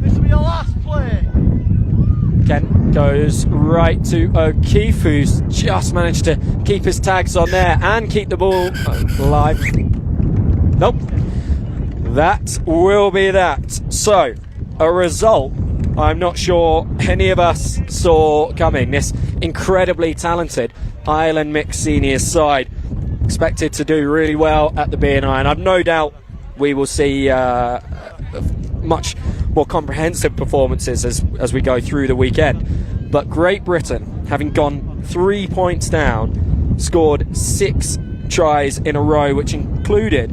This will be your last play. Kent goes right to O'Keefe, who's just managed to keep his tags on there and keep the ball alive. Nope. That will be that. So, a result I'm not sure any of us saw coming. This incredibly talented Ireland mixed seniors side expected to do really well at the B&I, and I've no doubt we will see much more comprehensive performances as we go through the weekend. But Great Britain, having gone 3 points down, scored 6 tries in a row, which included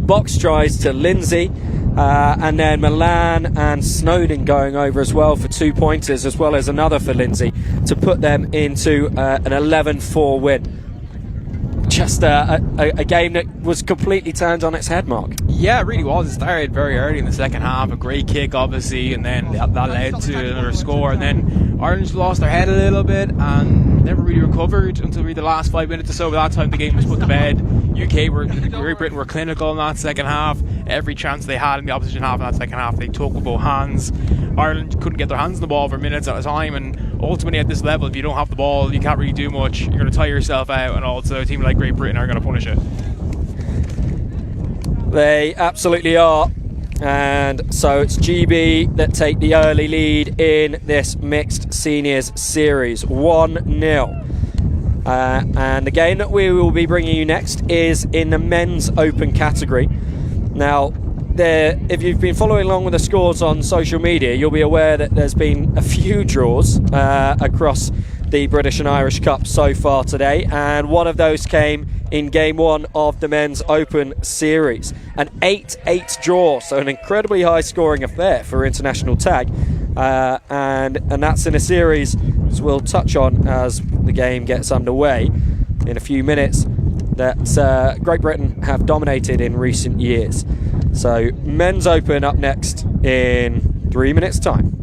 box tries to Lindsay, and then Milan and Snowden going over as well for 2 pointers, as well as another for Lindsay, to put them into an 11-4 win. Just a game that was completely turned on its head, Mark. Yeah, it really was. It started very early in the second half, a great kick obviously, and then that led to another score, and then Ireland lost their head a little bit and never really recovered until really the last 5 minutes or so. By that time the game was put to bed. Great Britain were clinical in that second half. Every chance they had in the opposition half in that second half they took with both hands. Ireland couldn't get their hands on the ball for minutes at a time, and ultimately at this level, if you don't have the ball, you can't really do much. You're going to tire yourself out, and also a team like Great Britain are going to punish it. They absolutely are. And so it's GB that take the early lead in this mixed seniors series, 1-0. And the game that we will be bringing you next is in the men's open category. Now, if you've been following along with the scores on social media, you'll be aware that there's been a few draws across the British and Irish Cup so far today, and one of those came in game 1 of the men's open series. An 8-8 draw, so an incredibly high scoring affair for international tag, and that's in a series, as we'll touch on as the game gets underway in a few minutes, that Great Britain have dominated in recent years. So men's open up next in 3 minutes time.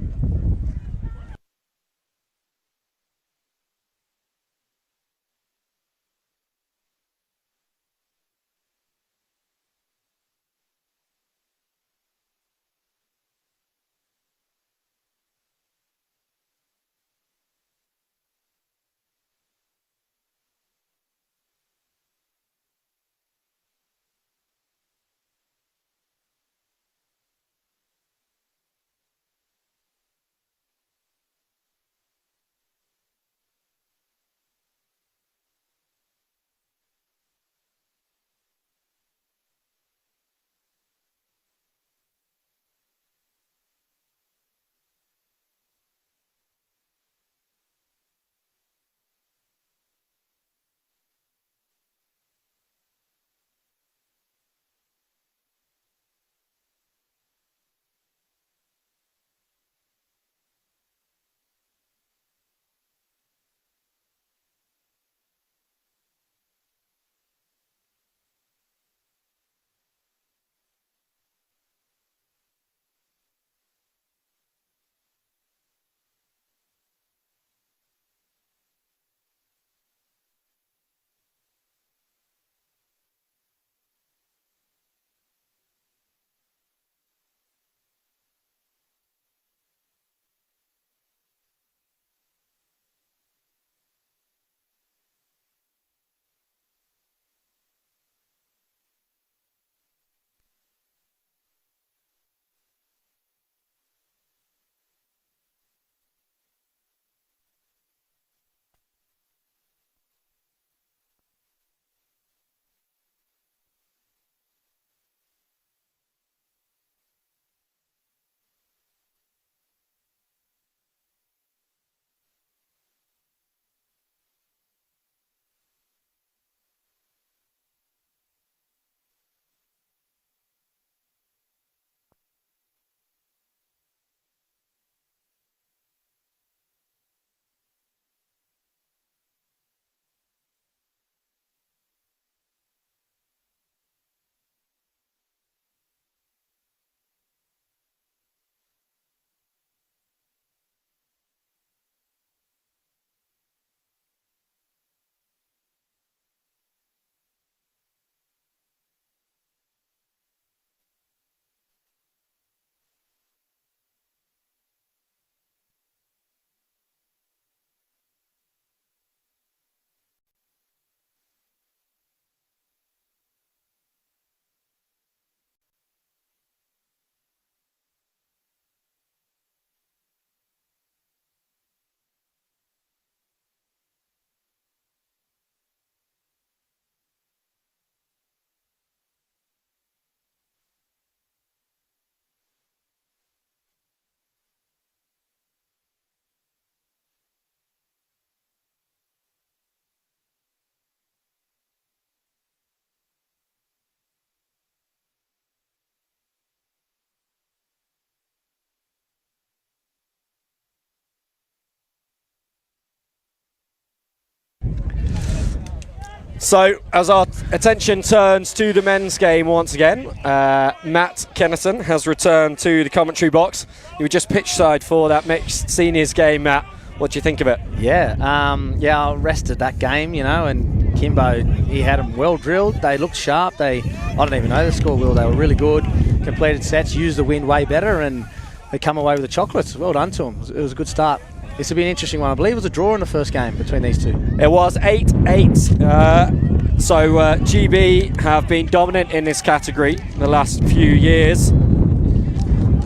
So, as our attention turns to the men's game once again, Matt Kennison has returned to the commentary box. You were just pitch side for that mixed seniors game, Matt. What do you think of it? Yeah, I rested that game, and Kimbo, he had them well drilled. They looked sharp. I don't even know the score, Will. They were really good. Completed sets, used the wind way better, and they come away with the chocolates. Well done to them. It was a good start. This will be an interesting one. I believe it was a draw in the first game between these two. It was 8-8. So GB have been dominant in this category the last few years.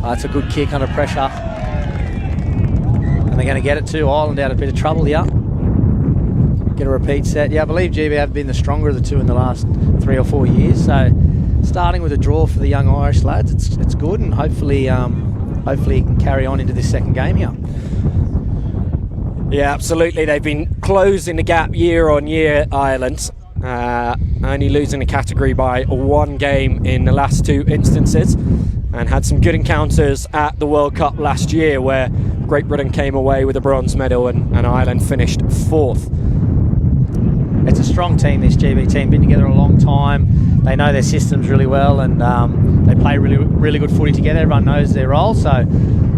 That's a good kick under pressure. And they're going to get it too. Ireland out of a bit of trouble here. Get a repeat set. Yeah, I believe GB have been the stronger of the two in the last 3 or 4 years. So starting with a draw for the young Irish lads, it's good, and hopefully he can carry on into this second game here. Yeah, absolutely. They've been closing the gap year on year, Ireland. Only losing the category by 1 game in the last 2 instances, and had some good encounters at the World Cup last year where Great Britain came away with a bronze medal and Ireland finished 4th. It's a strong team, this GB team. Been together a long time. They know their systems really well, and they play really good footy together. Everyone knows their role, so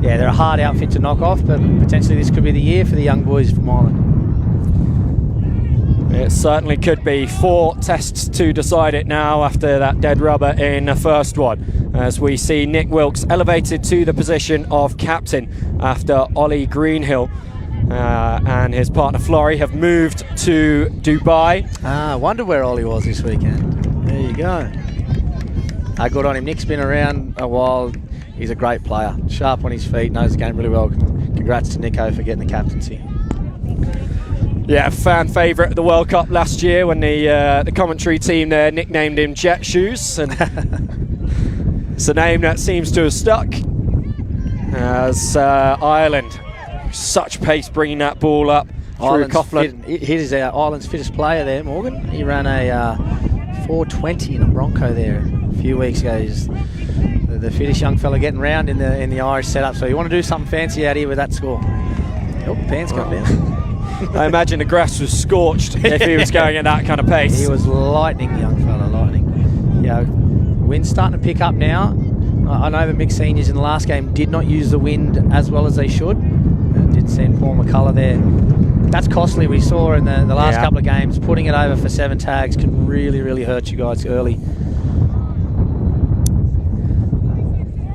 yeah, they're a hard outfit to knock off, but potentially this could be the year for the young boys from Ireland. It certainly could be. 4 tests to decide it now after that dead rubber in the first one, as we see Nick Wilkes elevated to the position of captain after Ollie Greenhill and his partner Florrie have moved to Dubai. I wonder where Ollie was this weekend. There you go. Good on him. Nick's been around a while. He's a great player, sharp on his feet, knows the game really well. Congrats to Nico for getting the captaincy. Yeah, fan favourite at the World Cup last year when the commentary team there nicknamed him Jet Shoes, and it's a name that seems to have stuck. As Ireland, such pace bringing that ball up through Coughlin. He is Ireland's fittest player there, Morgan. He ran a 4:20 in a Bronco there a few weeks ago. He's the fittest young fella getting round in the Irish setup. So you want to do something fancy out here with that score. Oh, pants come down. I imagine the grass was scorched if he was going at that kind of pace. He was lightning, young fella, lightning. Yeah, wind's starting to pick up now. I know the mixed seniors in the last game did not use the wind as well as they should. Did send Paul McCullough there. That's costly. We saw in the last couple of games, putting it over for 7 tags can really, really hurt you guys early.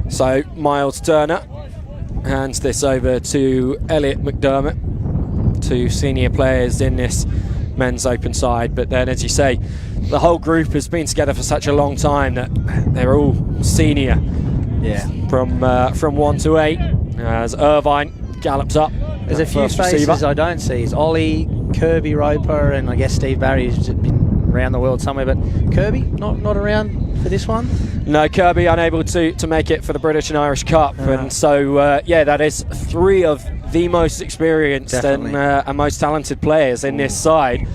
So Miles Turner hands this over to Elliot McDermott, 2 senior players in this men's open side. But then, as you say, the whole group has been together for such a long time that they're all senior. Yeah. From 1 to 8, as Irvine gallops up. There's a few faces receiver I don't see. It's Ollie, Kirby Roper, and I guess Steve Barry, who's been around the world somewhere. But Kirby, not around for this one? No, Kirby unable to make it for the British and Irish Cup. And so, that is 3 of the most experienced and most talented players in this side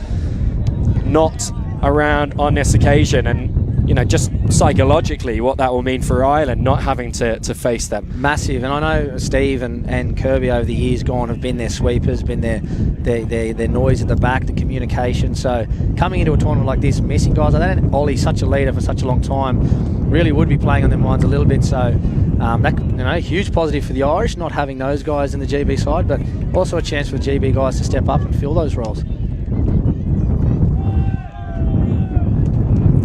not around on this occasion. And just psychologically what that will mean for Ireland not having to face them. Massive. And I know Steve and Kirby over the years gone have been their sweepers, been their noise at the back, the communication. So coming into a tournament like this, missing guys like that, and Ollie's such a leader for such a long time, really would be playing on their minds a little bit. So that huge positive for the Irish not having those guys in the GB side, but also a chance for the GB guys to step up and fill those roles.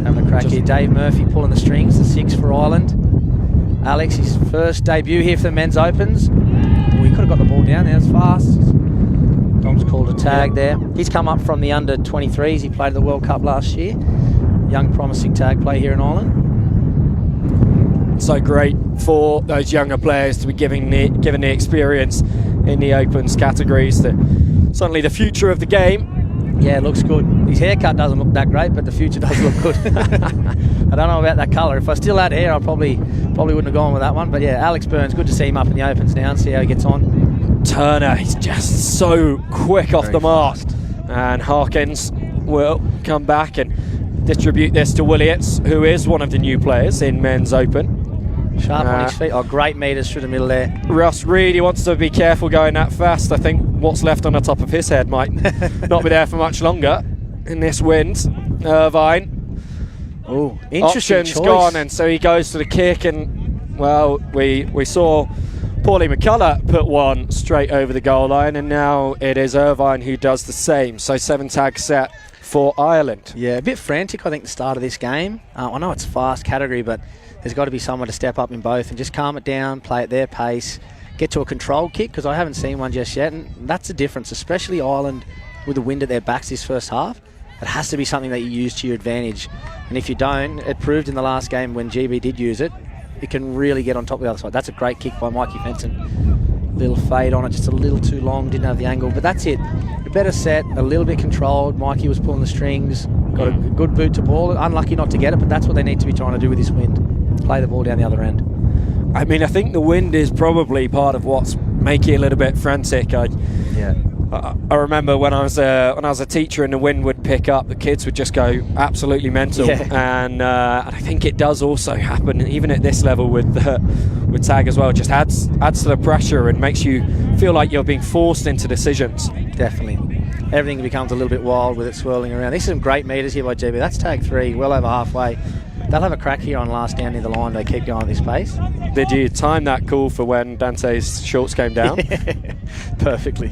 Having a crack here, Dave Murphy pulling the strings, the 6 for Ireland. Alex, his first debut here for the men's opens. He could have got the ball down there, it's fast. Dom's called a tag there. He's come up from the under 23s. He played at the World Cup last year. Young promising tag play here in Ireland. So great for those younger players to be given the experience in the opens categories. Certainly the future of the game. Yeah, it looks good. His haircut doesn't look that great, but the future does look good. I don't know about that colour. If I still had hair, I probably wouldn't have gone with that one. But yeah, Alex Burns, good to see him up in the opens now and see how he gets on. Turner, he's just so quick off the mark. And Harkins will come back and distribute this to Willits, who is one of the new players in men's open. Sharp on his feet. Oh, great meters through the middle there. Russ really wants to be careful going that fast. I think what's left on the top of his head might not be there for much longer in this wind. Irvine. Oh, interesting Options choice. gone, and so he goes to the kick, and well, we saw Paulie McCullough put one straight over the goal line, and now it is Irvine who does the same. So 7 tag set for Ireland. Yeah, a bit frantic, I think, the start of this game. I know it's fast category, but there's got to be someone to step up in both and just calm it down, play at their pace, get to a controlled kick, because I haven't seen one just yet, and that's the difference, especially Ireland with the wind at their backs this first half. It has to be something that you use to your advantage, and if you don't, it proved in the last game when GB did use it, it can really get on top of the other side. That's a great kick by Mikey Fenton. Little fade on it, just a little too long, didn't have the angle, but that's it. A better set, a little bit controlled. Mikey was pulling the strings, got a good boot to ball. Unlucky not to get it, but that's what they need to be trying to do with this wind. Play the ball down the other end. I mean, I think the wind is probably part of what's making it a little bit frantic. I remember when I was a teacher and the wind would pick up, the kids would just go absolutely mental. Yeah. And I think it does also happen even at this level with tag as well. It just adds to the pressure and makes you feel like you're being forced into decisions. Definitely. Everything becomes a little bit wild with it swirling around. These are some great meters here by GB. That's tag 3, well over halfway. They'll have a crack here on last down near the line. They keep going at this pace. Did you time that call for when Dante's shorts came down? Perfectly.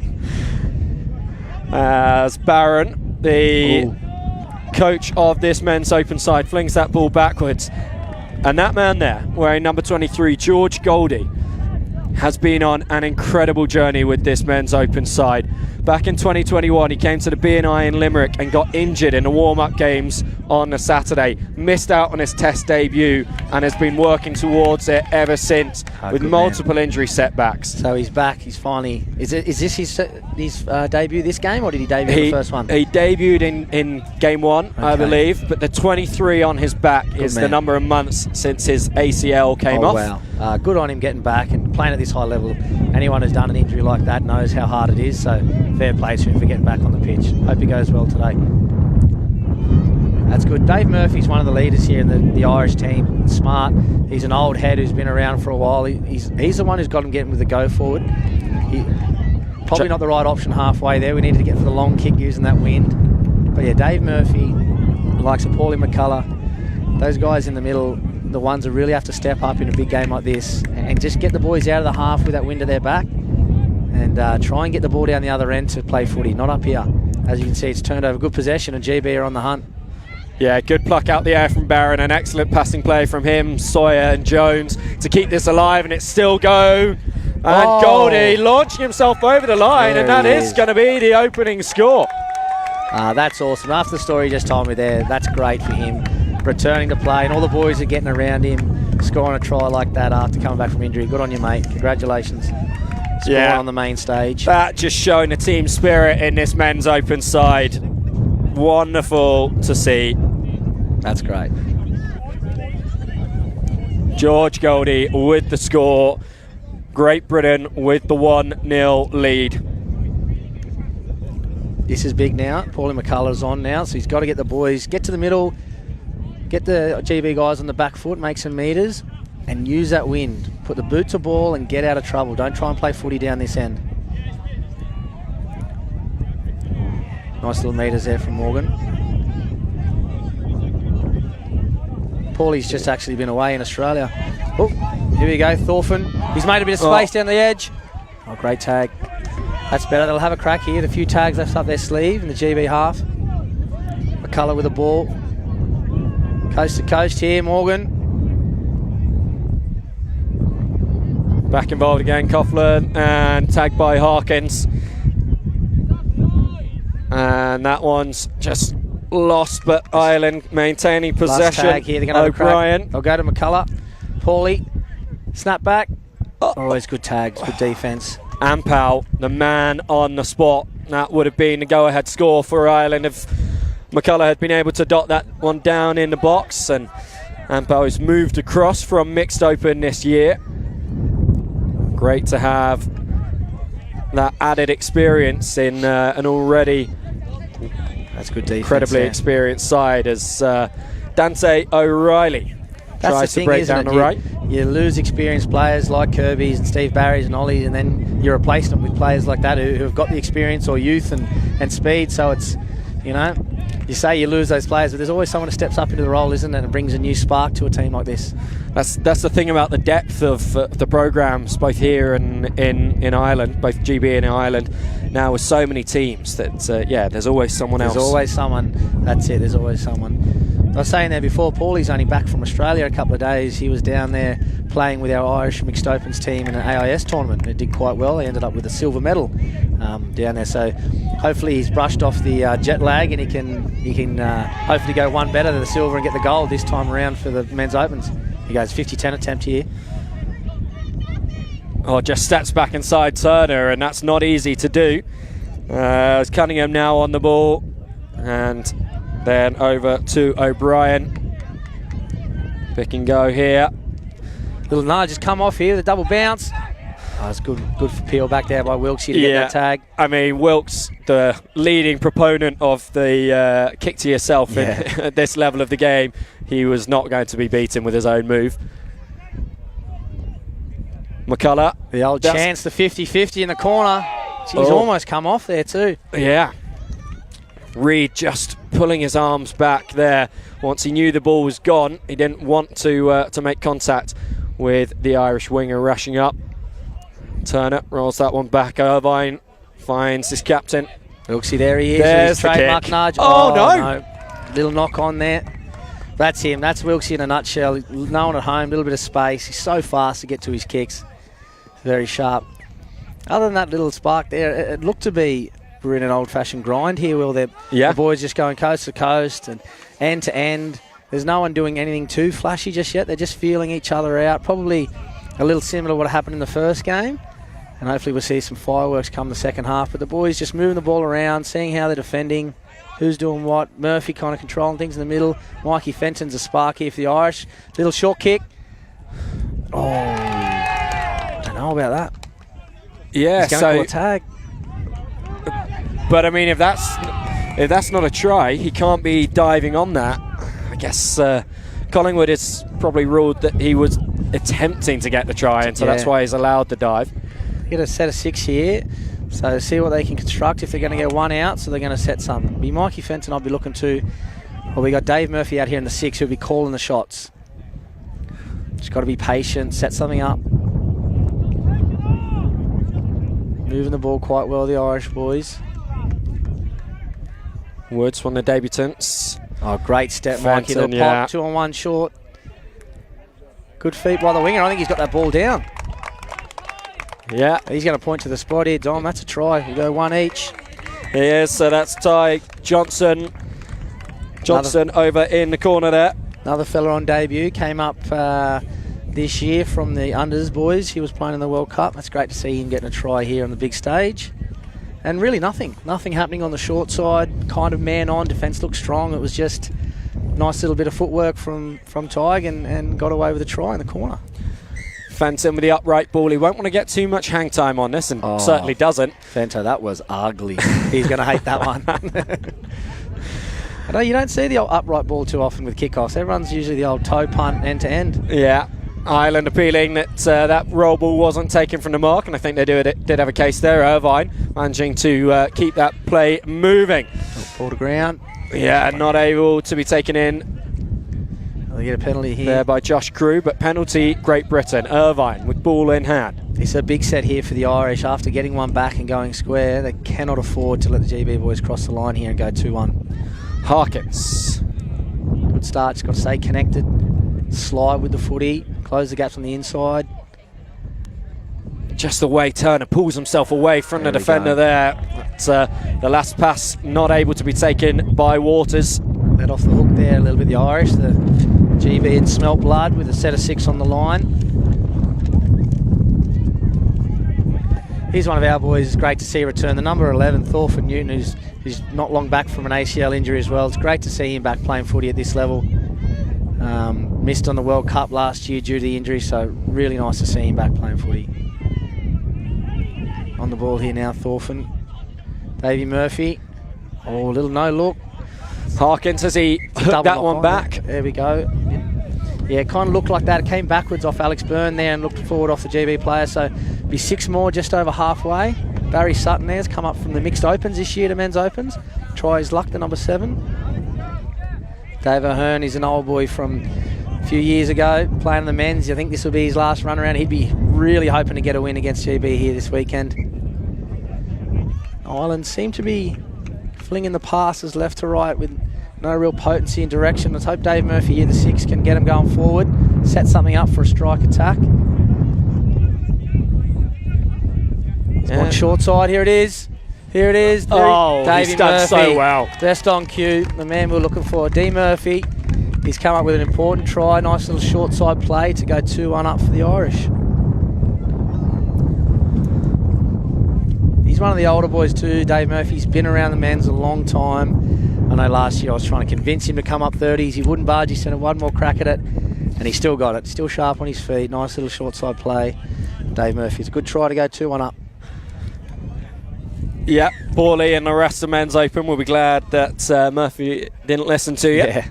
As Barron, the coach of this men's open side, flings that ball backwards. And that man there, wearing number 23, George Goldie, has been on an incredible journey with this men's open side. Back in 2021, he came to the BNI in Limerick and got injured in the warm-up games on a Saturday. Missed out on his test debut and has been working towards it ever since with multiple injury setbacks. So he's back. He's finally. Is this his debut this game, or did he debut the first one? He debuted in game 1, I believe, but the 23 on his back is the number of months since his ACL came off. Wow. Good on him getting back and playing at this high level. Anyone who's done an injury like that knows how hard it is, so fair play to him for getting back on the pitch. Hope he goes well today. That's good. Dave Murphy's one of the leaders here in the Irish team. Smart. He's an old head who's been around for a while. He's the one who's got him getting with the go forward. Probably not the right option halfway there. We needed to get for the long kick using that wind. But yeah, Dave Murphy, likes of Paulie McCullough. Those guys in the middle, the ones that really have to step up in a big game like this and just get the boys out of the half with that wind at their back and try and get the ball down the other end to play footy, not up here. As you can see, it's turned over. Good possession, and GB are on the hunt. Yeah, good pluck out the air from Barron, an excellent passing play from him, Sawyer and Jones to keep this alive, and it's still go. And Goldie launching himself over the line, and that is going to be the opening score. That's awesome. After the story you just told me there, that's great for him. Returning to play, and all the boys are getting around him, scoring a try like that after coming back from injury. Good on you, mate. Congratulations. Scoring on the main stage. That just showing the team spirit in this men's open side. Wonderful to see. That's great. George Goldie with the score. Great Britain with the 1-0 lead. This is big now. Paulie McCullough's on now, so he's got to get the boys, get to the middle, get the GB guys on the back foot, make some meters, and use that wind. Put the boot to ball and get out of trouble. Don't try and play footy down this end. Nice little meters there from Morgan. Paulie's just actually been away in Australia. Oh, here we go, Thorfinn. He's made a bit of space down the edge. Oh, great tag. That's better. They'll have a crack here. A few tags left up their sleeve in the GB half. McCullough with the ball. Coast to coast here, Morgan. Back involved again, Coughlin, and tagged by Harkins. And that one's just lost, but Ireland maintaining possession. Last tag here. They're going to have a crack. They'll go to McCullough. Paulie. Snap back. Always good tags, good defence. Ampau, the man on the spot. That would have been the go-ahead score for Ireland if McCullough had been able to dot that one down in the box. And Ampau has moved across from mixed open this year. Great to have that added experience in an already incredibly experienced side as Dante O'Reilly tries to break down the right. You lose experienced players like Kirby's and Steve Barry's and Ollie's, and then you replace them with players like that who have got the experience or youth and speed. So it's, you know, you say you lose those players, but there's always someone who steps up into the role, isn't it? And brings a new spark to a team like this. That's the thing about the depth of the programs, both here and in Ireland, both GB and in Ireland. Now with so many teams, that yeah, there's always someone else. There's always someone. That's it. There's always someone. I was saying there before, Paulie's only back from Australia a couple of days. He was down there playing with our Irish Mixed Opens team in an AIS tournament. It did quite well. He ended up with a silver medal down there. So hopefully he's brushed off the jet lag, and he can hopefully go one better than the silver and get the gold this time around for the Men's Opens. He goes 50-10 attempt here. Oh, just steps back inside Turner, and that's not easy to do. It's Cunningham now on the ball, and then over to O'Brien. Pick and go here. Little nudge has come off here, the double bounce. Oh, it's good for Peel back there by Wilkes to get that tag. I mean, Wilkes, the leading proponent of the kick to yourself at this level of the game, he was not going to be beaten with his own move. McCullough. The old chance, the 50-50 in the corner. He's almost come off there too. Yeah. Reed just pulling his arms back there. Once he knew the ball was gone, he didn't want to make contact with the Irish winger rushing up. Turner rolls that one back. Irvine finds his captain. Wilksy, there he is. There's the trademark kick. nudge. Oh, no. Little knock on there. That's him. That's Wilksy in a nutshell. No one at home, a little bit of space. He's so fast to get to his kicks. Very sharp. Other than that little spark there, it looked to be we're in an old-fashioned grind here, Will. The boys just going coast to coast and end to end. There's no one doing anything too flashy just yet. They're just feeling each other out. Probably a little similar to what happened in the first game. And hopefully we'll see some fireworks come the second half. But the boys just moving the ball around, seeing how they're defending, who's doing what. Murphy kind of controlling things in the middle. Mikey Fenton's a spark here for the Irish. Little short kick. Oh, I don't know about that. Yeah, He's going to call a tag. But I mean, if that's not a try, he can't be diving on that. I guess Collingwood is probably ruled that he was attempting to get the try, and so that's why he's allowed the dive. Get a set of 6 here, so see what they can construct if they're going to get one out. So they're going to set some. Be Mikey Fenton, I'll be looking to. Well, we got Dave Murphy out here in the 6 who'll be calling the shots. Just got to be patient, set something up. Moving the ball quite well, the Irish boys. Woods, one of the debutants. Oh, great step, Mikey. Little pop, 2-on-1 short. Good feet by the winger. I think he's got that ball down. Yeah. He's going to point to the spot here, Dom. That's a try. We'll go one each. Yes, so that's Ty Johnson. Johnson over in the corner there. Another fella on debut. Came up this year from the unders boys. He was playing in the World Cup. That's great to see him getting a try here on the big stage. And really nothing happening on the short side. Kind of man on. Defence looked strong. It was just nice little bit of footwork from Tig and got away with a try in the corner. Fenton with the upright ball. He won't want to get too much hang time on this, and certainly doesn't. Fento, that was ugly. He's going to hate that one. I know you don't see the old upright ball too often with kickoffs. Everyone's usually the old toe punt end to end. Yeah. Ireland appealing that that roll ball wasn't taken from the mark, and I think they did have a case there. Irvine managing to keep that play moving. Ball to ground. Yeah, not able to be taken in. They get a penalty here. There by Josh Crew, but penalty Great Britain. Irvine with ball in hand. It's a big set here for the Irish. After getting one back and going square, they cannot afford to let the GB boys cross the line here and go 2-1. Harkins. Good start, just got to stay connected. Slide with the footy, close the gaps on the inside. Just the way Turner pulls himself away from the defender there. But, the last pass not able to be taken by Waters. Let off the hook there a little bit, the Irish. The GB had smelt blood with a set of 6 on the line. Here's one of our boys. It's great to see return. The number 11, Thorfinn Newton, who's not long back from an ACL injury as well. It's great to see him back playing footy at this level. Missed on the World Cup last year due to the injury, so really nice to see him back playing footy. On the ball here now, Thorfinn. Davey Murphy. Oh, a little no look. Harkins, as he hooked that one back. There we go. Yeah, it kind of looked like that. It came backwards off Alex Byrne there and looked forward off the GB player. So be 6 more, just over halfway. Barry Sutton there's come up from the mixed opens this year to men's opens. Try his luck, the number 7. Dave O'Hearn is an old boy from a few years ago, playing in the men's. I think this will be his last run around. He'd be really hoping to get a win against GB here this weekend. Ireland seem to be flinging the passes left to right with no real potency and direction. Let's hope Dave Murphy, year the 6, can get him going forward, set something up for a strike attack. On short side, here it is. Here it is. Oh, Davey he's done Murphy, so well. Best on cue, the man we're looking for. D Murphy, he's come up with an important try. Nice little short side play to go 2-1 up for the Irish. He's one of the older boys too, Dave Murphy's been around the men's a long time. I know last year I was trying to convince him to come up 30s. He wouldn't budge. He sent one more crack at it, and he still got it. Still sharp on his feet. Nice little short side play. Dave Murphy, it's a good try to go 2-1 up. Yeah, Paulie and the rest of Men's Open will be glad that Murphy didn't listen to you.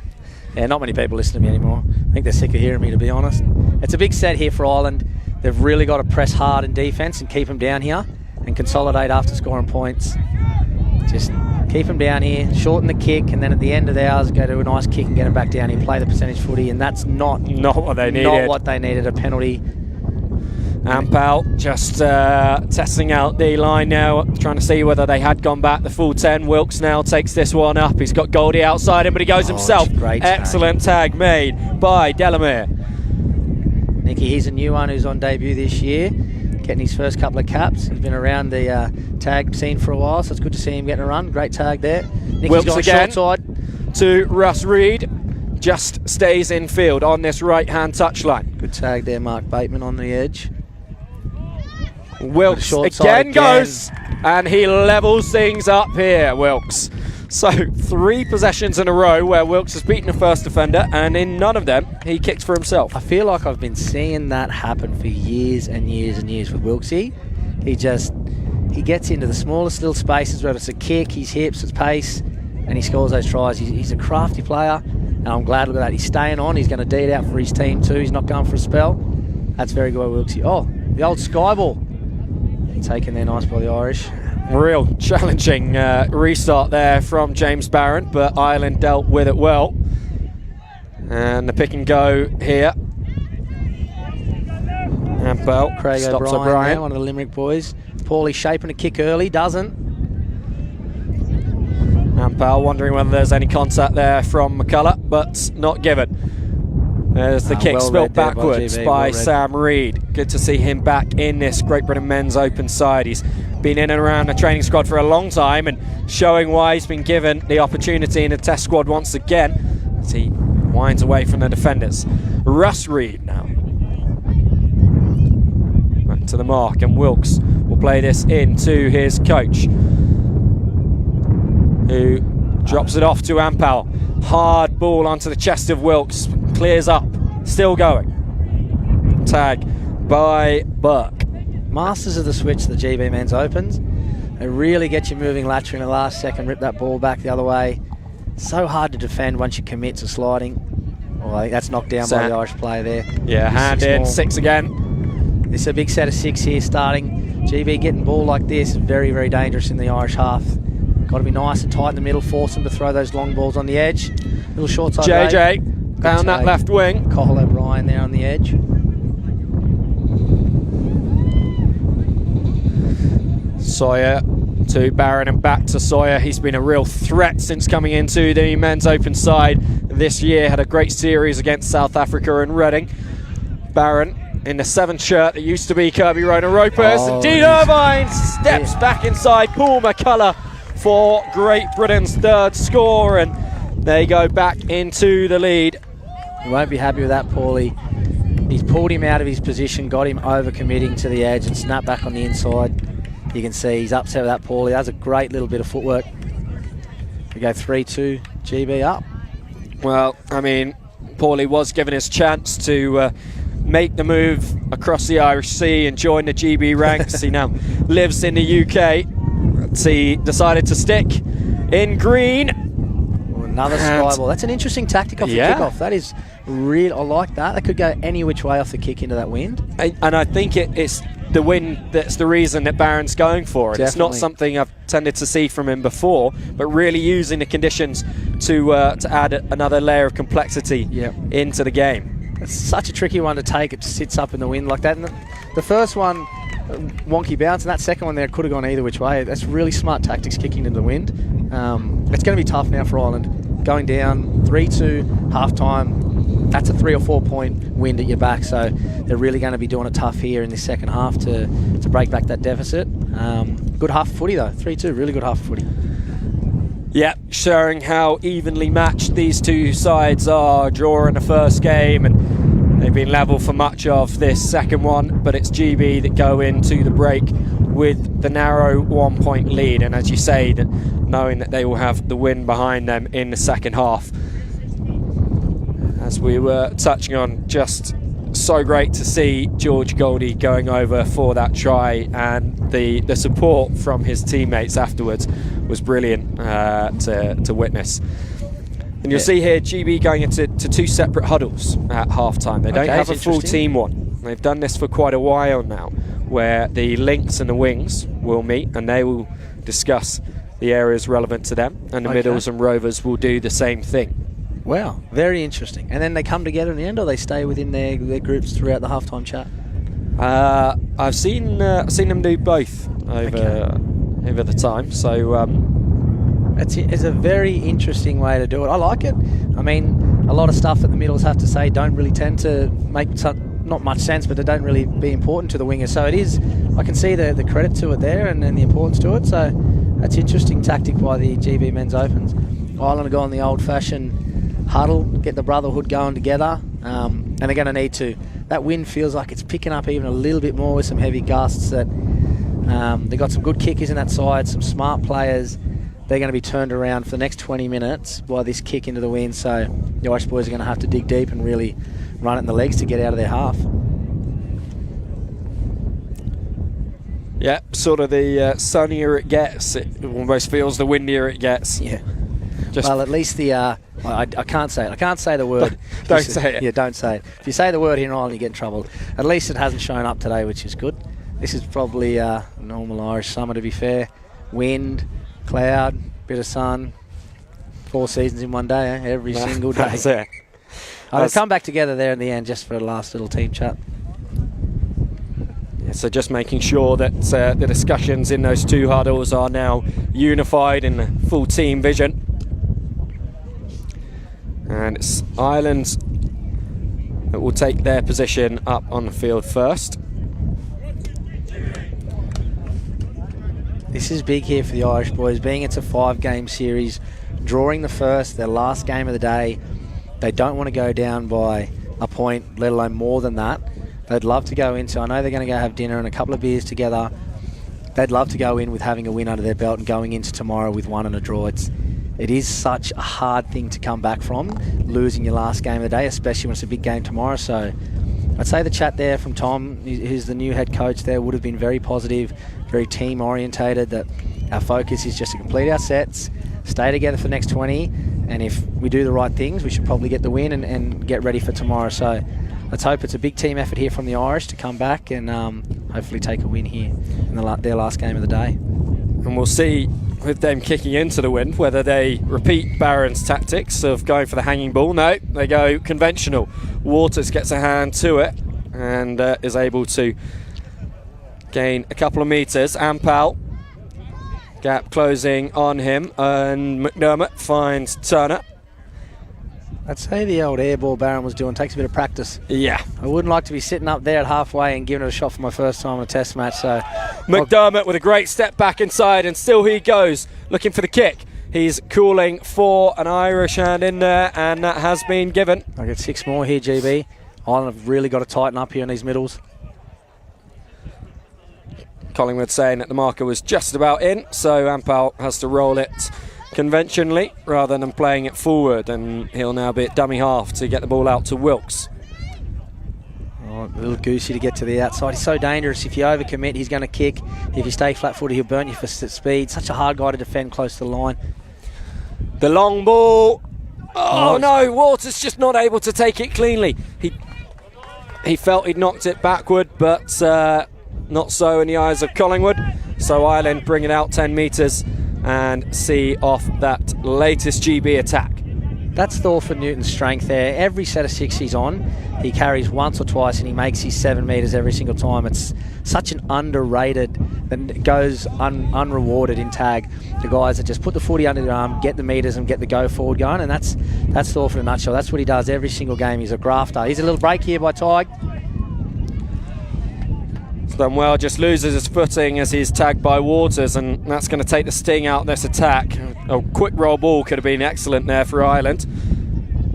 Yeah, not many people listen to me anymore. I think they're sick of hearing me, to be honest. It's a big set here for Ireland. They've really got to press hard in defence and keep them down here and consolidate after scoring points. Just keep them down here, shorten the kick, and then at the end of the hours, go to a nice kick and get them back down here, play the percentage footy, and that's not what they needed. Not what they needed, a penalty. Ampel just testing out the line now, trying to see whether they had gone back the full 10. Wilkes now takes this one up. He's got Goldie outside him, but he goes himself. Great Excellent tag made by Delamere. Nicky, he's a new one who's on debut this year, getting his first couple of caps. He's been around the tag scene for a while, so it's good to see him getting a run. Great tag there. Nicky's Wilkes got again short side to Russ Reid. Just stays in field on this right-hand touchline. Good tag there, Mark Bateman on the edge. Wilkes again goes, and he levels things up here, Wilkes. So 3 possessions in a row where Wilkes has beaten the first defender, and in none of them he kicked for himself. I feel like I've been seeing that happen for years and years and years with Wilksy. He gets into the smallest little spaces, whether it's a kick, his hips, his pace, and he scores those tries. He's a crafty player, and I'm glad look at that. He's staying on. He's going to D it out for his team too. He's not going for a spell. That's very good by Wilksy. Oh, the old sky ball. Taken there nice by the Irish. Real challenging restart there from James Barron, but Ireland dealt with it well. And the pick and go here. Ampel Craig stops O'Brien, there, one of the Limerick boys. Paulie shaping a kick early, doesn't. Ampel wondering whether there's any contact there from McCullough, but not given. There's the kick well spilled read there backwards by by GB, Sam Reid. Good to see him back in this Great Britain Men's Open side. He's been in and around the training squad for a long time and showing why he's been given the opportunity in the test squad once again as he winds away from the defenders. Russ Reid now. Back to the mark, and Wilkes will play this in to his coach, who drops it off to Ampel. Hard ball onto the chest of Wilkes. Clears up. Still going. Tag by Burke. Masters of the switch, the GB Men's Opens. They really get you moving laterally in the last second, rip that ball back the other way. So hard to defend once you commit to sliding. Oh, I think that's knocked down by the Irish player there. Yeah, hand in, 6 again. This is a big set of 6 here starting. GB getting ball like this is very, very dangerous in the Irish half. Got to be nice and tight in the middle, force them to throw those long balls on the edge. Little short side. JJ down that left wing. Cole O'Brien there on the edge. Sawyer to Barron and back to Sawyer. He's been a real threat since coming into the Men's Open side this year. Had a great series against South Africa and Reading. Barron in the 7th shirt that used to be Kirby Rona Ropers. Oh, and Dean Irvine steps back inside Paul McCullough for Great Britain's 3rd score, and they go back into the lead. You won't be happy with that, Paulie. He's pulled him out of his position, got him over-committing to the edge and snapped back on the inside. You can see he's upset with that, Paulie. That's a great little bit of footwork. We go 3-2, GB up. Well, I mean, Paulie was given his chance to make the move across the Irish Sea and join the GB ranks. He now lives in the UK. He decided to stick in green. Another sky ball. That's an interesting tactic off the kickoff. That is real. I like that. That could go any which way off the kick into that wind. And I think it's the win that's the reason that Barron's going for it. It's not Definitely. something I've tended to see from him before, but really using the conditions to add another layer of complexity into the game. It's such a tricky one to take. It sits up in the wind like that. And the first one, wonky bounce, and that second one there could have gone either which way. That's really smart tactics kicking into the wind. It's going to be tough now for Ireland. Going down 3-2 half-time, that's a 3 or 4 point wind at your back, so they're really going to be doing it tough here in this second half to break back that deficit. Good half footy though, 3-2, really good half footy. Yeah, showing how evenly matched these two sides are. Draw in the first game, and they've been level for much of this second one, but it's GB that go into the break with the narrow 1 point lead, and as you say, that knowing that they will have the win behind them in the second half. As we were touching on, just so great to see George Goldie going over for that try, and the support from his teammates afterwards was brilliant to witness. And you'll see here GB going into two separate huddles at half-time. They don't have a full team one. They've done this for quite a while now, where the links and the wings will meet and they will discuss the areas relevant to them, and the middles and rovers will do the same thing. Wow, very interesting. And then they come together in the end, or they stay within their groups throughout the halftime chat? I've seen them do both over the time. So it's a very interesting way to do it. I like it. I mean, a lot of stuff that the middles have to say don't really tend to make not much sense, but they don't really be important to the wingers. So it is. I can see the credit to it there and the importance to it. So that's interesting tactic by the GB men's opens. Ireland are going the old-fashioned huddle, get the brotherhood going together, and they're going to need to. That wind feels like it's picking up even a little bit more with some heavy gusts. That they've got some good kickers in that side, some smart players. They're going to be turned around for the next 20 minutes by this kick into the wind, so the Irish boys are going to have to dig deep and really run it in the legs to get out of their half. Yeah, sort of the sunnier it gets, it almost feels the windier it gets. Yeah. Well, at least the I can't say it. I can't say the word. Don't say it. Yeah, don't say it. If you say the word here in Ireland, you get in trouble. At least it hasn't shown up today, which is good. This is probably a normal Irish summer, to be fair. Wind, cloud, bit of sun. 4 seasons in one day, every single day. That's it. I'll come back together there in the end just for a last little team chat. Yeah, so just making sure that the discussions in those two huddles are now unified in full team vision. And it's Ireland that will take their position up on the field first. This is big here for the Irish boys, being it's a 5-game series, drawing the first, their last game of the day. They don't want to go down by a point, let alone more than that. They'd love to go into, I know they're going to go have dinner and a couple of beers together. They'd love to go in with having a win under their belt and going into tomorrow with 1 and a draw. It is such a hard thing to come back from, losing your last game of the day, especially when it's a big game tomorrow. So I'd say the chat there from Tom, who's the new head coach there, would have been very positive, very team orientated, that our focus is just to complete our sets, stay together for the next 20, and if we do the right things, we should probably get the win and get ready for tomorrow. So let's hope it's a big team effort here from the Irish to come back and hopefully take a win here in their last game of the day. And we'll see with them kicking into the wind whether they repeat Barron's tactics of going for the hanging ball. No, they go conventional. Waters gets a hand to it and is able to gain a couple of metres. Ampal, gap closing on him, and McDermott finds Turner. I'd say the old air ball Barron was doing takes a bit of practice. Yeah. I wouldn't like to be sitting up there at halfway and giving it a shot for my first time in a test match. So McDermott with a great step back inside, and still he goes looking for the kick. He's calling for an Irish hand in there, and that has been given. I get 6 more here, GB. Ireland have really got to tighten up here in these middles. Collingwood saying that the marker was just about in, so Ampal has to roll it conventionally rather than playing it forward, and he'll now be at dummy half to get the ball out to Wilkes. Oh, a little goosey to get to the outside. He's so dangerous. If you overcommit, he's going to kick. If you stay flat-footed, he'll burn you for speed. Such a hard guy to defend close to the line. The long ball. Oh no, Waters just not able to take it cleanly. He felt he'd knocked it backward, but not so in the eyes of Collingwood. So Ireland bring it out 10 metres and see off that latest GB attack. That's Thorford Newton's strength there. Every set of 6 he's on, he carries once or twice and he makes his 7 metres every single time. It's such an underrated, that goes unrewarded in tag. The guys that just put the footy under their arm, get the metres and get the go forward going, and that's Thorford in a nutshell. That's what he does every single game. He's a grafter. Here's a little break here by Tig. Done well, just loses his footing as he's tagged by Waters, and that's going to take the sting out of this attack. A quick roll ball could have been excellent there for Ireland.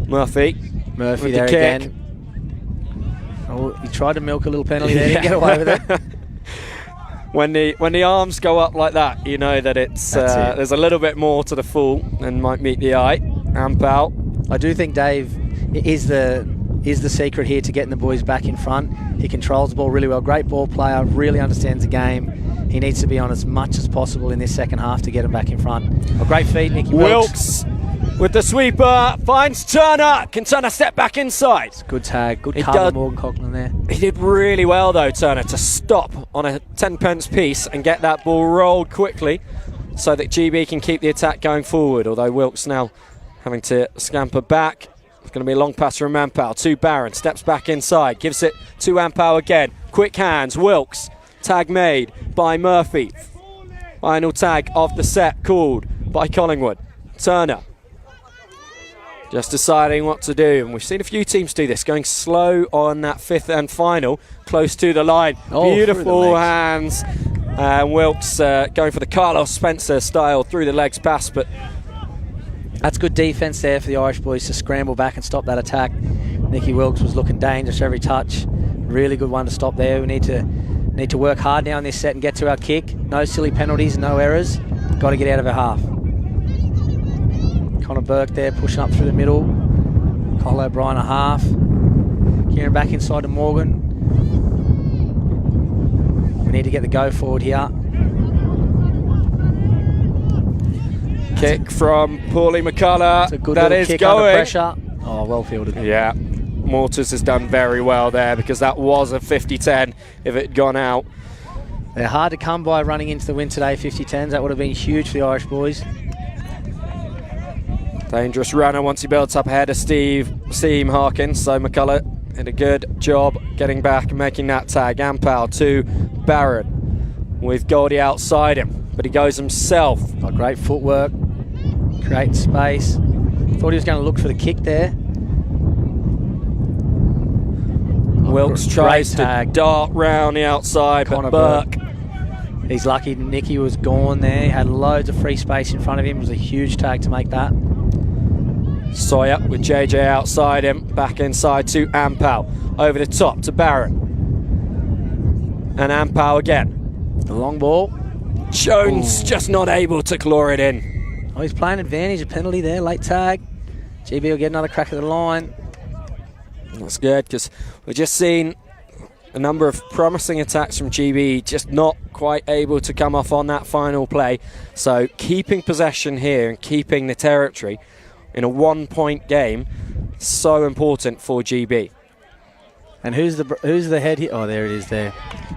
Murphy there again. Oh, he tried to milk a little penalty there. He didn't get away with it. When the arms go up like that, you know that it's there's a little bit more to the full than might meet the eye. Amp out. I do think Dave is the secret here to getting the boys back in front. He controls the ball really well. Great ball player, really understands the game. He needs to be on as much as possible in this second half to get him back in front. A great feed, Nicky Wilkes with the sweeper, finds Turner. Can Turner step back inside? It's a good tag, good cover, Morgan Coughlin there. He did really well though, Turner, to stop on a 10-pence piece and get that ball rolled quickly so that GB can keep the attack going forward, although Wilkes now having to scamper back. It's going to be a long pass from Ampau to Barron, steps back inside, gives it to Ampau again. Quick hands, Wilkes, tag made by Murphy. Final tag of the set called by Collingwood. Turner just deciding what to do, and we've seen a few teams do this, going slow on that 5th and final, close to the line. Beautiful hands, and Wilkes going for the Carlos Spencer style through the legs pass, but that's good defence there for the Irish boys to scramble back and stop that attack. Nicky Wilkes was looking dangerous every touch. Really good one to stop there. We need to work hard now in this set and get to our kick. No silly penalties, no errors. Got to get out of our half. Connor Burke there pushing up through the middle. Cole O'Brien a half. Kieran back inside to Morgan. We need to get the go forward here. Kick from Paulie McCullough. It's a good that little is kick going. Under pressure. Oh, well fielded. Yeah, Mortis has done very well there, because that was a 50-10 if it had gone out. They're hard to come by running into the win today, 50-10s. That would have been huge for the Irish boys. Dangerous runner once he builds up ahead of Seam Harkins. So McCullough did a good job getting back and making that tag. Ampau to Barron with Goldie outside him, but he goes himself. Got great footwork, create space. Thought he was going to look for the kick there. Wilkes tries to dart round the outside, Connor but Burke. He's lucky Nicky was gone there. He had loads of free space in front of him. It was a huge tag to make that. Sawyer with JJ outside him, back inside to Ampau. Over the top to Barron. And Ampau again. The long ball. Jones just not able to claw it in. Oh, he's playing advantage, a penalty there, late tag. GB will get another crack at the line. That's good, because we've just seen a number of promising attacks from GB, just not quite able to come off on that final play. So keeping possession here and keeping the territory in a 1-point game, so important for GB. And who's the head here? Oh, there it is there.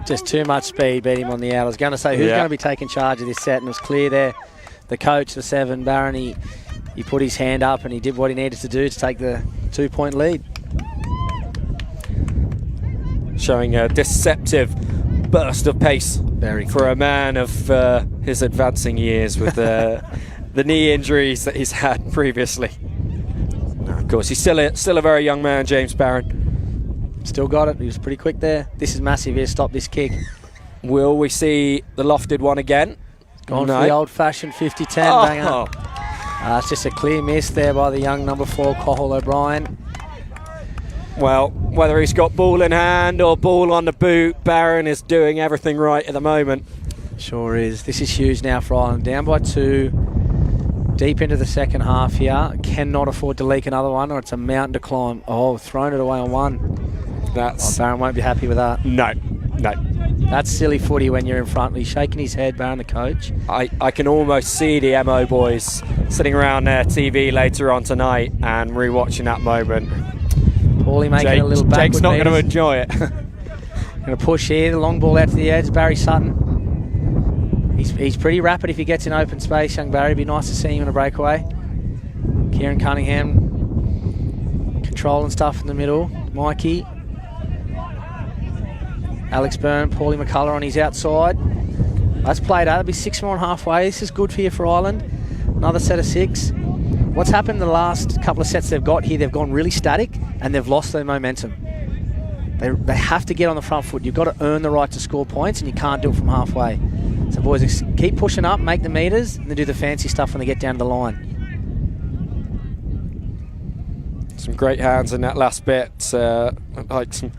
Just too much speed, beat him on the out. I was going to say, who's going to be taking charge of this set? And it was clear there. The coach, the 7, Barron, he put his hand up and he did what he needed to do to take the 2-point lead. Showing a deceptive burst of pace for a man of his advancing years with the knee injuries that he's had previously. No, of course, he's still a very young man, James Barron. Still got it. He was pretty quick there. This is massive here. Stop this kick. Will we see the lofted one again? Gone for the old-fashioned 50-10. Bang up. It's just a clear miss there by the young number 4, Cathal O'Brien. Well, whether he's got ball in hand or ball on the boot, Barron is doing everything right at the moment. Sure is. This is huge now for Ireland. Down by 2. Deep into the second half here. Cannot afford to leak another one, or it's a mountain to climb. Oh, thrown it away on one. Barron won't be happy with that. No. That's silly footy when you're in front. He's shaking his head, Barron, the coach. I can almost see the MO boys sitting around their TV later on tonight and rewatching that moment. Paulie making a little backward Jake's not going to enjoy it. Going to push here, the long ball out to the edge, Barry Sutton. He's pretty rapid if he gets in open space, young Barry. Be nice to see him in a breakaway. Kieran Cunningham controlling stuff in the middle. Mikey. Alex Byrne, Paulie McCullough on his outside. That's played out. It'll be 6 more on halfway. This is good for you for Ireland. Another set of 6. What's happened in the last couple of sets they've got here, they've gone really static and they've lost their momentum. They have to get on the front foot. You've got to earn the right to score points, and you can't do it from halfway. So boys, keep pushing up, make the meters, and then do the fancy stuff when they get down to the line. Some great hands in that last bit. Like some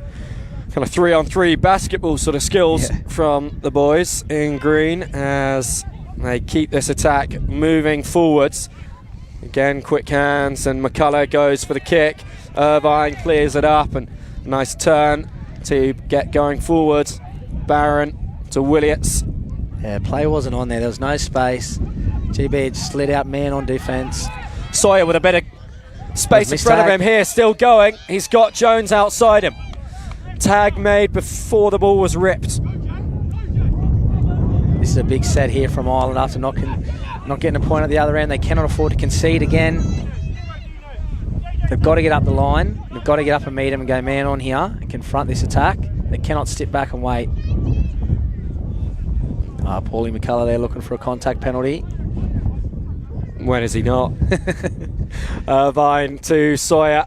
kind of 3-on-3 basketball sort of skills from the boys in green as they keep this attack moving forwards. Again, quick hands, and McCullough goes for the kick. Irvine clears it up, and nice turn to get going forward. Barron to Willits. Yeah, play wasn't on there. There was no space. GB had slid out man on defence. Sawyer with a bit of space in front of him here, still going. He's got Jones outside him. Tag made before the ball was ripped. This is a big set here from Ireland after not getting a point at the other end. They cannot afford to concede again. They've got to get up the line. They've got to get up and meet him and go man on here and confront this attack. They cannot sit back and wait. Paulie McCullough there looking for a contact penalty. When is he not? Irvine to Sawyer.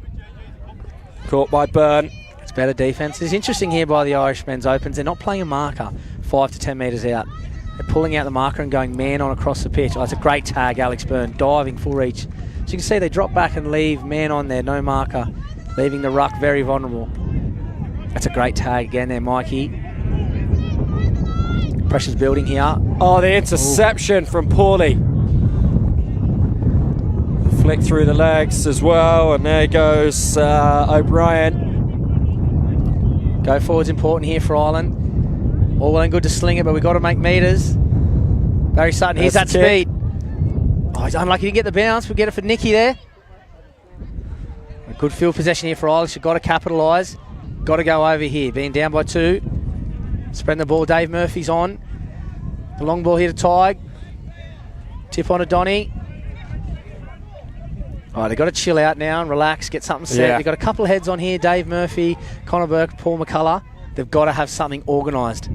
Caught by Byrne. It's better defence. It's interesting here by the Irish men's opens. They're not playing a marker 5 to 10 metres out. They're pulling out the marker and going man on across the pitch. Oh, it's a great tag, Alex Byrne, diving full reach. So you can see they drop back and leave man on there, no marker, leaving the ruck very vulnerable. That's a great tag again there, Mikey. Pressure's building here. Oh, the interception from Paulie. Flick through the legs as well, and there goes O'Brien. Go forward's important here for Ireland. All well and good to sling it, but we've got to make metres. Barry Sutton, here's that speed. Oh, he's unlucky to get the bounce. We'll get it for Nicky there. A good field possession here for Ireland. You've got to capitalise. Got to go over here. Being down by 2. Spreading the ball. Dave Murphy's on. The long ball here to Tig. Tip on to Donny. All right, they've got to chill out now and relax, get something set. They've got a couple of heads on here. Dave Murphy, Connor Burke, Paul McCullough. They've got to have something organised.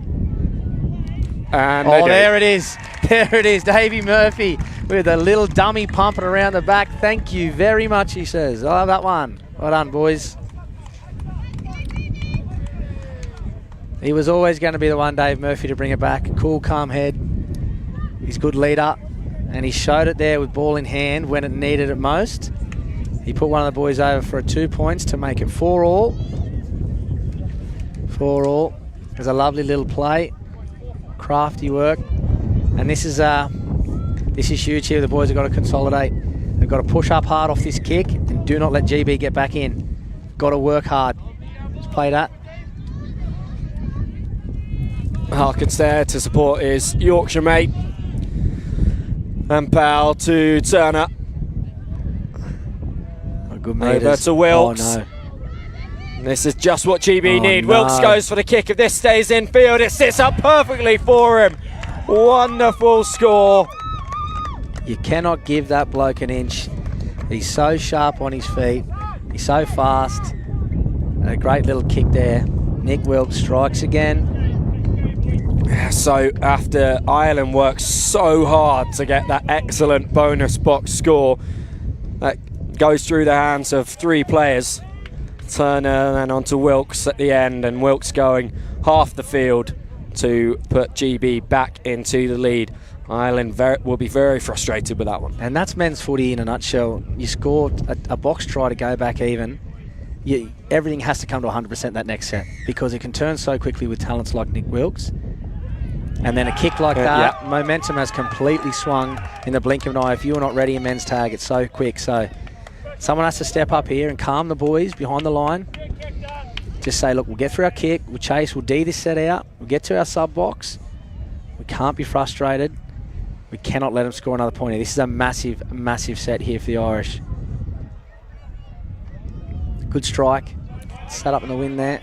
And there it is. There it is. Davey Murphy with a little dummy pumping around the back. Thank you very much, he says. I love that one. Well done, boys. He was always going to be the one, Dave Murphy, to bring it back. Cool, calm head. He's a good leader. And he showed it there with ball in hand when it needed it most. He put one of the boys over for 2 points to make it 4-all. 4-all. There's a lovely little play. Crafty work. And this is huge here. The boys have got to consolidate. They've got to push up hard off this kick and do not let GB get back in. Got to work hard. Let's play that. Harkins there to support his Yorkshire mate. And Powell to Turner. Good meters. Over to Wilkes. Oh, no. This is just what GB need. No. Wilkes goes for the kick. If this stays in field, it sits up perfectly for him. Wonderful score. You cannot give that bloke an inch. He's so sharp on his feet. He's so fast. And a great little kick there. Nick Wilkes strikes again. So after Ireland works so hard to get that excellent bonus box score, that goes through the hands of 3 players. Turner and then on to Wilkes at the end, and Wilkes going half the field to put GB back into the lead. Ireland will be very frustrated with that one. And that's men's footy in a nutshell. You scored a box try to go back even. Everything has to come to 100% that next set, because it can turn so quickly with talents like Nick Wilkes. And then a kick like that, momentum has completely swung in the blink of an eye. If you're not ready in men's tag, it's so quick. So someone has to step up here and calm the boys behind the line. Just say, look, we'll get through our kick, we'll chase, we'll D this set out, we'll get to our sub box. We can't be frustrated. We cannot let them score another point here. This is a massive, massive set here for the Irish. Good strike. Set up in the wind there.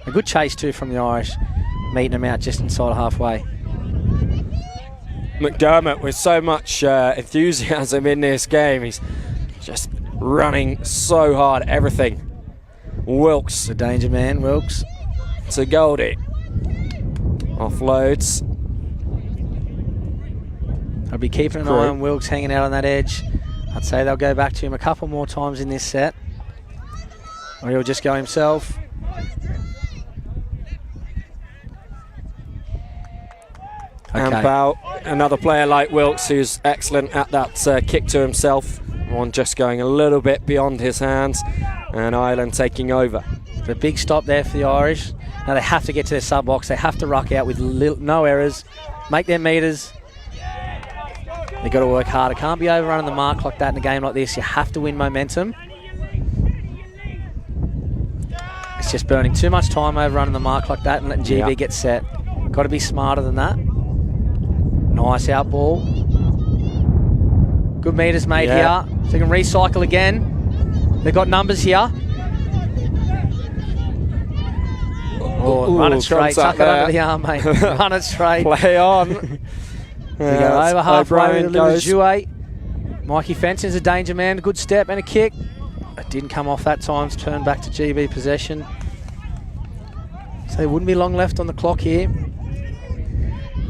A good chase too from the Irish, meeting them out just inside of halfway. McDermott with so much enthusiasm in this game. He's just running so hard, everything. Wilkes. The danger man, Wilkes. To Goldie. Offloads. I'll be keeping an eye on Wilkes hanging out on that edge. I'd say they'll go back to him a couple more times in this set. Or he'll just go himself. And about another player like Wilkes who's excellent at that kick to himself. One just going a little bit beyond his hands, and Ireland taking over. The big stop there for the Irish. Now they have to get to their sub box. They have to ruck out with no errors, make their meters. They've got to work hard. It can't be overrunning the mark like that in a game like this. You have to win momentum. It's just burning too much time overrunning the mark like that and letting GB get set. Got to be smarter than that. Nice out ball. Good meters made here. So they can recycle again. They've got numbers here. Oh, run it straight. Tuck it under the arm, mate. Run it straight. Play on. They go over halfway with a little jouet. Mikey Fenson's a danger man. Good step and a kick. It didn't come off that time. It's turned back to GB possession. So there wouldn't be long left on the clock here.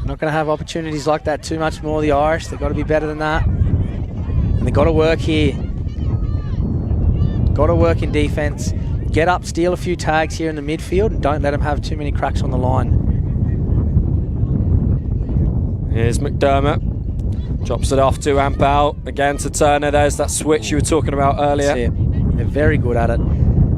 Not going to have opportunities like that too much more, the Irish. They've got to be better than that. And they've got to work here. Got to work in defence. Get up, steal a few tags here in the midfield, and don't let them have too many cracks on the line. Here's McDermott. Drops it off to Ampal. Again to Turner. There's that switch you were talking about earlier. That's it. They're very good at it.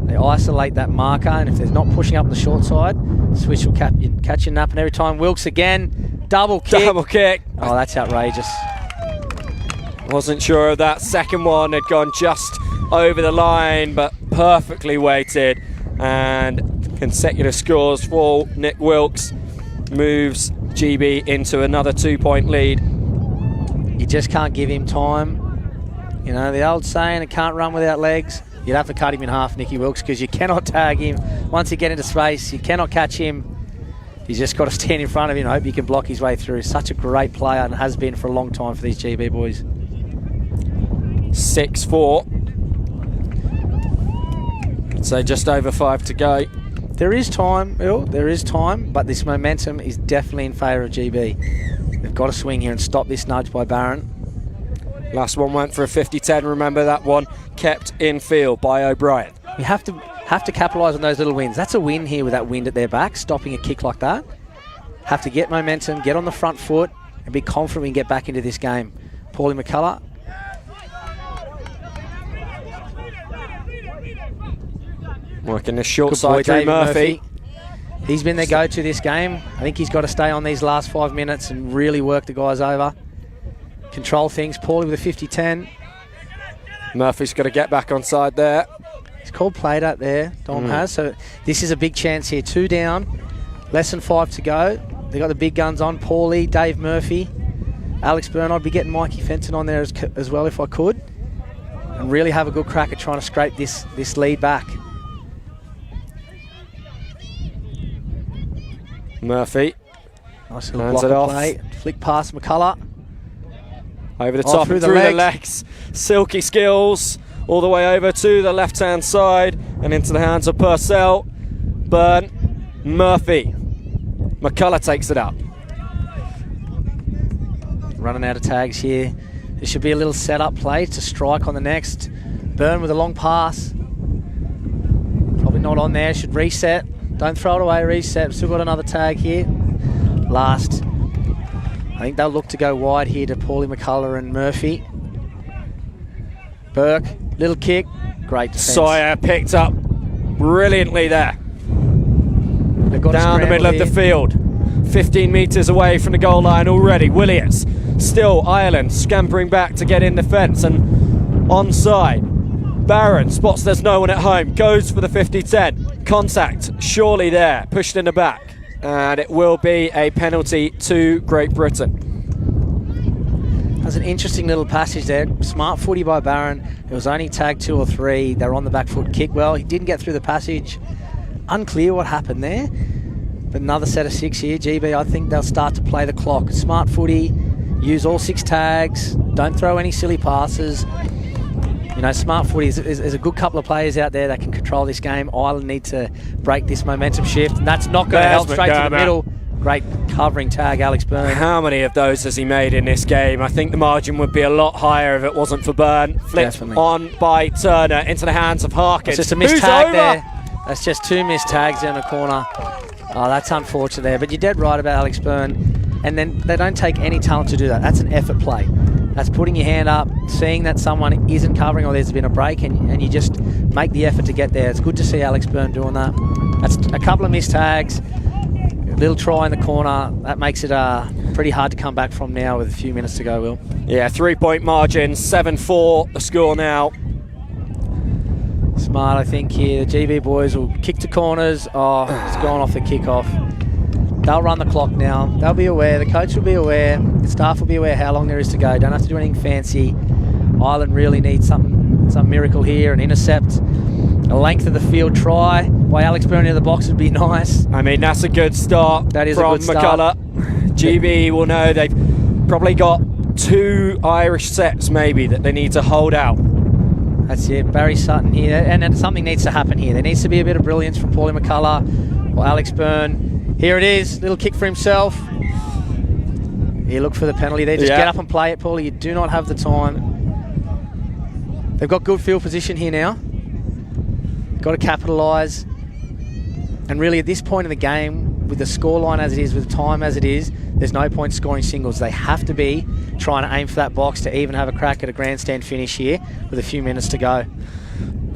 They isolate that marker, and if they're not pushing up the short side, switch will catch you napping every time. Wilkes again. Double kick. Double kick. Oh, that's outrageous. Wasn't sure of that. Second one had gone just over the line, but perfectly weighted. And consecutive scores for Nick Wilkes moves GB into another 2-point lead. You just can't give him time. You know, the old saying, it can't run without legs. You'd have to cut him in half, Nicky Wilkes, because you cannot tag him. Once you get into space, you cannot catch him. You just got to stand in front of him and hope you can block his way through. Such a great player and has been for a long time for these GB boys. 6-4. So just over 5 to go. There is time, Bill. There is time, but this momentum is definitely in favour of GB. They've got to swing here and stop this nudge by Barron. Last one went for a 50-10. Remember that one kept in field by O'Brien. We have to capitalise on those little wins. That's a win here with that wind at their back, stopping a kick like that. Have to get momentum, get on the front foot, and be confident we can get back into this game. Paulie McCullough. Working the short side through Murphy. He's been their go-to this game. I think he's got to stay on these last 5 minutes and really work the guys over. Control things. Paulie with a 50-10. Murphy's got to get back on side there. He's called played out there, Dom has. So this is a big chance here. 2 down, less than 5 to go. They got the big guns on. Paulie, Dave Murphy, Alex Byrne. I'd be getting Mikey Fenton on there as well if I could. And really have a good crack at trying to scrape this lead back. Murphy. Nice little block of play. Flick past McCullough. Over the top and through the legs. Silky skills all the way over to the left-hand side and into the hands of Purcell. Byrne, Murphy. McCullough takes it up. Running out of tags here. There should be a little set-up play to strike on the next. Byrne with a long pass. Probably not on there. Should reset. Don't throw it away. Reset. Still got another tag here. Last. I think they'll look to go wide here to Paulie McCullough and Murphy. Burke, little kick, great defence. Sawyer picked up brilliantly there. Down the middle of the field. 15 metres away from the goal line already. Williams, still Ireland scampering back to get in the fence and onside. Barron spots there's no one at home, goes for the 50-10. Contact surely there, pushed in the back. And it will be a penalty to Great Britain. That's an interesting little passage there. Smart footy by Barron. It was only tag 2 or 3. They were on the back foot. Kick well. He didn't get through the passage. unclear what happened there. But another set of 6 here. GB, I think they'll start to play the clock. Smart footy, use all 6 tags, don't throw any silly passes. You know, smart footy is a good couple of players out there that can control this game. Ireland need to break this momentum shift, and that's not going to help straight to the middle. Great covering tag, Alex Byrne. How many of those has he made in this game? I think the margin would be a lot higher if it wasn't for Byrne. Flipped Definitely. on by Turner into the hands of Harkins. It's just a missed Who's tag over? there. That's just 2 missed tags down the corner. Oh, that's unfortunate there. But you're dead right about Alex Byrne. And then they don't take any talent to do that. That's an effort play. That's putting your hand up, seeing that someone isn't covering or there's been a break, and you just make the effort to get there. It's good to see Alex Byrne doing that. That's a couple of missed tags. Little try in the corner. That makes it pretty hard to come back from now with a few minutes to go, Will. Yeah, 3-point margin, 7-4 the score now. Smart, I think, here. The GB boys will kick to corners. Oh, it's gone off the kickoff. They'll run the clock now. They'll be aware. The coach will be aware. The staff will be aware how long there is to go. Don't have to do anything fancy. Ireland really needs some miracle here. An intercept. A length of the field try by Alex Byrne into the box would be nice. I mean, that's a good start. That is from a good start. McCullough. GB will know they've probably got 2 Irish sets maybe that they need to hold out. That's it. Barry Sutton here. And then something needs to happen here. There needs to be a bit of brilliance from Paulie McCullough or Alex Byrne. Here it is. Little kick for himself. He looked for the penalty there. Just get up and play it, Paulie. You do not have the time. They've got good field position here now. Got to capitalise. And really at this point in the game, with the scoreline as it is, with the time as it is, there's no point scoring singles. They have to be trying to aim for that box to even have a crack at a grandstand finish here with a few minutes to go.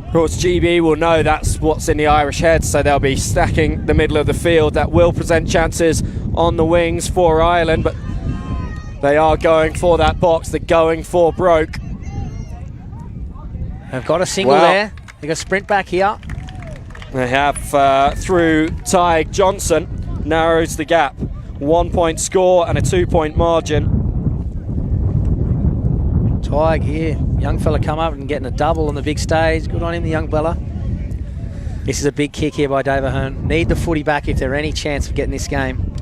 Of course, GB will know that's what's in the Irish head, so they'll be stacking the middle of the field. That will present chances on the wings for Ireland, but they are going for that box. They're going for broke. They've got a single there. They've got a sprint back here. They have through Tyg Johnson, narrows the gap. 1-point score and a 2-point margin. Tyg here, young fella come up and getting a double on the big stage. Good on him, the young fella. This is a big kick here by Dave Ahern. Need the footy back if there any chance of getting this game.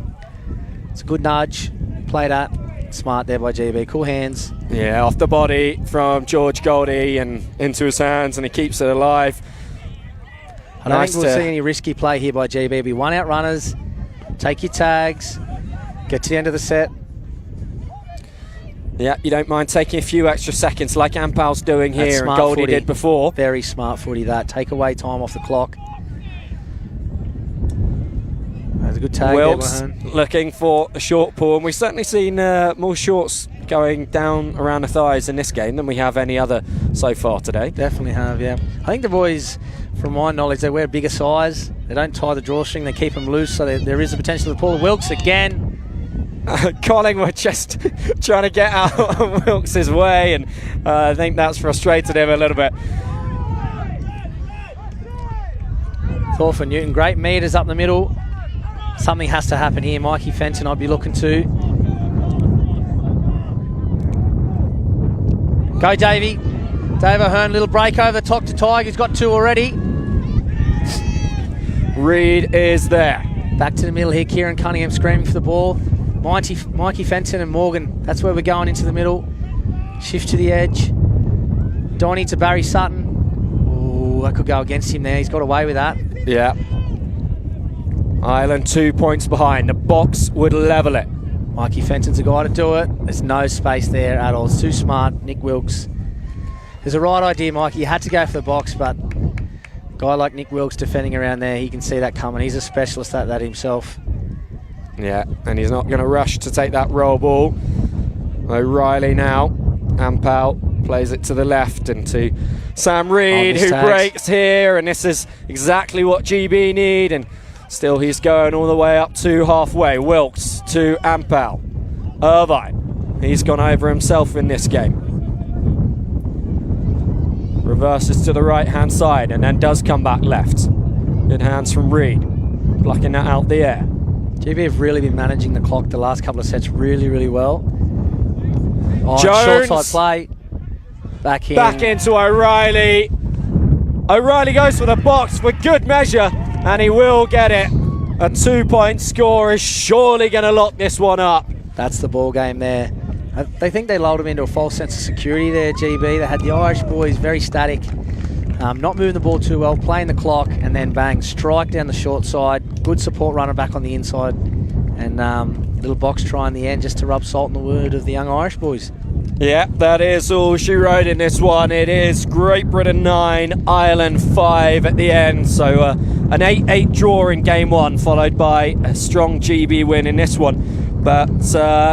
It's a good nudge. Play that. Smart there by GB. Cool hands. Yeah, off the body from George Goldie and into his hands, and he keeps it alive. I don't think we'll see any risky play here by GB. It'll be 1-out runners. Take your tags. Get to the end of the set. Yeah, you don't mind taking a few extra seconds like Ampal's doing here and Goldie did before. Very smart footy that. Take away time off the clock. That's a good tag. Wilkes looking for a short pull, and we've certainly seen more shorts going down around the thighs in this game than we have any other so far today. Definitely have, yeah. I think the boys, from my knowledge, they wear a bigger size. They don't tie the drawstring, they keep them loose, so there is a potential to pull. Wilkes again. Collingwood just trying to get out of Wilkes' way, and I think that's frustrated him a little bit. Thorfinn Newton, great meters up the middle. Something has to happen here. Mikey Fenton I'd be looking to. Go Davey. Dave Ahern, little break over the top to Tyg. He's got 2 already. Reed is there. Back to the middle here. Kieran Cunningham screaming for the ball. Mikey Fenton and Morgan. That's where we're going into the middle. Shift to the edge. Donnie to Barry Sutton. Oh, that could go against him there. He's got away with that. Yeah. Ireland 2 points behind. The box would level it. Mikey Fenton's the guy to do it. There's no space there at all. It's too smart. Nick Wilkes. There's a right idea, Mikey. You had to go for the box, but a guy like Nick Wilkes defending around there, he can see that coming. He's a specialist at that himself. Yeah, and he's not going to rush to take that roll ball. O'Reilly now. Ampal plays it to the left and to Sam Reed, who breaks here, and this is exactly what GB need, and still he's going all the way up to halfway. Wilkes to Ampal. Irvine, he's gone over himself in this game. Reverses to the right-hand side and then does come back left. Good hands from Reed, blocking that out the air. GB have really been managing the clock the last couple of sets really well. Oh, Jones. short side play. Back in. Back into O'Reilly. O'Reilly goes for the box for good measure. and he will get it. A 2-point score is surely going to lock this one up. That's the ball game there. They think they lulled him into a false sense of security there, GB. They had the Irish boys very static, not moving the ball too well, playing the clock, and then bang, strike down the short side. Good support runner back on the inside, and little box try in the end just to rub salt in the wound of the young Irish boys. Yeah, that is all she wrote in this one. It is Great Britain 9, Ireland 5 at the end. So an 8-8 draw in game one, followed by a strong GB win in this one. But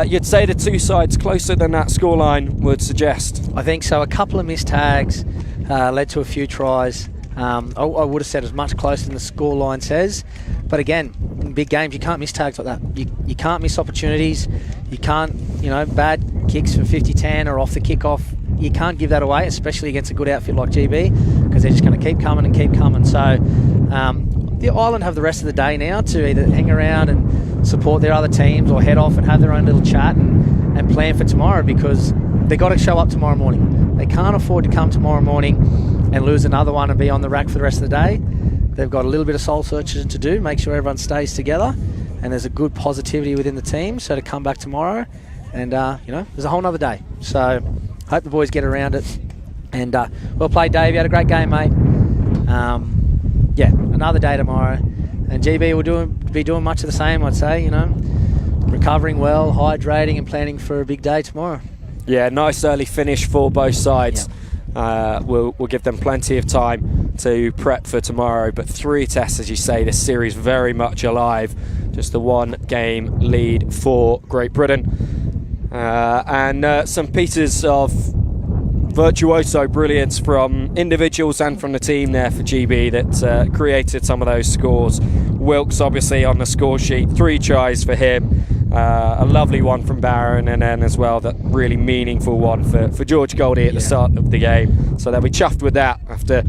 you'd say the two sides closer than that scoreline would suggest. I think so. A couple of missed tags led to a few tries. I would have said as much closer than the scoreline says. But again, in big games, you can't miss tags like that. You can't miss opportunities. You can't, bad kicks for 50-10 or off the kickoff. You can't give that away, especially against a good outfit like GB, because they're just going to keep coming and keep coming. So the Ireland have the rest of the day now to either hang around and support their other teams or head off and have their own little chat and plan for tomorrow, because they've got to show up tomorrow morning. They can't afford to come tomorrow morning and lose another one and be on the rack for the rest of the day. They've got a little bit of soul searching to do, make sure everyone stays together, and there's a good positivity within the team. So to come back tomorrow, and there's a whole nother day. So hope the boys get around it. And well played, Dave. You had a great game, mate. Another day tomorrow, and GB will be doing much of the same, I'd say. Recovering well, hydrating, and planning for a big day tomorrow. Yeah, nice early finish for both sides. Yeah. We'll give them plenty of time to prep for tomorrow. But 3 tests, as you say, this series very much alive. Just the 1-game lead for Great Britain. And some pieces of virtuoso brilliance from individuals and from the team there for GB that created some of those scores. Wilkes obviously on the score sheet, 3 tries for him. A lovely one from Barron, and then as well that really meaningful one for George Goldie at the start of the game. So they'll be chuffed with that after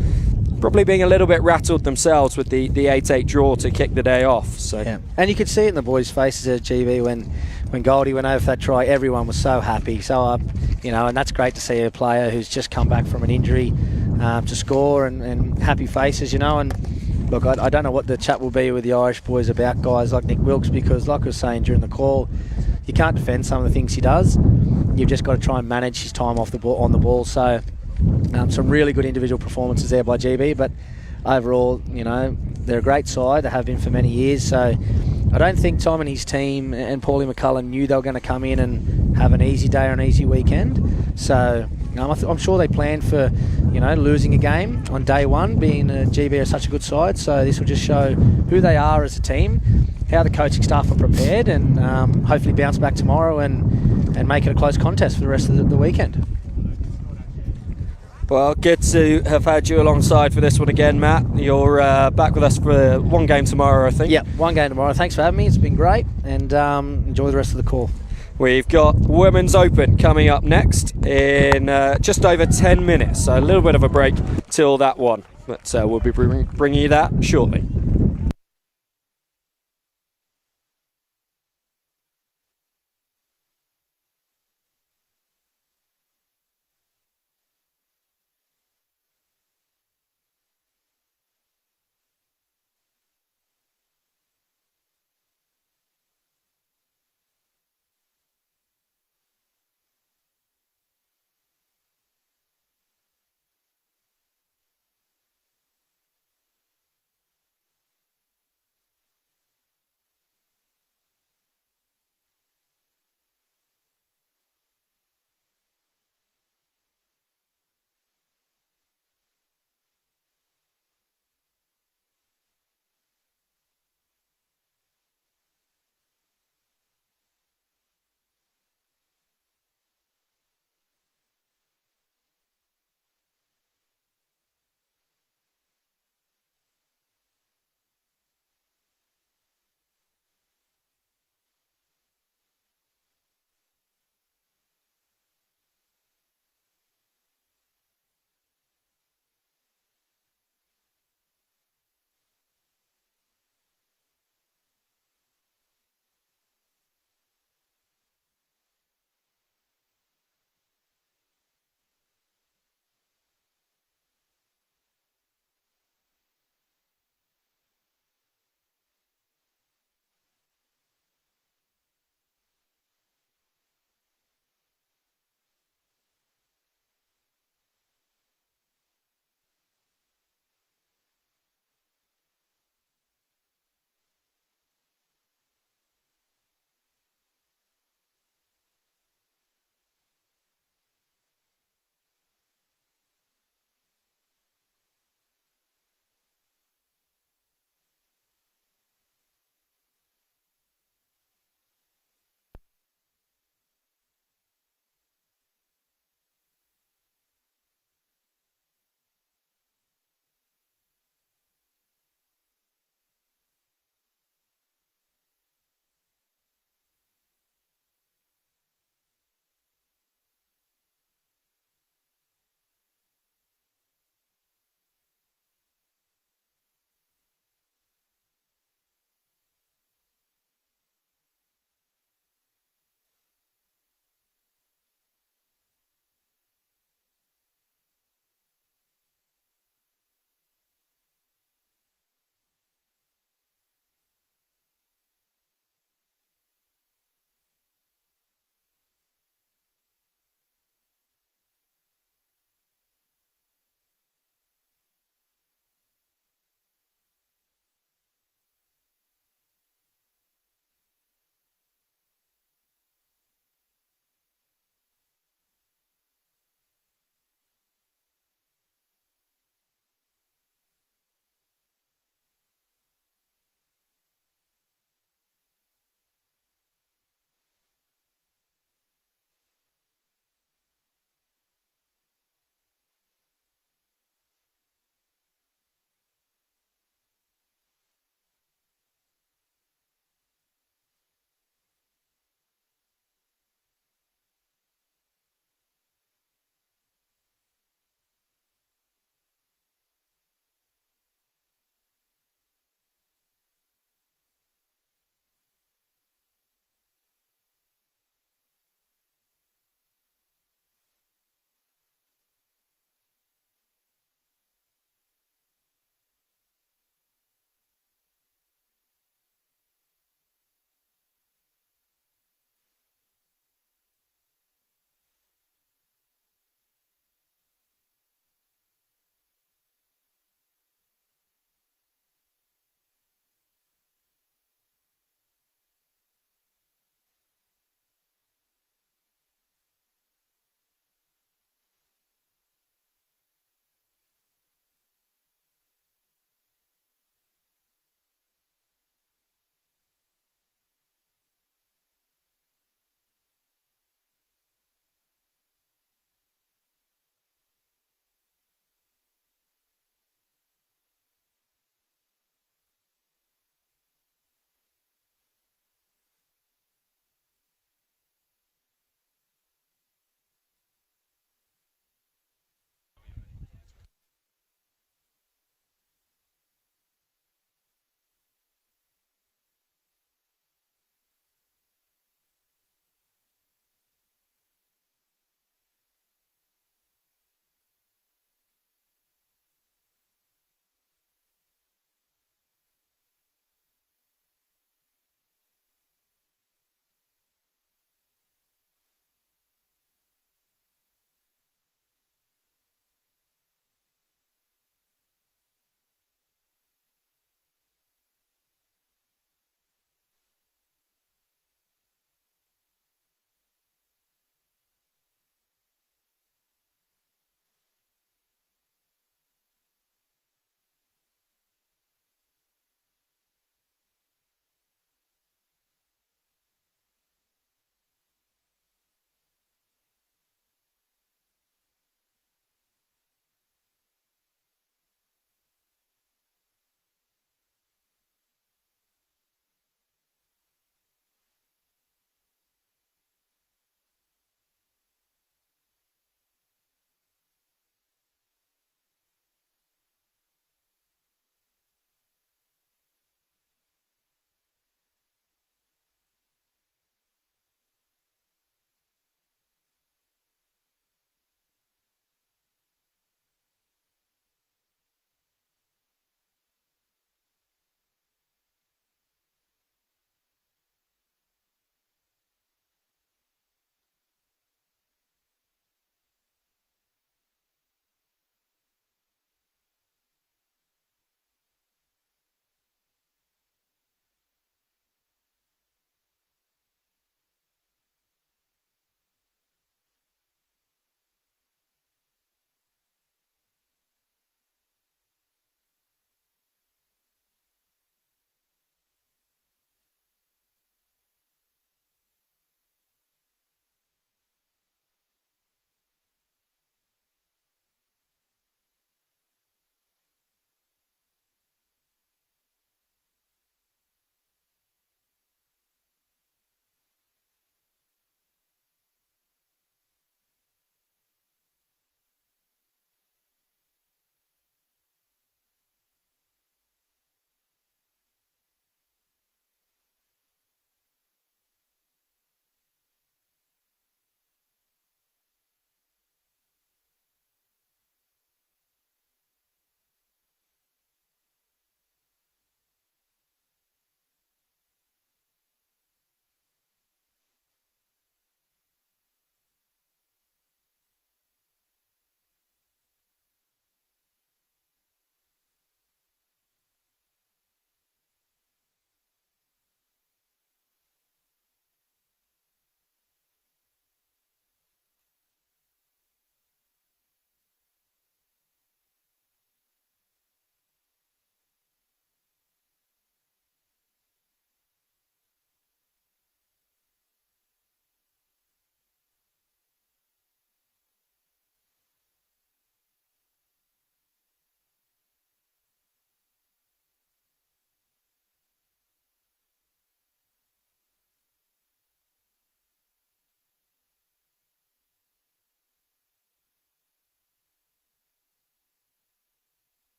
probably being a little bit rattled themselves with the 8-8 draw to kick the day off. So yeah. And you could see it in the boys' faces at GB when Goldie went over for that try. Everyone was so happy, so up, and that's great to see a player who's just come back from an injury to score and happy faces, and look, I don't know what the chat will be with the Irish boys about guys like Nick Wilkes, because like I was saying during the call, you can't defend some of the things he does. You've just got to try and manage his time off the ball, on the ball. So some really good individual performances there by GB, but overall, they're a great side. They have been for many years. So I don't think Tom and his team and Paulie McCullough knew they were going to come in and have an easy day or an easy weekend. So I'm sure they planned for, losing a game on day one, being GB are such a good side. So this will just show who they are as a team, how the coaching staff are prepared, and hopefully bounce back tomorrow and make it a close contest for the rest of the weekend. Well, good to have had you alongside for this one again, Matt. You're back with us for one game tomorrow, I think. Yeah, one game tomorrow. Thanks for having me. It's been great, and enjoy the rest of the call. We've got Women's Open coming up next in just over 10 minutes, so a little bit of a break till that one. But we'll be bringing you that shortly.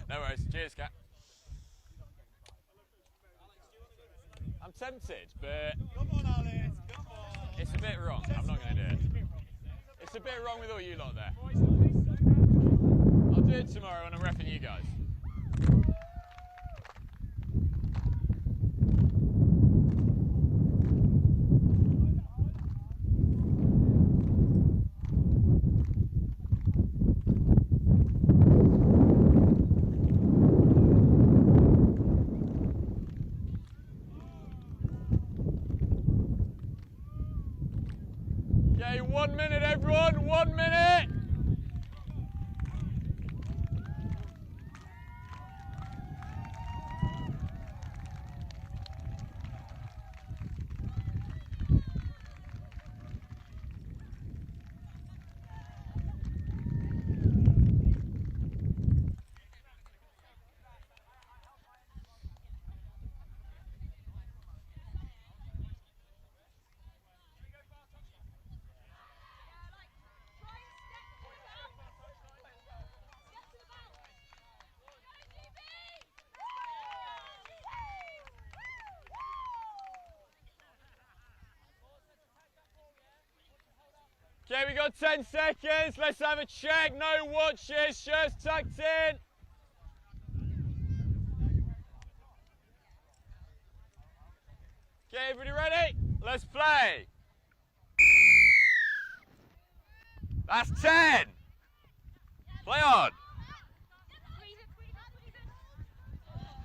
No worries. Cheers, Kat. I'm tempted, but it's a bit wrong. I'm not going to do it. It's a bit wrong with all you lot there. I'll do it tomorrow when I'm repping you guys. Okay, 1 minute, everyone. 1 minute. Okay, we got 10 seconds. Let's have a check. No watches, shirts tucked in. Okay, everybody ready? Let's play. That's 10. Play on.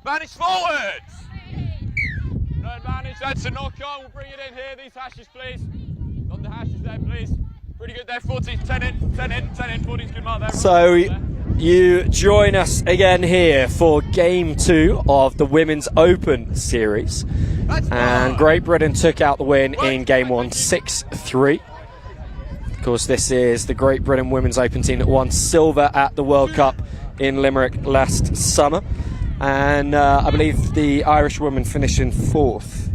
Manage forwards. No advantage, that's a knock on. We'll bring it in here. These hashes, please. On the hashes there, please. Pretty good there, 14, 10 in, 10 in, 10 in, 14's good mark there. So you join us again here for Game 2 of the Women's Open Series. And Great Britain took out the win in Game 1, 6-3. Of course, this is the Great Britain Women's Open team that won silver at the World Cup in Limerick last summer. And I believe the Irish women finished in 4th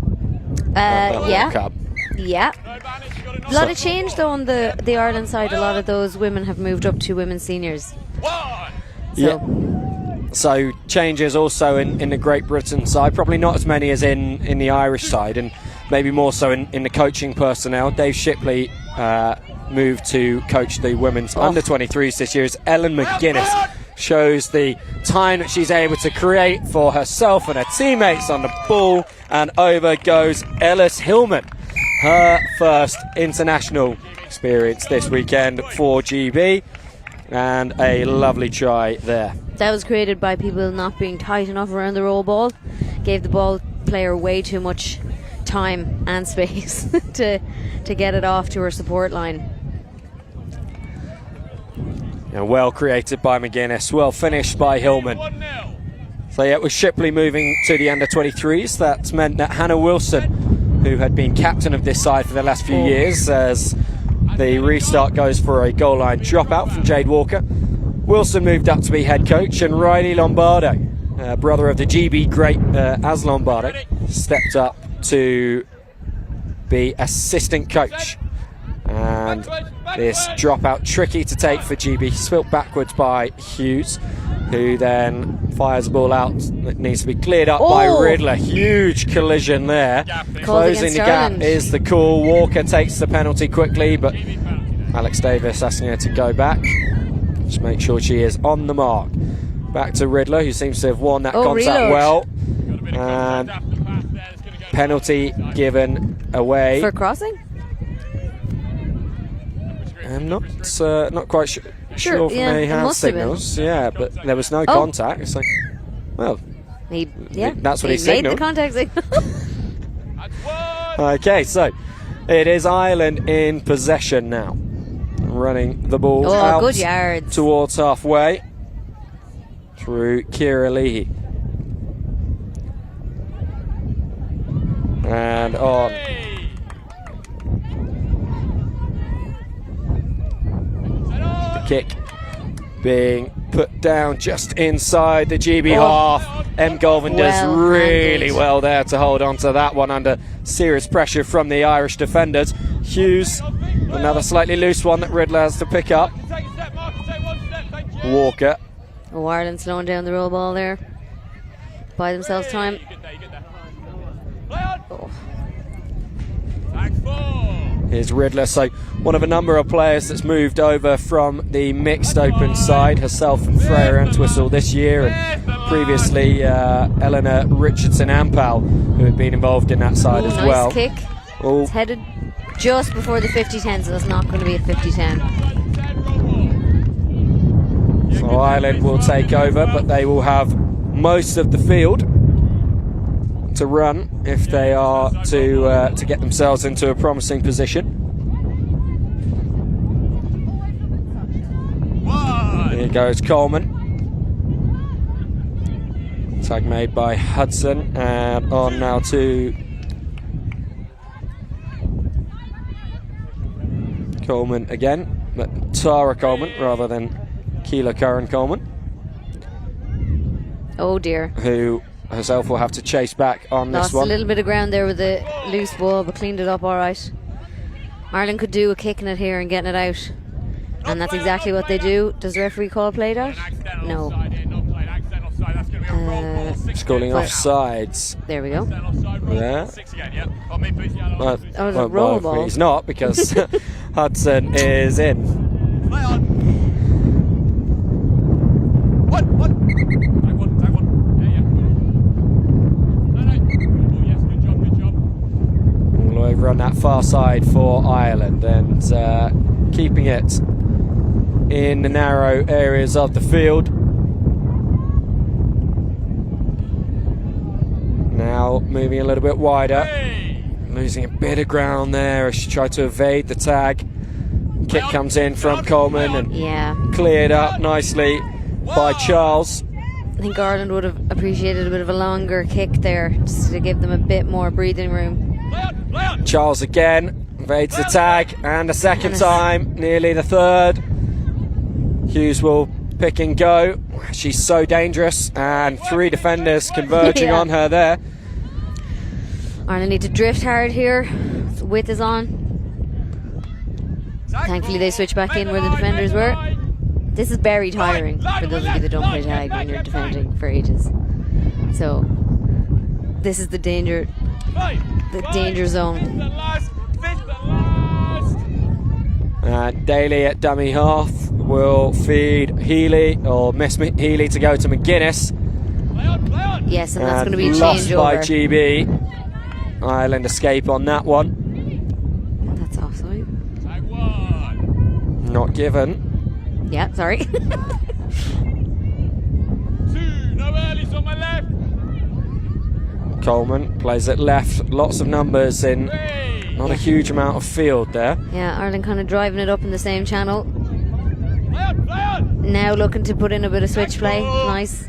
at the World Cup. Yeah. A lot of change though on the Ireland side. A lot of those women have moved up to women's seniors. So changes also in the Great Britain side. Probably not as many as in the Irish side, and maybe more so in the coaching personnel. Dave Shipley moved to coach the women's under-23s this year as Ellen McGuinness shows the time that she's able to create for herself and her teammates on the ball, and over goes Ellis Hillman. Her first international experience this weekend for GB, and a lovely try there. That was created by people not being tight enough around the roll ball. Gave the ball player way too much time and space to get it off to her support line. And well created by McGuinness, well finished by Hillman. So yeah, with Shipley moving to the under-23s, that's meant that Hannah Wilson, who had been captain of this side for the last few years, as the restart goes for a goal line dropout from Jade Walker. Wilson moved up to be head coach, and Riley Lombardo, brother of the GB great As Lombardo, stepped up to be assistant coach. And this dropout tricky to take for GB, spilt backwards by Hughes, who then fires the ball out. It needs to be cleared up by Riddler. Huge collision there. Closing the gap is the call. Walker takes the penalty quickly, but Alex Davis asking her to go back. Just make sure she is on the mark. Back to Riddler, who seems to have won that contact well. And penalty given away. For crossing? I'm not quite sure from the hand signals. Yeah, but there was no contact. It's like, well, that's what he signalled. Made the contact signal. Okay, so it is Ireland in possession now, running the ball out good yards towards halfway through Ciara Leahy, and on. Kick being put down just inside the GB half. M. Golvan does really well there to hold on to that one under serious pressure from the Irish defenders. Hughes, another slightly loose one that Riddler has to pick up. Walker Oh, Ireland slowing down the roll ball there. Buy themselves time. Oh. Here's Riddler, so one of a number of players that's moved over from the mixed open side, herself and Freya Entwistle this year, and previously Eleanor Richardson Ampal, who had been involved in that side as nice well. Kick. Oh. It's headed just before the 50-10, so it's not going to be a 50-10. So Ireland will take over, but they will have most of the field to run if they are to get themselves into a promising position. Here goes Coleman. Tag made by Hudson, and on now to Coleman again, but Tara Coleman rather than Keela Curran Coleman. Oh dear. Who herself will have to chase back on Lost this one. a little bit of ground there with the loose ball, but cleaned it up all right. Ireland could do a kicking it here and getting it out, and that's exactly what they do. Does the referee call play that? No. Schooling offsides. There we go. Yeah. Oh, it's a roll ball. He's not, because Hudson is in. All over on that far side for Ireland, and keeping it in the narrow areas of the field. Now moving a little bit wider, losing a bit of ground there as she tried to evade the tag. Kick comes in from Coleman and cleared up nicely by Charles. I think Ireland would have appreciated a bit of a longer kick there, just to give them a bit more breathing room. Charles again evades the tag, and a second time, nearly the third. Hughes will pick and go. She's so dangerous, and 3 defenders converging on her there. Ireland need to drift hard here. The width is on. Thankfully they switch back in where the defenders were. This is very tiring for those of you that don't play tag when you're defending for ages. So this is the danger zone. Daly at dummy half will feed Healy, or Miss Healy to go to McGuinness. Yes, and that's going to be a lost changeover. by GB. Ireland escape on that one. That's offside. Not given. Yeah, sorry. Coleman plays it left. Lots of numbers in not a huge amount of field there. Yeah, Ireland kind of driving it up in the same channel. Now looking to put in a bit of switch play. Nice.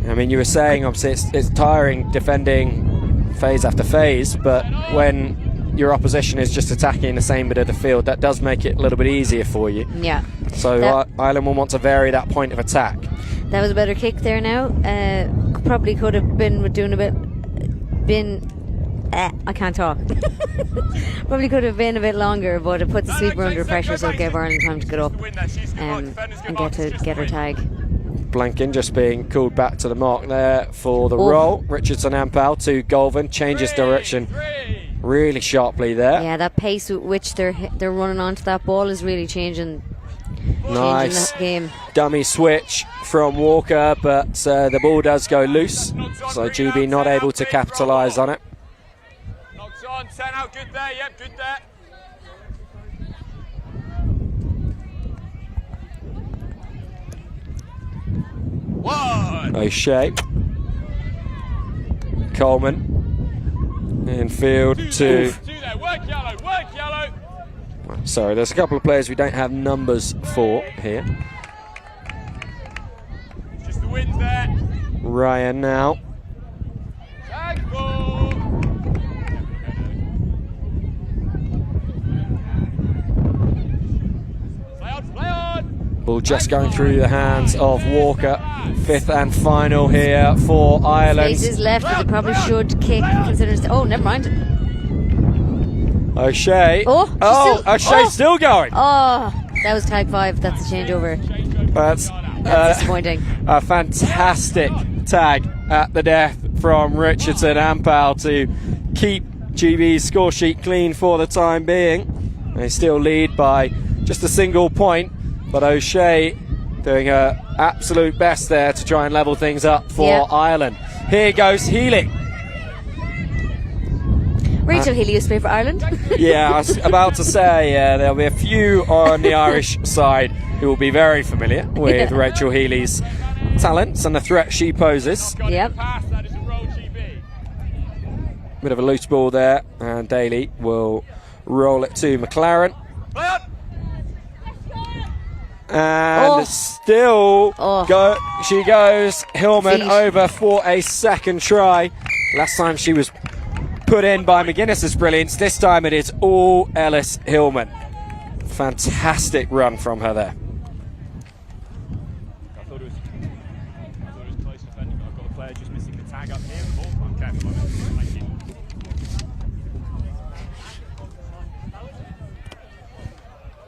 I mean, you were saying obviously it's tiring defending phase after phase, but when your opposition is just attacking the same bit of the field, that does make it a little bit easier for you. Yeah. So Ireland will want to vary that point of attack. That was a better kick there now. Probably could have been doing a bit. I can't talk. Probably could have been a bit longer, but it put the sweeper under pressure, so it gave Ireland time to get up and get her tag. Blanken just being called back to the mark there for the roll. Richardson Ampal to Golvan, changes direction really sharply there. Yeah, that pace with which they're running onto that ball is really changing. Nice that game. Dummy switch from Walker, but the ball does go loose, so GB not able to capitalise on it. Knocks on, 10 out, good there, yep, good there. O'Shea. Coleman. In field to... Work yellow. Sorry, there's a couple of players we don't have numbers for here. Just the wins there. Ryan now. Tag ball. Play on. Ball just going through the hands of Walker. 5th and final here for Ireland. Space is left, but they probably should kick. Oh, never mind. O'Shea. O'Shea's still going. Oh, that was tag 5. That's a changeover. That's That's disappointing. A fantastic tag at the death from Richardson Ampal to keep GB's score sheet clean for the time being. They still lead by just a single point, but O'Shea doing her absolute best there to try and level things up for Ireland. Here goes Healy. Rachel Healy used to play for Ireland. Yeah, I was about to say there'll be a few on the Irish side who will be very familiar with Rachel Healy's talents and the threat she poses. Yep. Bit of a loose ball there, and Daly will roll it to McLaren. And still she goes Hillman over for a second try. Last time she was put in by McGuinness's brilliance. This time it is all Ellis Hillman. Fantastic run from her there. I thought it was close defending, but I've got the player just missing the tag up here. I'm careful of it. Thank you.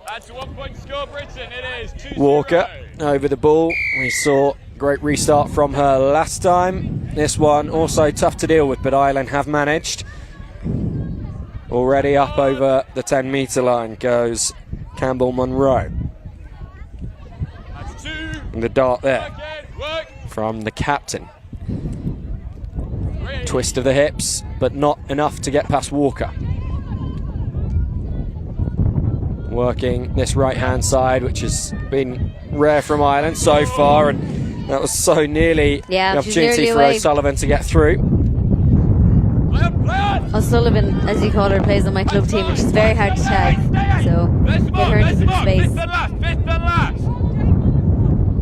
That's a 1 point score, Britain. It is 2-0. Walker over the ball. We saw great restart from her last time. This one also tough to deal with, but Ireland have managed. Already up over the 10-metre line goes Campbell Monroe. And the dart there from the captain. Twist of the hips, but not enough to get past Walker. Working this right-hand side, which has been rare from Ireland so far, and that was so nearly the opportunity for O'Sullivan to get through. O'Sullivan, as you call her, plays on my club team, which is very hard to tag. So get her into some space. Fifth and last.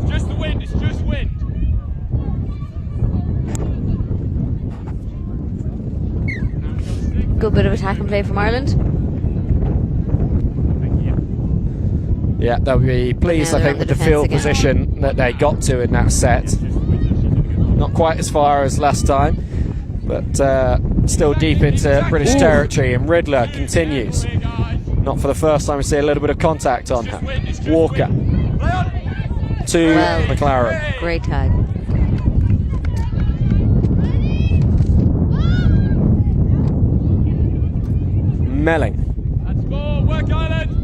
It's just the wind. It's just wind. Good bit of attack and play from Ireland. Yeah, they'll be pleased, I think, with the field position that they got to in that set. Not quite as far as last time, but still deep into British territory, and Riddler continues. Not for the first time we see a little bit of contact on her. Walker to McLaren. Great tag. Melling. Work Ireland.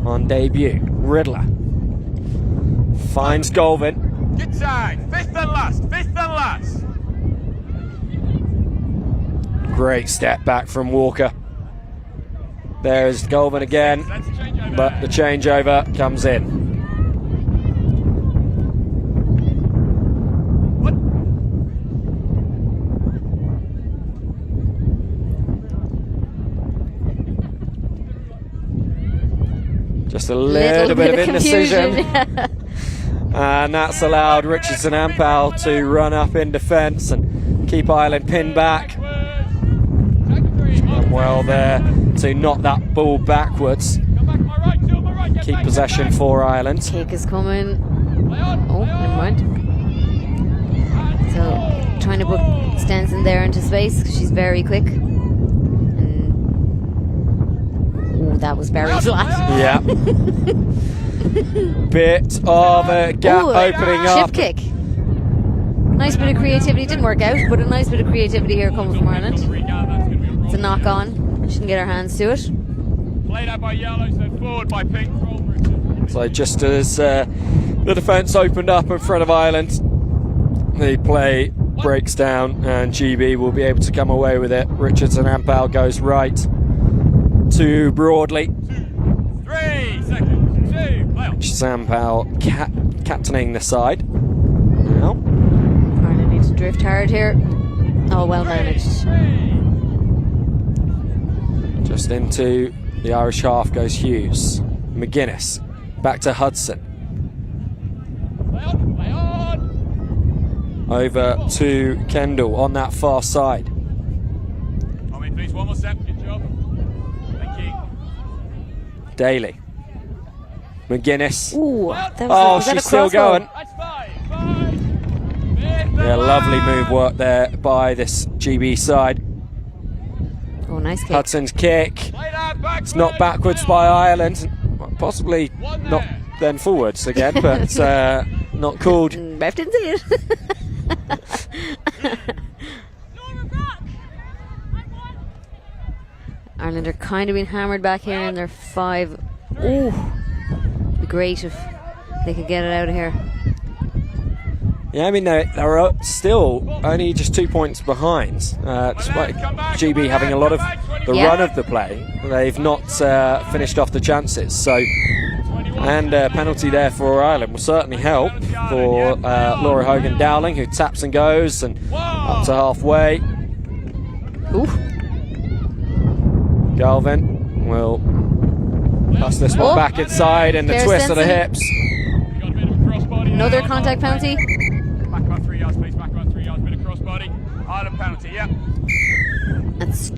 On debut, Riddler finds Golvin. Good tag. Fifth and last. Great step back from Walker. There's Golvin again, but the changeover comes in. Just a little bit of indecision. And that's allowed Richardson Ampal to run up in defence and keep Ireland pinned back. And well there to knock that ball backwards. Keep possession for Ireland. Kick is coming. Oh, never mind. So trying to put Stenson there into space because she's very quick. That was very flat. Yeah. Bit of a gap opening up. Shift kick. Nice bit of creativity. Didn't work out, but a nice bit of creativity here coming from Ireland. It's a knock on. She can get her hands to it. Played out by yellow, so forward by pink. So just as the defence opened up in front of Ireland, the play breaks down and GB will be able to come away with it. Richardson Ampal goes right to Broadley. 3 seconds. 2. Play on. Ampal captaining the side. Now. Ireland needs to drift hard here. Oh, well managed. Just into the Irish half goes Hughes. McGuinness. Back to Hudson. Play on. Over to Kendall on that far side. Come in, please. One more step. Good job. Daly. McGuinness. Ooh, that was she's still going. That's 5. Yeah, lovely move work there by this GB side. Oh, nice kick. Hudson's kick. It's knocked backwards by Ireland. Possibly not then forwards again, but not called. Ref didn't see it. Ireland are kind of being hammered back here in their 5. Ooh, be great if they could get it out of here. Yeah, I mean, they're still only just 2 points behind, despite GB having a lot of the run of the play. They've not finished off the chances, so. And a penalty there for Ireland will certainly help for Laura Hogan-Dowling, who taps and goes and up to halfway. Ooh. Galvin will pass this one back inside, and the Claire twist of the Stenson. hips. Another contact penalty. Back about 3 yards, please. Back about 3 yards. Bit of crossbody. Ireland penalty, yeah. That's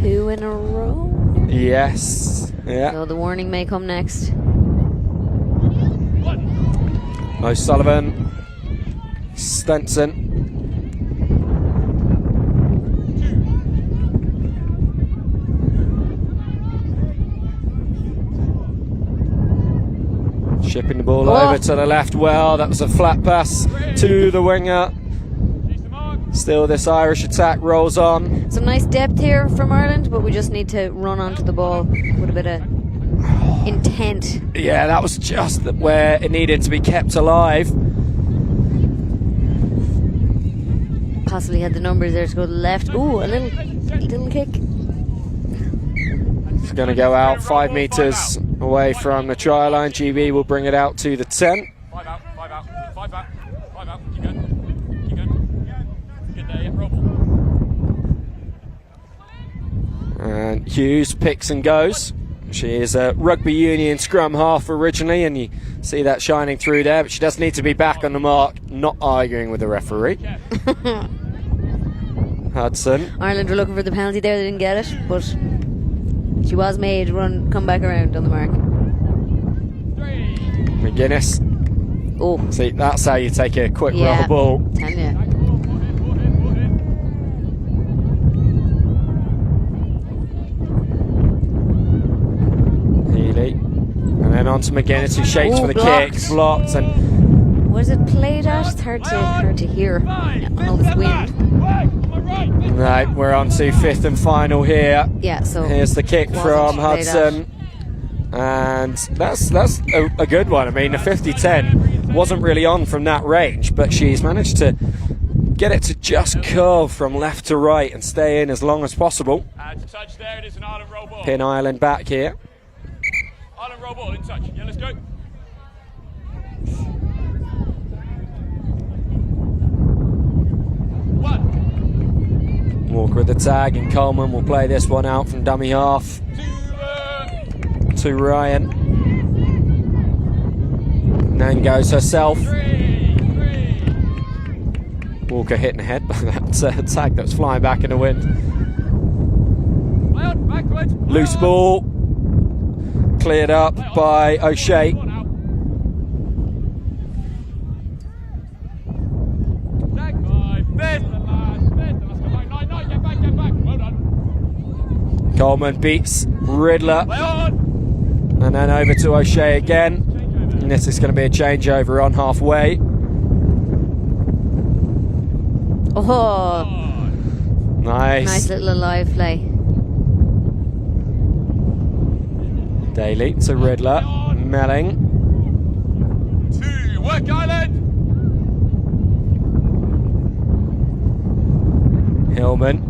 2 in a row. Yes. Yeah. So the warning may come next. O'Sullivan, Stenson. Shipping the ball over to the left well. That was a flat pass to the winger. Still this Irish attack rolls on. Some nice depth here from Ireland, but we just need to run onto the ball with a bit of intent. Yeah, that was just where it needed to be kept alive. Possibly had the numbers there to go to the left. Ooh, a little kick. It's going to go out 5 metres away from the try line. GB will bring it out to the 10. 5 out, 5 out, 5 out, 5 out. Keep going. Keep going. Good there, yeah, roll ball. And Hughes picks and goes. She is a rugby union scrum half originally, and you see that shining through there, but she does need to be back on the mark, not arguing with the referee. Hudson. Ireland were looking for the penalty there, they didn't get it, but she was made come back around on the mark. McGuinness. Oh. See, that's how you take a quick Yeah. rubber ball. Tell ya. Healy. And then on to McGuinness, who shapes Ooh, for the blocked. kick. Blocked. And Was it played at? It's hard to hear on all this wind. no, we're on to 5th and final here. Yeah, so Here's the kick wasn't from played Hudson. And that's a good one. I mean, the 50-10 wasn't really on from that range, but she's managed to get it to just curve from left to right and stay in as long as possible. Touch there, it is an Ireland roll ball. Pin Ireland back here. Ireland roll ball, in touch. Yeah, let's go. Walker with the tag, and Coleman will play this one out from dummy half to Ryan. And then goes herself. Walker hitting the head by that tag that was flying back in the wind. Loose ball. Cleared up by O'Shea. Coleman beats Riddler. And then over to O'Shea again. And this is going to be a changeover on halfway. Oh, Nice little alive play. Daly to Riddler. Melling. 2, work Ireland. Hillman.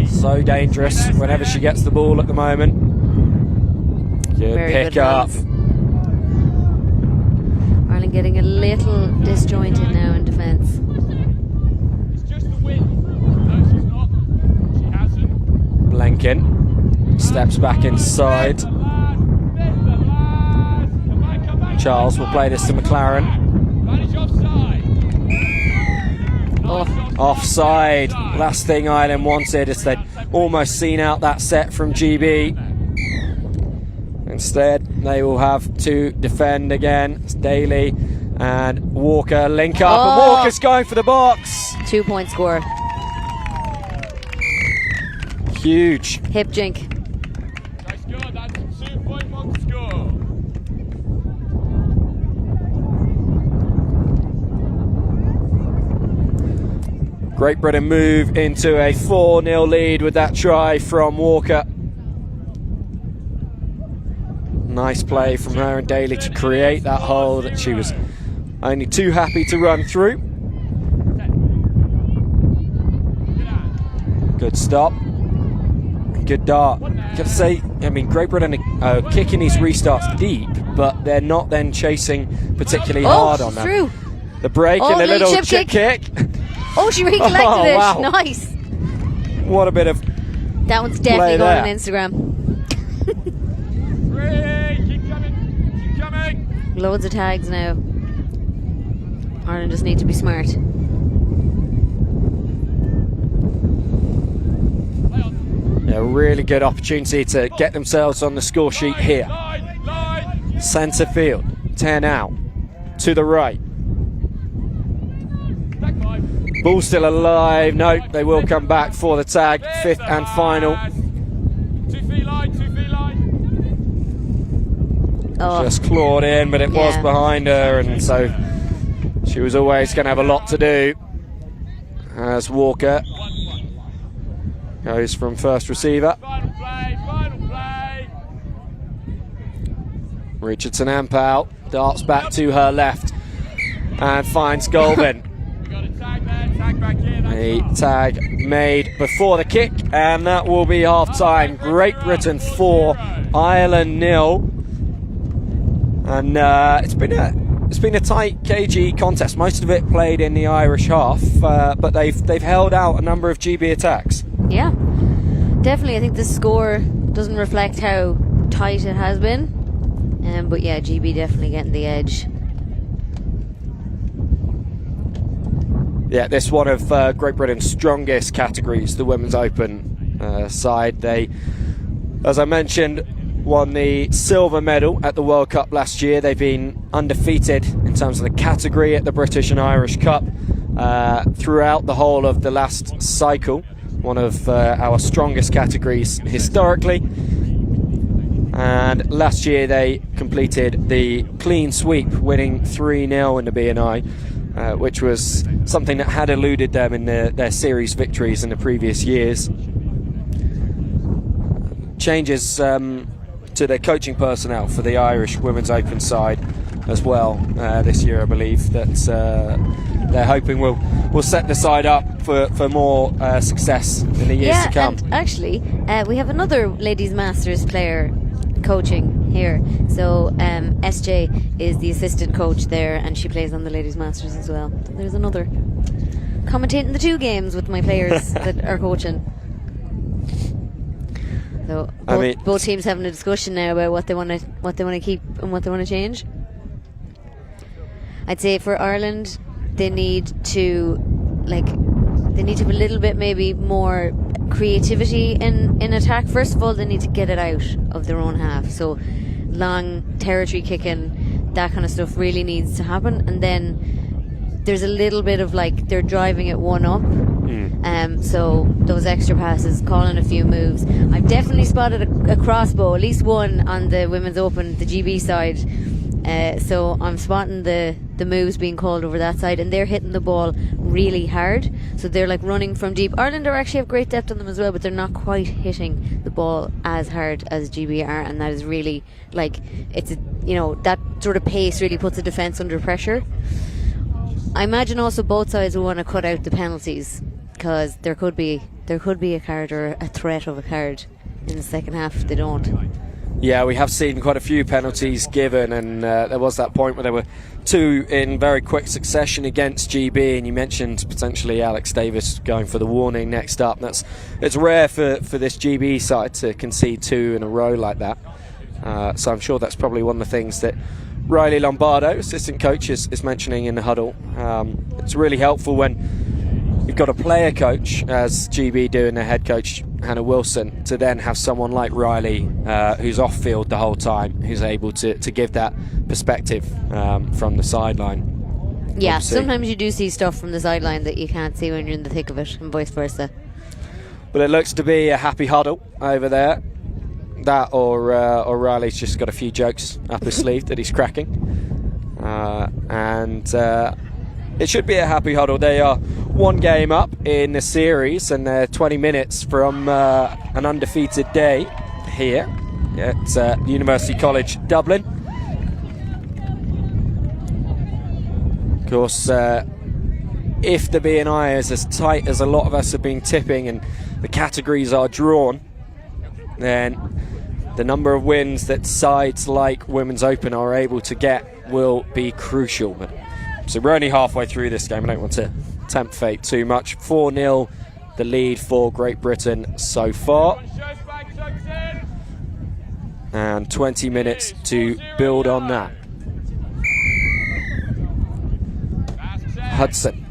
So dangerous whenever she gets the ball at the moment. Good Very pick good up. runs. Ireland getting a little disjointed now in defence. It's just the wind. No, she's not. She hasn't. Blenkin steps back inside. Charles will play this to McLaren. Offside. Last thing Ireland wanted is they'd almost seen out that set from GB. Instead, they will have to defend again. It's Daly and Walker link up, and Walker's going for the box. 2 point score. Huge. Hip jink. Nice score, that's 2 point score. Great Britain move into a 4-0 lead with that try from Walker. Nice play from her and Daly to create that hole that she was only too happy to run through. Good stop. Good dart. Gotta say, I mean, Great Britain are kicking these restarts deep, but they're not then chasing particularly hard on them. Through. The break and a little chip kick. Oh, she recollected it. Wow. Nice. What a bit of That one's definitely play going on there. Instagram. Keep coming. Loads of tags now. Ireland just need to be smart. a really good opportunity to get themselves on the score sheet here. Centre field, 10 out, to the right. Ball still alive. No, they will come back for the tag. Fifth and final. 2 feet line, 2 feet line. Oh. Just clawed in, but it was behind her, and so she was always going to have a lot to do. As Walker goes from first receiver. Final play, final play. Richardson Ampel darts back to her left and finds Goldman. We got a tag there, tag back in. A tag made before the kick, and that will be half time. Great Britain 4, Ireland 0. And it's been a tight, cagey contest. Most of it played in the Irish half, but they've held out a number of GB attacks. Yeah, definitely. I think the score doesn't reflect how tight it has been, but yeah, GB definitely getting the edge. Yeah, this one of Great Britain's strongest categories, the Women's Open side. They, as I mentioned, won the silver medal at the World Cup last year. They've been undefeated in terms of the category at the British and Irish Cup throughout the whole of the last cycle. One of our strongest categories historically. And last year they completed the clean sweep, winning 3-0 in the BNI, which was something that had eluded them in their series victories in the previous years. Changes to their coaching personnel for the Irish Women's Open side as well this year, I believe, that they're hoping will set the side up for more success in the years to come. And actually, we have another Ladies Masters player coaching here. So SJ is the assistant coach there, and she plays on the Ladies Masters as well. So there's another commentating the two games with my players that are coaching. So both teams having a discussion now about what they want to keep and what they want to change. I'd say for Ireland, they need to have a little bit maybe more creativity in attack. First of all, they need to get it out of their own half. So long territory kicking, that kind of stuff really needs to happen. And then there's a little bit of they're driving it one up. So those extra passes, calling a few moves. I've definitely spotted a crossbow, at least one on the Women's Open, the GB side. So I'm spotting the moves being called over that side, and they're hitting the ball really hard. So they're running from deep. Ireland actually have great depth on them as well, but they're not quite hitting the ball as hard as GB are, and that is really that sort of pace really puts the defence under pressure. I imagine also both sides will want to cut out the penalties, because there could be a card or a threat of a card in the second half if they don't. Yeah, we have seen quite a few penalties given, and there was that point where there were two in very quick succession against GB, and you mentioned potentially Alex Davis going for the warning next up. It's rare for this GB side to concede two in a row like that, so I'm sure that's probably one of the things that Riley Lombardo, assistant coach, is mentioning in the huddle. It's really helpful when you've got a player coach, as GB do, and their head coach Hannah Wilson, to then have someone like Riley who's off field the whole time, who's able to give that perspective from the sideline. Yeah, Obviously. sometimes you do see stuff from the sideline that you can't see when you're in the thick of it, and vice versa. But it looks to be a happy huddle over there. That or Riley's just got a few jokes up his sleeve that he's cracking. And it should be a happy huddle. They are one game up in the series, and they're 20 minutes from an undefeated day here at University College Dublin. Of course, if the B&I is as tight as a lot of us have been tipping and the categories are drawn, then the number of wins that sides like Women's Open are able to get will be crucial. But, so we're only halfway through this game. I don't want to tempt fate too much. 4-0 the lead for Great Britain so far. And 20 minutes to build on that. Hudson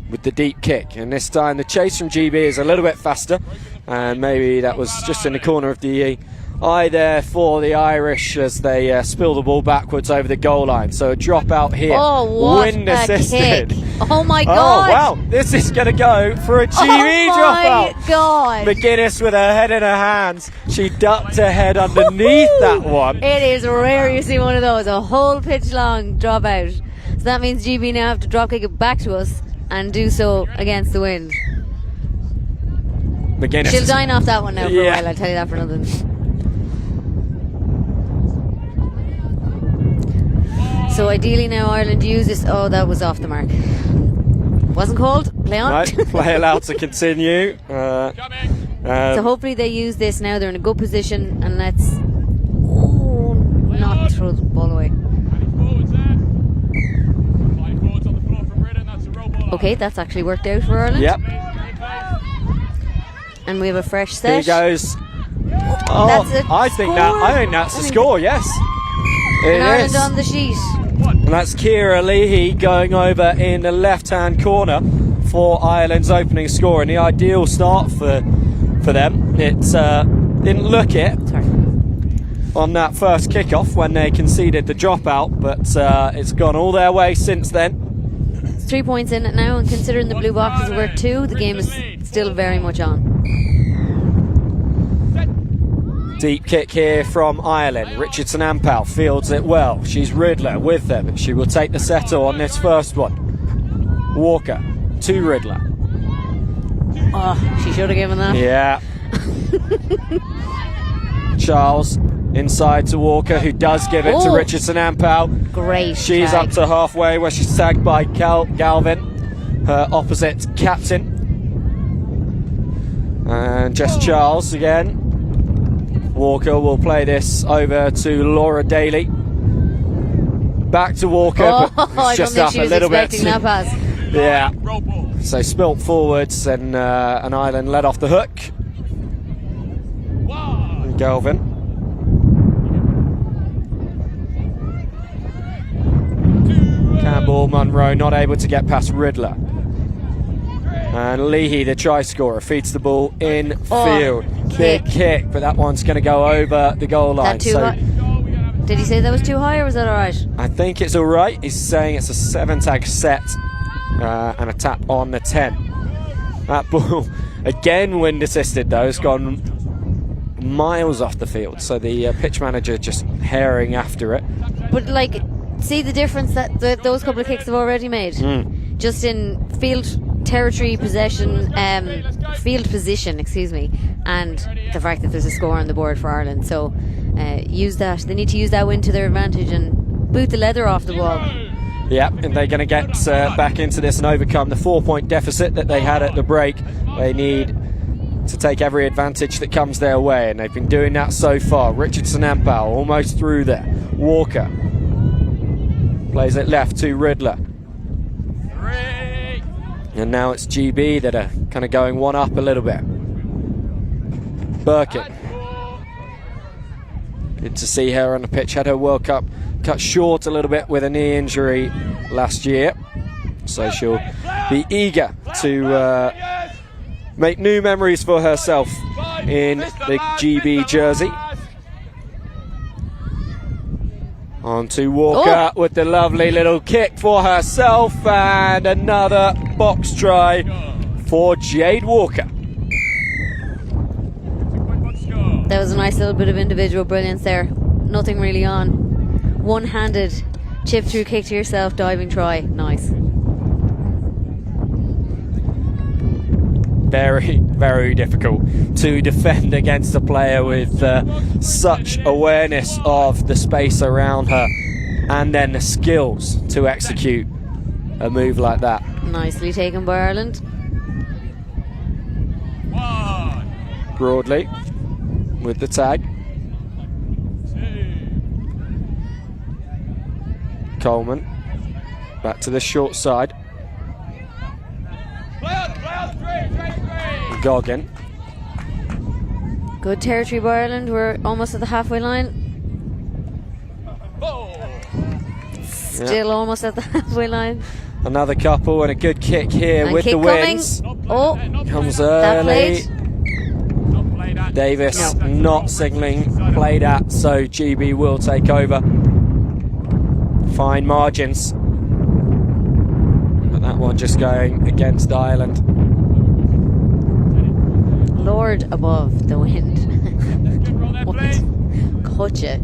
with the deep kick, and this time the chase from GB is a little bit faster, and maybe that was just in the corner of the eye there for the Irish as they spill the ball backwards over the goal line. So a drop out here. Oh, what wind a assisted. kick. Oh my Oh God. wow, this is going to go for a GB Oh drop my out. God. McGuinness with her head in her hands. She ducked her head underneath that one. It is rare you see one of those, a whole pitch long drop out. So that means GB now have to drop kick it back to us and do so against the wind. McGuinness. She'll dine off that one now for a Yeah. while, I'll tell you that for nothing. So ideally now Ireland use this. Oh, that was off the mark. Wasn't called. Play on. Right, play allowed to continue. So hopefully they use this now. They're in a good position, and let's not throw the ball away. Okay, that's actually worked out for Ireland. Yep. And we have a fresh Here set. goes. Oh, That's a I think that's the score. Yes, And it Ireland is. on the sheet. And that's Ciara Leahy going over in the left-hand corner for Ireland's opening score, and the ideal start for them. It didn't look it on that first kickoff when they conceded the dropout, but it's gone all their way since then. It's 3 points in it now, and considering the blue boxes were 2, the game is still very much on. Deep kick here from Ireland. Richardson Ampel fields it well. She's Riddler with them, and she will take the setter on this first one. Walker to Riddler. Oh, she should have given that. Yeah. Charles inside to Walker, who does give it to Richardson Ampel. Great. She's tag. up to halfway where she's tagged by Galvin, her opposite captain. And just Charles again. Walker will play this over to Laura Daly. Back to Walker, Oh, but it's I don't just think up she a was little bit. expecting that pass. Yeah. So spilt forwards, and Ireland let off the hook. And Galvin. Campbell Munro not able to get past Riddler. And Leahy, the try scorer, feeds the ball in field. Big kick, but that one's going to go over the goal line. That too high? Did he say that was too high, or was that alright? I think it's all right. He's saying it's a 7-tag set and a tap on the 10. That ball, again wind assisted though, has gone miles off the field. So the pitch manager just herring after it. But like, see the difference that those couple of kicks have already made? Just in field territory possession, field position, excuse me, and the fact that there's a score on the board for Ireland. So use that. They need to use that win to their advantage and boot the leather off the ball. Yeah, and they're going to get back into this and overcome the 4-point deficit that they had at the break. They need to take every advantage that comes their way, and they've been doing that so far. Richardson Ampel almost through there. Walker plays it left to Riddler. And now it's GB that are kind of going one up a little bit. Birkin. Good to see her on the pitch. Had her World Cup cut short a little bit with a knee injury last year. So she'll be eager to make new memories for herself in the GB jersey. On to Walker with the lovely little kick for herself, and another box try for Jade Walker. That was a nice little bit of individual brilliance there. Nothing really on. One-handed chip through kick to yourself, diving try. Nice. very, very difficult to defend against a player with such awareness of the space around her and then the skills to execute a move like that. Nicely taken by Ireland. Broadly with the tag. Coleman back to the short side. Goggin. Good territory by Ireland. We're almost at the halfway line. Still almost at the halfway line. Another couple and a good kick here And with kick the wings. Oh, Comes that early. played. Davis No. not signalling played at, so GB will take over. Fine margins. But that one just going against Ireland. Lord above the wind. What? Gotcha.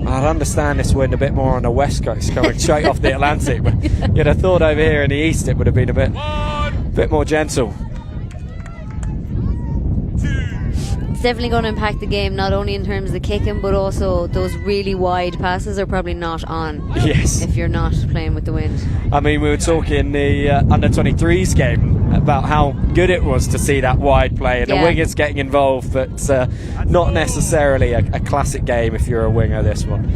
I'd understand this wind a bit more on the west coast, coming straight off the Atlantic, but you'd have thought over here in the east it would have been a bit more gentle. It's definitely going to impact the game, not only in terms of the kicking, but also those really wide passes are probably not on. Yes. If you're not playing with the wind. I mean, we were talking the under-23s game about how good it was to see that wide play and the wingers getting involved, but not necessarily a classic game if you're a winger, this one.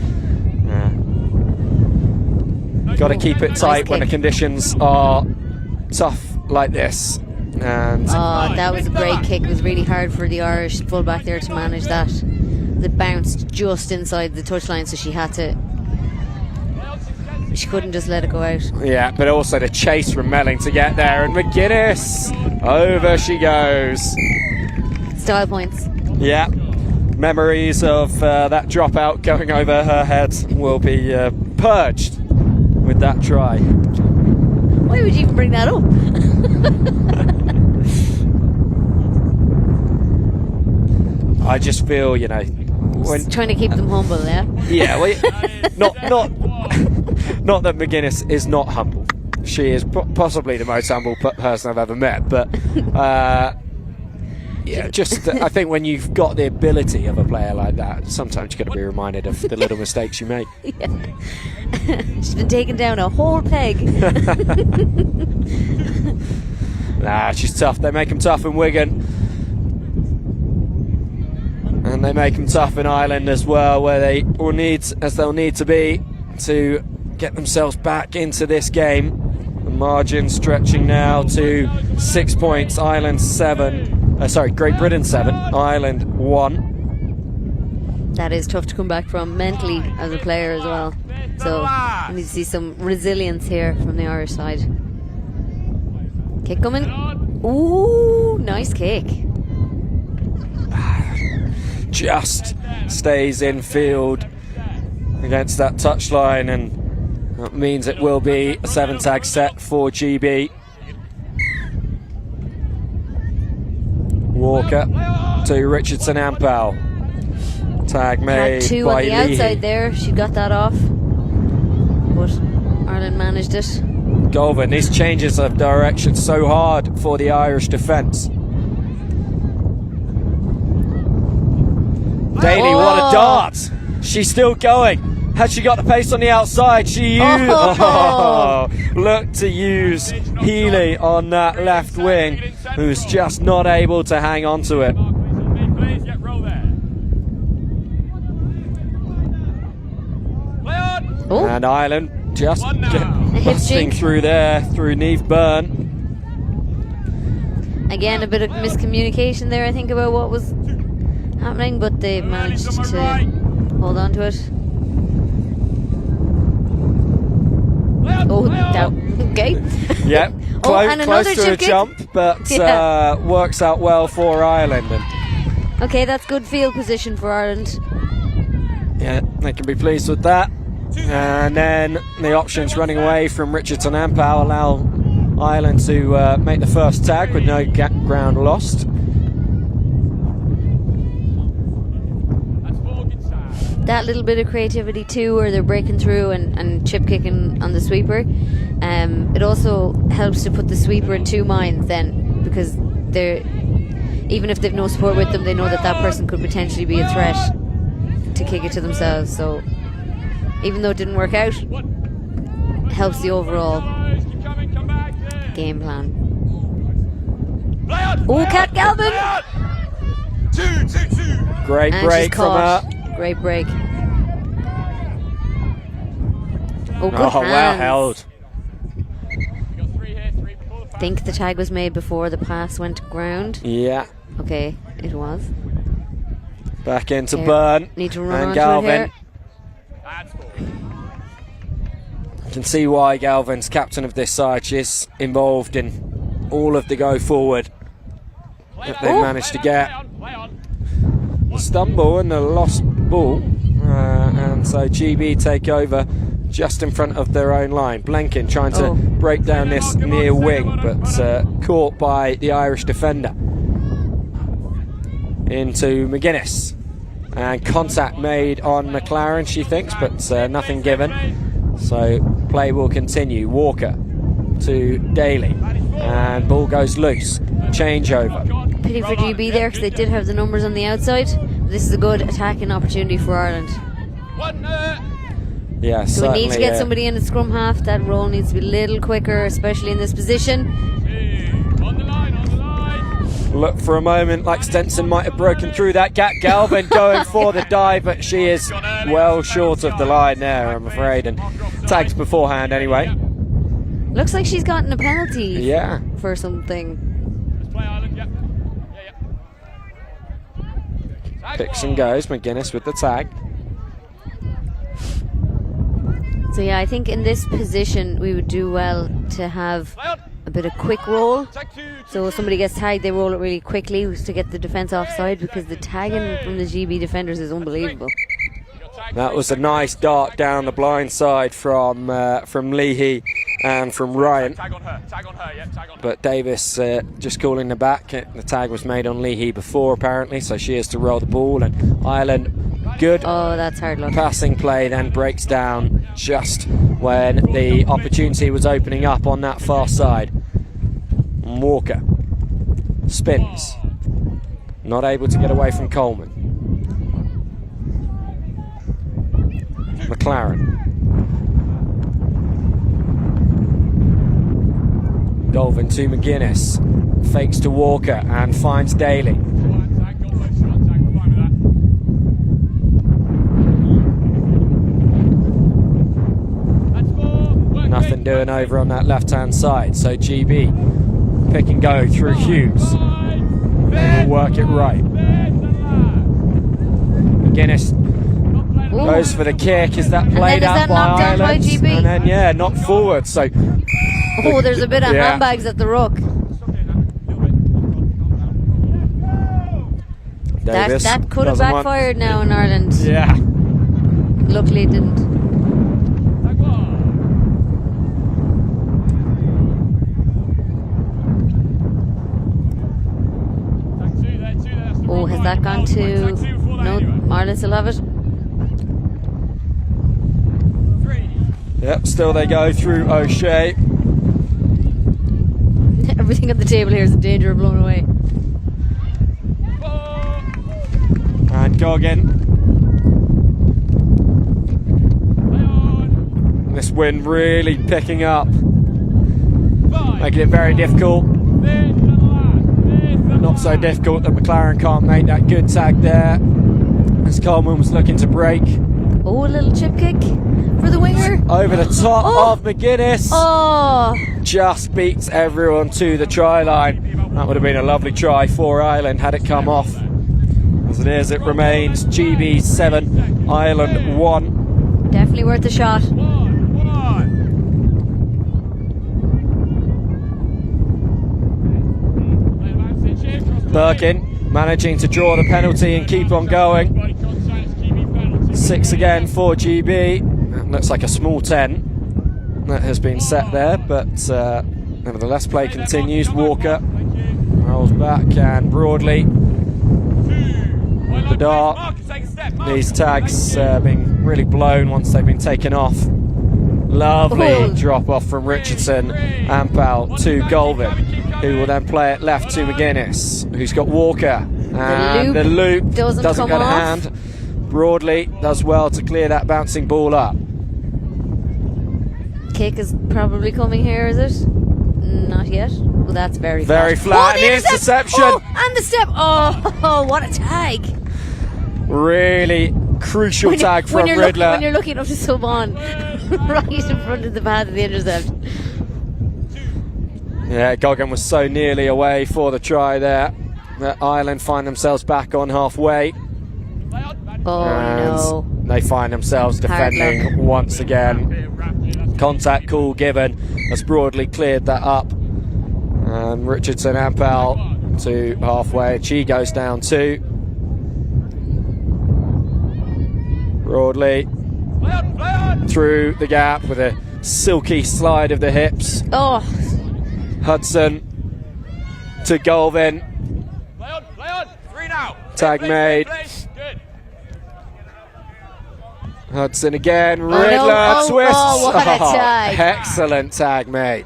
Got to keep it tight when the conditions are tough like this. And that was a great kick. It was really hard for the Irish fullback there to manage that. It bounced just inside the touchline, so she had to. She couldn't just let it go out. Yeah, but also the chase from Melling to get there, and McGuinness, over she goes. Style points. Yeah, memories of that dropout going over her head will be purged with that try. Why would you even bring that up? I just feel, you know, when trying to keep them humble, yeah. Yeah, well, not that McGuinness is not humble. She is possibly the most humble person I've ever met, but yeah, just I think when you've got the ability of a player like that, sometimes you've got to be reminded of the little mistakes you make. Yeah. She's been taken down a whole peg. Nah, she's tough. They make them tough in Wigan. And they make them tough in Ireland as well, where they'll need to be to get themselves back into this game. The margin stretching now to 6 points. Ireland 7. Great Britain 7. Ireland 1. That is tough to come back from mentally as a player as well. So we need to see some resilience here from the Irish side. Kick coming. Ooh, nice kick. Just stays in field against that touchline, and that means it will be a 7-tag set for GB. Walker to Richardson Ampel. Tag made Had two by on the Leahy. outside there. She got that off, but Ireland managed it. Govan, these changes of direction so hard for the Irish defence. Daly, what a dart! She's still going. Has she got the pace on the outside? She used. Look to use Healy on that left wing, who's just not able to hang on to it. And Ireland just busting through there, through Neve Byrne. Again, a bit of miscommunication there, I think, about what was happening, but they managed to hold on to it. Oh, that, okay. Yeah, and close another to a chip kick. jump, but works out well for Ireland. And Okay, that's good field position for Ireland. yeah, they can be pleased with that. And then the options running away from Richardson Ampel allow Ireland to make the first tag with no ground lost. that little bit of creativity too, where they're breaking through and chip kicking on the sweeper. It also helps to put the sweeper in two minds then, because they're, even if they've no support with them, they know that that person could potentially be a threat to kick it to themselves. So even though it didn't work out, it helps the overall game plan. Oh, Kat Galvin! Great And break she's from caught. her. Great break. Oh, good Oh, hands. well held. I think the tag was made before the pass went to ground. Yeah. Okay, it was. Back into There. Byrne Need to run and onto Galvin. it You can see why Galvin's captain of this side. She's involved in all of the go forward that they managed to get. The stumble and the lost ball, and so GB take over just in front of their own line. Blanken trying to break down this near wing, but caught by the Irish defender. Into McGuinness, and contact made on McLaren, she thinks, but nothing given. So play will continue. Walker to Daly, and ball goes loose. Changeover. Pity for GB there, because they did have the numbers on the outside. This is a good attacking opportunity for Ireland. Yeah, So we need to get certainly, somebody in at scrum half. That roll needs to be a little quicker, especially in this position. look for a moment like Stenson might have broken through that gap. Galvin going for the dive, but she is well short of the line there, I'm afraid, and tags beforehand anyway. Looks like she's gotten a penalty Yeah. for something. Picks and goes, McGuinness with the tag. So yeah, I think in this position we would do well to have a bit of quick roll. So if somebody gets tagged, they roll it really quickly to get the defence offside, because the tagging from the GB defenders is unbelievable. That was a nice dart down the blind side from Leahy and from Ryan. But Davis just calling the back. The tag was made on Leahy before apparently, so she is to roll the ball, and Ireland good that's hard luck. passing play then breaks down just when the opportunity was opening up on that far side. Walker spins, not able to get away from Coleman. McLaren. Dolvin to McGuinness, fakes to Walker and finds Daly. Nothing doing over on that left hand side, so GB pick and go through Hughes. They will work it right. McGuinness goes for the kick. Is that played out by Ireland? And then knocked forward. So there's a bit of handbags at the ruck. Davis That could have backfired now in Ireland. Yeah. Luckily it didn't. Has that gone to... No, Ireland still have it. Yep, still they go through O'Shea. Everything on the table here is in danger of blown away. And Goggin. This wind really picking up, making it very difficult. Not so difficult that McLaren can't make that good tag there, as Coleman was looking to break. A little chip kick for the winger. Over the top of McGuinness. Just beats everyone to the try line. That would have been a lovely try for Ireland had it come off. As it is, it remains GB 7, Ireland 1. Definitely worth a shot. Birkin managing to draw the penalty and keep on going. 6 again for GB. Looks like a small 10 that has been set there, but nevertheless play continues. Walker rolls back and Broadley the dark. These tags being really blown once they've been taken off. Lovely drop off from Richardson, Ampal to Golvin, who will then play it left to McGuinness, who's got Walker. And the loop doesn't go to hand. Broadley does well to clear that bouncing ball up. Kick is probably coming here, is it? Not yet. Well, that's very flat. And the interception. And the step. Oh, what a tag. Really crucial tag from Riddler. When you're looking up to sub on, right in front of the path of the intercept. Yeah, Goggin was so nearly away for the try there that Ireland find themselves back on halfway. Oh, no. They find themselves defending once again. Contact call given as Broadley cleared that up. And Richardson Ampel to halfway. She goes down too. Broadley through the gap with a silky slide of the hips. Oh. Hudson to Golvin. Tag made. Hudson again. Riddler twists. What a tag. Excellent tag made.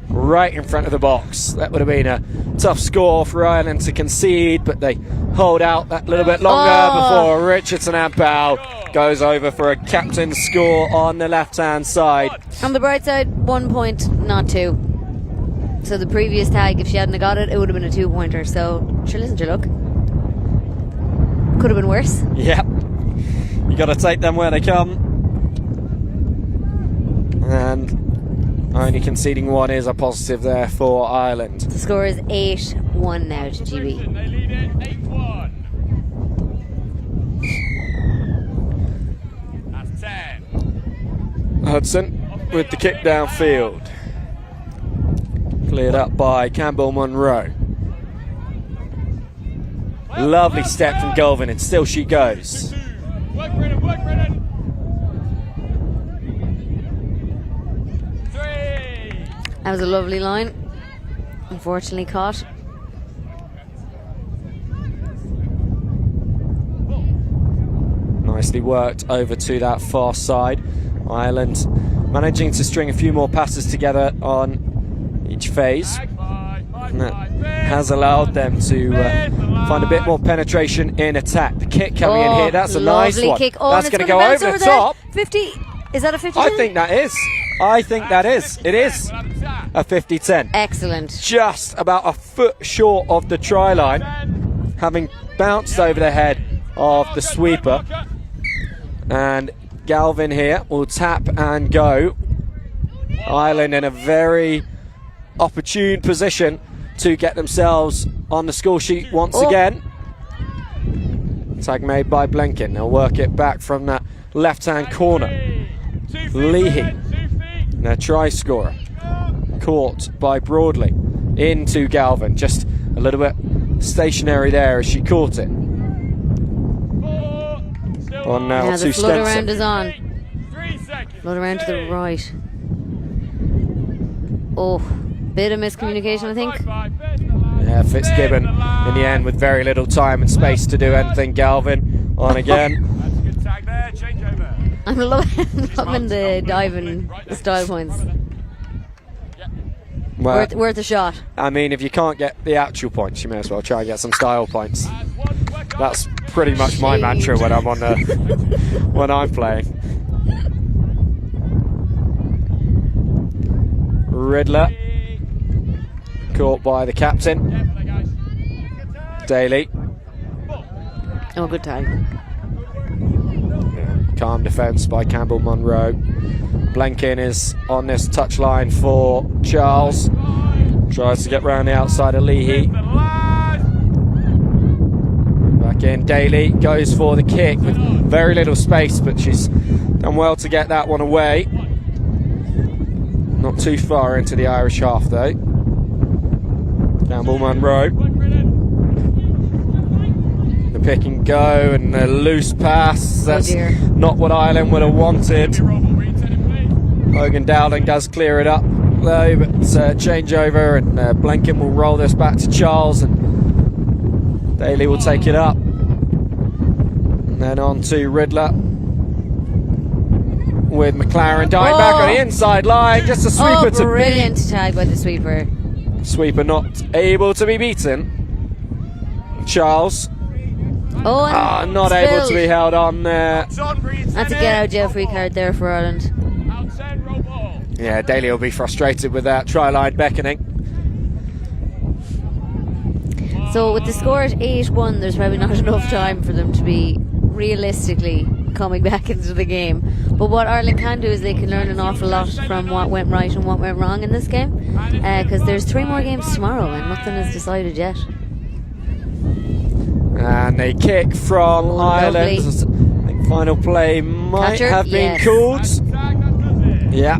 Right in front of the box. That would have been a tough score for Ireland to concede, but they hold out that little bit longer before Richardson Ampel goes over for a captain's score on the left-hand side. On the bright side, 1 point, not 2. So the previous tag, if she hadn't got it, it would have been a 2-pointer. So, sure, listen to your luck. Could have been worse. Yep. You got to take them where they come. And only conceding 1 is a positive there for Ireland. The score is 8-1 now to GB. They lead it 8-1. That's 10. Hudson with the kick downfield. Cleared up by Campbell Monroe. Lovely step from Golvin, and still she goes. Work, Brennan, work, Brennan. 3. That was a lovely line. Unfortunately caught. Nicely worked over to that far side. Ireland managing to string a few more passes together on each phase. And that has allowed them to find a bit more penetration in attack. The kick coming in here, that's a nice one. Kick. That's going to go over the top. 50. Is that a 50? I think that is. It is a 50-10. Excellent. Just about a foot short of the try line, having bounced over the head of the sweeper. And Galvin here will tap and go. Ireland in a very opportune position to get themselves on the score sheet once again. Tag made by Blenkin. They'll work it back from that left-hand corner. Leahy, their try scorer, caught by Broadley into Galvin. Just a little bit stationary there as she caught it. On now to the flood Stenson. around is on. Flood around to the right. Oh, bit of miscommunication, I think. Yeah, Fitzgibbon in the end with very little time and space to do anything. Galvin on again. That's a good tag there. Change over. I'm loving the diving style points. Well, Worth a shot. I mean, if you can't get the actual points, you may as well try and get some style points. That's pretty much my mantra when I'm on when I'm playing. Riddler caught by the captain. Daly. Oh, good tag. Calm defence by Campbell Monroe. Blenkin is on this touchline for Charles. Tries to get round the outside of Leahy. Back in, Daly goes for the kick with very little space, but she's done well to get that one away. Not too far into the Irish half though. Campbell Monroe. The pick and go and the loose pass. That's not what Ireland would have wanted. Logan Dowling does clear it up though, but changeover, and Blenkin will roll this back to Charles, and Daly will take it up. And then on to Riddler. With McLaren dying back on the inside line. Just a sweeper to brilliant tag by the sweeper. Sweeper not able to be beaten. Charles. Not able to be held on there. That's a get out jail free card there for Ireland. Yeah, Daly will be frustrated with that try line beckoning. So with the score at 8-1, there's probably not enough time for them to be realistically coming back into the game. But what Ireland can do is they can learn an awful lot from what went right and what went wrong in this game, because there's 3 more games tomorrow and nothing is decided yet. And a kick from Ireland. I think final play might have been called. Yeah.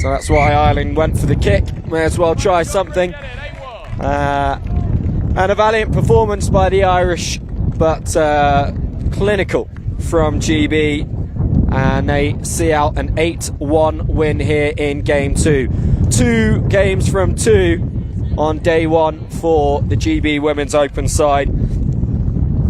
So that's why Ireland went for the kick. May as well try something. And a valiant performance by the Irish, but clinical from GB. And they see out an 8-1 win here in game 2. 2 games from 2 on day 1 for the GB Women's Open side.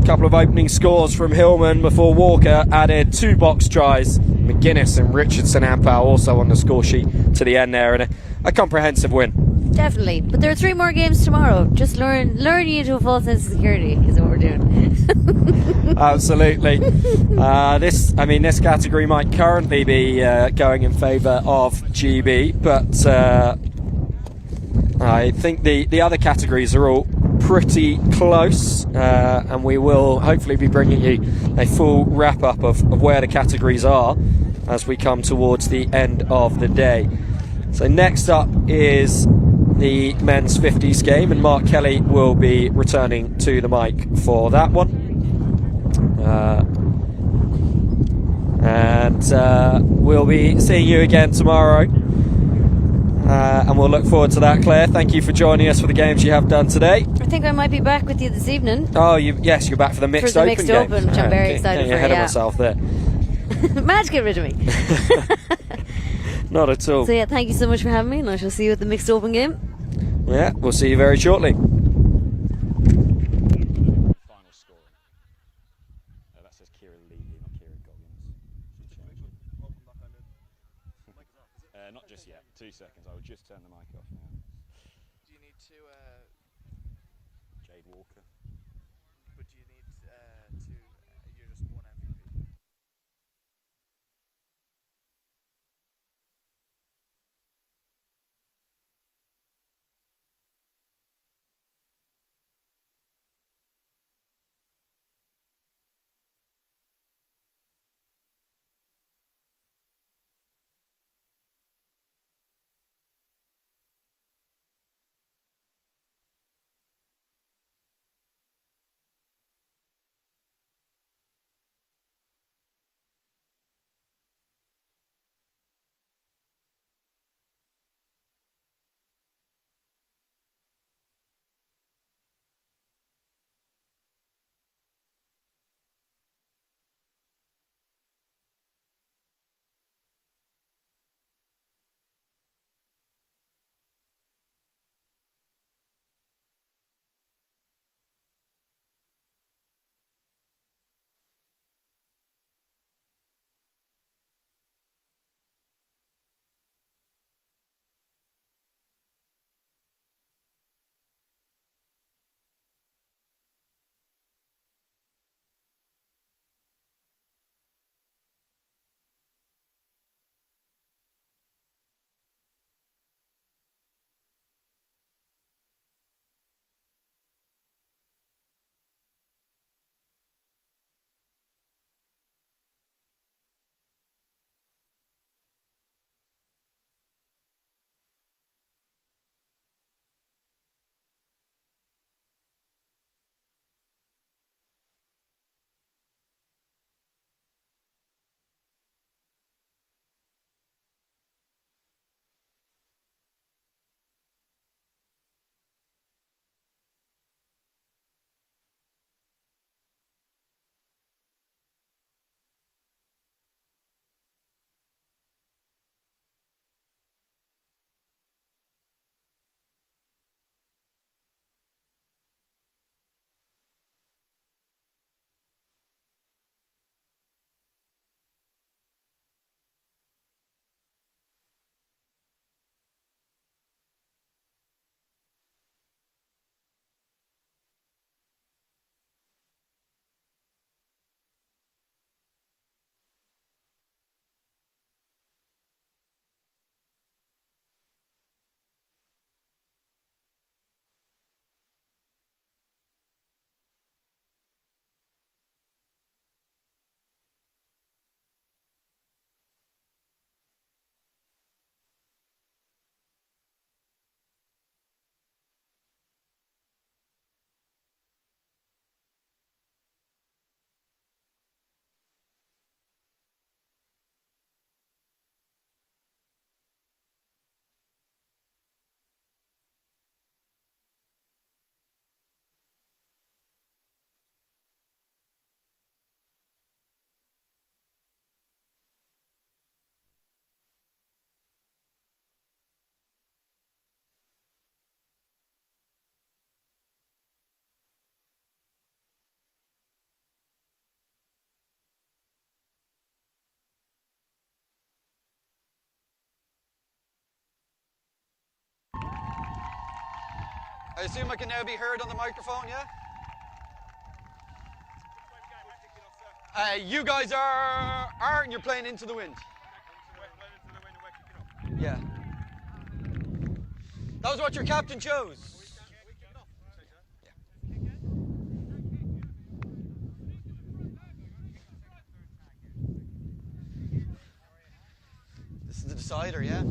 Couple of opening scores from Hillman before Walker added 2 box tries. McGuinness and Richardson Ampau also on the score sheet to the end there, and a comprehensive win. Definitely, but there are 3 more games tomorrow. Just learn you into a false sense of security is what we're doing. Absolutely. This category might currently be going in favour of GB, but I think the other categories are all pretty close, and we will hopefully be bringing you a full wrap-up of where the categories are as we come towards the end of the day. So next up is the men's 50s game, and Mark Kelly will be returning to the mic for that one. We'll be seeing you again tomorrow. And we'll look forward to that, Claire. Thank you for joining us for the games you have done today. I think I might be back with you this evening. Oh, yes, you're back for the mixed open mixed game. open, which I'm very excited for. Ahead of myself there. Managed to get rid of me. Not at all. So yeah, thank you so much for having me, and I shall see you at the mixed open game. Yeah, we'll see you very shortly. Final scoring. That says Kieran Levy, not Kieran Goggins. Not just yet. 2 seconds. I will just turn the mic off now. Do you need to Jade Walker. but do you need you're just one MVP? I assume I can now be heard on the microphone, yeah? You guys are and you're playing into the wind. Yeah. That was what your captain chose. This is the decider, yeah?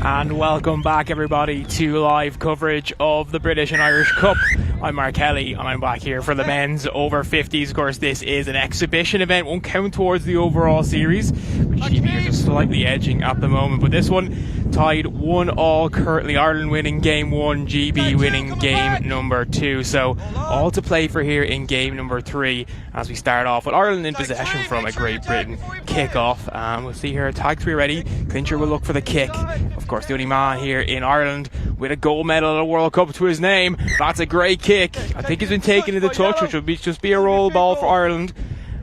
And welcome back, everybody, to live coverage of the British and Irish Cup. I'm Mark Kelly, and I'm back here for the men's over 50s. Of course, this is an exhibition event, won't count towards the overall series. But GB are just slightly edging at the moment. But this one tied 1-1 currently. Ireland winning game 1, GB winning game number 2. So all to play for here in game number 3 as we start off with Ireland in possession from a Great Britain kick-off. We'll see here, tag 3 ready. Clincher will look for the kick. Of course, the only man here in Ireland with a gold medal at a World Cup to his name. That's a great kick. I think he's been taken into touch, which would be just be a roll ball for Ireland.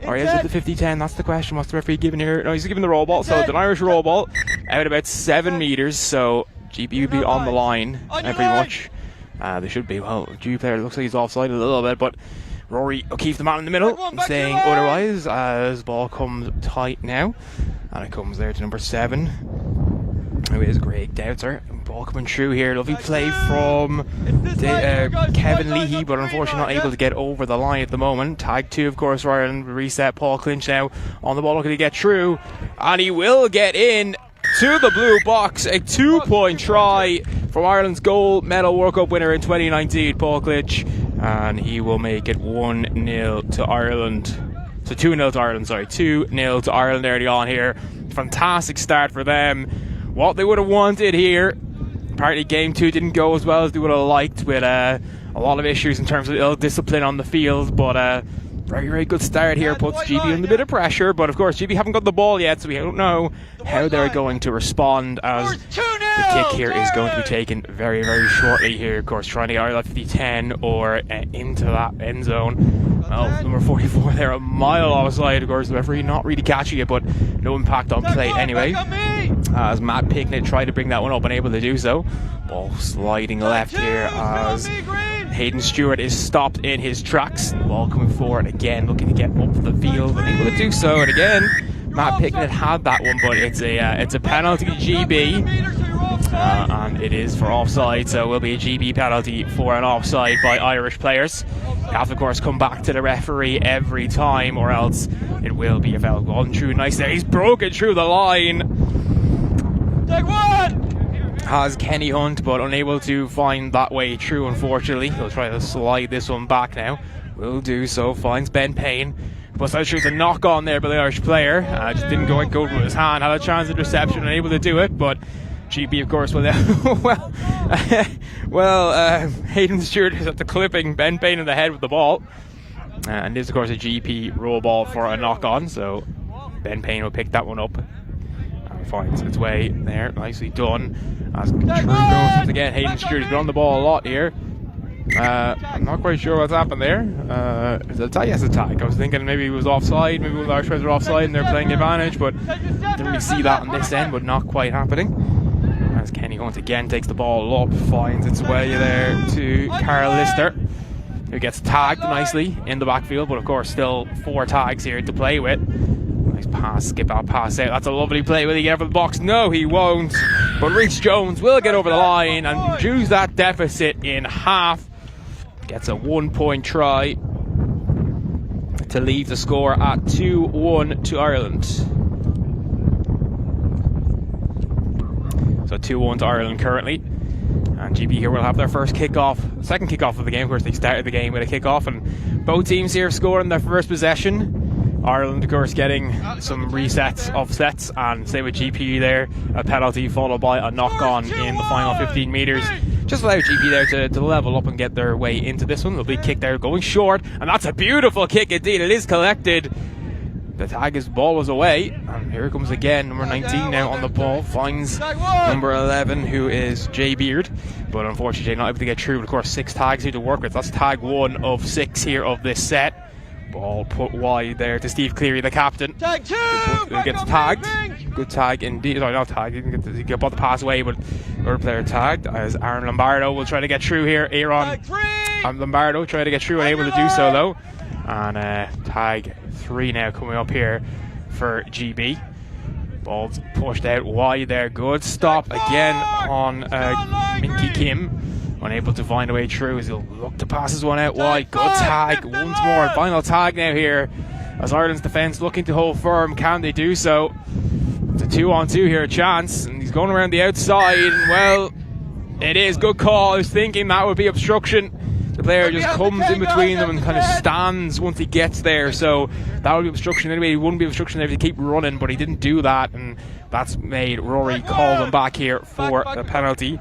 Or is it the 50-10? That's the question. What's the referee giving here? No, he's giving the roll ball. So it's an Irish roll ball out about 7 metres. So GB would be on the line pretty much. They should be. Well, GB player looks like he's offside a little bit, but Rory O'Keefe, the man in the middle, saying otherwise as ball comes tight now. And it comes there to number 7. Who is Greg Doubter. Ball coming through here. Lovely play from Kevin Leahy, but unfortunately not able to get over the line at the moment. Tag 2, of course, for Ireland. Reset. Paul Clinch now on the ball, looking to get through. And he will get in to the blue box. A 2-point try from Ireland's gold medal World Cup winner in 2019, Paul Clinch. And he will make it 1-0 to Ireland. So 2-0 to Ireland, sorry. 2-0 to Ireland early on here. Fantastic start for them. What they would have wanted here. Apparently game 2 didn't go as well as they would have liked, with a lot of issues in terms of ill discipline on the field, but very, very good start here. Puts GB under a bit of pressure, but of course GB haven't got the ball yet, so we don't know how they're going to respond, as the kick here is going to be taken very, very shortly here. Of course, trying to get either 50-10 or into that end zone. Well, number 44 there, a mile offside. Of course, the referee not really catching it, but no impact on play anyway. As Matt Picknett tried to bring that one up, unable to do so. Ball sliding left here as Hayden Stewart is stopped in his tracks. Ball coming forward again, looking to get up the field, unable to do so. And again, Matt Picknett had that one, but it's a penalty to GB. And it is for offside, so it will be a GB penalty for an offside by Irish players. You have to, of course, come back to the referee every time, or else it will be a foul. Gone through nice there. He's broken through the line. Take one! Has Kenny Hunt, but unable to find that way through, unfortunately. He'll try to slide this one back now. Will do so. Finds Ben Payne. But so the knock on there by the Irish player. Just didn't go with his hand. Had a chance at interception, unable to do it, but GB, of course, Hayden Stewart is at the clipping Ben Payne in the head with the ball. And this, of course, a GP roll ball for a knock on, so Ben Payne will pick that one up. And finds its way there, nicely done. As true goes again, Hayden Stewart has been on the ball a lot here. I'm not quite sure what's happened there. Is it a tag? Yes, a tag. I was thinking maybe he was offside, maybe the Irish players were offside and they're playing the advantage, but didn't really see that on this end, but not quite happening. As Kenny Hunt again takes the ball up, finds its way there to Carl Lister, who gets tagged nicely in the backfield, but of course still 4 tags here to play with. Nice pass, skip that pass out. That's a lovely play. Will he get over the box? No, he won't. But Rhys Jones will get over the line and reduce that deficit in half. Gets a 1-point try to leave the score at 2-1 to Ireland. So 2-1 to Ireland currently. And GB here will have their first kickoff, second kickoff of the game. Of course, they started the game with a kickoff, and both teams here scoring their first possession. Ireland, of course, getting some resets, offsets, and say with GB there, a penalty followed by a knock-on in the final 15 metres. Just allow GB there to level up and get their way into this one. A big kick there going short, and that's a beautiful kick indeed. It is collected. The tag, his ball was away, and here comes again number 19 now on the ball, finds number 11, who is Jay Beard, but unfortunately not able to get through. But of course 6 tags here to work with. That's tag 1 of 6 here of this set. Ball put wide there to Steve Cleary, the captain, who gets tagged. Good tag indeed. Sorry, not tag. He didn't get the pass away, but third player tagged as Aaron Lombardo will try to get through here. Aaron Lombardo trying to get through and able to do so though. And tag 3 now coming up here for GB. Ball's pushed out wide there. Good stop again on Minky Kim. Unable to find a way through as he'll look to pass his one out wide. Good tag once more. Final tag now here as Ireland's defence looking to hold firm. Can they do so? It's a 2-on-2 here, a chance, and he's going around the outside, and well, it is. Good call. I was thinking that would be obstruction. The player just comes in between them and kind of stands once he gets there, so that would be obstruction anyway. It wouldn't be obstruction if he keep running, but he didn't do that, and that's made Rory call them back here for a penalty.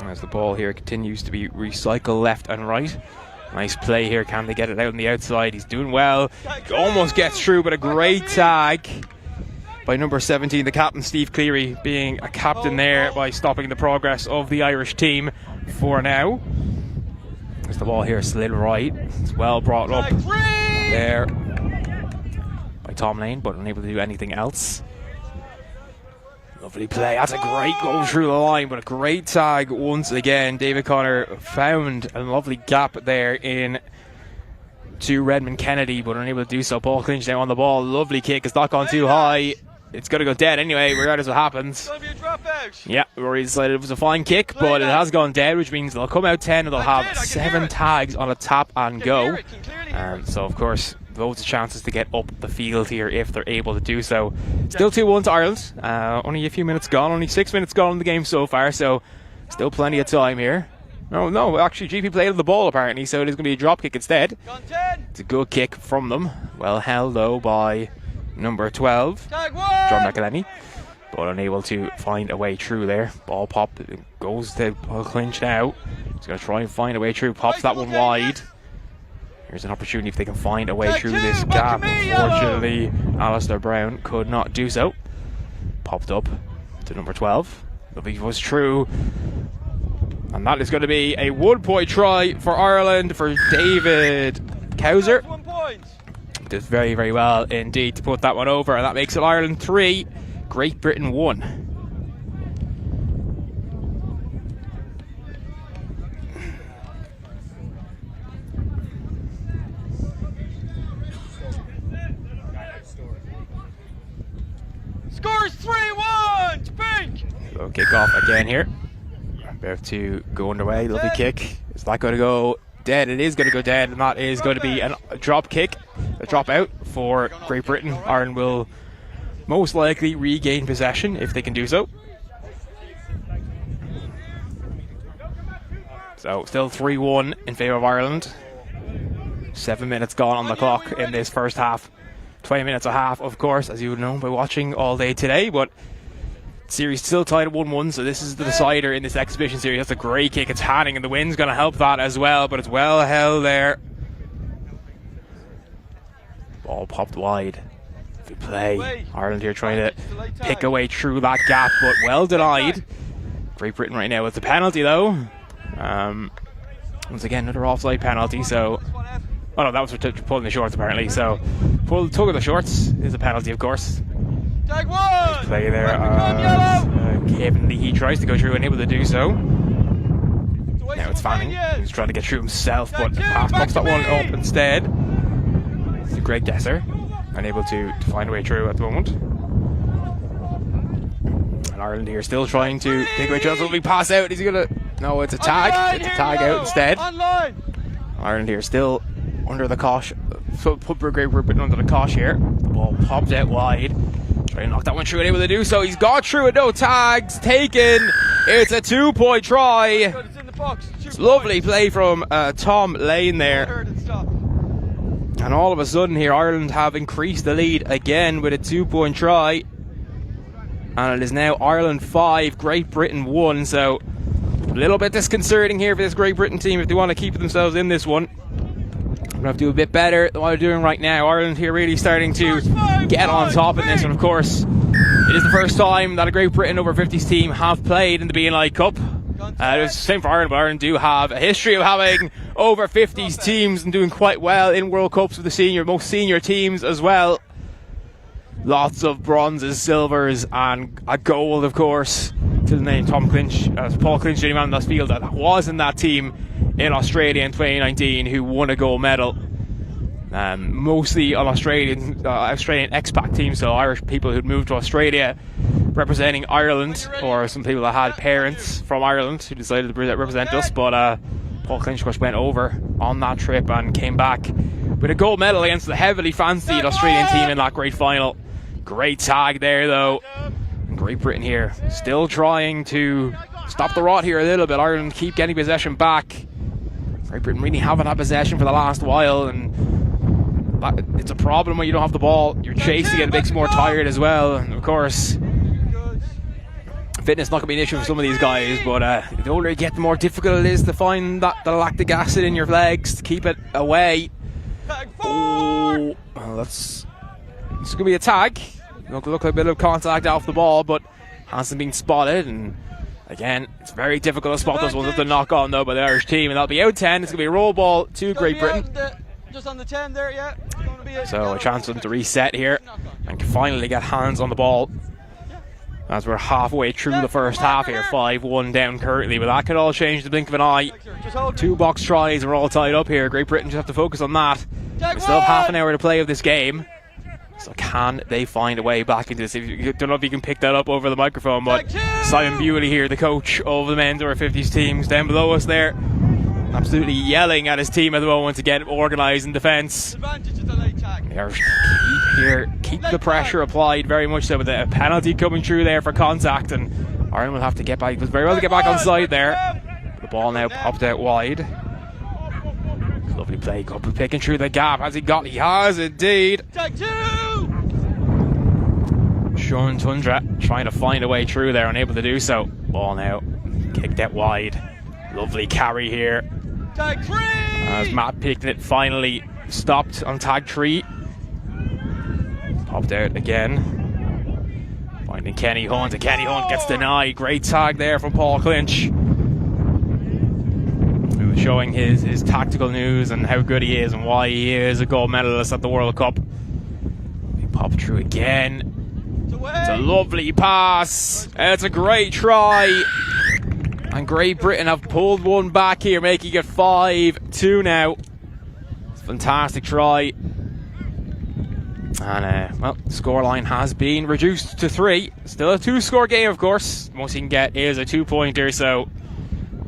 As the ball here continues to be recycled left and right. Nice play here. Can they get it out on the outside? He's doing well. He almost gets through, but a great tag by number 17, the captain, Steve Cleary, being a captain there by stopping the progress of the Irish team for now. As the ball here slid right. It's well brought up there by Tom Lane, but unable to do anything else. Lovely play. That's a great goal through the line, but a great tag once again. David Connor found a lovely gap there in to Redmond Kennedy, but unable to do so. Paul Clinch now on the ball. Lovely kick. It's not gone too high. It's going to go dead anyway, regardless of what happens. Yeah, Rory decided it was a fine kick, but it has gone dead, which means they'll come out 10 and they'll have 7 tags on a tap and go. So, of course, loads of chances to get up the field here if they're able to do so. Still 2-1 to Ireland. Only a few minutes gone, only 6 minutes gone in the game so far, so still plenty of time here. No, actually GP played on the ball apparently, so it is going to be a drop kick instead. It's a good kick from them. Well held though by number 12, John McElhenney, but unable to find a way through there. Ball pop, goes to Paul Clinch now. He's going to try and find a way through, pops that one wide. Here's an opportunity if they can find a way through this gap. Unfortunately, Alistair Brown could not do so. Popped up to number 12. Lovely was true. And that is going to be a 1-point try for Ireland for David Cowser. Did very, very well indeed to put that one over, and that makes it Ireland 3, Great Britain 1. Scores 3-1 to Pink. So kick off again here. About to go underway. Lovely kick. Is that going to go dead? It is going to go dead, and that is going to be a drop kick, a drop out for Great Britain. Ireland will most likely regain possession if they can do so. So still 3-1 in favour of Ireland. 7 minutes gone on the clock in this first half. 20 minutes a half, of course, as you would know by watching all day today, but series still tied at 1-1, so this is the decider in this exhibition series. That's a great kick. It's Hanning, and the wind's going to help that as well, but it's well held there. Ball popped wide. Good play. Ireland here trying to pick a way through that gap, but well denied. Great Britain right now with the penalty, though. Once again, another offside penalty, so... Oh no, that was for pulling the shorts apparently, so tug of the shorts is a penalty, of course. Nice play there. Kevin Leahy tries to go through and able to do so. Now it's Fanning. He's trying to get through himself, but pass pops that one up instead. To Greg Desser, unable to find a way through at the moment. And Ireland here still trying to take away chance. Will he pass out? Is he gonna? No, it's a tag. It's a tag out instead. Ireland here still under the cosh. So put Great Britain under the cosh here. The ball popped out wide. Try and knock that one through and able to do so. He's got through it. No tags taken. It's a 2-point try. It's lovely play from Tom Lane there. And all of a sudden here Ireland have increased the lead again with a 2-point try. And it is now Ireland 5, Great Britain 1. So a little bit disconcerting here for this Great Britain team if they want to keep themselves in this one. We're going to have to do a bit better than what they're doing right now. Ireland here really starting to get on top in this, and of course it is the first time that a Great Britain over 50s team have played in the BNI Cup. It's the same for Ireland, but Ireland do have a history of having over 50s teams and doing quite well in World Cups with the most senior teams as well. lots of bronzes, silvers, and a gold, of course, to the name Paul Clinch, the only man in that field that was in that team in Australia in 2019 who won a gold medal. Mostly on Australian expat teams, so Irish people who'd moved to Australia representing Ireland, or some people that had parents from Ireland who decided to represent us. But Paul Clinch, of course, went over on that trip and came back with a gold medal against the heavily fancied Australian team in that great final. Great tag there, though. Great Britain here, still trying to stop the rot here a little bit. Ireland keep getting possession back. Great Britain really haven't had possession for the last while, and it's a problem when you don't have the ball. You're chasing it, it makes you more tired as well. And of course, fitness not going to be an issue for some of these guys, but the older you get, the more difficult it is to find the lactic acid in your legs to keep it away. Oh, well, it's going to be a tag. Look like a bit of contact off the ball, but hasn't been spotted. And again, it's very difficult to spot those ones with the knock on though by the Irish team, and that'll be out 10. It's going to be a roll ball to Great Britain. Just on the 10 there, yeah. So a chance for them to reset here and finally get hands on the ball, as we're halfway through the first half here. 5-1 down currently, but that could all change in the blink of an eye. 2 box tries are all tied up here. Great Britain just have to focus on that. We still have half an hour to play of this game, so can they find a way back into this? I don't know if you can pick that up over the microphone, but Simon Bewley here, the coach of the men's over 50s teams down below us there, absolutely yelling at his team at the moment to get organised in defence. Keep the pressure applied very much so, with a penalty coming through there for contact, and Ireland will have to get back. It was very well to get back on side there. The ball now popped out wide. Lovely play, Guppy picking through the gap. Has he got? He has indeed. Sean Tundra trying to find a way through there, unable to do so. Ball now kicked out wide. Lovely carry here. As Matt Picknett finally stopped on tag 3. Popped out again. Finding Kenny Hunt, and Kenny Hunt gets denied. Great tag there from Paul Clinch, who was showing his tactical news and how good he is and why he is a gold medalist at the World Cup. He popped through again. It's a lovely pass. It's a great try. And Great Britain have pulled one back here, making it 5-2 now. It's a fantastic try. And, well, the scoreline has been reduced to 3. Still a 2-score game, of course. Most you can get is a 2-pointer, so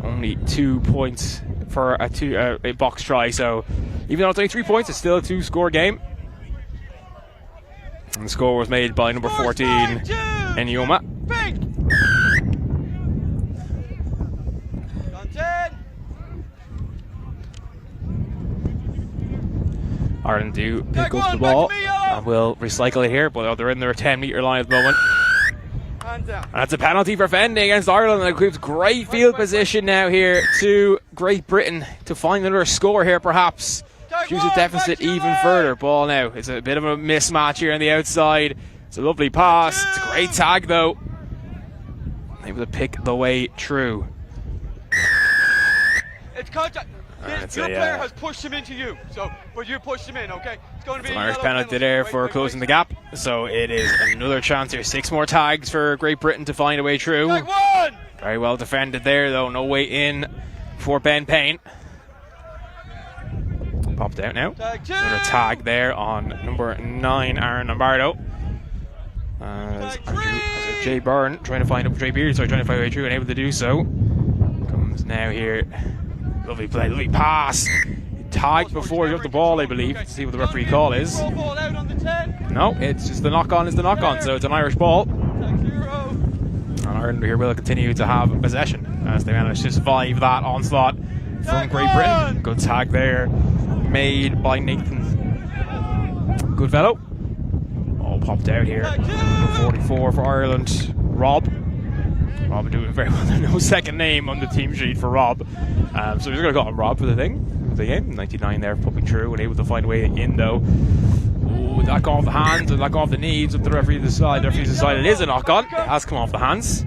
only 2 points for a box try. So even though it's only 3 points, it's still a 2-score game. And the score was made by number 14, Enyoma. Ireland do pick up the ball and will recycle it here, but they're in their 10-metre line at the moment. And that's a penalty for fending against Ireland, and it gives great field position now here to Great Britain to find another score here, perhaps reduce the deficit even further. Ball now, it's a bit of a mismatch here on the outside. It's a lovely pass, it's a great tag though, able to pick the way through. It's contact. Your player has pushed him into you, but you pushed him in, okay? It's going to be an Irish penalty there for closing the gap. So it is another chance here. 6 more tags for Great Britain to find a way through. Very well defended there, though. No way in for Ben Payne. Popped out now. Another tag there on number 9, Aaron Lombardo. As Jay Byrne trying to find up Jay Beard, trying to find a way through and able to do so. Comes now here. Lovely play, lovely pass. Tagged before he got the ball, I believe. Let's see what the referee call is. No, it's just the knock-on is the knock-on, so it's an Irish ball. And Ireland here will continue to have possession as they manage to survive that onslaught from Great Britain. Good tag there, made by Nathan Goodfellow. All popped out here. Number 44 for Ireland, Rob doing very well. There's no second name on the team sheet for Rob. So we're just going to call him Rob for the game. 99 there, popping through and able to find a way in though. Ooh, that got off the hands and that got off the knees of the referee decided. The referee decided it is a knock on. It has come off the hands.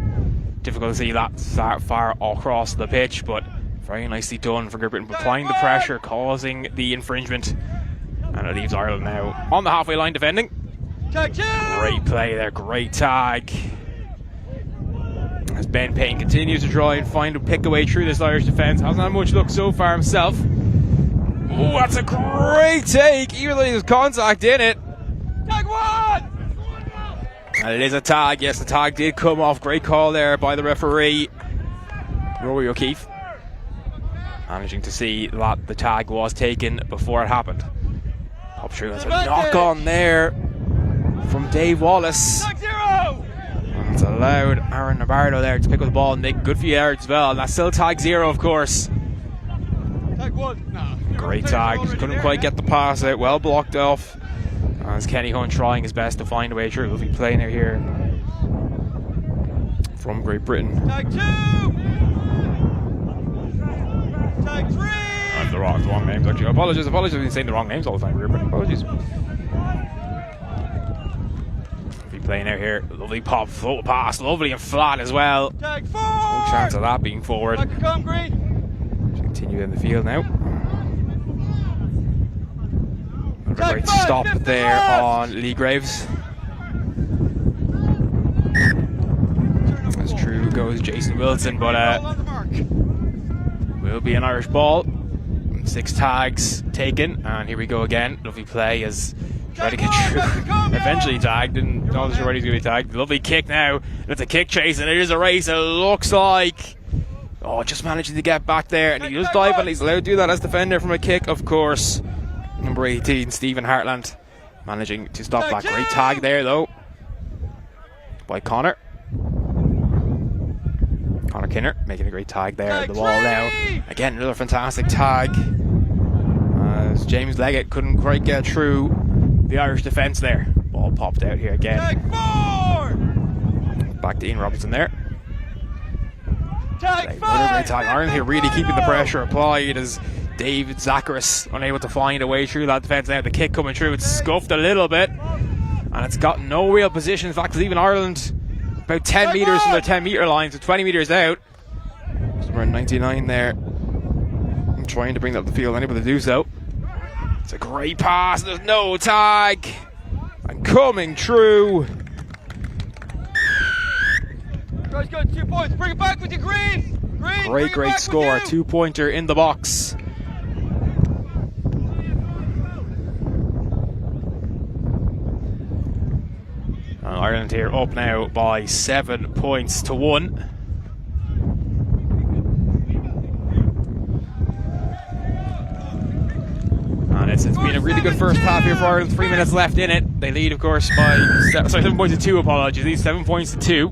Difficult to see that far across the pitch, but very nicely done for Great Britain, applying the pressure, causing the infringement. And it leaves Ireland now on the halfway line defending. Tag 2! Great play there, great tag. As Ben Payne continues to try and pick a way through this Irish defence. Hasn't had much luck so far himself. Oh, that's a great take, even though there's contact in it. Tag 1! And it is a tag. Yes, the tag did come off. Great call there by the referee, Rory O'Keefe. Managing to see that the tag was taken before it happened. Up through, there's a knock on there from Dave Wallace. Tag 0! And it's allowed Aaron Navarro there to pick up the ball and make good few yards as well. And that's still tag 0, of course. Tag 1. Nah. Great tag. Couldn't quite get the pass out. Well blocked off. As Kenny Hunt trying his best to find a way through. We'll be playing out here from Great Britain. Tag 2! Tag 3! I'm the wrong names actually. Apologies. I've been saying the wrong names all the time. But apologies. We'll be playing out here. Lovely pop, float pass, lovely and flat as well. Tag 4! No chance of that being forward. Back to come, Green. Continue in the field now. A Tag great 5, stop 50 there yards. on Lee Graves. As true goes Jason Wilson, but On the mark. will be an Irish ball. 6 tags taken, and here we go again. Lovely play as try to get through. Eventually tagged, and not sure when he's going to be tagged. Lovely kick now. It's a kick chase, and it is a race. It looks like. Oh, just managing to get back there, and he does dive, and he's allowed to do that as defender from a kick, of course. Number 18, Stephen Hartland, managing to stop that. Great tag there, though, by Connor. Connor Kinner making a great tag there at the wall now. Again, another fantastic tag. As James Leggett couldn't quite get through the Irish defence there. Ball popped out here again. Tag 4! Back to Ian Robinson there. Tag Another 5! great tag. Ireland here really keeping the pressure applied as David Zakaris unable to find a way through that defence. Now the kick coming through, it's scuffed a little bit, and it's got no real position. In fact, it's even Ireland about 10 metres from their 10-metre line, so 20 metres out. Somewhere 99 there. I'm trying to bring that up the field, unable to do so. It's a great pass, there's no tag, and coming through. Guys, got 2 points. Bring it back with you, Green. Great score, 2-pointer in the box. And Ireland here up now by 7 points to 1. And it's been a really good first half here for Ireland. 3 minutes left in it. They lead, of course, by 7 points to 2. Apologies, these 7 points to 2.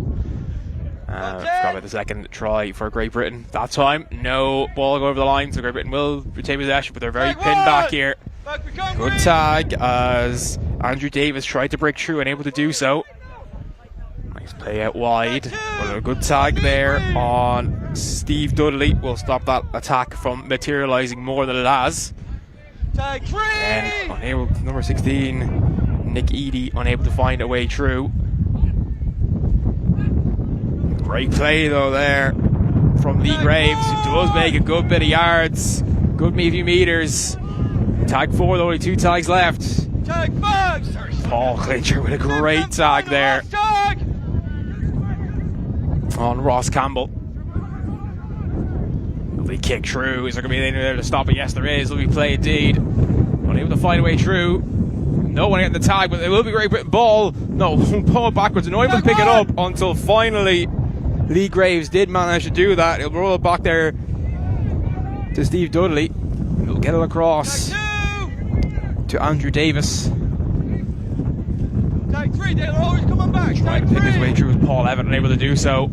Forgot about the second try for Great Britain. That time, no ball go over the line, so Great Britain will retain possession, but they're very pinned back here. Good tag as Andrew Davis tried to break through and able to do so. Nice play out wide, but a good tag there on Steve Dudley. Will stop that attack from materialising more than it has. Tag 3! And unable, number 16, Nick Eady, unable to find a way through. Great play though there from Lee Graves, who does make a good bit of yards, good few metres. Tag 4 though, only 2 tags left. Tag 5! Paul Clincher with a great tag there on Ross Campbell. Lovely kick through. Is there going to be anything there to stop it? Yes, there is. Lovely play indeed. Unable to find a way through. No one getting the tag, but it will be Great Britain ball. No, pull it backwards. No one able to pick it up until finally Lee Graves did manage to do that. He'll roll it back there to Steve Dudley. He'll get it across to Andrew Davis. Tag 3, they're always coming back. Trying to pick his way through with Paul Evan, unable to do so.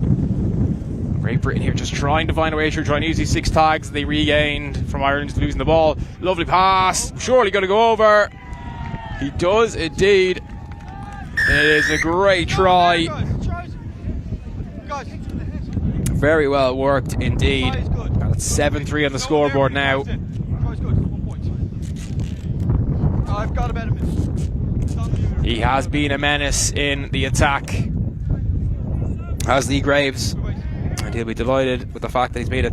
Great Britain here just trying to find a way through, trying to use these 6 tags they regained from Ireland losing the ball. Lovely pass, surely going to go over. He does indeed. It is a great try. Very well worked indeed. That's 7-3 on the scoreboard now. I've got about a minute. He has been a menace in the attack, as Lee Graves, and he'll be delighted with the fact that he's made it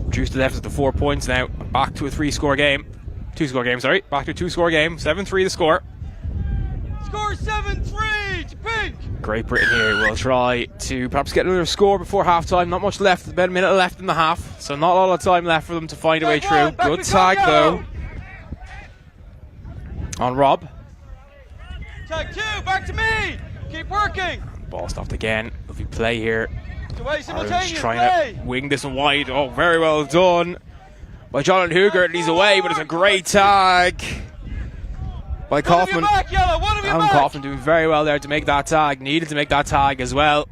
reduced the deficit to 4 points now, back to a 3-score game. Two-score game, sorry. Back to a two-score game. 7-3 the score. Score 7-3 to Pink. Great Britain here will try to perhaps get another score before half-time. Not much left, about a minute left in the half, so not a lot of time left for them to find a way through. Good tag though on Rob. Tag 2, back to me. Keep working. Ball stopped again. Lovely play here. Ireland's Just trying to wing this one wide. Oh, very well done by John Hugert. He's away, but it's a great tag by Kaufman. Alan Kaufman doing very well there to make that tag. Needed to make that tag as well.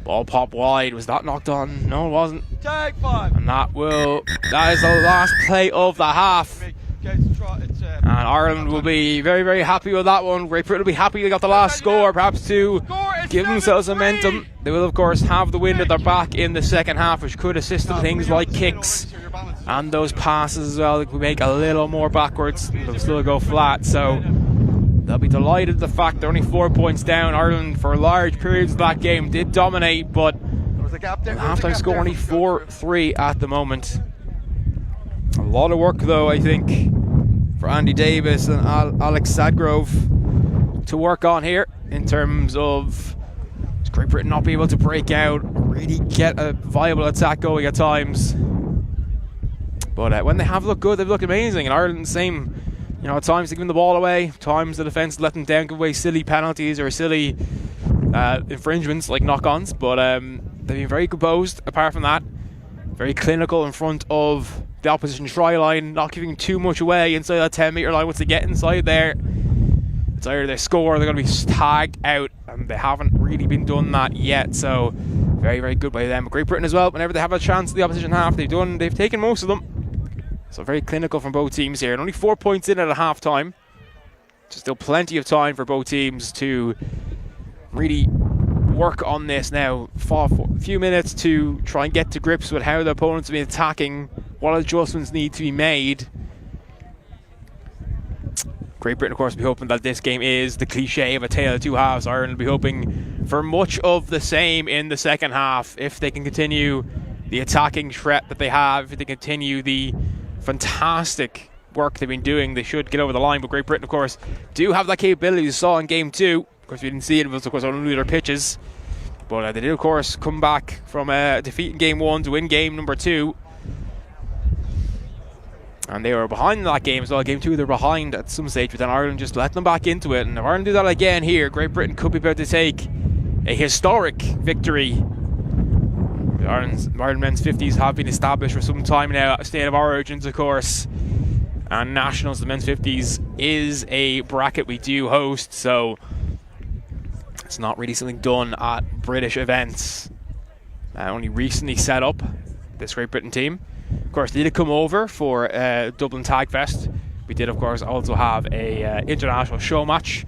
Ball popped wide. Was that knocked on? No, it wasn't. Tag 5. And that is the last play of the half. And Ireland will be very, very happy with that one. Great Britain will be happy they got the last score, perhaps to give themselves momentum. They will, of course, have the wind at their back in the second half, which could assist in things like kicks and those passes as well. They could make a little more backwards. They'll still go flat, so they'll be delighted with the fact they're only 4 points down. Ireland, for large periods of that game, did dominate, but the halftime score only 4-3 at the moment. A lot of work, though, I think, for Andy Davis and Alex Sadgrove to work on here in terms of Great Britain not be able to break out, really get a viable attack going at times. But when they have looked good, they've looked amazing. And Ireland, same. You know, at times they give them the ball away, at times the defence let them down, give away silly penalties or silly infringements like knock-ons. But they've been very composed, apart from that. Very clinical in front of the opposition try line, not giving too much away inside that 10-metre line. Once they get inside there, it's either they score or they're going to be tagged out, and they haven't really been done that yet. So very, very good by them. Great Britain as well, whenever they have a chance in the opposition half, they've taken most of them. So very clinical from both teams here, and only 4 points in at a half time. So still plenty of time for both teams to really work on this now. For a few minutes to try and get to grips with how the opponents have been attacking, what adjustments need to be made. Great Britain, of course, will be hoping that this game is the cliche of a tale of two halves. Ireland will be hoping for much of the same in the second half. If they can continue the attacking threat that they have, if they continue the fantastic work they've been doing, they should get over the line. But Great Britain, of course, do have that capability. You saw in game 2. Of course, we didn't see it. It was, of course, only their pitches. But they did, of course, come back from a defeat in game 1 to win game number 2. And they were behind in that game as well. Game 2, they're behind at some stage, but then Ireland just let them back into it. And if Ireland do that again here, Great Britain could be about to take a historic victory. Ireland men's 50s have been established for some time now. State of Origins, of course, and Nationals, the men's 50s, is a bracket we do host, so it's not really something done at British events. Only recently set up, this Great Britain team. Of course, they did come over for Dublin Tag Fest. We did, of course, also have a international show match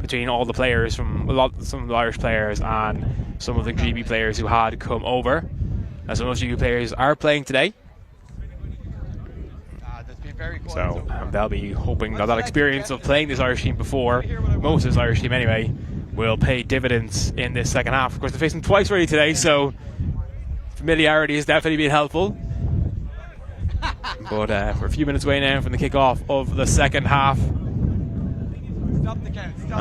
between all the players from some of the Irish players and some of the GB players who had come over. And some of those GB players are playing today. So they'll be hoping that experience of playing this Irish team before, most of this Irish team anyway, will pay dividends in this second half. Of course, they faced them twice already today, so familiarity has definitely been helpful. But we're a few minutes away now from the kick-off of the second half. And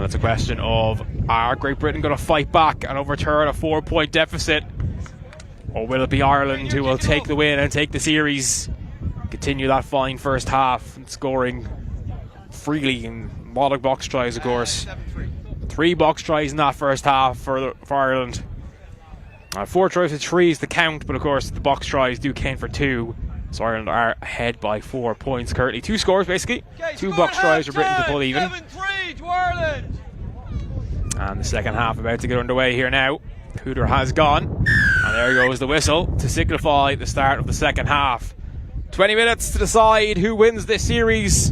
it's a question of, are Great Britain going to fight back and overturn a 4-point deficit? Or will it be Ireland who will take the win and take the series? Continue that fine first half and scoring freely in a lot of box tries, of course. 3 box tries in that first half for Ireland. 4 tries with 3 is the count, but of course the box tries do count for 2. So Ireland are ahead by 4 points currently. 2 scores basically. 2 box tries for Britain to pull even. 7-3 to Ireland. And the second half about to get underway here now. Hooter has gone. And there goes the whistle to signify the start of the second half. 20 minutes to decide who wins this series,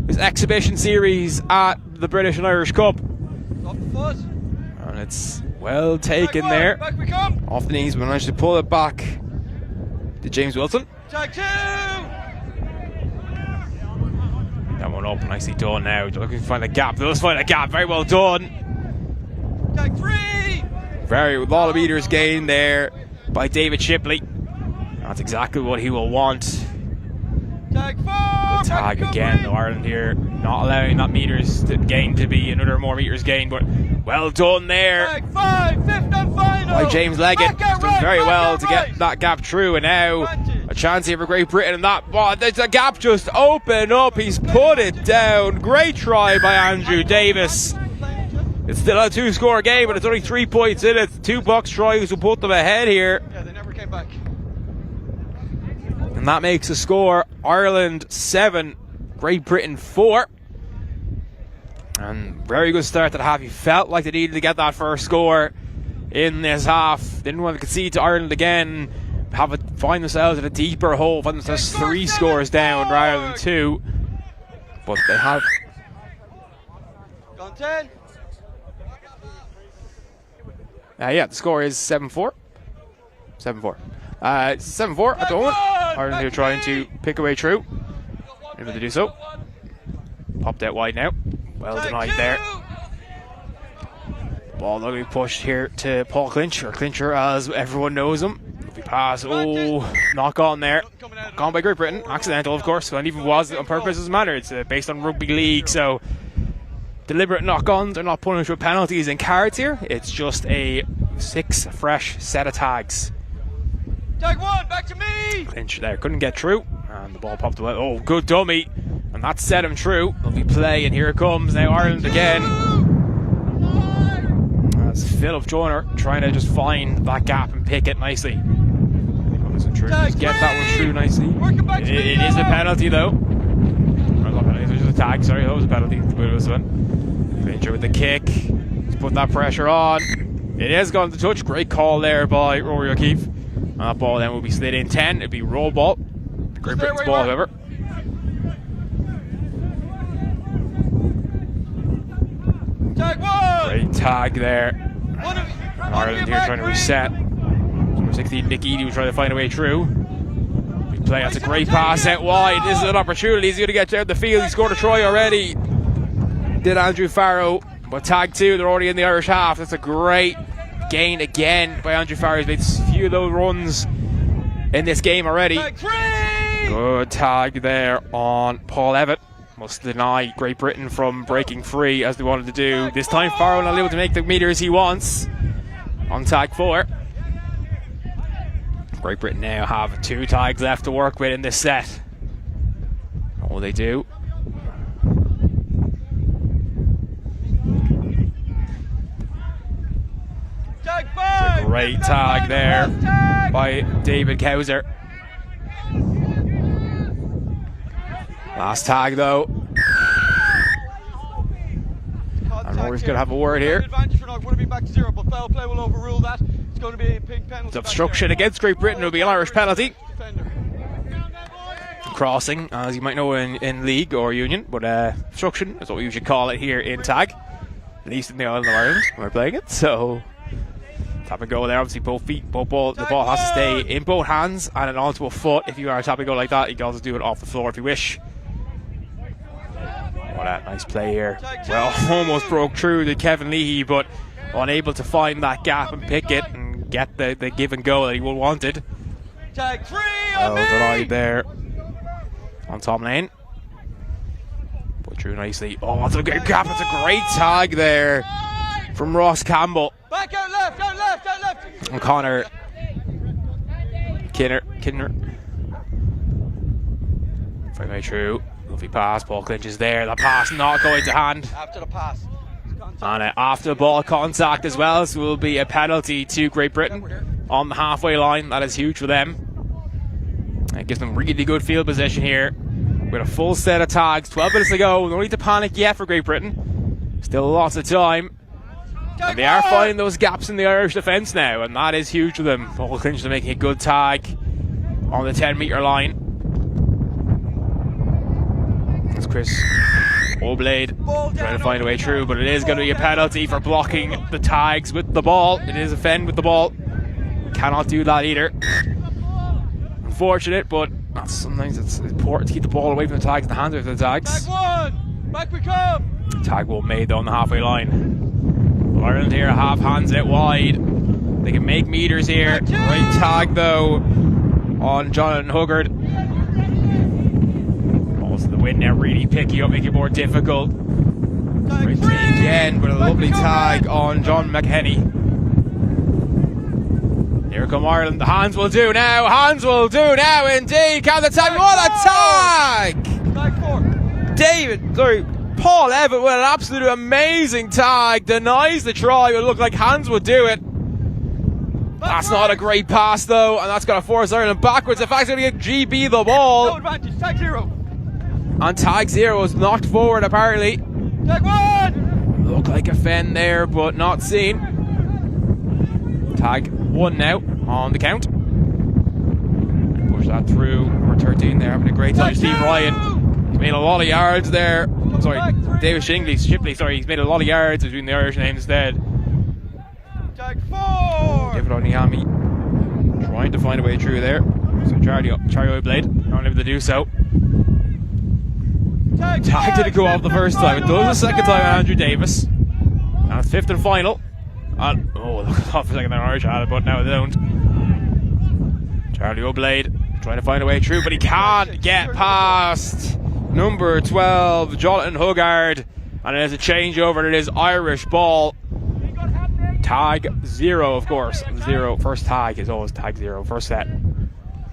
this exhibition series at the British and Irish Cup. And it's well taken there. Off the knees, but managed to pull it back to James Wilson. Tag 2! That one up, nicely done now. Looking to find a gap. Does find a gap. Very well done. Tag 3! A lot of meters gained there by David Shipley. That's exactly what he will want. Good tag again, though. Ireland here not allowing that meters gain to be another more meters gain, but well done there by James Leggett. He's done very well to get that gap through, and now a chance here for Great Britain, and that the gap just opened up. He's put it down. Great try by Andrew Davis. It's still a 2-score game, but it's only 3 points in it. 2 box tries will put them ahead here. Yeah, they never came back. And that makes the score Ireland 7, Great Britain 4. And very good start to the half. You felt like they needed to get that first score in this half. Didn't want to concede to Ireland again. Find themselves in a deeper hole. Find themselves 3 scores down rather than 2. But they have. Gone 10. Yeah, the score is 7-4. 7-4. 7-4 at the moment. Ireland here trying to pick away through. Able to do so. Popped out wide now. Well denied there. Ball going to be pushed here to Paul Clinch, or Clincher as everyone knows him. Lovely pass. Oh, knock on there. Gone by Great Britain. Accidental, of course. And even was on purpose, doesn't matter. It's based on rugby league, so deliberate knock-ons are not punished with penalties in cards here. It's just a 6 fresh set of tags. Tag 1, back to me! Clinch there, couldn't get through. And the ball popped away. Oh, good dummy. And that set him through. Lovely play, and here it comes. Now Ireland again. That's Philip Joyner trying to just find that gap and pick it nicely. Just get that one through nicely. It is a penalty, though. It was just a tag, sorry, that was a penalty. It was one. Clincher with the kick. Let's put that pressure on. It is going to touch. Great call there by Rory O'Keefe. And that ball then will be slid in 10. It'll be roll ball. Great Britain's ball, however. Tag 1! Great tag there. And Ireland here trying to reset. Number 16, Nick Eady will try to find a way through. Big play, that's a great pass out wide. This is an opportunity. He's going to get down the field. He scored a try already. Did Andrew Farrow. But tag 2, they're already in the Irish half. That's a great gain again by Andrew Farrow. He's made a few of those runs in this game already. Good tag there on Paul Evatt. Must deny Great Britain from breaking free as they wanted to do. This time Farrow not able to make the meters he wants on tag 4. Great Britain now have 2 tags left to work with in this set. What will they do? It's a great tag there by David Cowser. Last tag though. And Rory's going to have a word here. It's obstruction against Great Britain. It'll be an Irish penalty. Crossing, as you might know in league or union, but obstruction is what we usually call it here in tag, at least in the island of Ireland when we're playing it. So tap and go there. Obviously both feet, the ball has to stay in both hands and then onto a foot. If you are a tap and go like that, you can also do it off the floor if you wish. What a nice play here. Well, almost broke through to Kevin Leahy, but unable to find that gap and pick it and get the give and go that he wanted. Tag 3 well denied there on Tom Lane. Put through nicely. Oh, that's a great gap. That's a great tag there from Ross Campbell. Back out left, out left, out left. And Connor Kinner. Find way through. Lovely pass. Paul Clinch is there. That pass not going to hand. After the pass. And after the ball contact as well, so will be a penalty to Great Britain on the halfway line. That is huge for them. It gives them really good field position here with a full set of tags. 12 minutes to go. No need to panic yet for Great Britain. Still lots of time. And they are finding those gaps in the Irish defence now, and that is huge for them. Paul Clinch is making a good tag on the 10-metre line. It's Chris Oblade trying to find a way through, but it is going to be a penalty for blocking the tags with the ball. It is a fend with the ball. Cannot do that either. Unfortunate, but sometimes it's important to keep the ball away from the tags and the hands of the tags. Tag 1, back we come. Tag well made though on the halfway line. Ireland here have hands out wide. They can make meters here. Great tag though on Jonathan Huggard. wind now really picky up, make it more difficult. Ripley again with a lovely tag on John McKenny. Here come Ireland. The hands will do now. Hands will do now indeed. Can the tag? What a tag! Paul Evans with an absolute amazing tag. Denies the try. It looked like hands would do it. That's not a great pass though, and that's going to force Ireland backwards. In fact, it's going to get GB the ball. No advantage. Tag 0. And tag 0 is knocked forward apparently. Tag 1. Looked like a fend there, but not seen. Tag 1 now on the count. Push that through. Number 13 there, having a great time. Steve Ryan. He's made a lot of yards there. Sorry, David Shipley. Sorry, he's made a lot of yards between the Irish names instead. Tag 4. David Onyami trying to find a way through there. So Charlie O'Blade not able to do so. Tag didn't go off the first time. It does the second time on Andrew Davis. And it's 5th and final. And, oh, look off for a second there, Irish had it, but now they don't. Charlie O'Blade trying to find a way through, but he can't get past number 12, Jonathan Huggard. And it is a changeover. It is Irish ball. Tag 0, of course. 0. First tag is always tag 0. First set.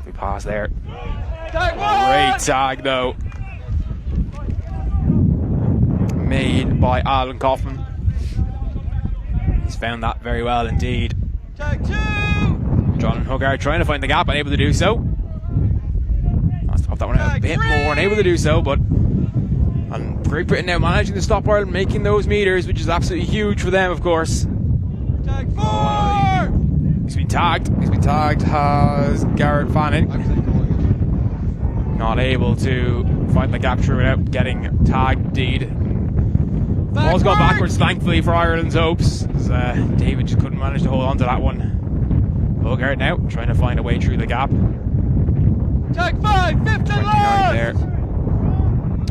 We pass there. Great tag, though. Made by Alan Kaufman. He's found that very well indeed. Tag 2. Jonathan Huggard trying to find the gap, unable to do so. Let's pop that one out a bit more, unable to do so, but. And Great Britain now managing to stop Ireland making those meters, which is absolutely huge for them, of course. Tag 4. He's been tagged. Has Garrett Fanning. Not able to find the gap through without getting tagged, indeed. Ball's gone backwards, thankfully, for Ireland's hopes. As, David just couldn't manage to hold on to that one. Bogart now trying to find a way through the gap. Tag 5, 5th and last. There.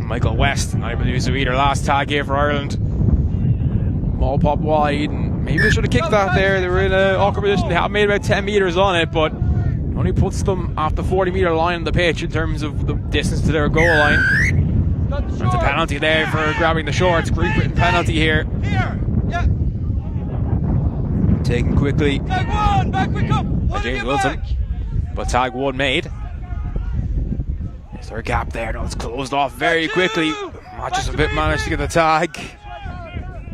Michael West not able to do so either. Last tag here for Ireland. Ball pop wide, and maybe they should have kicked that there. They were in an awkward position. They have made about 10 metres on it, but only puts them off the 40-metre line on the pitch in terms of the distance to their goal line. That's a penalty there for grabbing the shorts. Great Britain penalty here. Yeah. Taken quickly Tag 1, back we come. by James Wilson. But tag 1 made. Is there a gap there? No, it's closed off very quickly. Matches a bit managed to get the tag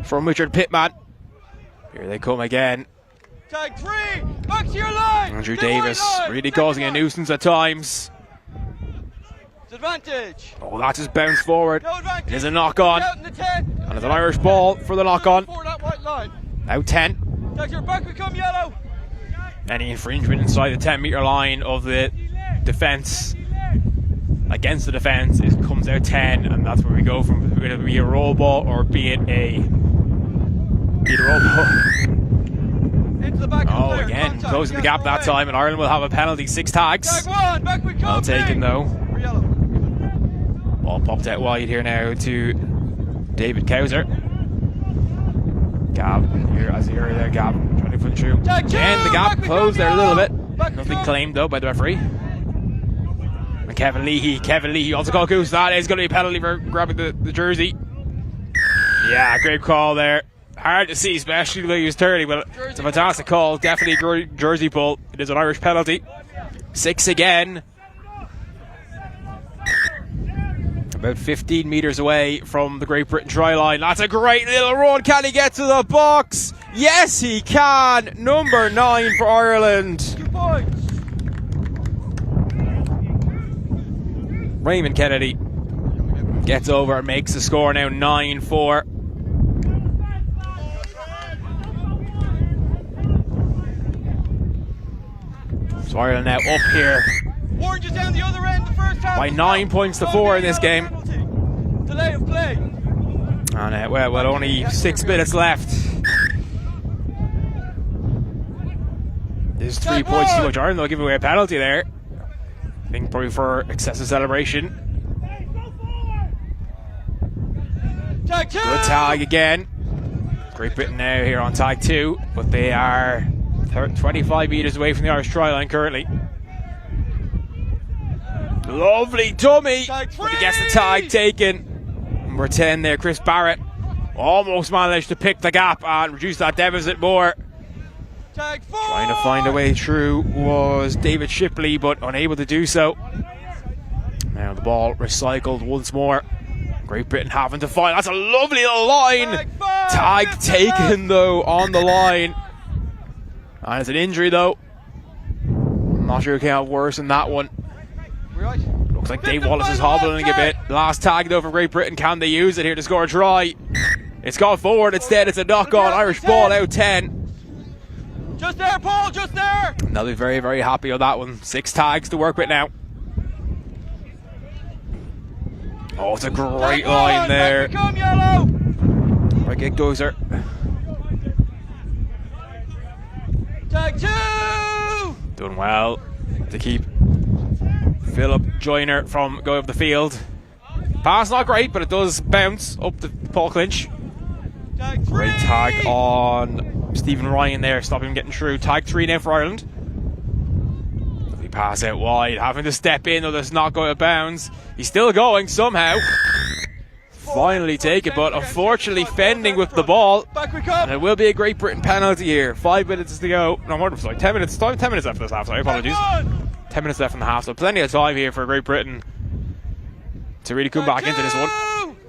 from Richard Pittman. Here they come again. Tag 3, back to your line. Andrew Davis really causing a nuisance at times. Advantage. Oh, that just bounced forward. No advantage. It is a knock on. Out in the 10. And it's an Irish ball for the knock on. For that white line. Now 10. Tag your back we come yellow. Any infringement inside the 10-metre line of the defence against the defence comes out 10, and that's where we go from. It'll be a roll ball or be it a roll ball. Into the back Oh, again, closing the gap that time, and Ireland will have a penalty. 6 tags. Tag 1, back we come. Well taken though. For yellow. Ball popped out wide here now to David Cowser. Gab, here as you heard there, Gab trying to put through. Again, the gap closed there a little bit. Nothing claimed though by the referee. And Kevin Leahy also called goose. That is going to be a penalty for grabbing the jersey. Yeah, great call there. Hard to see, especially when he was 30, but it's a fantastic call. Definitely a jersey pull. It is an Irish penalty. 6 again. About 15 metres away from the Great Britain try line. That's a great little run. Can he get to the box? Yes, he can. Number 9 for Ireland. 2 points. Raymond Kennedy gets over and makes the score now 9-4. So Ireland now up here Orange is down the other end the first half. by 9 points to 4 in this game. Delay of play. And well, only 6 minutes left. There's 3 points too much. Ireland will give away a penalty there. I think probably for excessive celebration. Tag 2. Good tag again. Great Britain now here on tag 2, but they are 25 metres away from the Irish try line currently. Lovely dummy, but he gets the tag taken. Number 10 there, Chris Barrett, almost managed to pick the gap and reduce that deficit more. Trying to find a way through was David Shipley, but unable to do so. Now the ball recycled once more. Great Britain having to find. That's a lovely little line. Tag taken though on the line. And it's an injury though. I'm not sure who came out worse than that one. Looks like Dave Wallace is hobbling a bit. Last tag though for Great Britain. Can they use it here to score a try? It's gone forward instead. It's a knock on. Irish ball out 10. Just there, Paul, just there! And they'll be very, very happy on that one. 6 tags to work with now. Oh, it's a great line there. Come, yellow! Right kick dozer. Tag 2! Doing well to keep Philip Joyner from going up the field. Pass not great, but it does bounce up to Paul Clinch. Tag 3! Great tag on Stephen Ryan there, stopping him getting through. Tag 3 now for Ireland. He pass out wide, having to step in, though that's not going to bounds. He's still going somehow. Finally take it, but unfortunately fending with the ball. And it will be a Great Britain penalty here. 5 minutes to go. No more, sorry, 10 minutes. 10 minutes left for this half, sorry, apologies. 10 minutes left in the half, so plenty of time here for Great Britain to really come back into this one.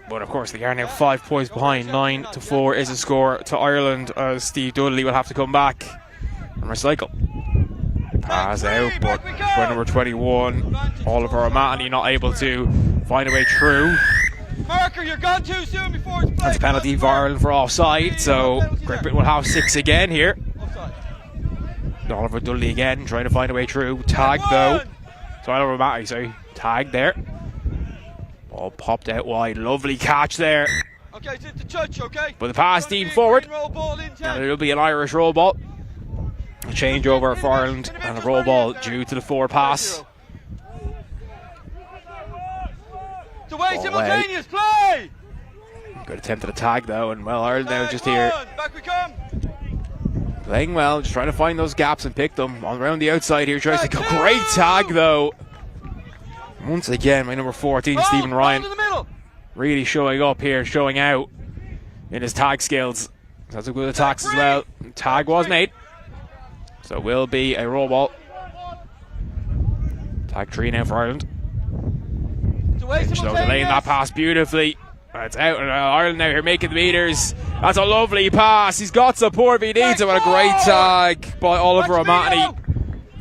But of course they are now 5 points behind. 9-4 is a score to Ireland, as Steve Dudley will have to come back and recycle. Pass out, but for number 21, Oliver O'Mahony not able to find a way through. Marker, you're gone too soon before it's That's a penalty for Ireland for offside, so Great Britain will have 6 again here. Oliver Dudley again trying to find a way through. Tag though. So Oliver O'Mahony, sorry. Tag there. Ball popped out wide. Lovely catch there. Okay, it's the touch, okay? But the pass team forward. And it'll be an Irish roll ball. A changeover for Ireland and a roll ball due to the forward pass. It's away, simultaneous play! Good attempt at a tag though, and well, Ireland now just here. Back we come! Playing well, just trying to find those gaps and pick them. On around the outside here, tries to go. Great tag though. Once again, my number 14, Stephen Ryan, really showing up here, showing out in his tag skills. That's a good attacks as well. Tag was made, so it will be a roll ball. Tag 3 now for Ireland. Finch though delaying that pass beautifully. It's out, and Ireland now here making the meters. That's a lovely pass. He's got support if he needs it. What a great tag by Oliver O'Mahony.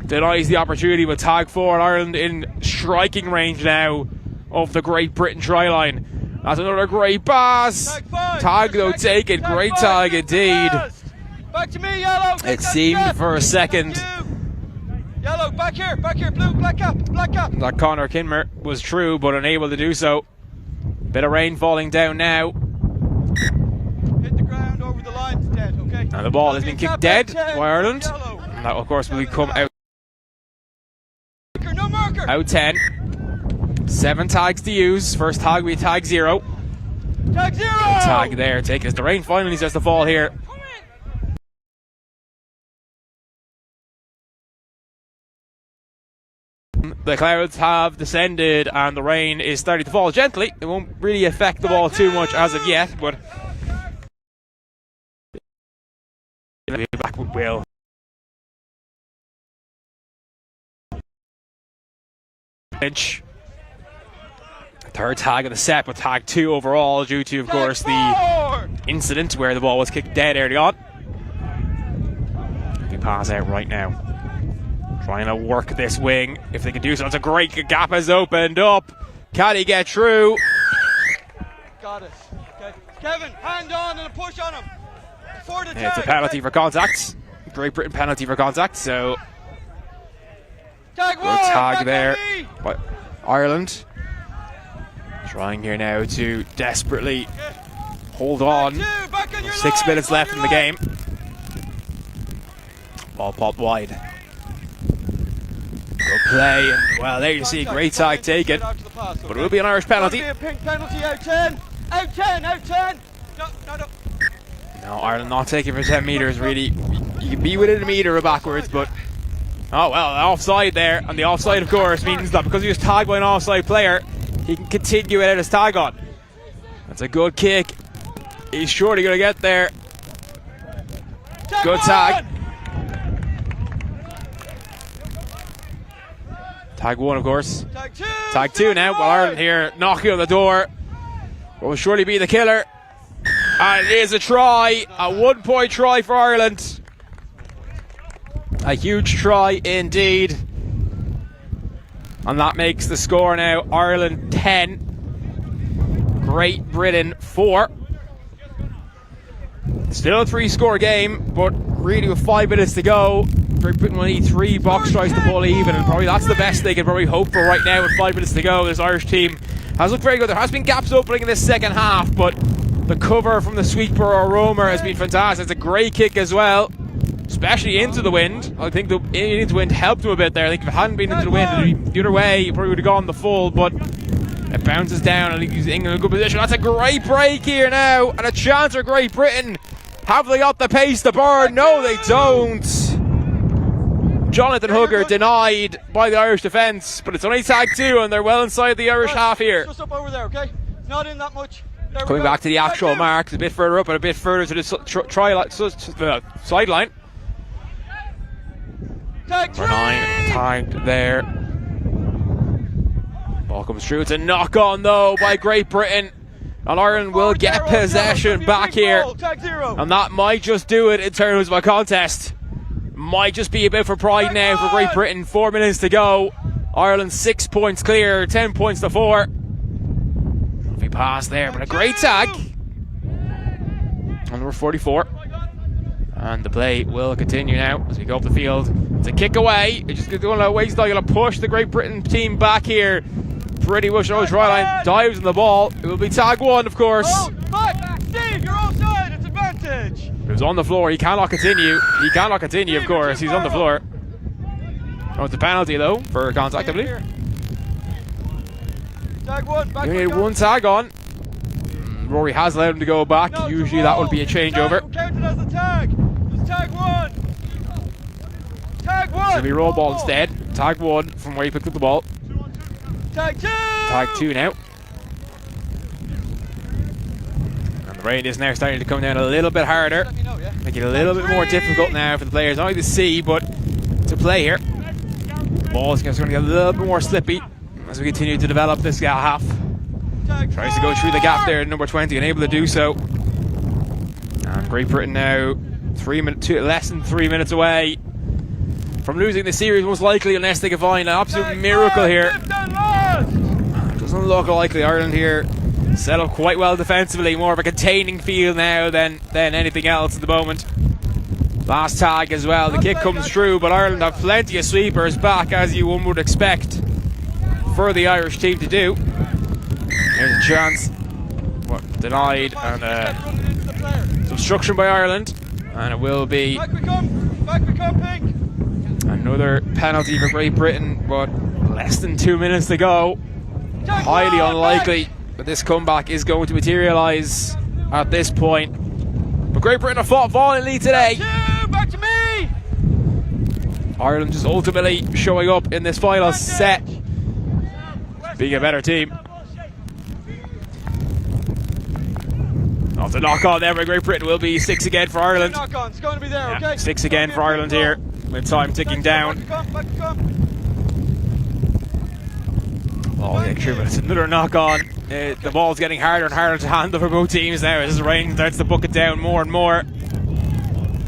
Denies the opportunity with tag 4. Ireland in striking range now of the Great Britain try line. That's another great pass. Tag though taken. Great tag indeed. Back to me, yellow. It seemed for a second. Yellow, back here, blue, black cap. That Conor Kinmer was true, but unable to do so. Bit of rain falling down now. Hit the ground over the line, it's dead, okay? And the ball has been kicked dead by Ireland. And that, of course, will come out. No marker. Out 10. 7 tags to use. First tag will be tag 0. Tag 0! Tag there, taking as the rain finally starts to fall here. The clouds have descended and the rain is starting to fall gently. It won't really affect the ball too much as of yet, but it'll be back with Will. Third tag of the set, but tag 2 overall due to, of course, the incident where the ball was kicked dead early on. They pass out right now. Trying to work this wing. If they can do so, it's a great gap has opened up. Can he get through? Got it. Okay. Kevin, hand on and a push on him. For the tag. It's a penalty for contact. Great Britain penalty for contact, so tag good tag there by Ireland. Trying here now to desperately hold on. 6 minutes left in the game. Ball popped wide. Good play, and well, there you see, great tag taken, but it will be an Irish penalty. A pink penalty, out 10, out 10, out 10. No. No, Ireland not taking for 10 metres, really. You can be within a metre or backwards, but Oh well, offside there, and the offside of course means that because he was tagged by an offside player, he can continue without his tag on. That's a good kick. He's surely going to get there. Good tag. Tag 1 of course. Tag 2 now, while Ireland here knocking on the door. What will surely be the killer. And it is a try, a 1 point try for Ireland. A huge try indeed. And that makes the score now Ireland 10, Great Britain 4. Still a 3-score game, but really with 5 minutes to go, Great Britain will need 3 box tries to pull even, and probably that's the best they can probably hope for right now with 5 minutes to go. This Irish team has looked very good. There has been gaps opening in the second half, but the cover from the sweeper or roamer has been fantastic. It's a great kick as well, especially into the wind. I think the into the wind helped him a bit there. I think if it hadn't been into the wind, it'd be the other way. He probably would have gone the full, but it bounces down. I think he's in a good position. That's a great break here now, and a chance for Great Britain. Have they got the pace to burn? No, they don't. Jonathan Hugger denied by the Irish defence, but it's only tag 2, and they're well inside the Irish half here. Just up over there, okay? It's not in that much. Coming back to the actual mark, a bit further up and a bit further to the sideline. For 9, tagged there. Ball comes through. It's a knock on though by Great Britain, and Ireland will get possession back here, and that might just do it in terms of a contest. Might just be a bit for pride now for Great Britain. 4 minutes to go. Ireland 6 points clear, 10 points to 4. He passed there, but a great tag on number 44. And the play will continue now as we go up the field. It's a kick away. It's just going to waste. Going to push the Great Britain team back here. Pretty much on the try line. Dives on the ball. It will be tag 1, of course. Back. Steve, you're offside. It's advantage. It was on the floor. He cannot continue. He cannot continue, of course. He's on the floor. Oh, it's a penalty though for contact, I believe. Tag 1. Back. You need 1 tag on. Rory has allowed him to go back. Usually that would be a changeover. Counted as a tag. It's tag 1. Tag 1. It's going to be roll ball instead. Tag 1 from where he picked up the ball. Tag 2. Tag 2 now. And the rain is now starting to come down a little bit harder. Making it a little bit more difficult now for the players, not only to see, but to play here. The ball is going to get a little bit more slippy as we continue to develop this half. Tries to go through the gap there, number 20, and able to do so. And Great Britain now less than 3 minutes away from losing the series, most likely, unless they can find an absolute miracle here. Doesn't look likely. Ireland here set up quite well defensively, more of a containing field now than anything else at the moment. Last tag as well. The kick comes through, but Ireland have plenty of sweepers back, as one would expect for the Irish team to do. Here's a chance. Denied, and obstruction by Ireland, and it will be another penalty for Great Britain, but less than 2 minutes to go. Highly unlikely that this comeback is going to materialise at this point. But Great Britain have fought valiantly today. Back to me. Ireland just ultimately showing up in this final set, being a better team. Off the knock on there by Great Britain will be 6 again for Ireland. Knock on. It's going to be there, okay? 6 again for Ireland here, with time ticking down. Oh, yeah, true, but it's another knock on. The ball's getting harder and harder to handle for both teams now as the rain starts to bucket down more and more.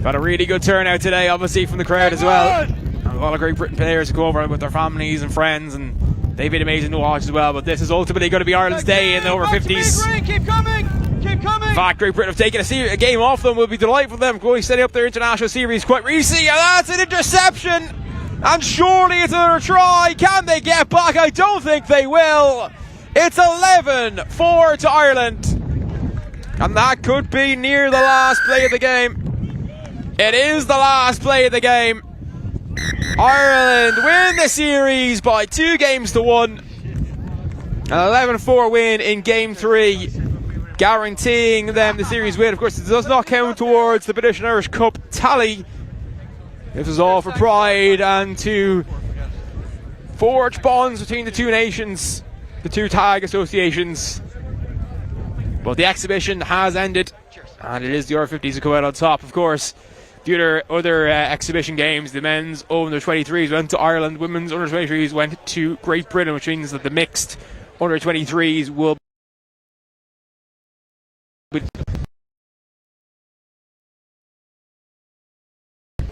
Got a really good turnout today, obviously, from the crowd as well. And a lot of Great Britain players who go over with their families and friends, and they've been amazing to watch as well. But this is ultimately going to be Ireland's day in the over 50s. Keep coming! Keep coming! In fact, Great Britain have taken a game off them. Will be delightful for them going setting up their international series quite recently. And that's an interception! And surely it's another try. Can they get back? I don't think they will. It's 11-4 to Ireland. And that could be near the last play of the game. It is the last play of the game. Ireland win the series by 2 games to 1. An 11-4 win in game 3, guaranteeing them the series win. Of course, it does not count towards the British and Irish Cup tally, This is all for pride and to forge bonds between the two nations, the two tag associations. But the exhibition has ended, and it is the R50s who come out on top. Of course, the other exhibition games, the men's under 23s went to Ireland, women's under 23s went to Great Britain, which means that the mixed under 23s will be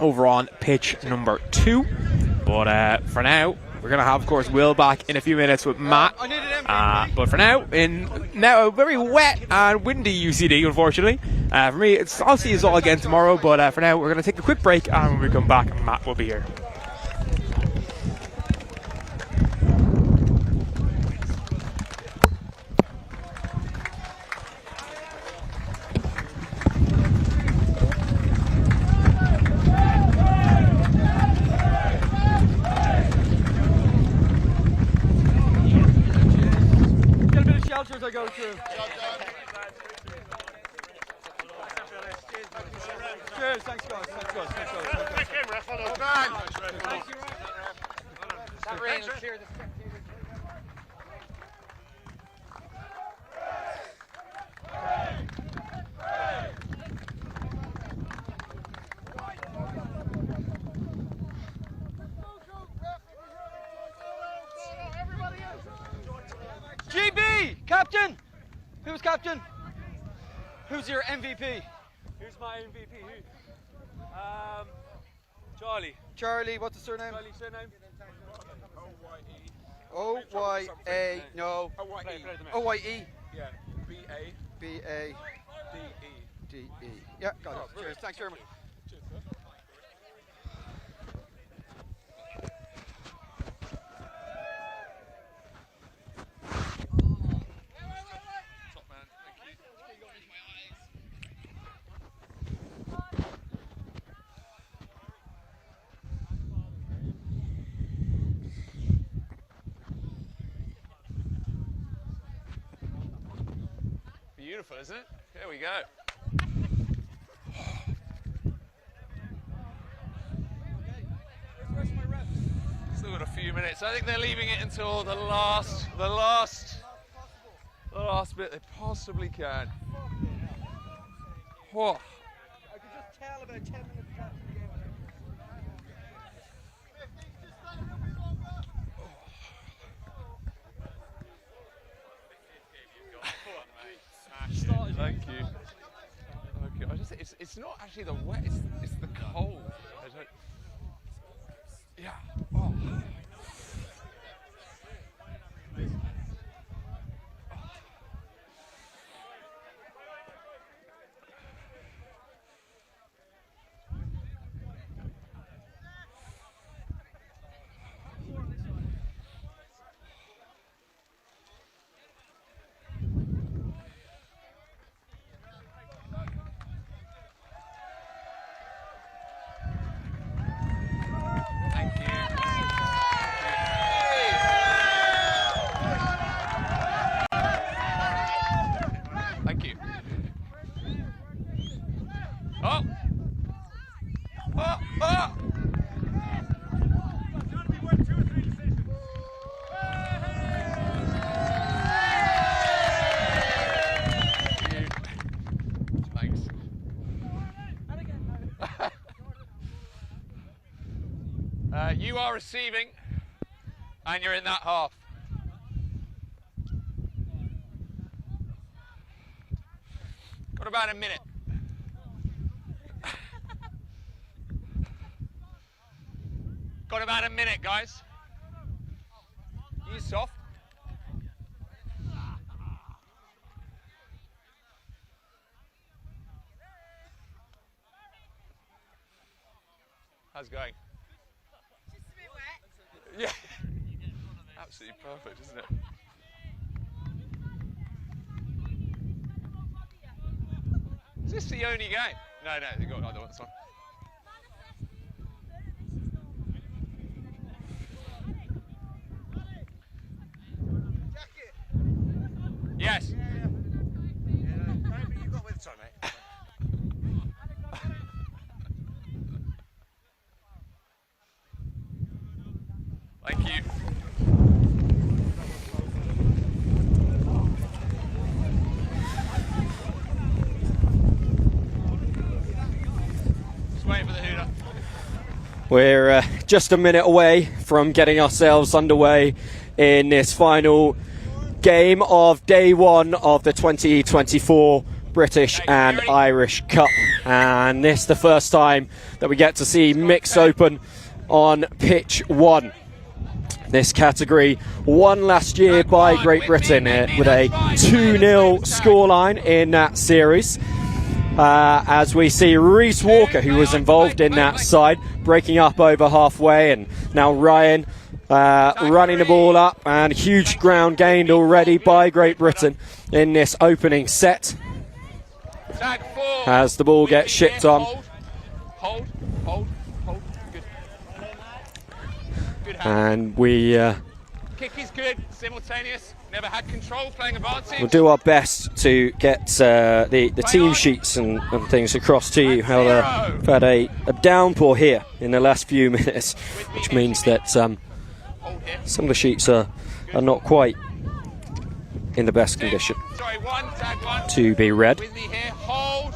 over on pitch number 2. But for now, we're going to have, of course, Will back in a few minutes with Matt. But for now, in now a very wet and windy UCD, unfortunately. For me, I'll see you all again tomorrow. But for now, we're going to take a quick break, and when we come back, Matt will be here. As I go through. Cheers, thanks guys, thanks guys, thanks guys. Thank you, ref, well done. Thank you, that rain will clear the spectators. GB, captain. Who's captain? Who's your MVP? Who's my MVP? Charlie. Charlie, what's the surname? Charlie's surname? O-Y-A, no. O-Y-E. Yeah. B-A. B-A. D-E. D-E. Yeah, got it. Cheers, thanks very much. Beautiful, isn't it? Here we go. Still got a few minutes. I think they're leaving it until the last bit they possibly can. Whoa. I could just tell about 10 minutes after the game. Thank you. Okay, I just it's not actually the wet, it's the cold. I don't. Yeah. Oh. You are receiving, and you're in that half. Got about a minute. Got about a minute, guys. Use soft. How's it going? Yeah, absolutely perfect, isn't it? Is this the only game? No, they've got another one. This one. Yes. You've got with time, mate. Thank you. Just waiting for the hooter. We're just a minute away from getting ourselves underway in this final game of day one of the 2024 British and Irish Cup. And this is the first time that we get to see mixed open on pitch one. This category won last year by Great Britain with a 2-0 scoreline in that series. As we see Reece Walker, who was involved in that side, breaking up over halfway, and now Ryan running the ball up, and huge ground gained already by Great Britain in this opening set. As the ball gets shipped on. Hold. Good. And we Kick is good, simultaneous. Never had control, playing advantage. we'll do our best to get the team sheets and things across to you. We've had a downpour here in the last few minutes, which means that some of the sheets are not quite in the best condition to be read. With me here, hold.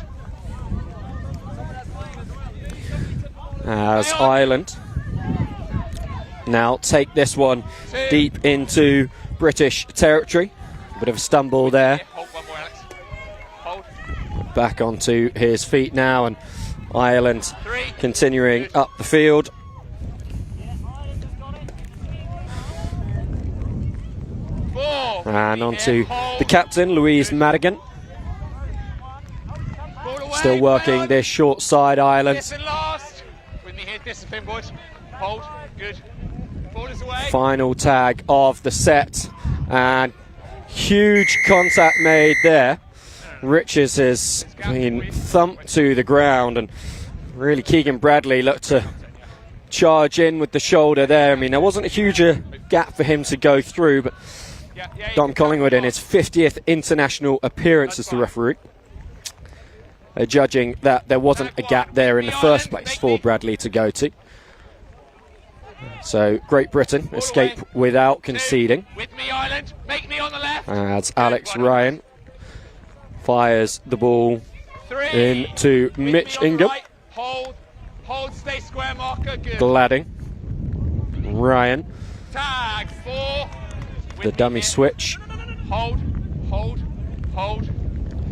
As Ireland now take this one deep into British territory. Bit of a stumble there. Hold one more, Alex. Hold. Back onto his feet now, and Ireland continuing up the field. And onto the captain, Louise Madigan. Still working this short side, Ireland. With me here, discipline, boys. Hold. Good. Ball is away. Final tag of the set, and huge contact made there. Richards has been thumped to the ground, and really Keegan Bradley looked to charge in with the shoulder there. I mean, there wasn't a huge gap for him to go through, but Dom Collingwood in his 50th international appearance as the referee, judging that there wasn't a gap there in the first place for Bradley to go to. So Great Britain escape without conceding. With me, Ireland. Make me on the left. As Alex Ryan fires the ball into Mitch Ingham. Right. Hold, stay square marker. Good. Gladding. Ryan. Tag 4. The dummy switch. Hold.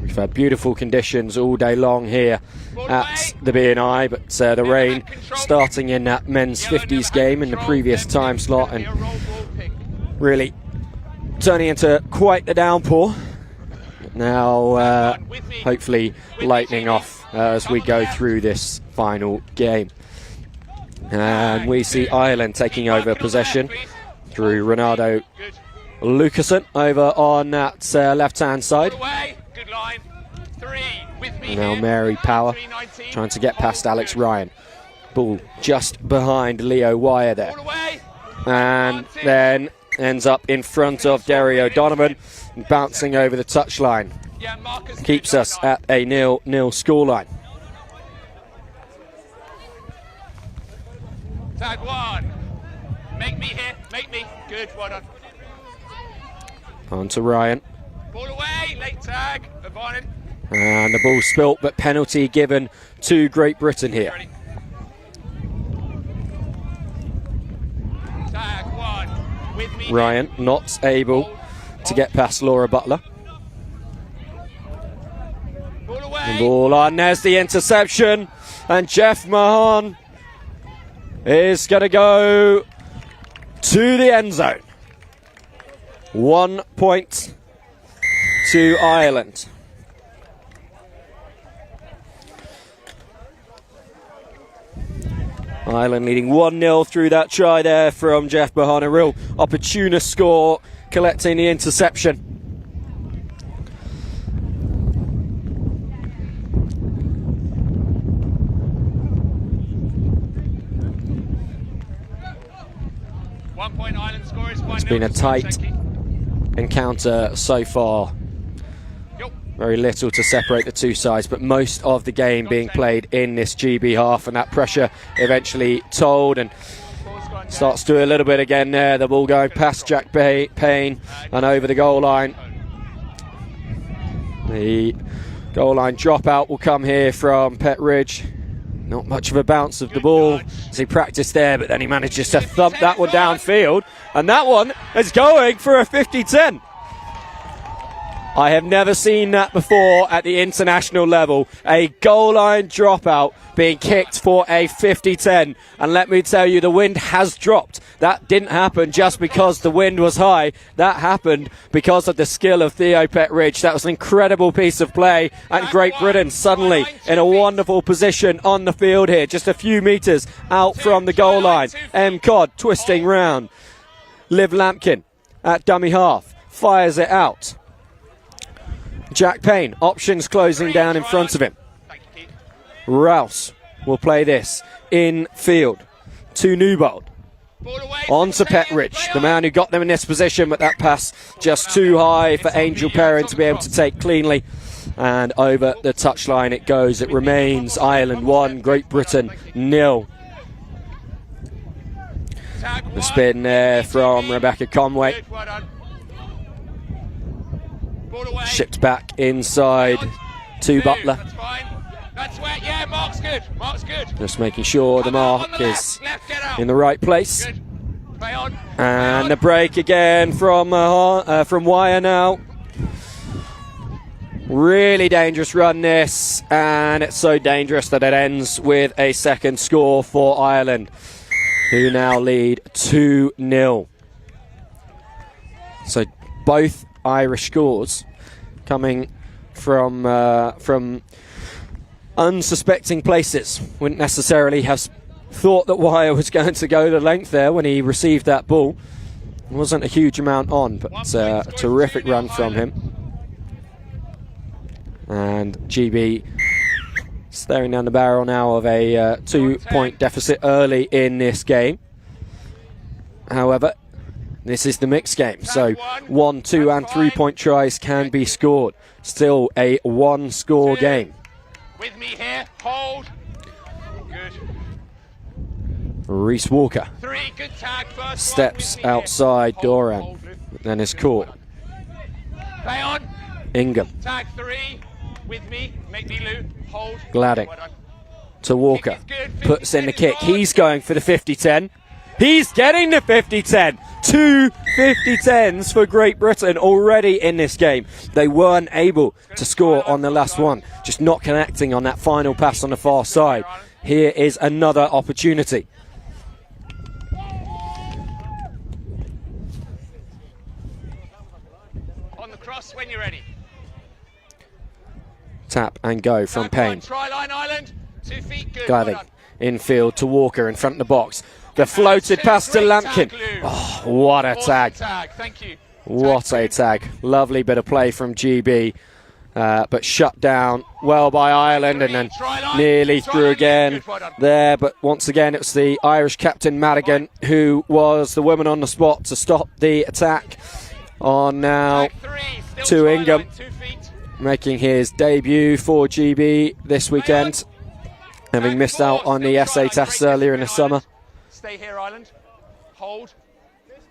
We've had beautiful conditions all day long here at the BNI, but the rain starting in that men's 50s game in the previous time slot, and really turning into quite the downpour. Now hopefully lightening off as we go through this final game. And we see Ireland taking over possession through Ronaldo Lucasen over on that left-hand side. Good line. 3 with me. Now Mary Power trying to get past Alex Ryan. Ball just behind Leo Wire there. And then ends up in front of Derry O'Donovan, bouncing over the touchline. Keeps us at a 0-0 scoreline. Tag 1. Make me here. Make me. Good. Well done. On to Ryan. Ball away. Late tag. Advantage. And the ball spilt, but penalty given to Great Britain here. Tag 1. With me. Ryan not able to get past Laura Butler. Ball away. The ball on, there's the interception, and Jeff Mahon is going to go to the end zone. 1 point to Ireland. Ireland leading 1-0 through that try there from Jeff Mahon. A real opportunist score, collecting the interception. It's been a tight encounter so far. Very little to separate the two sides, but most of the game being played in this GB half, and that pressure eventually told, and Starts to do a little bit again there. The ball going past Jack Payne and over the goal line. The goal line dropout will come here from Petridge. Not much of a bounce of the ball as he practiced there, but then he manages to thump that one downfield. And that one is going for a 50-10. I have never seen that before at the international level. A goal line dropout being kicked for a 50-10. And let me tell you, the wind has dropped. That didn't happen just because the wind was high. That happened because of the skill of Theo Petridge. That was an incredible piece of play. And Great Britain suddenly in a wonderful position on the field here. Just a few metres out from the goal line. M. Codd twisting round. Liv Lampkin at dummy half. Fires it out. Jack Payne, options closing down in front of him. Rouse will play this in field to Newbold. On to Petridge, the man who got them in this position, but that pass just too high for Angel Perrin to be able to take cleanly. And over the touchline it goes. It remains Ireland 1, Great Britain 0. The spin there from Rebecca Conway. Shipped back inside to Butler. That's where, yeah, Mark's good. Mark's good. Just making sure the mark is in the right place. And the break again from Wire now. Really dangerous run this, and it's so dangerous that it ends with a second score for Ireland, who now lead 2-0. So both Irish scores coming from unsuspecting places. Wouldn't necessarily have thought that Wire was going to go the length there when he received that ball. It wasn't a huge amount on, but a terrific run from him. And GB staring down the barrel now of a 2-point deficit early in this game. However, this is the mixed game, so 1, 2 and 3 point tries can be scored. Still a one-score game. With me here, hold. Good. Reese Walker 3, good tag, first steps outside Doran, then is caught. Play on. Ingham. Tag 3, with me, make me Lou, hold. Gladding to Walker, puts in the kick. He's going for the 50-10. He's getting the 50-10. 2 50-10s for Great Britain already in this game. They weren't able to score on the last one, just not connecting on that final pass on the far side. Here is another opportunity. On the cross when you're ready. Tap and go from Payne. Try line Ireland, 2 feet, good. Gladding infield to Walker in front of the box. The floated pass to Lampkin. Oh, what a tag. Thank you. What a tag. Lovely bit of play from GB, but shut down well by Ireland, and then nearly through again there. But once again, it was the Irish captain Madigan who was the woman on the spot to stop the attack. On now to Ingham, making his debut for GB this weekend, having missed out on the essay tests earlier in the summer. Stay here, Ireland. Hold.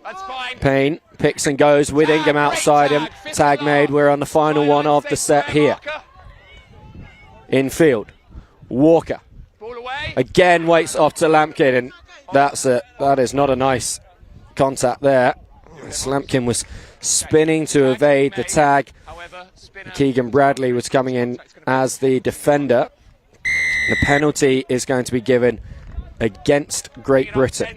That's fine. Payne picks and goes with Ingham outside him. Tag made. We're on the final one of the set here. Infield. Walker. Again waits off to Lampkin, and that's it. That is not a nice contact there. Lampkin was spinning to evade the tag. Keegan Bradley was coming in as the defender. The penalty is going to be given against Great Britain.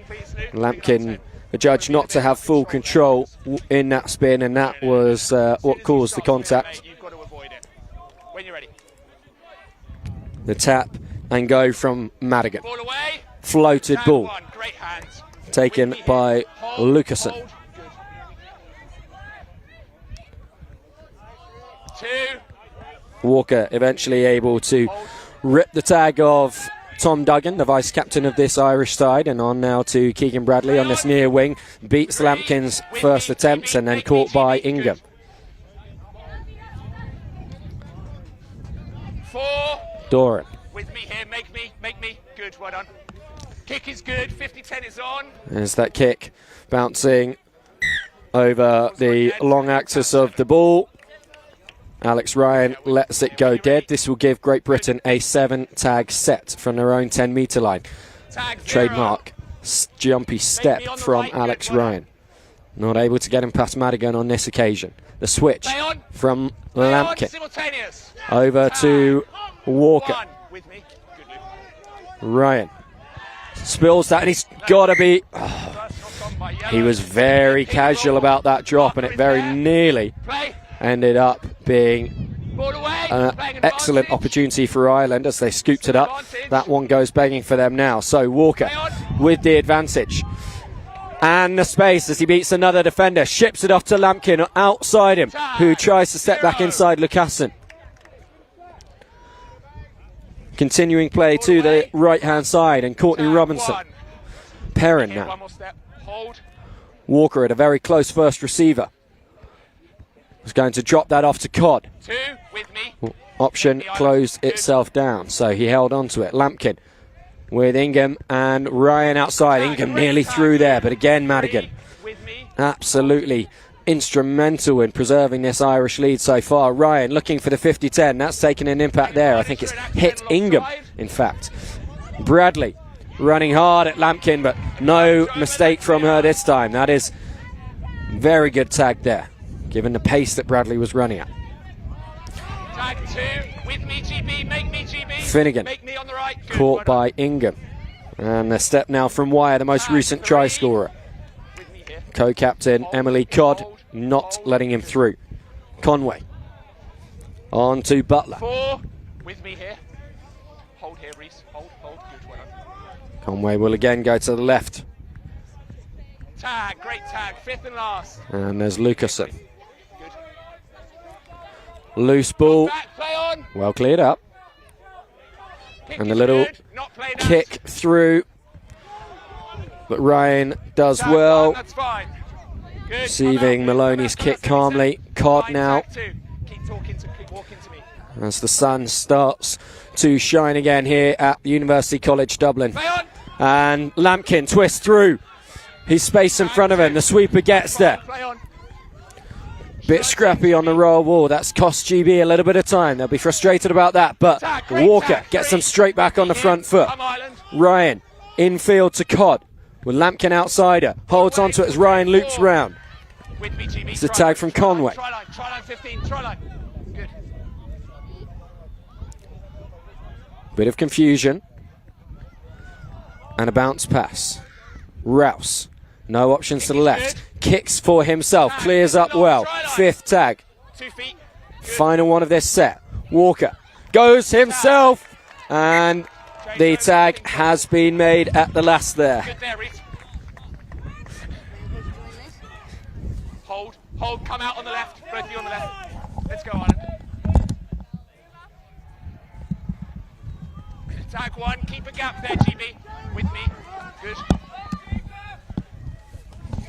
Lampkin, the judge, not to have full control in that spin, and that was what caused the contact. The tap and go from Madigan. Floated ball taken by Lucasen. Walker eventually able to rip the tag of Tom Duggan, the vice captain of this Irish side, and on now to Keegan Bradley on this near wing. Beats Lampkin's first attempt and then caught by Ingham. Doran. With me here, make me, good, well done. Kick is good. 50-10 is on. There's that kick bouncing over the long axis of the ball. Alex Ryan lets it go dead. This will give Great Britain a 7-tag set from their own 10-metre line. Trademark jumpy step from Alex Ryan. Not able to get him past Madigan on this occasion. The switch from Lampkin over to Walker. Ryan spills that, and he's got to be... he was very casual about that drop, and it very nearly ended up being an excellent opportunity for Ireland as they scooped it up. That one goes begging for them now. So Walker with the advantage. And the space as he beats another defender. Ships it off to Lampkin outside him, who tries to step back inside Lucassen. Continuing play to the right-hand side, and Courtney Robinson. Perrin now. Walker at a very close first receiver. Was going to drop that off to Codd. Option closed itself down, so he held on to it. Lampkin with Ingham and Ryan outside. Ingham nearly through there, but again Madigan absolutely instrumental in preserving this Irish lead so far. Ryan looking for the 50-10. That's taken an impact there. I think it's hit Ingham, in fact. Bradley running hard at Lampkin, but no mistake from her this time. That is very good tag there, given the pace that Bradley was running at. Tag 2, with me GB, make me GB. Finnegan Make me on the right. Good, caught by Ingham. And a step now from Wire, the most recent try scorer. Co-captain Emily Codd not letting him through. Conway on to Butler. 4, with me here. Hold here, Reese. Hold, good, well done. Conway will again go to the left. Tag, great tag, 5th and last. And there's Lucassen. Loose ball, well cleared up. And a little kick through. But Ryan does well. Receiving Maloney's kick calmly. Codd now, as the sun starts to shine again here at University College Dublin. And Lampkin twists through. He's space in front of him. The sweeper gets there. Bit scrappy on the roll wall. That's cost GB a little bit of time. They'll be frustrated about that. But Walker gets them straight back on the front foot. Ryan infield to Codd with Lampkin outside her. Holds onto it as Ryan loops round. It's a tag from Conway. Try line 15, try line. Good. Bit of confusion. And a bounce pass. Rouse. No options to the left. Kicks for himself. Clears up well. 5th tag. 2 feet. Final one of this set. Walker goes himself. And the tag has been made at the last there. Good there, Reese. Hold, come out on the left. Both of you on the left. Let's go, Ireland. Tag 1, keep a gap there, GB. With me. Good.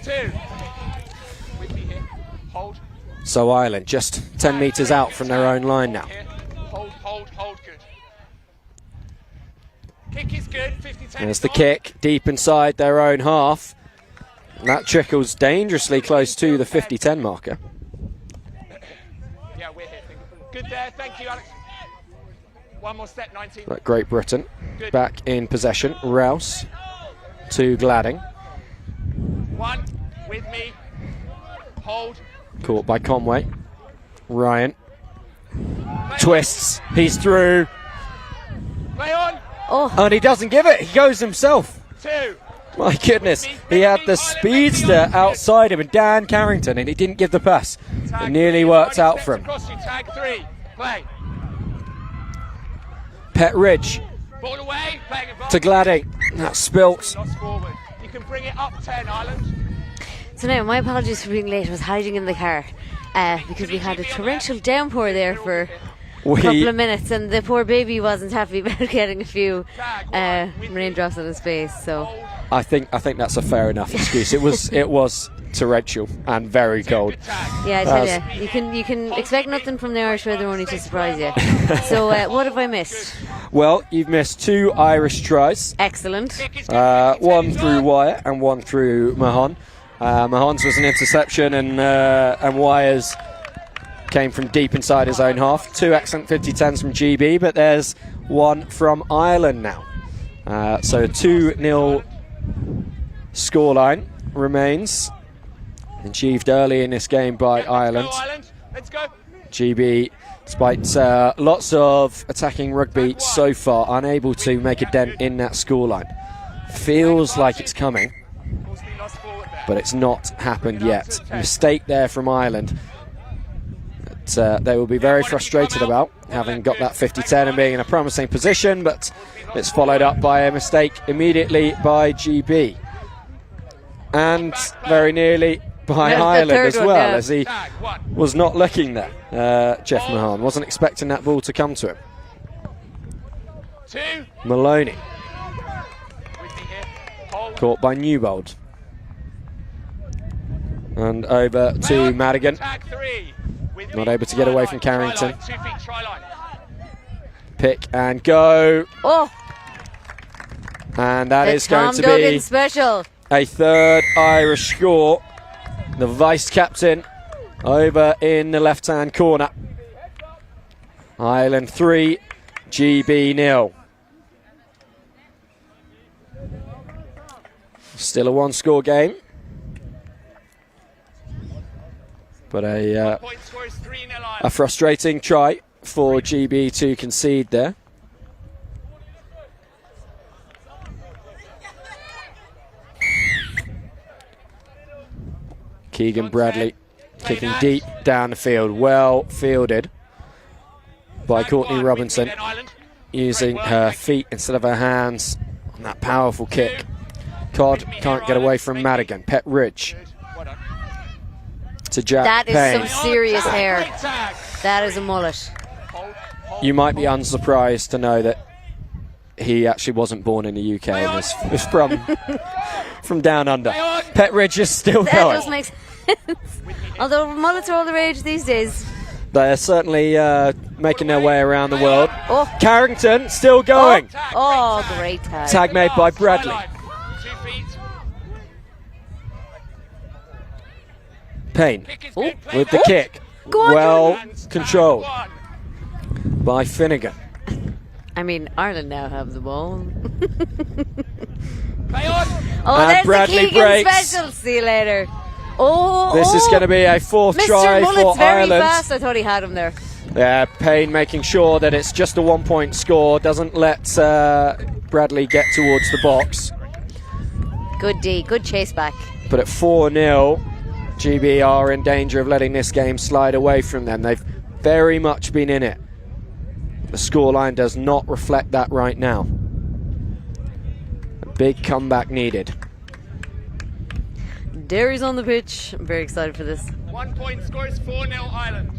2. With me here. Hold. So Ireland just 10 metres out from their own line now. Hold, good. Kick is good, 50-10. There's the kick, deep inside their own half. That trickles dangerously close to the 50-10 marker. Yeah, we're here. Good there, thank you, Alex. One more step, 19. Like Great Britain back in possession. Rouse to Gladding. 1, with me. Hold. Caught by Conway. Ryan twists. He's through. Play on. Oh. And he doesn't give it. He goes himself. 2. My goodness. He had the speedster outside him, and Dan Carrington, and he didn't give the pass. It nearly worked out for him. Tag 3. Play. Pet Ridge Ball away. to Gladding. That's spilt. You can bring it up 10, Ireland. So now, my apologies for being late. I was hiding in the car because we had a torrential downpour there for a couple of minutes, and the poor baby wasn't happy about getting a few raindrops on his face. So I think that's a fair enough excuse. It was torrential and very cold. yeah, I tell you can expect nothing from the Irish weather, only to surprise you. So what have I missed? Well, you've missed 2 Irish tries. Excellent. One through Wyatt and one through Mahon. Mahon's was an interception, and Wyatt's came from deep inside his own half. 2 excellent 50-10s from GB, but there's one from Ireland now. So a 2-0 scoreline remains, achieved early in this game by Ireland. Let's go. GB, despite lots of attacking rugby so far, unable to make a dent in that scoreline. Feels like it's coming, but it's not happened yet. A mistake there from Ireland that they will be very frustrated about, having got that 50-10 and being in a promising position, but it's followed up by a mistake immediately by GB. And very nearly by Ireland as well, as he was not looking there. Jeff Mahon wasn't expecting that ball to come to him. Maloney caught by Newbold, and over to Madigan, not able to get away from Carrington. Pick and go. Oh, and that is going to Duggan be special. A 3rd Irish score. The vice captain over in the left hand corner. Ireland 3, GB 0. Still a 1-score game, but a frustrating try for GB to concede there. Keegan Bradley kicking deep down the field, well fielded by Courtney Robinson, using her feet instead of her hands on that powerful kick. Codd can't get away from Madigan. Pet Ridge to Jack That is Payne. some serious hair. That is a mullet. You might be unsurprised to know that he actually wasn't born in the UK and is from down under. Pet Ridge is still That going. does make sense. Although mullets are all the rage these days. They're certainly making their way around the world. Oh. Carrington still going. Oh, great tag. Tag made by Bradley. Payne with the kick. Go on, Well controlled by Finnegan. I mean, Ireland now have the ball. And there's Bradley the Keegan breaks. special. See you later. Oh, This is going to be a 4th Mr. try Mullet's for very Ireland. fast. I thought he had him there. Payne making sure that it's just a 1-point score, doesn't let Bradley get towards the box. Good D. Good chase back. But at 4-0, GB are in danger of letting this game slide away from them. They've very much been in it. The scoreline does not reflect that right now. A big comeback needed. Derry's on the pitch. I'm very excited for this. 1 point scores 4-0 Ireland.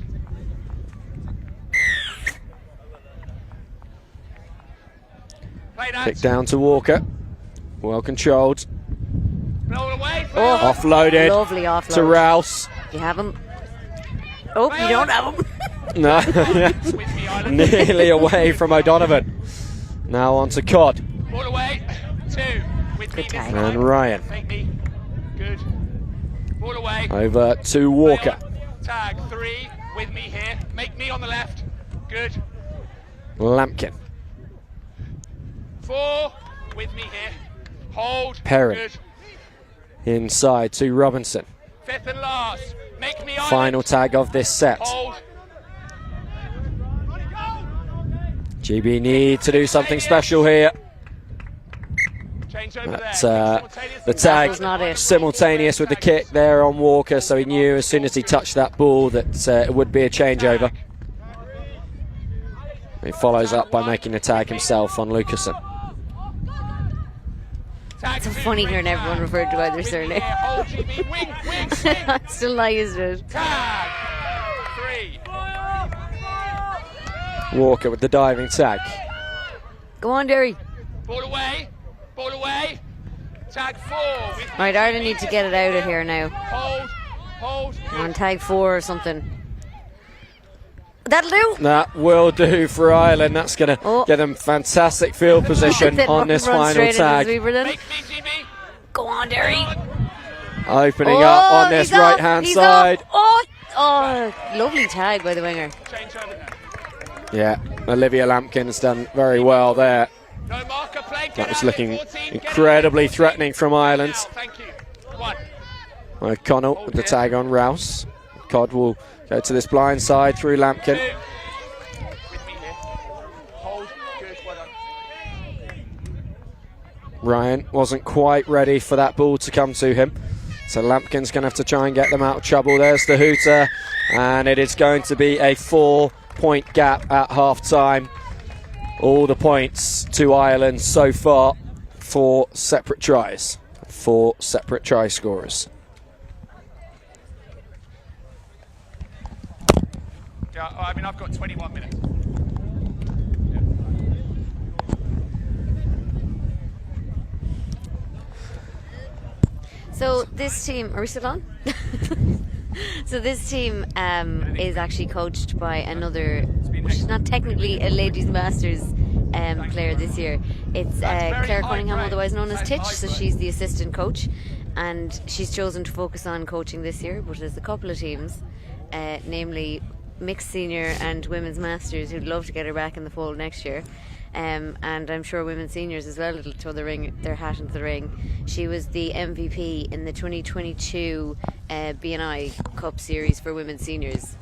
Kick down to Walker. Well controlled. Oh, Offloaded lovely offload. to Rouse. You have him. Oh, you don't have him. No, nearly away from O'Donovan. Now on to Codd. Ball away. 2. With me Good this tag. time. And Ryan. Make me. Good. Ball away. Over to Walker. Tag 3. With me here. Make me on the left. Good. Lampkin. 4. With me here. Hold. Perrin. Good. Inside to Robinson. 5th and last. Make me on. Final tag of this set. Hold. GB need to do something special here. Change over That's there. the tag was not it. simultaneous with the kick there on Walker, so he knew as soon as he touched that ball that it would be a changeover. He follows up by making the tag himself on Lucasen. It's so funny hearing everyone referred to by their surname. I'm still not used to it. Tag 3. Walker with the diving tag. Go on, Derry. Ball away. Ball away. Tag 4. Right, Ireland need to get it out of here now. Hold. Hold. On tag 4 or something. That'll do. That will do for Ireland. That's going to get them fantastic field position on this final tag. Go on, Derry. Opening up on this right-hand side. Oh, lovely tag by the winger. Yeah, Olivia Lampkin's done very well there. That was looking incredibly threatening from Ireland. O'Connell with the tag on Rouse. Cod will go to this blind side through Lampkin. Ryan wasn't quite ready for that ball to come to him. So Lampkin's going to have to try and get them out of trouble. There's the hooter. And it is going to be a 4-point gap at half-time. All the points to Ireland so far. 4 separate tries. 4 separate try scorers. Yeah, I mean, I've got 21 minutes. So this team, are we still on? So this team is actually coached by another, which is not technically a ladies masters player this year. It's Claire Cunningham, otherwise known as Titch. So she's the assistant coach, and she's chosen to focus on coaching this year. But there's a couple of teams, namely mixed senior and women's masters, who'd love to get her back in the fold next year. And I'm sure women's seniors as well will throw their hat into the ring. She was the MVP in the 2022 B&I Cup series for women's seniors.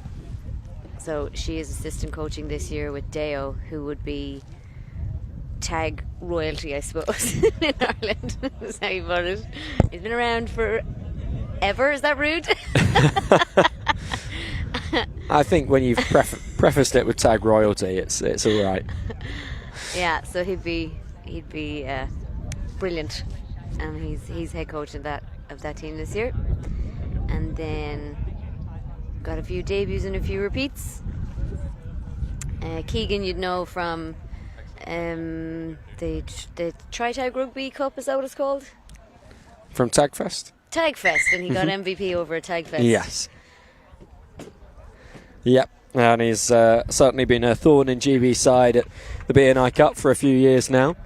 So she is assistant coaching this year with Deo, who would be tag royalty, I suppose, in Ireland. That's how you put it. He's been around for ever. Is that rude? I think when you've prefaced it with tag royalty, it's all right. Yeah, so he'd be brilliant, and he's head coach of that team this year. And then got a few debuts and a few repeats. Keegan, you'd know from the Tri-Tag Rugby Cup, is that what it's called? From Tagfest? Tagfest, and he got MVP over at Tagfest. Yes. Yep, and he's certainly been a thorn in GB's side at the B&I Cup for a few years now.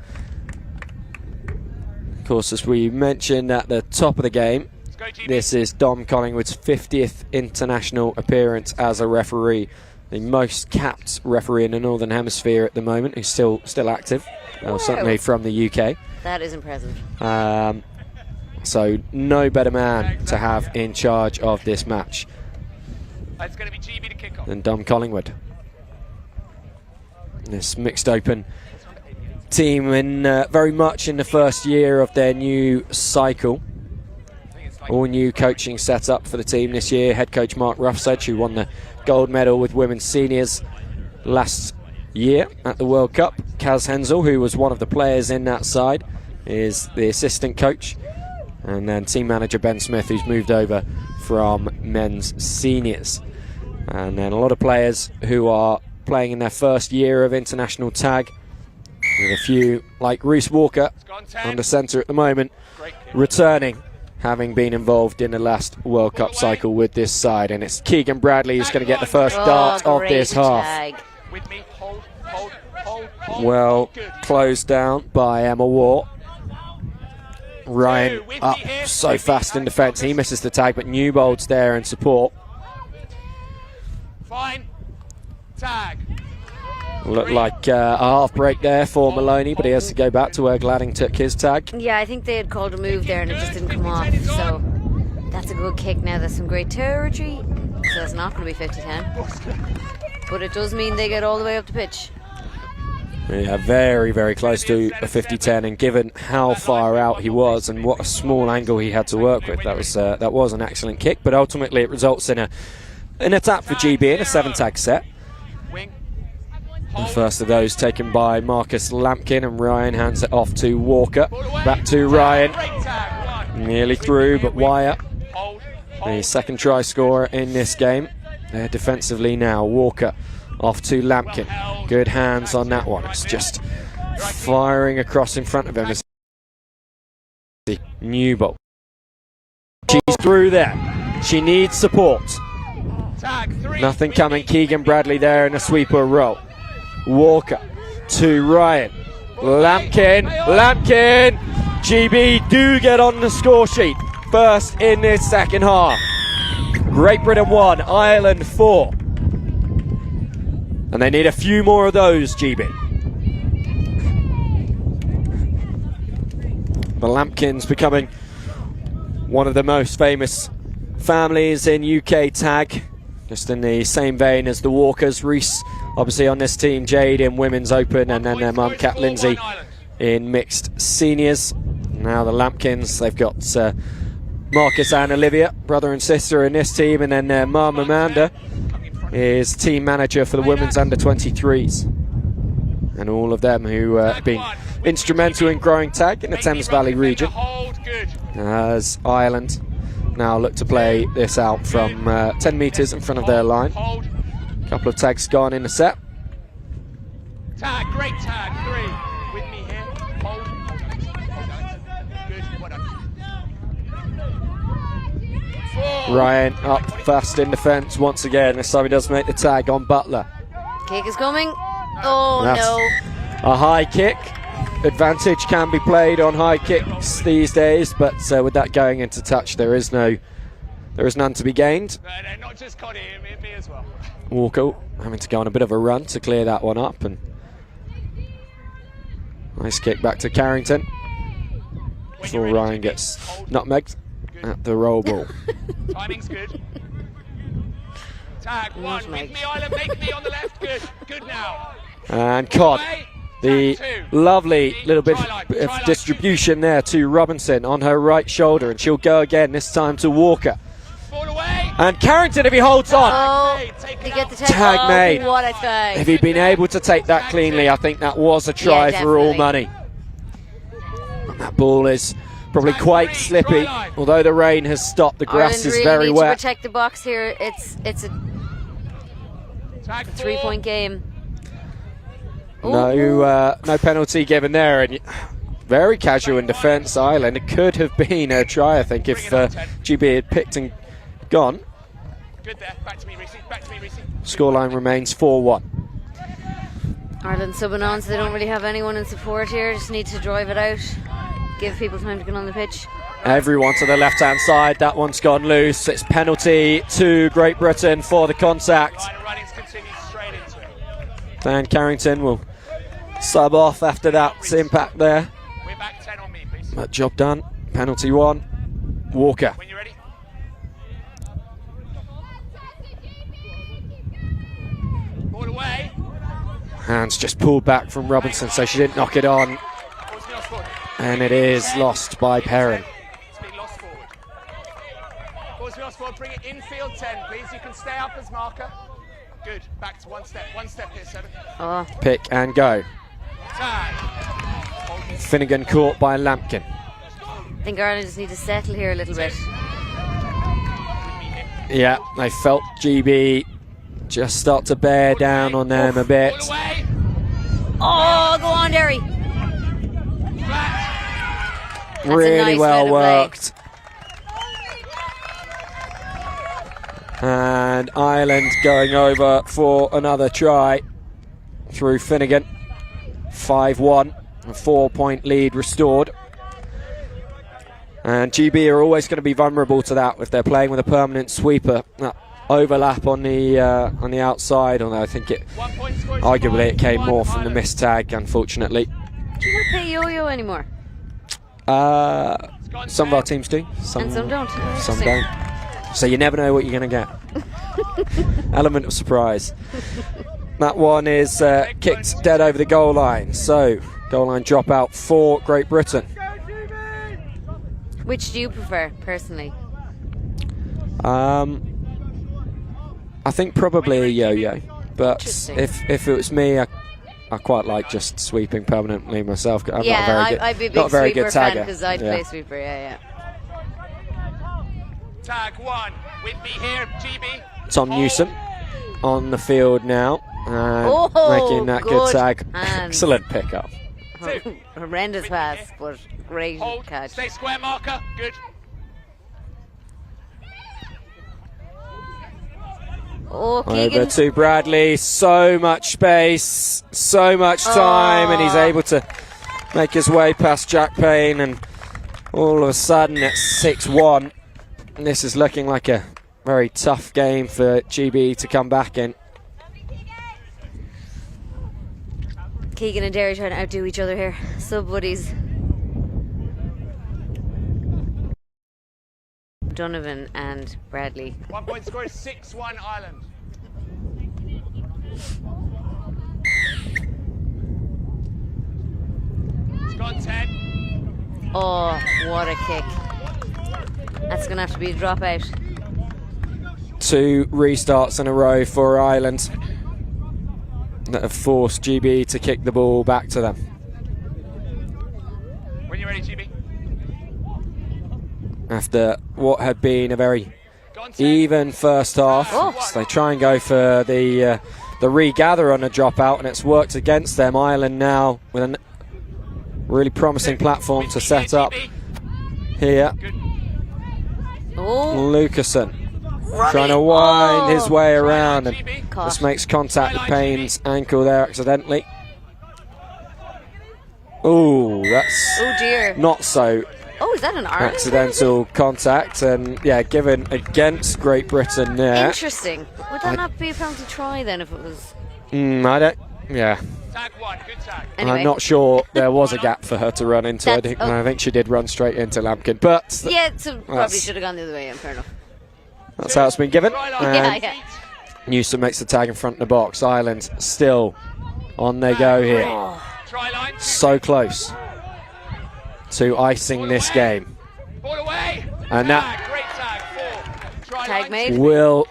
Of course, as we mentioned at the top of the game, this is Dom Collingwood's 50th international appearance as a referee, the most capped referee in the Northern Hemisphere at the moment, who's still active, certainly from the UK. That is impressive. So no better man to have in charge of this match than Dom Collingwood. This mixed open team in very much in the first year of their new cycle. All new coaching setup for the team this year. Head coach Mark Ruffsedge, who won the gold medal with women's seniors last year at the World Cup. Kaz Hensel, who was one of the players in that side, is the assistant coach. And then team manager Ben Smith, who's moved over from men's seniors. And then a lot of players who are playing in their first year of international tag, with a few like Reese Walker under centre at the moment, returning, having been involved in the last World Cup cycle with this side. And it's Keegan Bradley who's going to get the first dart of this half. Well closed down by Emma Watt. Ryan up so fast in defence, he misses the tag, but Newbold's there in support. Fine. Tag. Looked like a half break there for Maloney, but he has to go back to where Gladding took his tag. Yeah, I think they had called a move there and it just didn't come off. So that's a good kick now. That's some great territory. So it's not going to be 50-10. But it does mean they get all the way up the pitch. Yeah, very, very close to a 50-10, and given how far out he was and what a small angle he had to work with, that was an excellent kick. But ultimately it results in a tap for GB in a 7-tag set. The first of those taken by Marcus Lampkin, and Ryan hands it off to Walker. Back to Ryan. Nearly through, but Wire, the second try scorer in this game. They're defensively now. Walker off to Lampkin. Good hands on that one. It's just firing across in front of him. As Newbold. She's through there. She needs support. Tag 3. Nothing coming. Keegan Bradley there in a sweeper roll. Walker to Ryan. Lampkin. GB do get on the score sheet. First in this second half. Great Britain 1, Ireland 4. And they need a few more of those, GB. The Lampkins becoming one of the most famous families in UK tag. Just in the same vein as the Walkers. Reese, obviously on this team, Jade in women's open, and then their mum, Kat Lindsay, in mixed seniors. Now the Lampkins, they've got Marcus and Olivia, brother and sister in this team, and then their mum, Amanda, is team manager for the women's under-23s. And all of them who have been instrumental in growing tag in the Thames Valley region. As Ireland now look to play this out from 10 metres in front of their line. A couple of tags gone in the set. Tag, great tag, 3. With me here. Hold. Good, well done. 4. Ryan up fast in defence once again. This time he does make the tag on Butler. Kick is coming. Oh, That's no. a high kick. Advantage can be played on high kicks these days, but with that going into touch, there is none to be gained. Not just Connie, me as well. Walker having to go on a bit of a run to clear that one up, and nice kick back to Carrington before Ryan gets nutmegged at the roll ball. Timing's good. Tag 1, make me Ireland, make me on the left, good now. And Cod, the lovely little bit of distribution there to Robinson on her right shoulder, and she'll go again, this time to Walker. And Carrington, if he holds on. Oh, to get the tag made. What a tag. If he'd been able to take that cleanly, I think that was a try for all money. That ball is probably quite slippy, although the rain has stopped. The grass Ireland is really very need wet. to protect the box here. It's a 3-point game. No penalty given there, and very casual in defence. Ireland, it could have been a try, I think, if GB had picked and gone. Good there. Back to me, Reece. Scoreline remains 4-1. Ireland subbing on, so they don't really have anyone in support here. Just need to drive it out. Give people time to get on the pitch. Everyone to the left-hand side. That one's gone loose. It's penalty to Great Britain for the contact. Dan Carrington will sub off after that impact there. We're back 10 on me, please. But job done. Penalty 1. Walker. When you're ready. Ball away. Hands just pulled back from Robinson, so she didn't knock it on. And it is lost by Perrin. It's been lost forward. Ball's been lost forward. Bring it infield 10, please. You can stay up as marker. Good. Back to one step here, 7. Oh. Pick and go. Finnegan caught by Lampkin. I think Ireland just need to settle here a little bit. Yeah, they felt GB just start to bear down on them a bit. Oh, go on, Derry. Really well worked. And Ireland going over for another try through Finnegan. 5-1, a 4-point lead restored. And GB are always going to be vulnerable to that if they're playing with a permanent sweeper. That overlap on the outside, although I think arguably it came more from the missed tag, unfortunately. Do you not play yo-yo anymore? Some of our teams do. And some don't. Some don't. So you never know what you're going to get. Element of surprise. That one is kicked dead over the goal line. So goal line dropout for Great Britain. Which do you prefer, personally? I think probably a yo-yo. But if it was me, I quite like just sweeping permanently myself. I'm I'd be a big sweeper fan because I'd play sweeper, yeah. Tag 1, with me here, GB. Tom Newsom on the field now and making that good tag. Excellent pickup. Horrendous pass, but great Hold. catch. Stay square marker, good. Oh, Over Keegan. to Bradley. So much space, so much time, and he's able to make his way past Jack Payne, and all of a sudden it's 6-1. And this is looking like a very tough game for GB to come back in. Keegan and Derry trying to outdo each other here. Sub buddies. Donovan and Bradley. 1 point scored, 6-1 Ireland. It's gone 10. Oh, what a kick. That's going to have to be a dropout. 2 restarts in a row for Ireland that have forced GB to kick the ball back to them. When you're ready, GB. After what had been a very even first half, so they try and go for the regather on a dropout, and it's worked against them. Ireland now with a really promising platform to set up here. Lucasen trying to wind his way around, and just makes contact with Payne's ankle there accidentally. Oh, that's not so Oh, is that an Ireland accidental contact, and yeah, given against Great Britain there. Interesting. Would that not be a penalty try then if it was? I don't. Yeah. Tag 1, good tag. Anyway. I'm not sure there was a gap for her to run into. I think she did run straight into Lampkin, but yeah, so probably should have gone the other way. Fair enough. That's how it's been given. Yeah. Newsom makes the tag in front of the box. Ireland still on their go here. So close to icing this game. And that tag made. will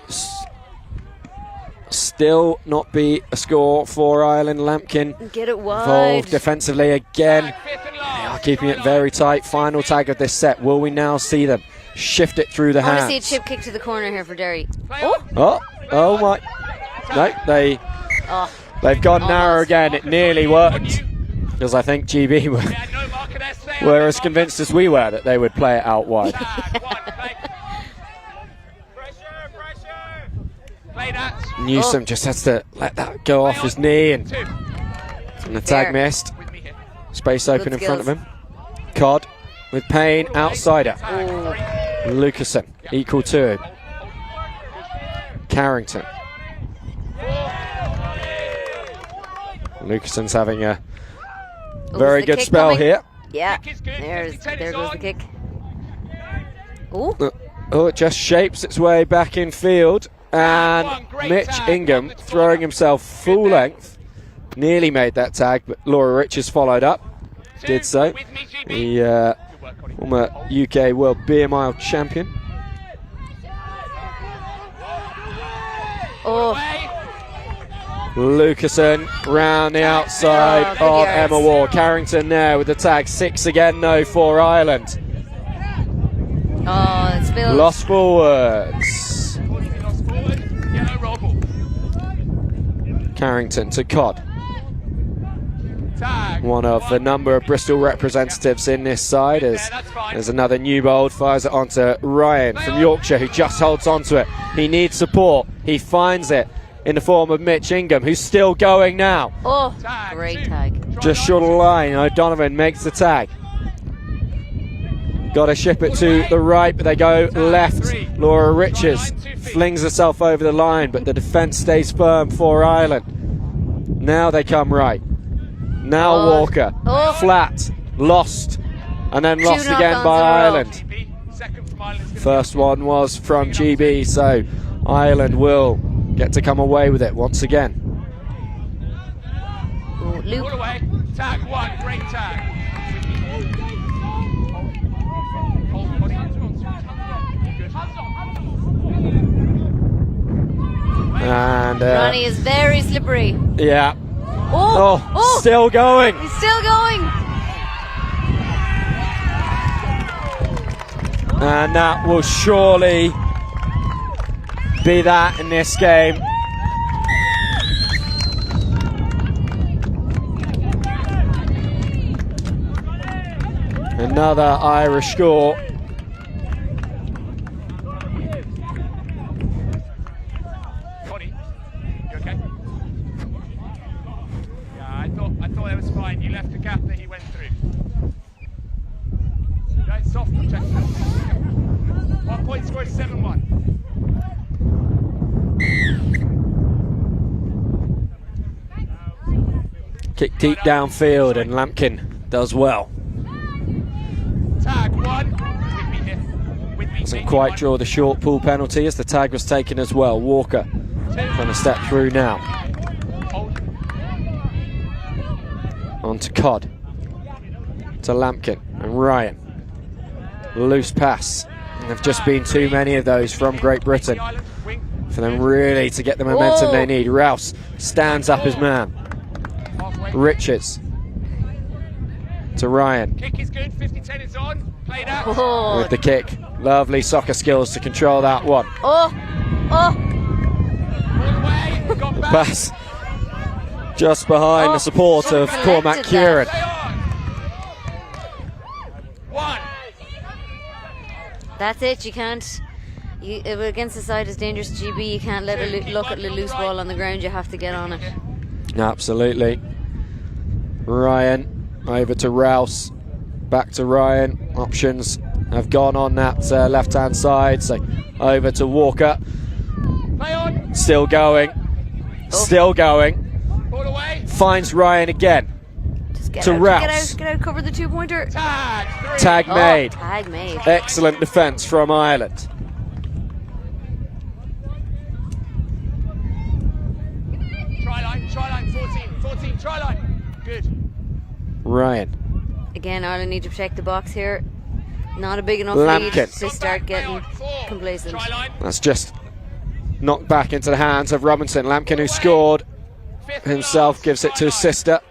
still not be a score for Ireland. Lampkin Get it wide. involved defensively again. They are keeping it very tight. Final tag of this set. Will we now see them shift it through the I want hands? to see a chip kick to the corner here for Derry. Oh my. No, they've gone narrow again. It nearly worked, because I think GB were as convinced as we were that they would play it out wide. Newsom just has to let that go off his knee, and the tag missed. Space open in front of him. Codd with Payne, outsider. Lucasen equal to him. Carrington. Lucasen's having a very good spell here. Yeah, there goes the kick. It just shapes its way back in field, and Mitch Ingham throwing himself full length. Nearly made that tag, but Laura Riches followed up. Did so. The former UK World Beer Mile champion. Lucasen round the outside of Emma Ward. Carrington there with the tag. 6 again, no, for Ireland. Oh, it's spilled. Lost forwards. Carrington to Codd. One of a number of Bristol representatives in this side. There's another Newbold, fires it onto Ryan from Yorkshire, who just holds onto it. He needs support. He finds it in the form of Mitch Ingham, who's still going now. Oh, great tag. Just short of the line. O'Donovan makes the tag. Got to ship it to the right, but they go left. Laura Riches flings herself over the line, but the defence stays firm for Ireland. Now they come right. Now Walker, flat, lost, and then lost again by Ireland. First one was from GB, so Ireland will get to come away with it once again. Luke. Tag 1, great tag. And Ronnie is very slippery. Yeah. Still going. He's still going. And that will surely be that in this game. Another Irish score. Score 7-1. Kick deep downfield, and Lampkin does well. Tag 1. Doesn't quite draw the short pool penalty as the tag was taken as well. Walker trying to step through now. On to Cod. To Lampkin and Ryan. Loose pass. And there have just been too many of those from Great Britain for them really to get the momentum they need. Rouse stands up his man. Richards to Ryan. Kick is good, 50-10 is on. Played out. With the kick. Lovely soccer skills to control that one. Oh! All the way, got back. Pass just behind the support of Cormac Kieran. One. That's it, you can't. Against the side as dangerous as GB, you can't let a look at the loose ball on the ground, you have to get on it. Absolutely. Ryan over to Rouse. Back to Ryan. Options have gone on that left hand side, so over to Walker. Play on. Still going. Still going. All the way. Finds Ryan again. Just get To out, Rouse. get out, cover the 2-pointer. Tag 3. Tag made. Tag made. Excellent defence from Ireland. Try line, 14, try line. Good. Ryan. Again, Ireland need to protect the box here. Not a big enough Lampkin. lead to start getting complacent. Try line. That's just knocked back into the hands of Robinson. Lampkin, who scored himself, gives it to his sister.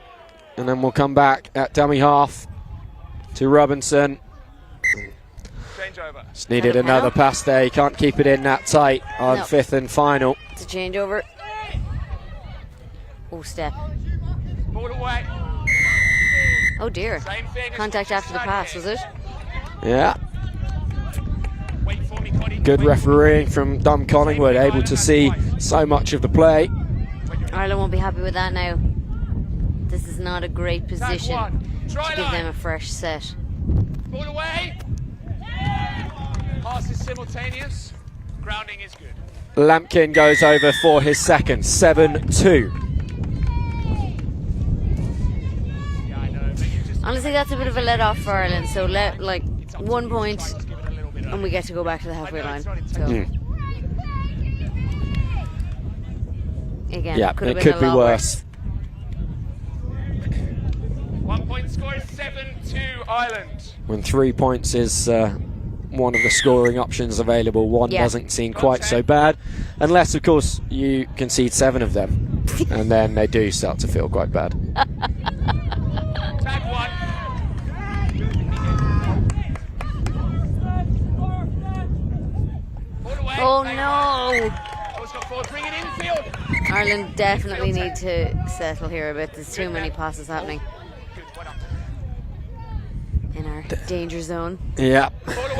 And then we'll come back at dummy half to Robinson. Change over. Just needed another pass there. He can't keep it in that tight on fifth and final. It's a changeover. Oh, step. Ball away. Oh dear. Same thing. Contact after the pass, was it? Yeah. Wait for me, Connie. Good refereeing from Dom Collingwood, able to see so much of the play. Ireland won't be happy with that now. This is not a great position to give them a fresh set. Ball away. Pass is simultaneous. Grounding is good. Lampkin goes over for his second, 7-2. Yeah, I know. But you just Honestly, that's a bit of a let off for Ireland. So let 1 point, and we get to go back to the halfway line. So again, Yeah, could have it been could a be lot worse. 1 point score is 7-2 Ireland. When 3 points is one of the scoring options available, one doesn't seem quite so bad. Unless, of course, you concede 7 of them. And then they do start to feel quite bad. Tag 1. Oh no! Bring it infield. Ireland definitely need to settle here a bit. There's too many passes happening in our danger zone. Yeah,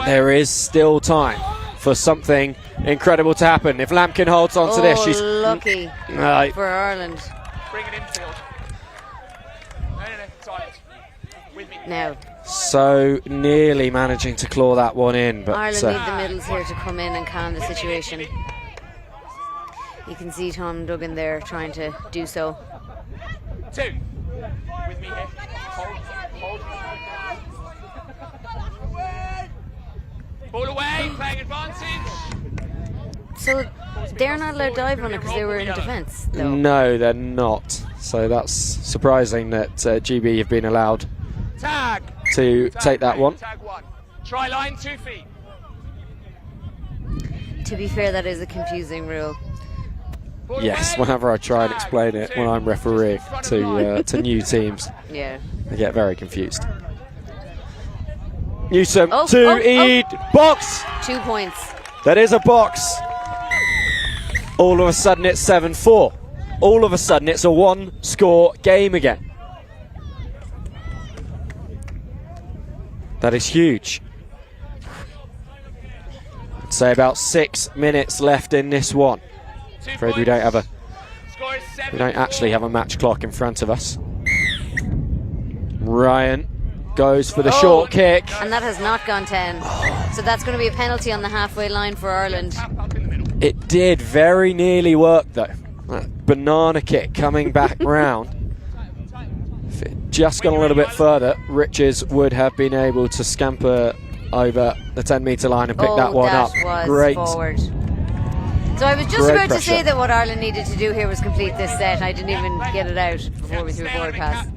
there is still time for something incredible to happen. If Lampkin holds on to this, she's lucky for Ireland. Bring it infield. No, silence. With me. Now, so nearly managing to claw that one in, but Ireland need the middles here to come in and calm the situation. You can see Tom Duggan there trying to do so. 2. With me here. Hold. Ball away, playing advantage. So they're not allowed to dive on it because they were in defence, though. no, they're not. So that's surprising that GB have been allowed to take that one. Tag 1. Try line 2 feet. To be fair, that is a confusing rule. Yes, whenever I try and explain it when I'm refereeing to new teams, Yeah. I get very confused. Newsom to Eid. Box! 2 points. That is a box. All of a sudden it's 7-4. All of a sudden it's a one-score game again. That is huge. I'd say about 6 minutes left in this one. Afraid we don't actually have a match clock in front of us. Ryan goes for the short kick. And that has not gone 10. So that's going to be a penalty on the halfway line for Ireland. It did very nearly work though. That banana kick coming back round. If it just gone a little bit further, Richards would have been able to scamper over the 10-metre line and pick that one up. Was great forward. So I was just Great about pressure. to say that what Ireland needed to do here was complete this set. I didn't even get it out before we threw a forward pass.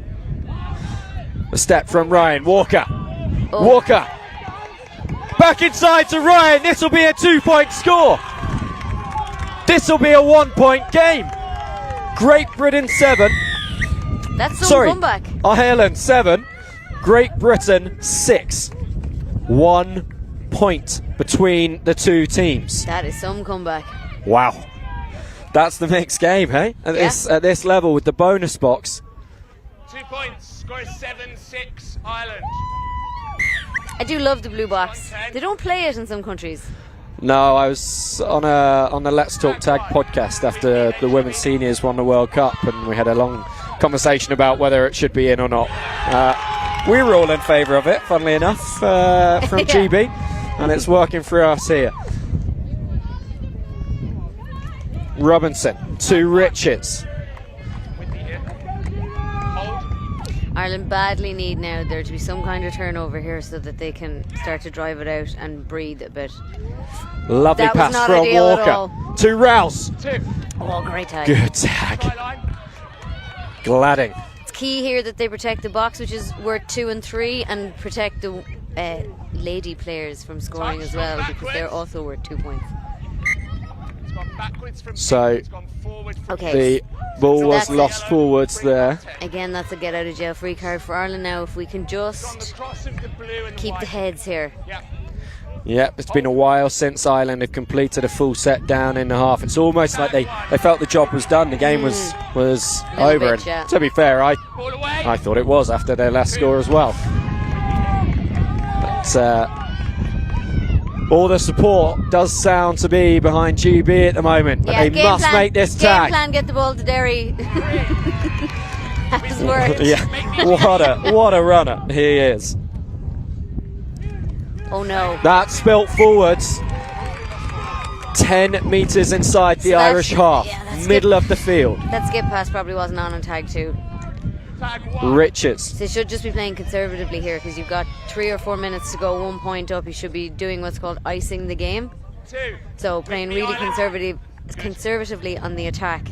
A step from Ryan Walker. Oh. Walker back inside to Ryan. This will be a 2-point score. This will be a 1-point game. Great Britain 7. That's some comeback. Ireland 7. Great Britain 6. 1 point between the two teams. That is some comeback. Wow. That's the mixed game, hey? At this level with the bonus box. 2 points. Score 7-6 Ireland. I do love the blue box. They don't play it in some countries. No, I was on the Let's Talk Tag podcast after the women's seniors won the World Cup, and we had a long conversation about whether it should be in or not. We were all in favour of it, funnily enough, from GB, and it's working for us here. Robinson to Richards. Ireland badly need now there to be some kind of turnover here so that they can start to drive it out and breathe a bit. Lovely That was pass not from ideal at Walker all. to Rouse. Oh, great tag. Good tag. Gladding. It's key here that they protect the box, which is worth 2 and 3, and protect the lady players from scoring as well, because they're also worth 2 points. So Okay. the ball So was that's lost forwards there. Again, that's a get out of jail free card for Ireland now. If we can just keep the heads here. Yep, it's been a while since Ireland have completed a full set down in the half. It's almost like they felt the job was done. The game was over. bit, yeah. And to be fair, I thought it was after their last score as well. But all the support does sound to be behind GB at the moment. But Yeah, they game must plan, make this game tag. plan, get the ball to Derry. Has worked. Yeah, what a runner he is. Oh no. That spilt forwards 10 metres inside the So that's- Irish half, yeah, that's middle of the field. That skip pass probably wasn't on tag 2. Richards. They should just be playing conservatively here, because you've got 3 or 4 minutes to go, 1 point up. You should be doing what's called icing the game. So playing really conservatively on the attack,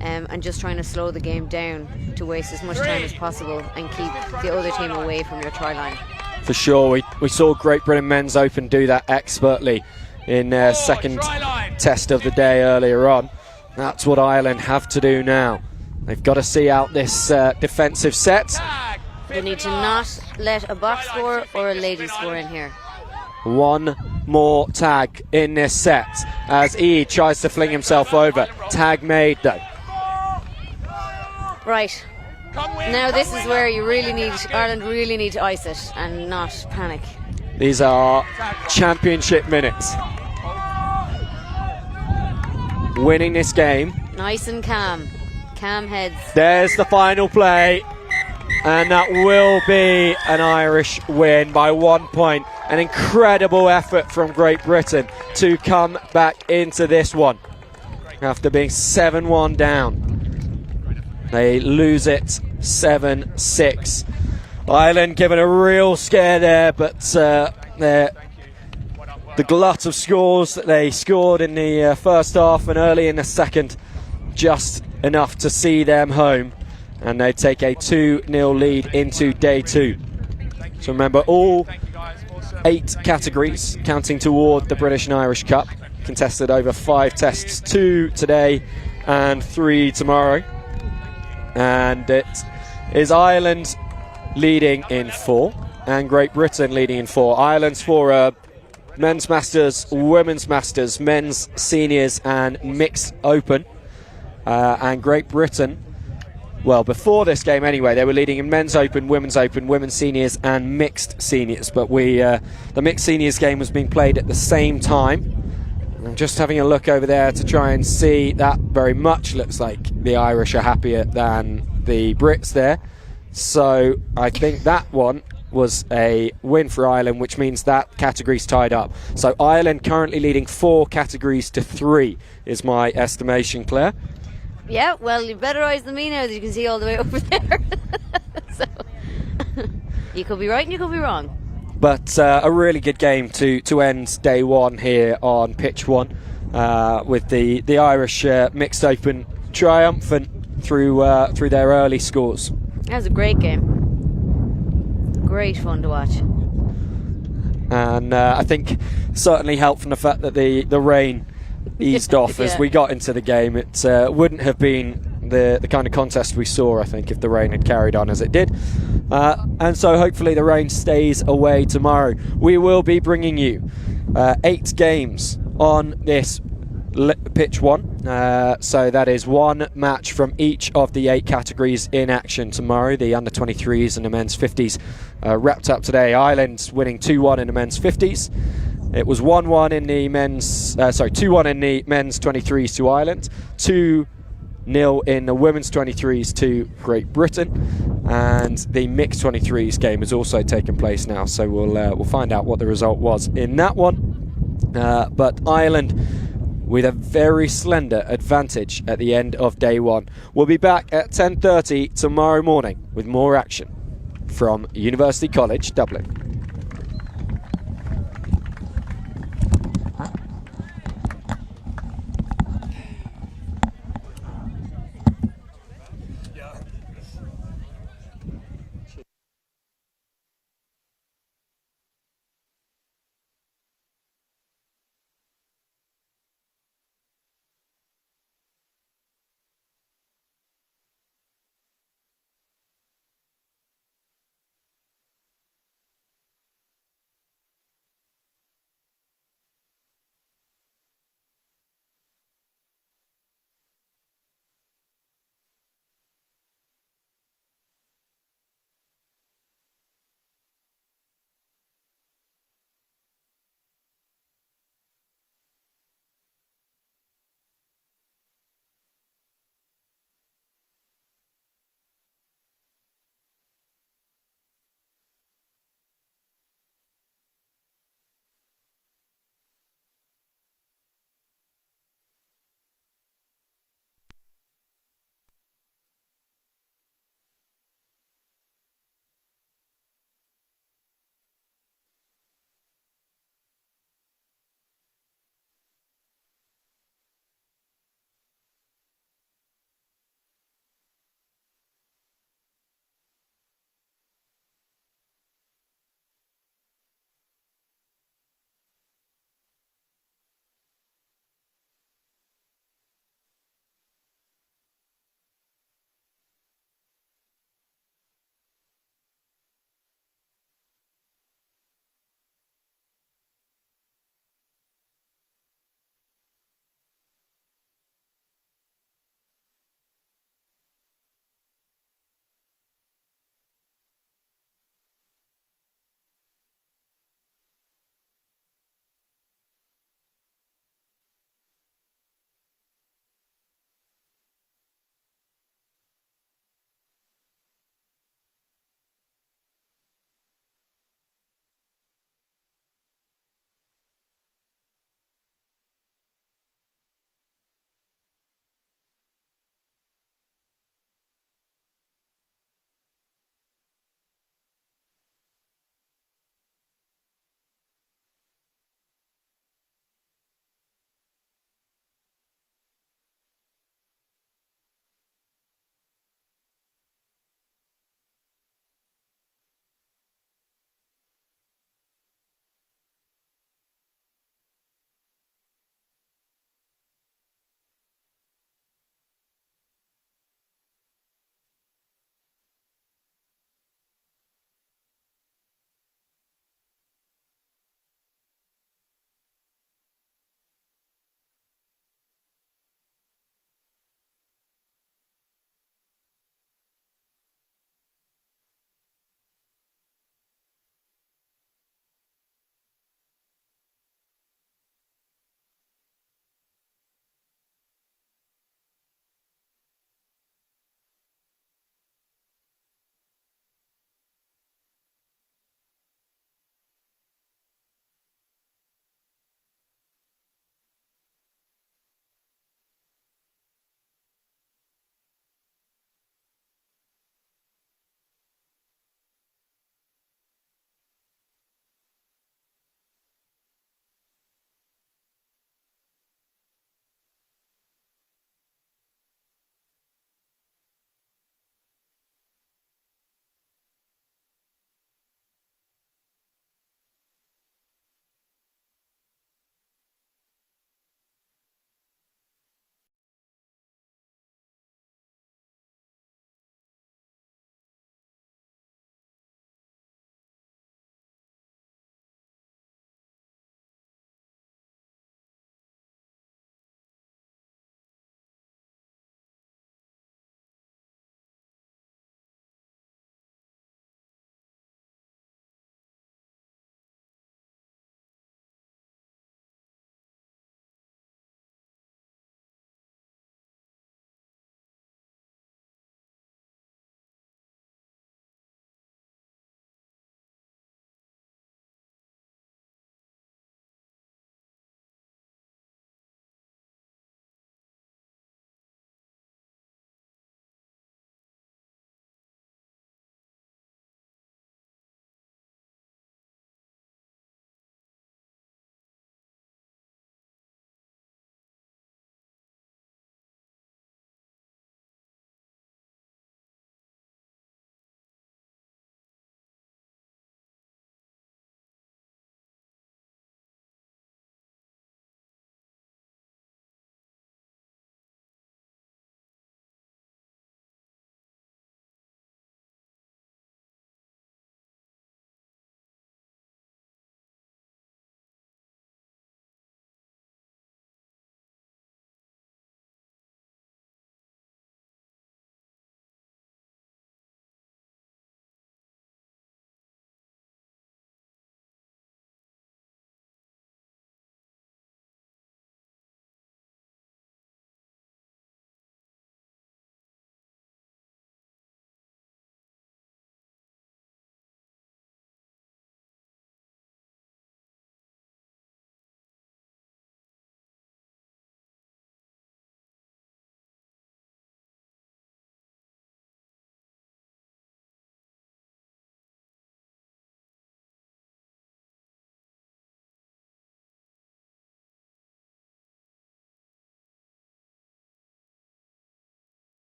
and just trying to slow the game down to waste as much time as possible and keep the other team away from your try line. For sure, we saw Great Britain Men's Open do that expertly in their second test of the day earlier on. That's what Ireland have to do now. They've got to see out this defensive set. They need to not let a box score or a lady score in here. One more tag in this set as E tries to fling himself over. Tag made though. Right. Now this is where Ireland really need to ice it and not panic. These are championship minutes. Winning this game. Nice and calm. Calm heads. There's the final play, and that will be an Irish win by 1 point. An incredible effort from Great Britain to come back into this one after being 7-1 down. They lose it 7-6. Ireland given a real scare there, but the glut of scores that they scored in the first half and early in the second, just enough to see them home, and they take a 2-0 lead into day 2. So remember, all 8 categories counting toward the British and Irish Cup, contested over 5 tests, 2 today and 3 tomorrow. And it is Ireland leading in 4 and Great Britain leading in 4. Ireland's for men's masters, women's masters, men's seniors and mixed open. And Great Britain, well, before this game anyway, they were leading in men's open, women's seniors and mixed seniors. But the mixed seniors game was being played at the same time. I'm just having a look over there to try and see. That very much looks like the Irish are happier than the Brits there. So I think that one was a win for Ireland, which means that category's tied up. So Ireland currently leading 4 categories to 3 is my estimation, Claire. Yeah, well, you've better eyes than me now, as you can see all the way over there. So, you could be right and you could be wrong. But a really good game to end day 1 here on pitch 1, with the Irish mixed open triumphant through their early scores. That was a great game. Great fun to watch. And I think certainly helped from the fact that the rain eased off as we got into the game. It wouldn't have been the kind of contest we saw, I think, if the rain had carried on as it did. And so hopefully the rain stays away tomorrow. We will be bringing you 8 games on this pitch 1. So that is 1 match from each of the 8 categories in action tomorrow. The under 23s and the men's 50s wrapped up today. Ireland winning 2-1 in the men's 50s. It was 1-1 in the men's 2-1 in the men's 23s to Ireland, 2-0 in the women's 23s to Great Britain, and the mixed 23s game has also taken place now, so we'll find out what the result was in that one. But Ireland with a very slender advantage at the end of day 1. We'll be back at 10:30 tomorrow morning with more action from University College Dublin.